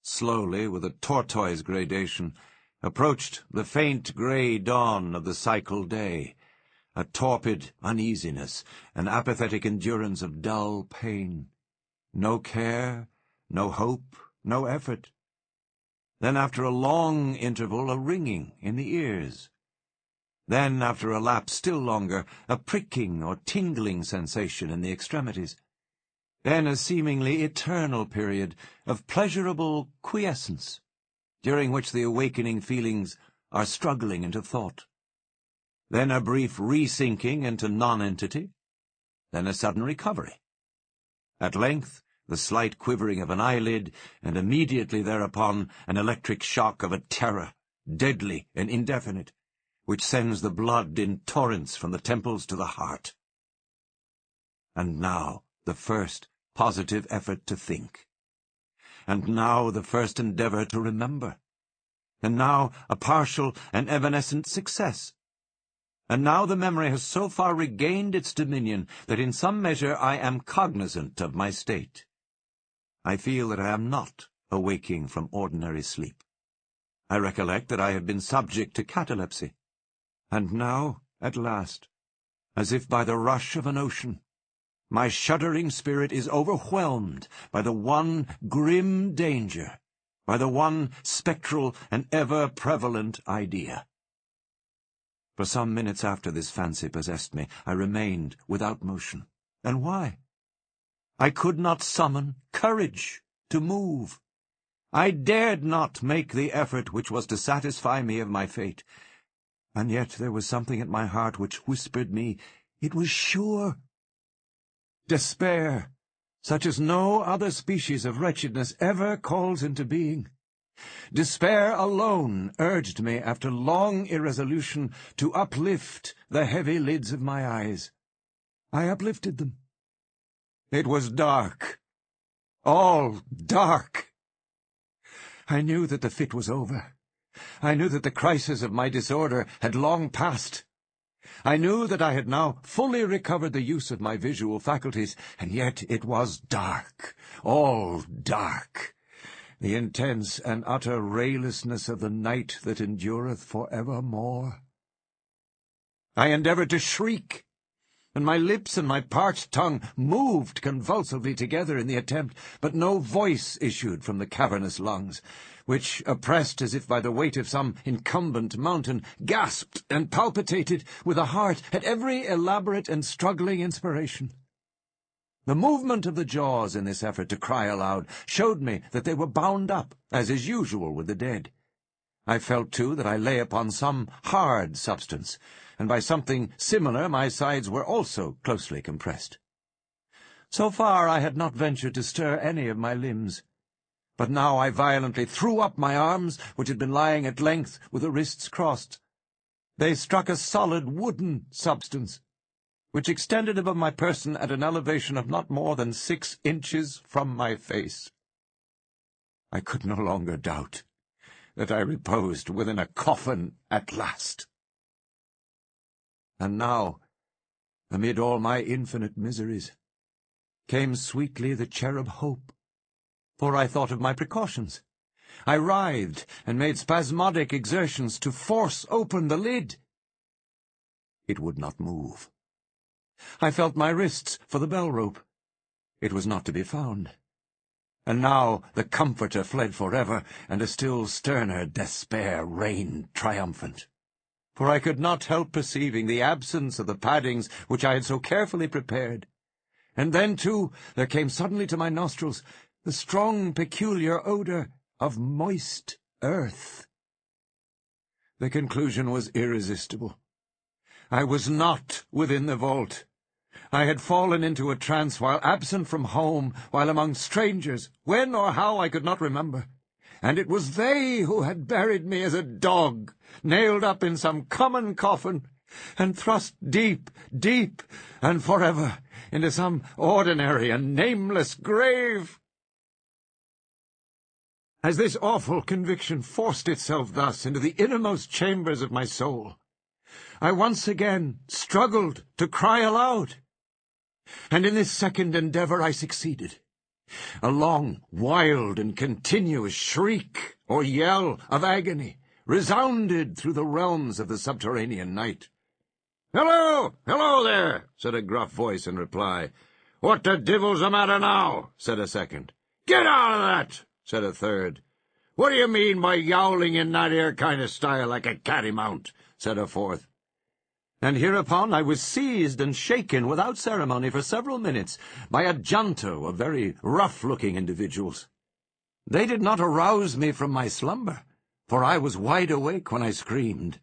Slowly, with a tortoise gradation, approached the faint grey dawn of the cycle day, a torpid uneasiness, an apathetic endurance of dull pain. No care, no hope, no effort. Then, after a long interval, a ringing in the ears. Then, after a lapse still longer, a pricking or tingling sensation in the extremities. Then a seemingly eternal period of pleasurable quiescence, during which the awakening feelings are struggling into thought. Then a brief re-sinking into nonentity. Then a sudden recovery. At length, the slight quivering of an eyelid, and immediately thereupon an electric shock of a terror, deadly and indefinite, which sends the blood in torrents from the temples to the heart. And now the first positive effort to think. And now the first endeavour to remember. And now a partial and evanescent success. And now the memory has so far regained its dominion that in some measure I am cognizant of my state. I feel that I am not awaking from ordinary sleep. I recollect that I have been subject to catalepsy. And now, at last, as if by the rush of an ocean, My shuddering spirit is overwhelmed by the one grim danger, by the one spectral and ever-prevalent idea. For some minutes after this fancy possessed me, I remained without motion. And why? I could not summon courage to move. I dared not make the effort which was to satisfy me of my fate. And yet there was something at my heart which whispered me it was sure. Despair, such as no other species of wretchedness ever calls into being. Despair alone urged me, after long irresolution, to uplift the heavy lids of my eyes. I uplifted them. It was dark. All dark. I knew that the fit was over. I knew that the crisis of my disorder had long passed. I knew that I had now fully recovered the use of my visual faculties, and yet it was dark, all dark. The intense and utter raylessness of the night that endureth for evermore. I endeavoured to shriek, and my lips and my parched tongue moved convulsively together in the attempt, but no voice issued from the cavernous lungs, which, oppressed as if by the weight of some incumbent mountain, gasped and palpitated with a heart at every elaborate and struggling inspiration. The movement of the jaws in this effort to cry aloud showed me that they were bound up, as is usual with the dead. I felt, too, that I lay upon some hard substance, and by something similar my sides were also closely compressed. So far I had not ventured to stir any of my limbs, but now I violently threw up my arms, which had been lying at length with the wrists crossed. They struck a solid wooden substance, which extended above my person at an elevation of not more than 6 inches from my face. I could no longer doubt that I reposed within a coffin at last. And now, amid all my infinite miseries, came sweetly the cherub hope, for I thought of my precautions. I writhed and made spasmodic exertions to force open the lid. It would not move. I felt my wrists for the bell-rope. It was not to be found. And now the comforter fled forever, and a still sterner despair reigned triumphant. For I could not help perceiving the absence of the paddings which I had so carefully prepared. And then, too, there came suddenly to my nostrils the strong, peculiar odour of moist earth. The conclusion was irresistible. I was not within the vault. I had fallen into a trance while absent from home, while among strangers, when or how I could not remember. And it was they who had buried me as a dog, nailed up in some common coffin, and thrust deep, deep, and forever into some ordinary and nameless grave. As this awful conviction forced itself thus into the innermost chambers of my soul, I once again struggled to cry aloud. And in this second endeavour I succeeded. A long, wild, and continuous shriek or yell of agony resounded through the realms of the subterranean night. "Hello! Hello there!" said a gruff voice in reply. "What the divil's the matter now?" said a second. "Get out of that!" said a third. "What do you mean by yowling in that ere kind of style like a cattymount?" said a fourth. And hereupon I was seized and shaken without ceremony for several minutes by a junto of very rough-looking individuals. They did not arouse me from my slumber, for I was wide awake when I screamed,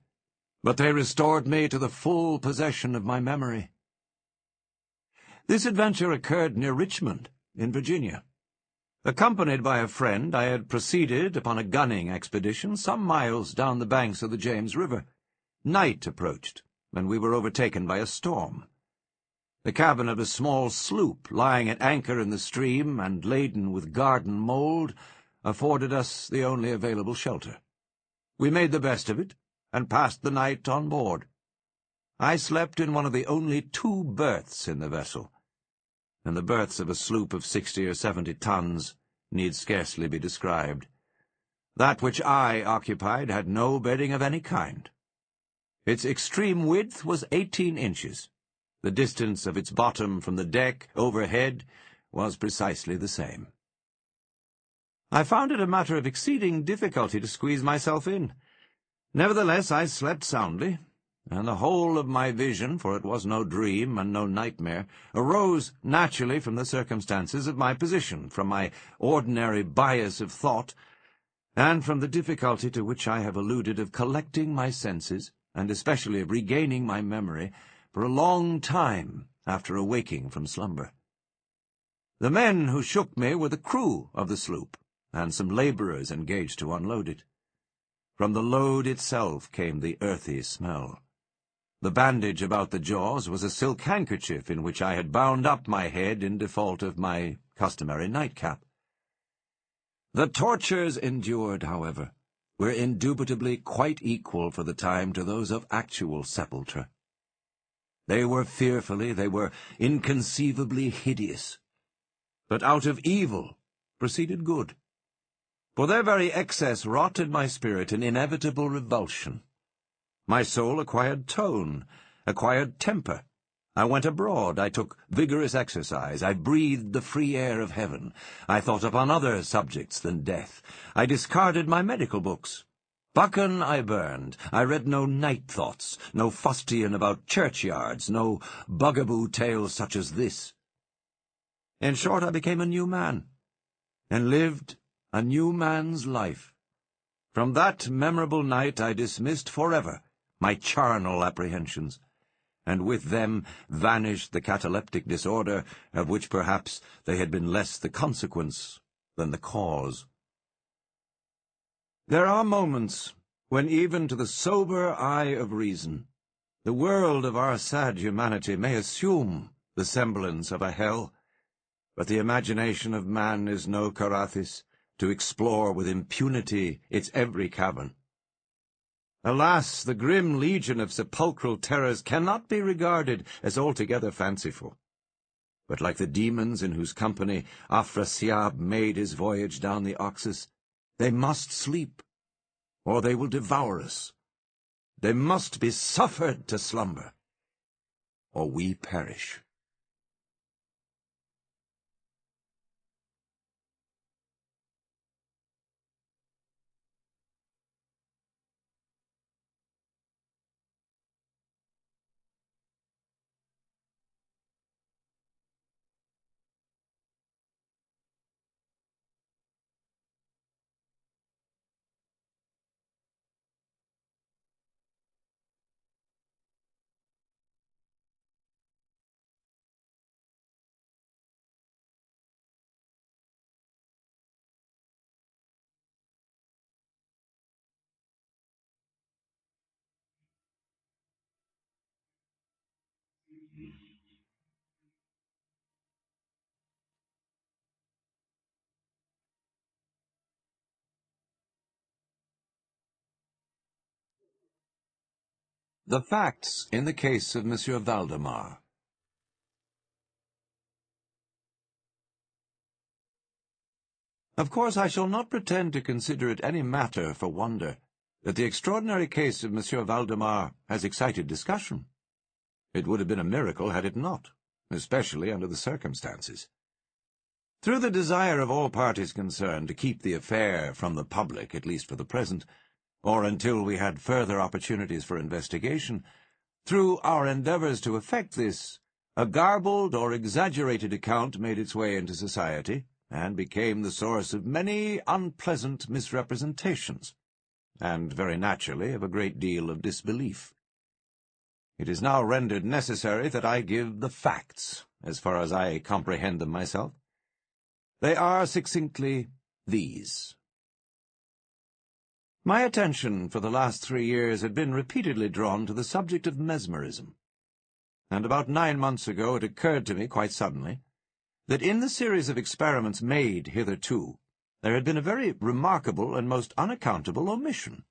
but they restored me to the full possession of my memory. This adventure occurred near Richmond, in Virginia. Accompanied by a friend, I had proceeded upon a gunning expedition some miles down the banks of the James River. Night approached, and we were overtaken by a storm. The cabin of a small sloop, lying at anchor in the stream and laden with garden mould, afforded us the only available shelter. We made the best of it, and passed the night on board. I slept in one of the only 2 berths in the vessel, and the berths of a sloop of 60 or 70 tons need scarcely be described. That which I occupied had no bedding of any kind. Its extreme width was 18 inches, The distance of its bottom from the deck overhead was precisely the same. I found it a matter of exceeding difficulty to squeeze myself in. Nevertheless, I slept soundly, and the whole of my vision, for it was no dream and no nightmare, arose naturally from the circumstances of my position, from my ordinary bias of thought, and from the difficulty to which I have alluded of collecting my senses, and especially of regaining my memory, for a long time after awaking from slumber. The men who shook me were the crew of the sloop, and some labourers engaged to unload it. From the load itself came the earthy smell. The bandage about the jaws was a silk handkerchief in which I had bound up my head in default of my customary nightcap. The tortures endured, however, were indubitably quite equal for the time to those of actual sepulture. They were fearfully, they were inconceivably hideous. But out of evil proceeded good. For their very excess wrought in my spirit an inevitable revulsion. My soul acquired tone, acquired temper. I went abroad, I took vigorous exercise, I breathed the free air of heaven, I thought upon other subjects than death, I discarded my medical books. Buchan I burned, I read no night thoughts, no fustian about churchyards, no bugaboo tales such as this. In short, I became a new man, and lived a new man's life. From that memorable night I dismissed forever my charnel apprehensions, and with them vanished the cataleptic disorder, of which perhaps they had been less the consequence than the cause. There are moments when even to the sober eye of reason, the world of our sad humanity may assume the semblance of a hell, but the imagination of man is no Carathis to explore with impunity its every cavern. Alas, the grim legion of sepulchral terrors cannot be regarded as altogether fanciful, but like the demons in whose company Afrasiab made his voyage down the Oxus, they must sleep, or they will devour us. They must be suffered to slumber, or we perish. The facts in the case of Monsieur Valdemar. Of course, I shall not pretend to consider it any matter for wonder that the extraordinary case of Monsieur Valdemar has excited discussion. It would have been a miracle had it not, especially under the circumstances. Through the desire of all parties concerned to keep the affair from the public, at least for the present, or until we had further opportunities for investigation, through our endeavours to effect this, a garbled or exaggerated account made its way into society, and became the source of many unpleasant misrepresentations, and very naturally of a great deal of disbelief. It is now rendered necessary that I give the facts, as far as I comprehend them myself. They are succinctly these. My attention for the last 3 years had been repeatedly drawn to the subject of mesmerism, and about 9 months ago it occurred to me quite suddenly that in the series of experiments made hitherto there had been a very remarkable and most unaccountable omission.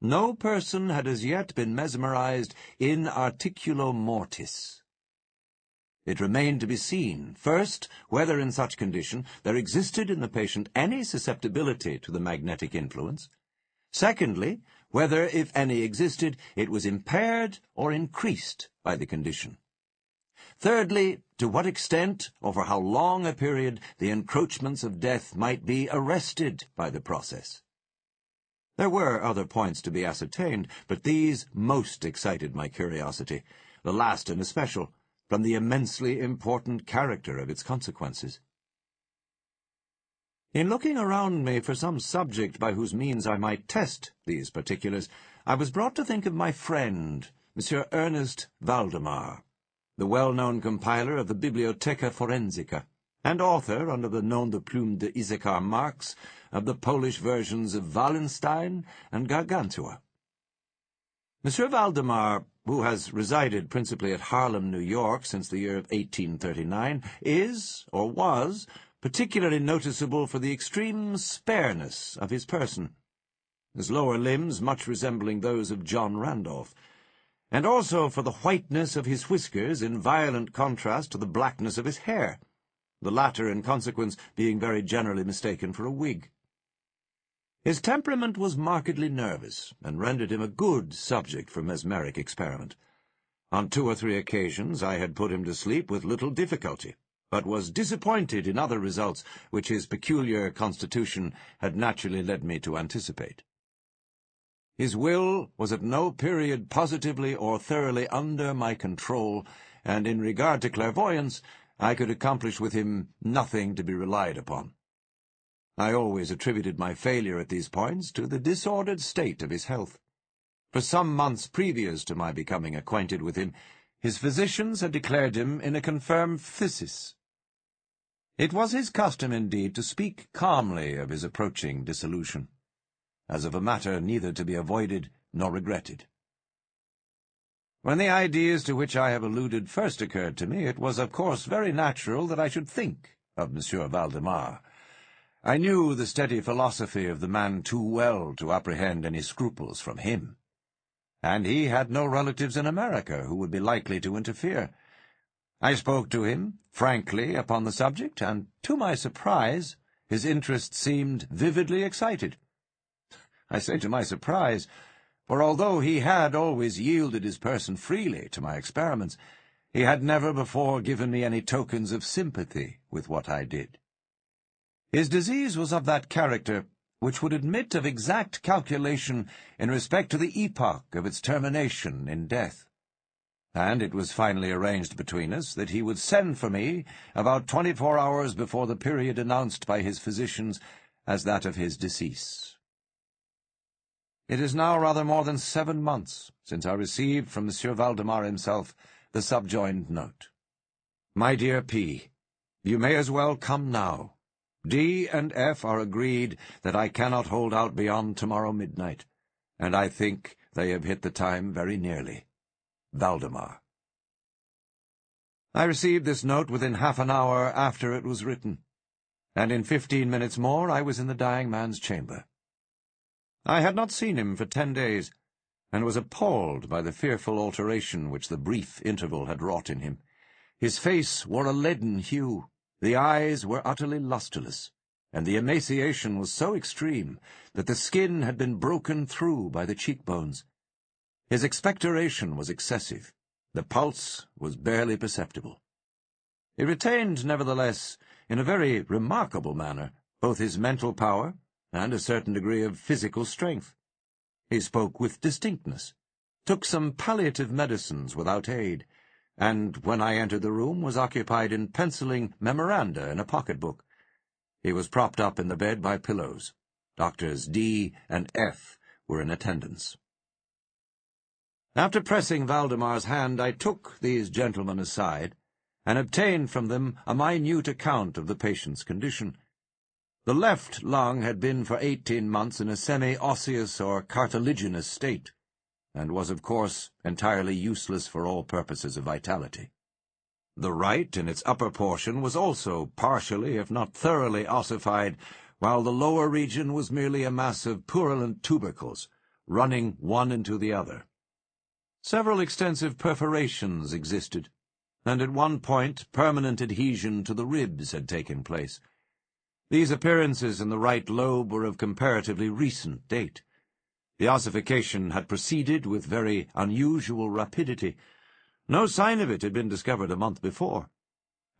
No person had as yet been mesmerized in articulo mortis. It remained to be seen, first, whether in such condition there existed in the patient any susceptibility to the magnetic influence; secondly, whether, if any existed, it was impaired or increased by the condition; Thirdly, to what extent, or for how long a period, the encroachments of death might be arrested by the process. There were other points to be ascertained, but these most excited my curiosity, the last in especial, from the immensely important character of its consequences. In looking around me for some subject by whose means I might test these particulars, I was brought to think of my friend, Monsieur Ernest Valdemar, the well-known compiler of the Bibliotheca Forensica, and author, under the nom de plume de Issachar Marx, of the Polish versions of Wallenstein and Gargantua. Monsieur Valdemar, who has resided principally at Harlem, New York, since the year of 1839, is, or was, particularly noticeable for the extreme spareness of his person, his lower limbs much resembling those of John Randolph, and also for the whiteness of his whiskers in violent contrast to the blackness of his hair, the latter in consequence being very generally mistaken for a wig. His temperament was markedly nervous, and rendered him a good subject for mesmeric experiment. On 2 or 3 occasions I had put him to sleep with little difficulty, but was disappointed in other results which his peculiar constitution had naturally led me to anticipate. His will was at no period positively or thoroughly under my control, and in regard to clairvoyance, I could accomplish with him nothing to be relied upon. I always attributed my failure at these points to the disordered state of his health. For some months previous to my becoming acquainted with him, his physicians had declared him in a confirmed phthisis. It was his custom, indeed, to speak calmly of his approaching dissolution, as of a matter neither to be avoided nor regretted. When the ideas to which I have alluded first occurred to me, it was, of course, very natural that I should think of Monsieur Valdemar. I knew the steady philosophy of the man too well to apprehend any scruples from him, and he had no relatives in America who would be likely to interfere. I spoke to him frankly upon the subject, and, to my surprise, his interest seemed vividly excited. I say to my surprise, for although he had always yielded his person freely to my experiments, he had never before given me any tokens of sympathy with what I did. His disease was of that character which would admit of exact calculation in respect to the epoch of its termination in death, and it was finally arranged between us that he would send for me about 24 hours before the period announced by his physicians as that of his decease. It is now rather more than 7 months since I received from Monsieur Valdemar himself the subjoined note. My dear P., you may as well come now. D and F are agreed that I cannot hold out beyond tomorrow midnight, and I think they have hit the time very nearly. Valdemar. I received this note within half an hour after it was written, and in 15 minutes more I was in the dying man's chamber. I had not seen him for 10 days, and was appalled by the fearful alteration which the brief interval had wrought in him. His face wore a leaden hue, the eyes were utterly lustreless, and the emaciation was so extreme that the skin had been broken through by the cheekbones. His expectoration was excessive. The pulse was barely perceptible. He retained, nevertheless, in a very remarkable manner, both his mental power and a certain degree of physical strength. He spoke with distinctness, took some palliative medicines without aid, and, when I entered the room, was occupied in penciling memoranda in a pocket-book. He was propped up in the bed by pillows. Doctors D and F were in attendance. After pressing Valdemar's hand, I took these gentlemen aside, and obtained from them a minute account of the patient's condition. The left lung had been for 18 months in a semi-osseous or cartilaginous state, and was, of course, entirely useless for all purposes of vitality. The right, in its upper portion, was also partially, if not thoroughly, ossified, while the lower region was merely a mass of purulent tubercles, running one into the other. Several extensive perforations existed, and at one point permanent adhesion to the ribs had taken place. These appearances in the right lobe were of comparatively recent date. The ossification had proceeded with very unusual rapidity, No sign of it had been discovered a month before,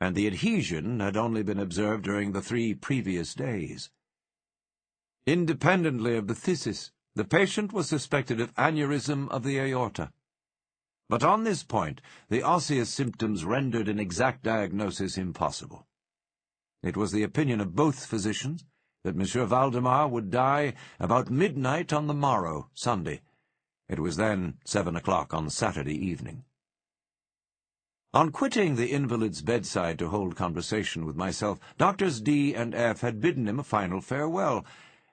and the adhesion had only been observed during the 3 previous days. Independently of the phthisis, the patient was suspected of aneurysm of the aorta. But on this point, the osseous symptoms rendered an exact diagnosis impossible. It was the opinion of both physicians that Monsieur Valdemar would die about midnight on the morrow, Sunday. It was then 7 o'clock on Saturday evening. On quitting the invalid's bedside to hold conversation with myself, Doctors D and F had bidden him a final farewell.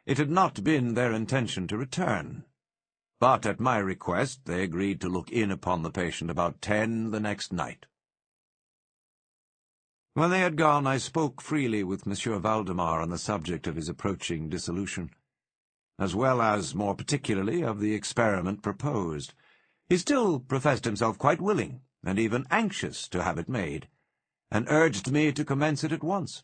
It had not been their intention to return, but at my request they agreed to look in upon the patient about 10 the next night. When they had gone, I spoke freely with Monsieur Valdemar on the subject of his approaching dissolution, as well as, more particularly, of the experiment proposed. He still professed himself quite willing, and even anxious, to have it made, and urged me to commence it at once.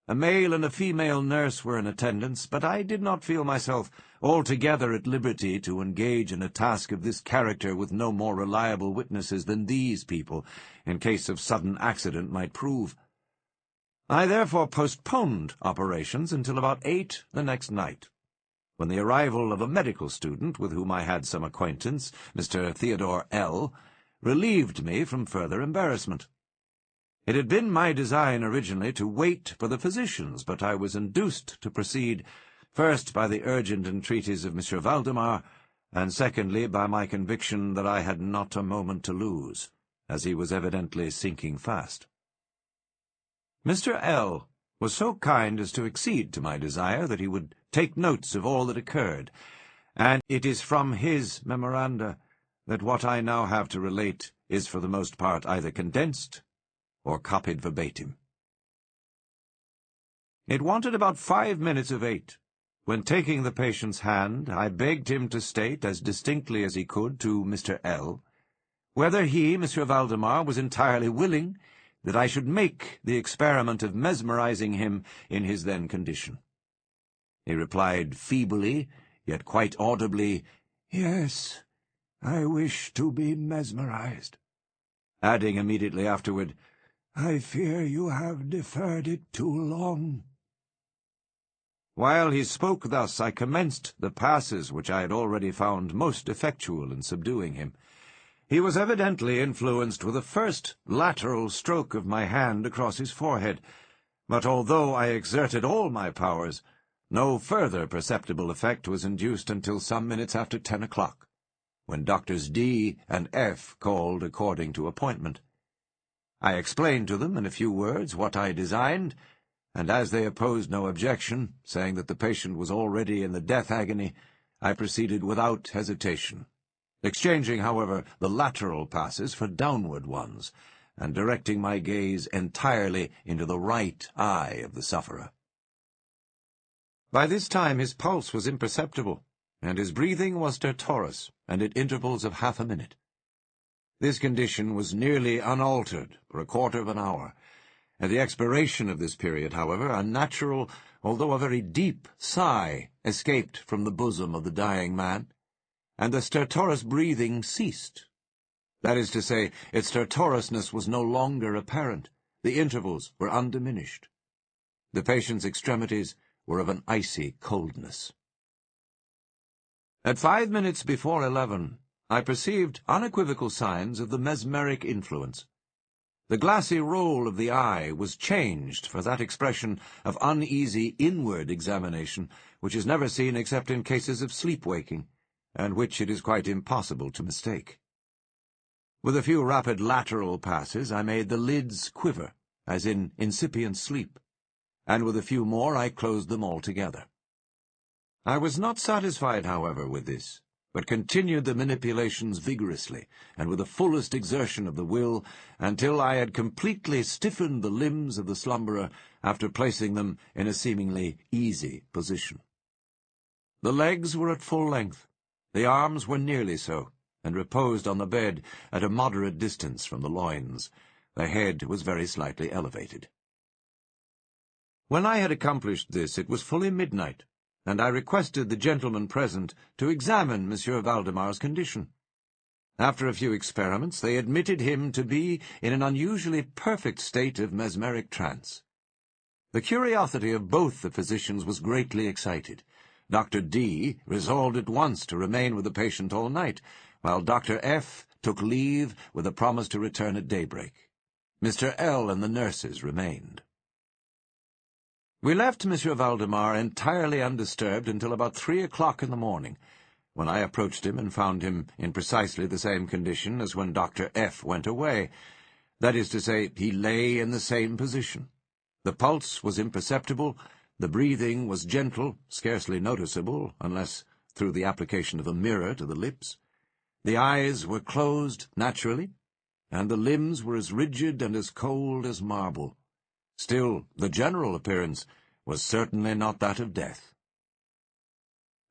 A male and a female nurse were in attendance, but I did not feel myself altogether at liberty to engage in a task of this character with no more reliable witnesses than these people, in case of sudden accident might prove. I therefore postponed operations until about 8 the next night, when the arrival of a medical student with whom I had some acquaintance, Mr. Theodore L., relieved me from further embarrassment. It had been my design originally to wait for the physicians, but I was induced to proceed, first by the urgent entreaties of Monsieur Valdemar, and secondly by my conviction that I had not a moment to lose, as he was evidently sinking fast. Mr. L. was so kind as to accede to my desire that he would take notes of all that occurred, and it is from his memoranda that what I now have to relate is for the most part either condensed or copied verbatim. It wanted about 5 minutes of 8, when, taking the patient's hand, I begged him to state, as distinctly as he could, to Mr. L., whether he, Monsieur Valdemar, was entirely willing that I should make the experiment of mesmerizing him in his then condition. He replied feebly, yet quite audibly, "Yes, I wish to be mesmerized," adding immediately afterward, "I fear you have deferred it too long." While he spoke thus, I commenced the passes which I had already found most effectual in subduing him. He was evidently influenced with a first lateral stroke of my hand across his forehead, but although I exerted all my powers, no further perceptible effect was induced until some minutes after 10 o'clock, when Doctors D and F called according to appointment. I explained to them in a few words what I designed, and as they opposed no objection, saying that the patient was already in the death agony, I proceeded without hesitation, exchanging, however, the lateral passes for downward ones, and directing my gaze entirely into the right eye of the sufferer. By this time his pulse was imperceptible, and his breathing was stertorous, and at intervals of half a minute. This condition was nearly unaltered for a quarter of an hour. At the expiration of this period, however, a natural, although a very deep, sigh escaped from the bosom of the dying man, and the stertorous breathing ceased. That is to say, its stertorousness was no longer apparent. The intervals were undiminished. The patient's extremities were of an icy coldness. At 5 minutes before 11, I perceived unequivocal signs of the mesmeric influence. The glassy roll of the eye was changed for that expression of uneasy inward examination which is never seen except in cases of sleep-waking, and which it is quite impossible to mistake. With a few rapid lateral passes I made the lids quiver, as in incipient sleep, and with a few more I closed them altogether. I was not satisfied, however, with this, but continued the manipulations vigorously, and with the fullest exertion of the will, until I had completely stiffened the limbs of the slumberer after placing them in a seemingly easy position. The legs were at full length, the arms were nearly so, and reposed on the bed at a moderate distance from the loins. The head was very slightly elevated. When I had accomplished this, it was fully midnight, and I requested the gentlemen present to examine Monsieur Valdemar's condition. After a few experiments, they admitted him to be in an unusually perfect state of mesmeric trance. The curiosity of both the physicians was greatly excited. Dr. D resolved at once to remain with the patient all night, while Dr. F took leave with a promise to return at daybreak. Mr. L and the nurses remained. We left Monsieur Valdemar entirely undisturbed until about 3 o'clock in the morning, when I approached him and found him in precisely the same condition as when Dr. F went away. That is to say, he lay in the same position. The pulse was imperceptible, the breathing was gentle, scarcely noticeable, unless through the application of a mirror to the lips. The eyes were closed naturally, and the limbs were as rigid and as cold as marble. Still, the general appearance was certainly not that of death.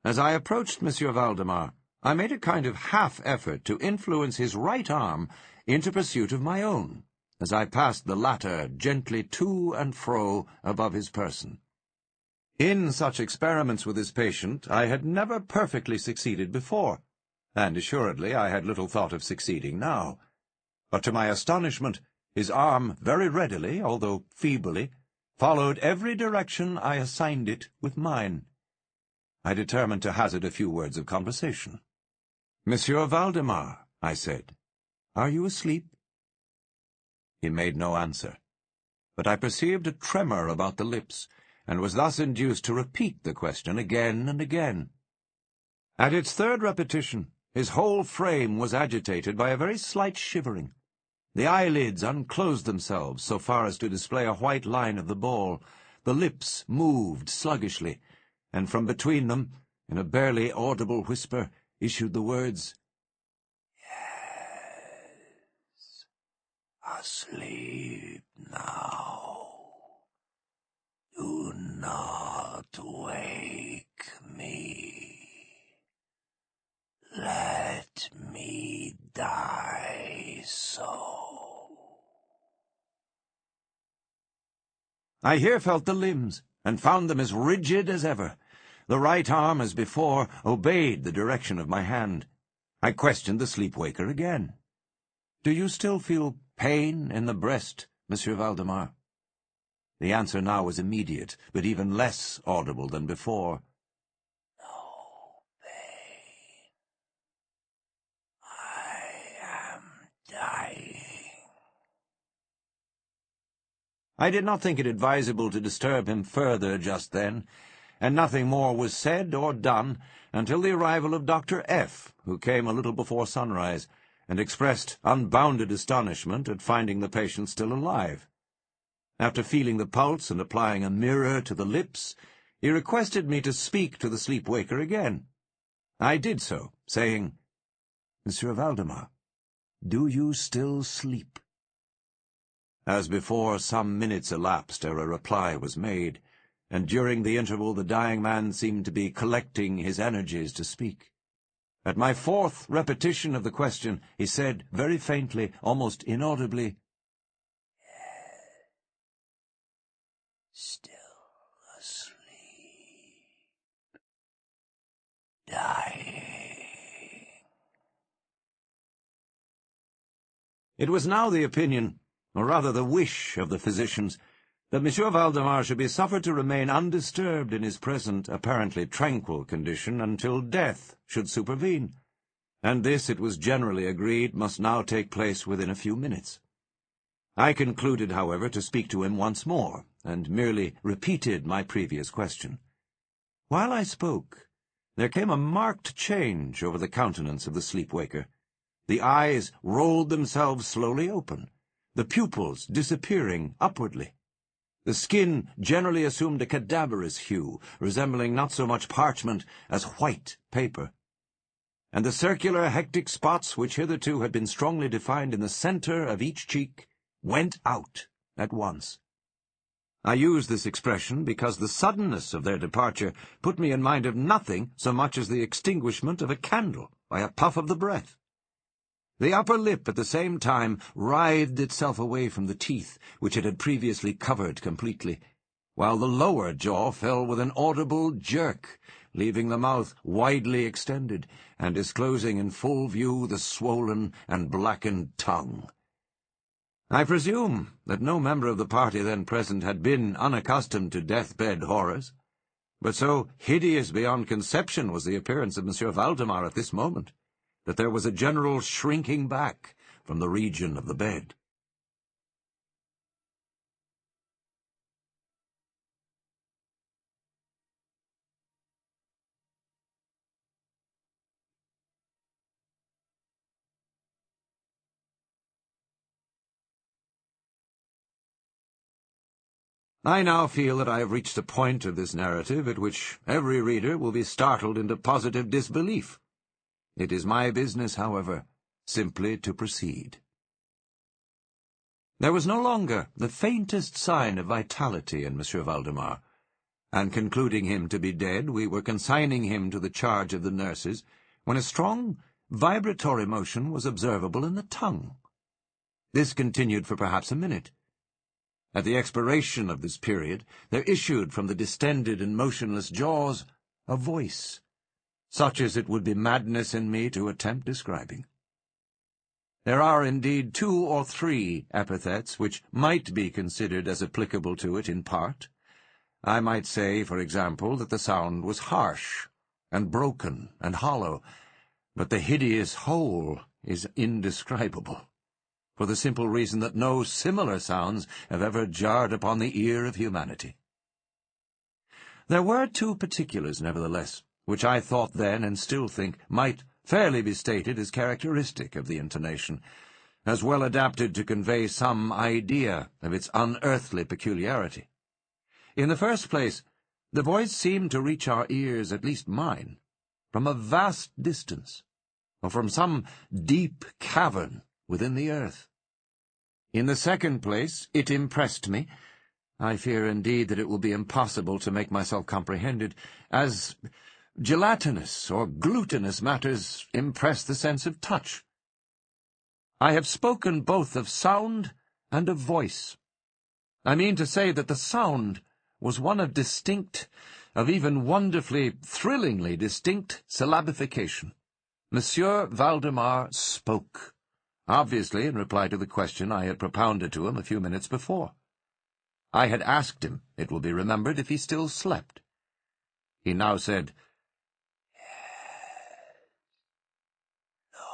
As I approached Monsieur Valdemar, I made a kind of half-effort to influence his right arm into pursuit of my own, as I passed the latter gently to and fro above his person. In such experiments with his patient, I had never perfectly succeeded before, and assuredly I had little thought of succeeding now. But to my astonishment, his arm very readily, although feebly, followed every direction I assigned it with mine. I determined to hazard a few words of conversation. "Monsieur Valdemar," I said, "are you asleep?" He made no answer, but I perceived a tremor about the lips, and was thus induced to repeat the question again and again. At its third repetition, his whole frame was agitated by a very slight shivering. The eyelids unclosed themselves so far as to display a white line of the ball. The lips moved sluggishly, and from between them, in a barely audible whisper, issued the words, "Yes, asleep now. Do not wake me. Let me die so." I here felt the limbs, and found them as rigid as ever. The right arm, as before, obeyed the direction of my hand. I questioned the sleep-waker again. "Do you still feel pain in the breast, Monsieur Valdemar?" The answer now was immediate, but even less audible than before. "No pain. I am dying." I did not think it advisable to disturb him further just then, and nothing more was said or done until the arrival of Dr. F., who came a little before sunrise, and expressed unbounded astonishment at finding the patient still alive. After feeling the pulse and applying a mirror to the lips, he requested me to speak to the sleep-waker again. I did so, saying, "Monsieur Valdemar, do you still sleep?" As before, some minutes elapsed ere a reply was made, and during the interval the dying man seemed to be collecting his energies to speak. At my fourth repetition of the question, he said, very faintly, almost inaudibly, "Still asleep. Dying." It was now the opinion, or rather the wish of the physicians, that Monsieur Valdemar should be suffered to remain undisturbed in his present apparently tranquil condition until death should supervene, and this, it was generally agreed, must now take place within a few minutes. I concluded, however, to speak to him once more, and merely repeated my previous question. While I spoke, there came a marked change over the countenance of the sleep-waker. The eyes rolled themselves slowly open, the pupils disappearing upwardly. The skin generally assumed a cadaverous hue, resembling not so much parchment as white paper. And the circular hectic spots which hitherto had been strongly defined in the centre of each cheek went out at once. I use this expression because the suddenness of their departure put me in mind of nothing so much as the extinguishment of a candle by a puff of the breath. The upper lip at the same time writhed itself away from the teeth, which it had previously covered completely, while the lower jaw fell with an audible jerk, leaving the mouth widely extended and disclosing in full view the swollen and blackened tongue. I presume that no member of the party then present had been unaccustomed to deathbed horrors, but so hideous beyond conception was the appearance of Monsieur Valdemar at this moment, that there was a general shrinking back from the region of the bed. I now feel that I have reached a point of this narrative at which every reader will be startled into positive disbelief. It is my business, however, simply to proceed. There was no longer the faintest sign of vitality in Monsieur Valdemar, and concluding him to be dead, we were consigning him to the charge of the nurses, when a strong vibratory motion was observable in the tongue. This continued for perhaps a minute. At the expiration of this period, there issued from the distended and motionless jaws a voice, such as it would be madness in me to attempt describing. There are indeed 2 or 3 epithets which might be considered as applicable to it in part. I might say, for example, that the sound was harsh, and broken, and hollow, but the hideous whole is indescribable, for the simple reason that no similar sounds have ever jarred upon the ear of humanity. There were 2 particulars, nevertheless, which I thought then, and still think, might fairly be stated as characteristic of the intonation, as well adapted to convey some idea of its unearthly peculiarity. In the first place, the voice seemed to reach our ears, at least mine, from a vast distance, or from some deep cavern within the earth. In the second place, it impressed me, I fear indeed that it will be impossible to make myself comprehended, as gelatinous or glutinous matters impress the sense of touch. I have spoken both of sound and of voice. I mean to say that the sound was one of distinct, of even wonderfully, thrillingly distinct syllabification. Monsieur Valdemar spoke, obviously in reply to the question I had propounded to him a few minutes before. I had asked him, it will be remembered, if he still slept. He now said, "No,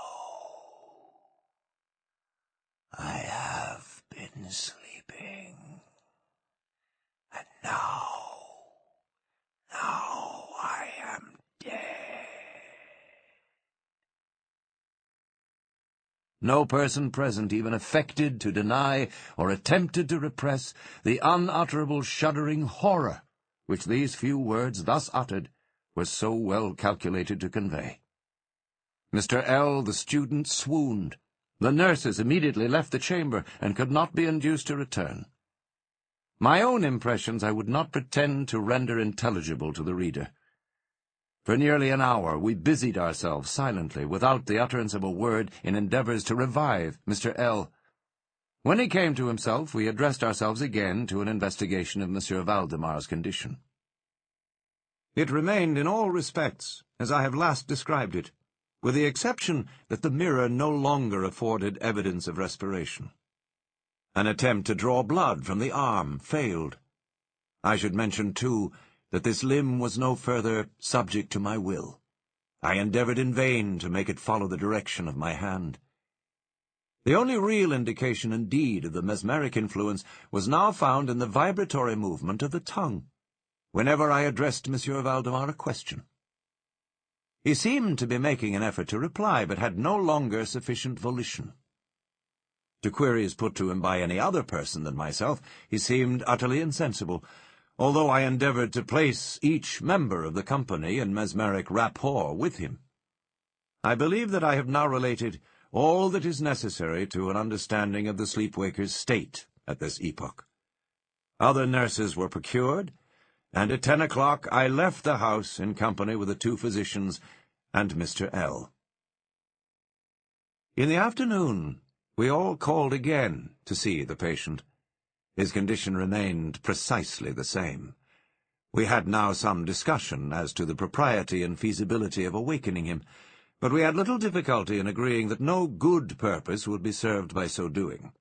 I have been sleeping, and now I am dead." No person present even affected to deny or attempted to repress the unutterable shuddering horror which these few words thus uttered were so well calculated to convey. Mr. L., the student, swooned. The nurses immediately left the chamber and could not be induced to return. My own impressions I would not pretend to render intelligible to the reader. For nearly an hour we busied ourselves silently, without the utterance of a word, in endeavours to revive Mr. L. When he came to himself, we addressed ourselves again to an investigation of Monsieur Valdemar's condition. It remained in all respects as I have last described it, with the exception that the mirror no longer afforded evidence of respiration. An attempt to draw blood from the arm failed. I should mention, too, that this limb was no further subject to my will. I endeavoured in vain to make it follow the direction of my hand. The only real indication, indeed, of the mesmeric influence was now found in the vibratory movement of the tongue, whenever I addressed Monsieur Valdemar a question. He seemed to be making an effort to reply, but had no longer sufficient volition. To queries put to him by any other person than myself, he seemed utterly insensible, although I endeavoured to place each member of the company in mesmeric rapport with him. I believe that I have now related all that is necessary to an understanding of the sleepwaker's state at this epoch. Other nurses were procured, and at 10 o'clock I left the house in company with the 2 physicians and Mr. L. In the afternoon we all called again to see the patient. His condition remained precisely the same. We had now some discussion as to the propriety and feasibility of awakening him, but we had little difficulty in agreeing that no good purpose would be served by so doing.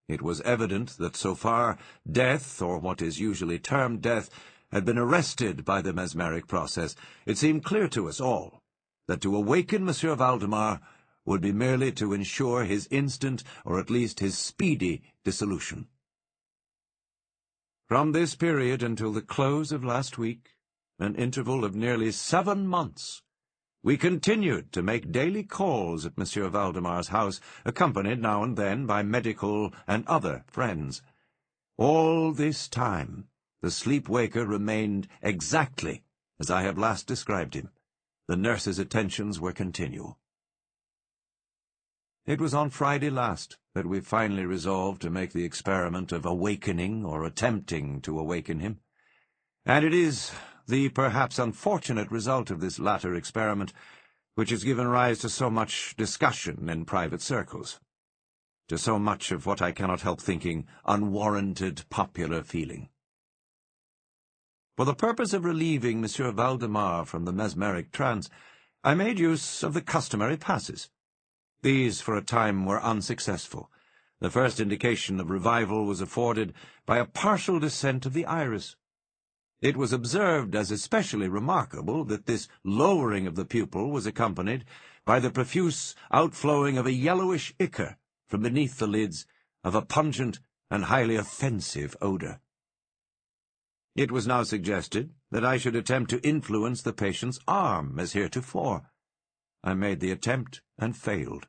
It was evident that so far death, or what is usually termed death, had been arrested by the mesmeric process. It seemed clear to us all that to awaken Monsieur Valdemar would be merely to ensure his instant, or at least his speedy, dissolution. From this period until the close of last week, an interval of nearly 7 months, we continued to make daily calls at Monsieur Valdemar's house, accompanied now and then by medical and other friends. All this time, the sleep-waker remained exactly as I have last described him. The nurse's attentions were continual. It was on Friday last that we finally resolved to make the experiment of awakening or attempting to awaken him, and it is the perhaps unfortunate result of this latter experiment which has given rise to so much discussion in private circles, to so much of what I cannot help thinking unwarranted popular feeling. For the purpose of relieving Monsieur Valdemar from the mesmeric trance, I made use of the customary passes. These, for a time, were unsuccessful. The first indication of revival was afforded by a partial descent of the iris. It was observed as especially remarkable that this lowering of the pupil was accompanied by the profuse outflowing of a yellowish ichor from beneath the lids of a pungent and highly offensive odor. It was now suggested that I should attempt to influence the patient's arm as heretofore. I made the attempt and failed.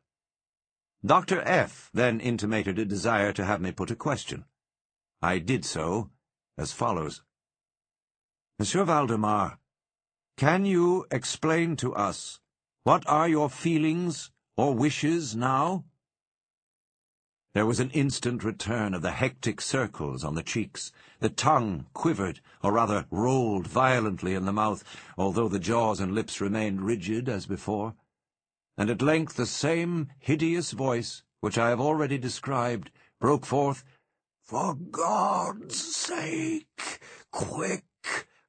Dr. F. then intimated a desire to have me put a question. I did so as follows. Monsieur Valdemar, can you explain to us what are your feelings or wishes now? There was an instant return of the hectic circles on the cheeks. The tongue quivered, or rather rolled violently in the mouth, although the jaws and lips remained rigid as before. And at length the same hideous voice, which I have already described, broke forth, For God's sake, quick,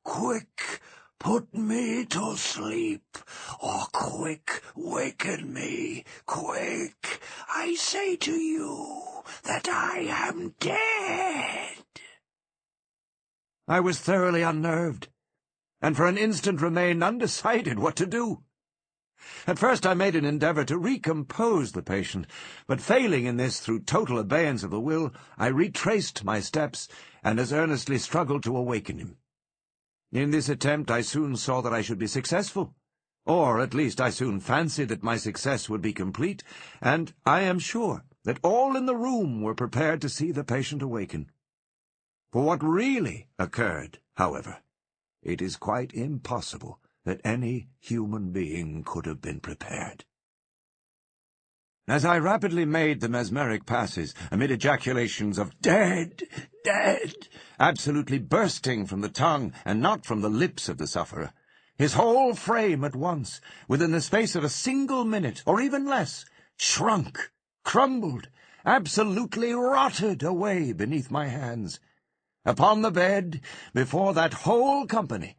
quick, put me to sleep, or quick, waken me, quick. I say to you that I am dead. I was thoroughly unnerved, and for an instant remained undecided what to do. At first I made an endeavor to recompose the patient, but failing in this through total abeyance of the will, I retraced my steps, and as earnestly struggled to awaken him. In this attempt I soon saw that I should be successful, or at least I soon fancied that my success would be complete, and I am sure that all in the room were prepared to see the patient awaken. For what really occurred, however, it is quite impossible that any human being could have been prepared. As I rapidly made the mesmeric passes, amid ejaculations of "Dead! Dead!" absolutely bursting from the tongue and not from the lips of the sufferer, his whole frame at once, within the space of a single minute, or even less, shrunk, crumbled, absolutely rotted away beneath my hands. Upon the bed, before that whole company,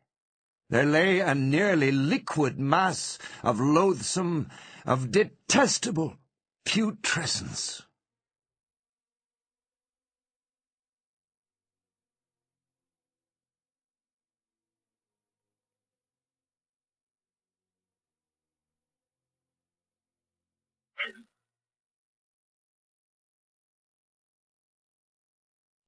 there lay a nearly liquid mass of loathsome, of detestable putrescence.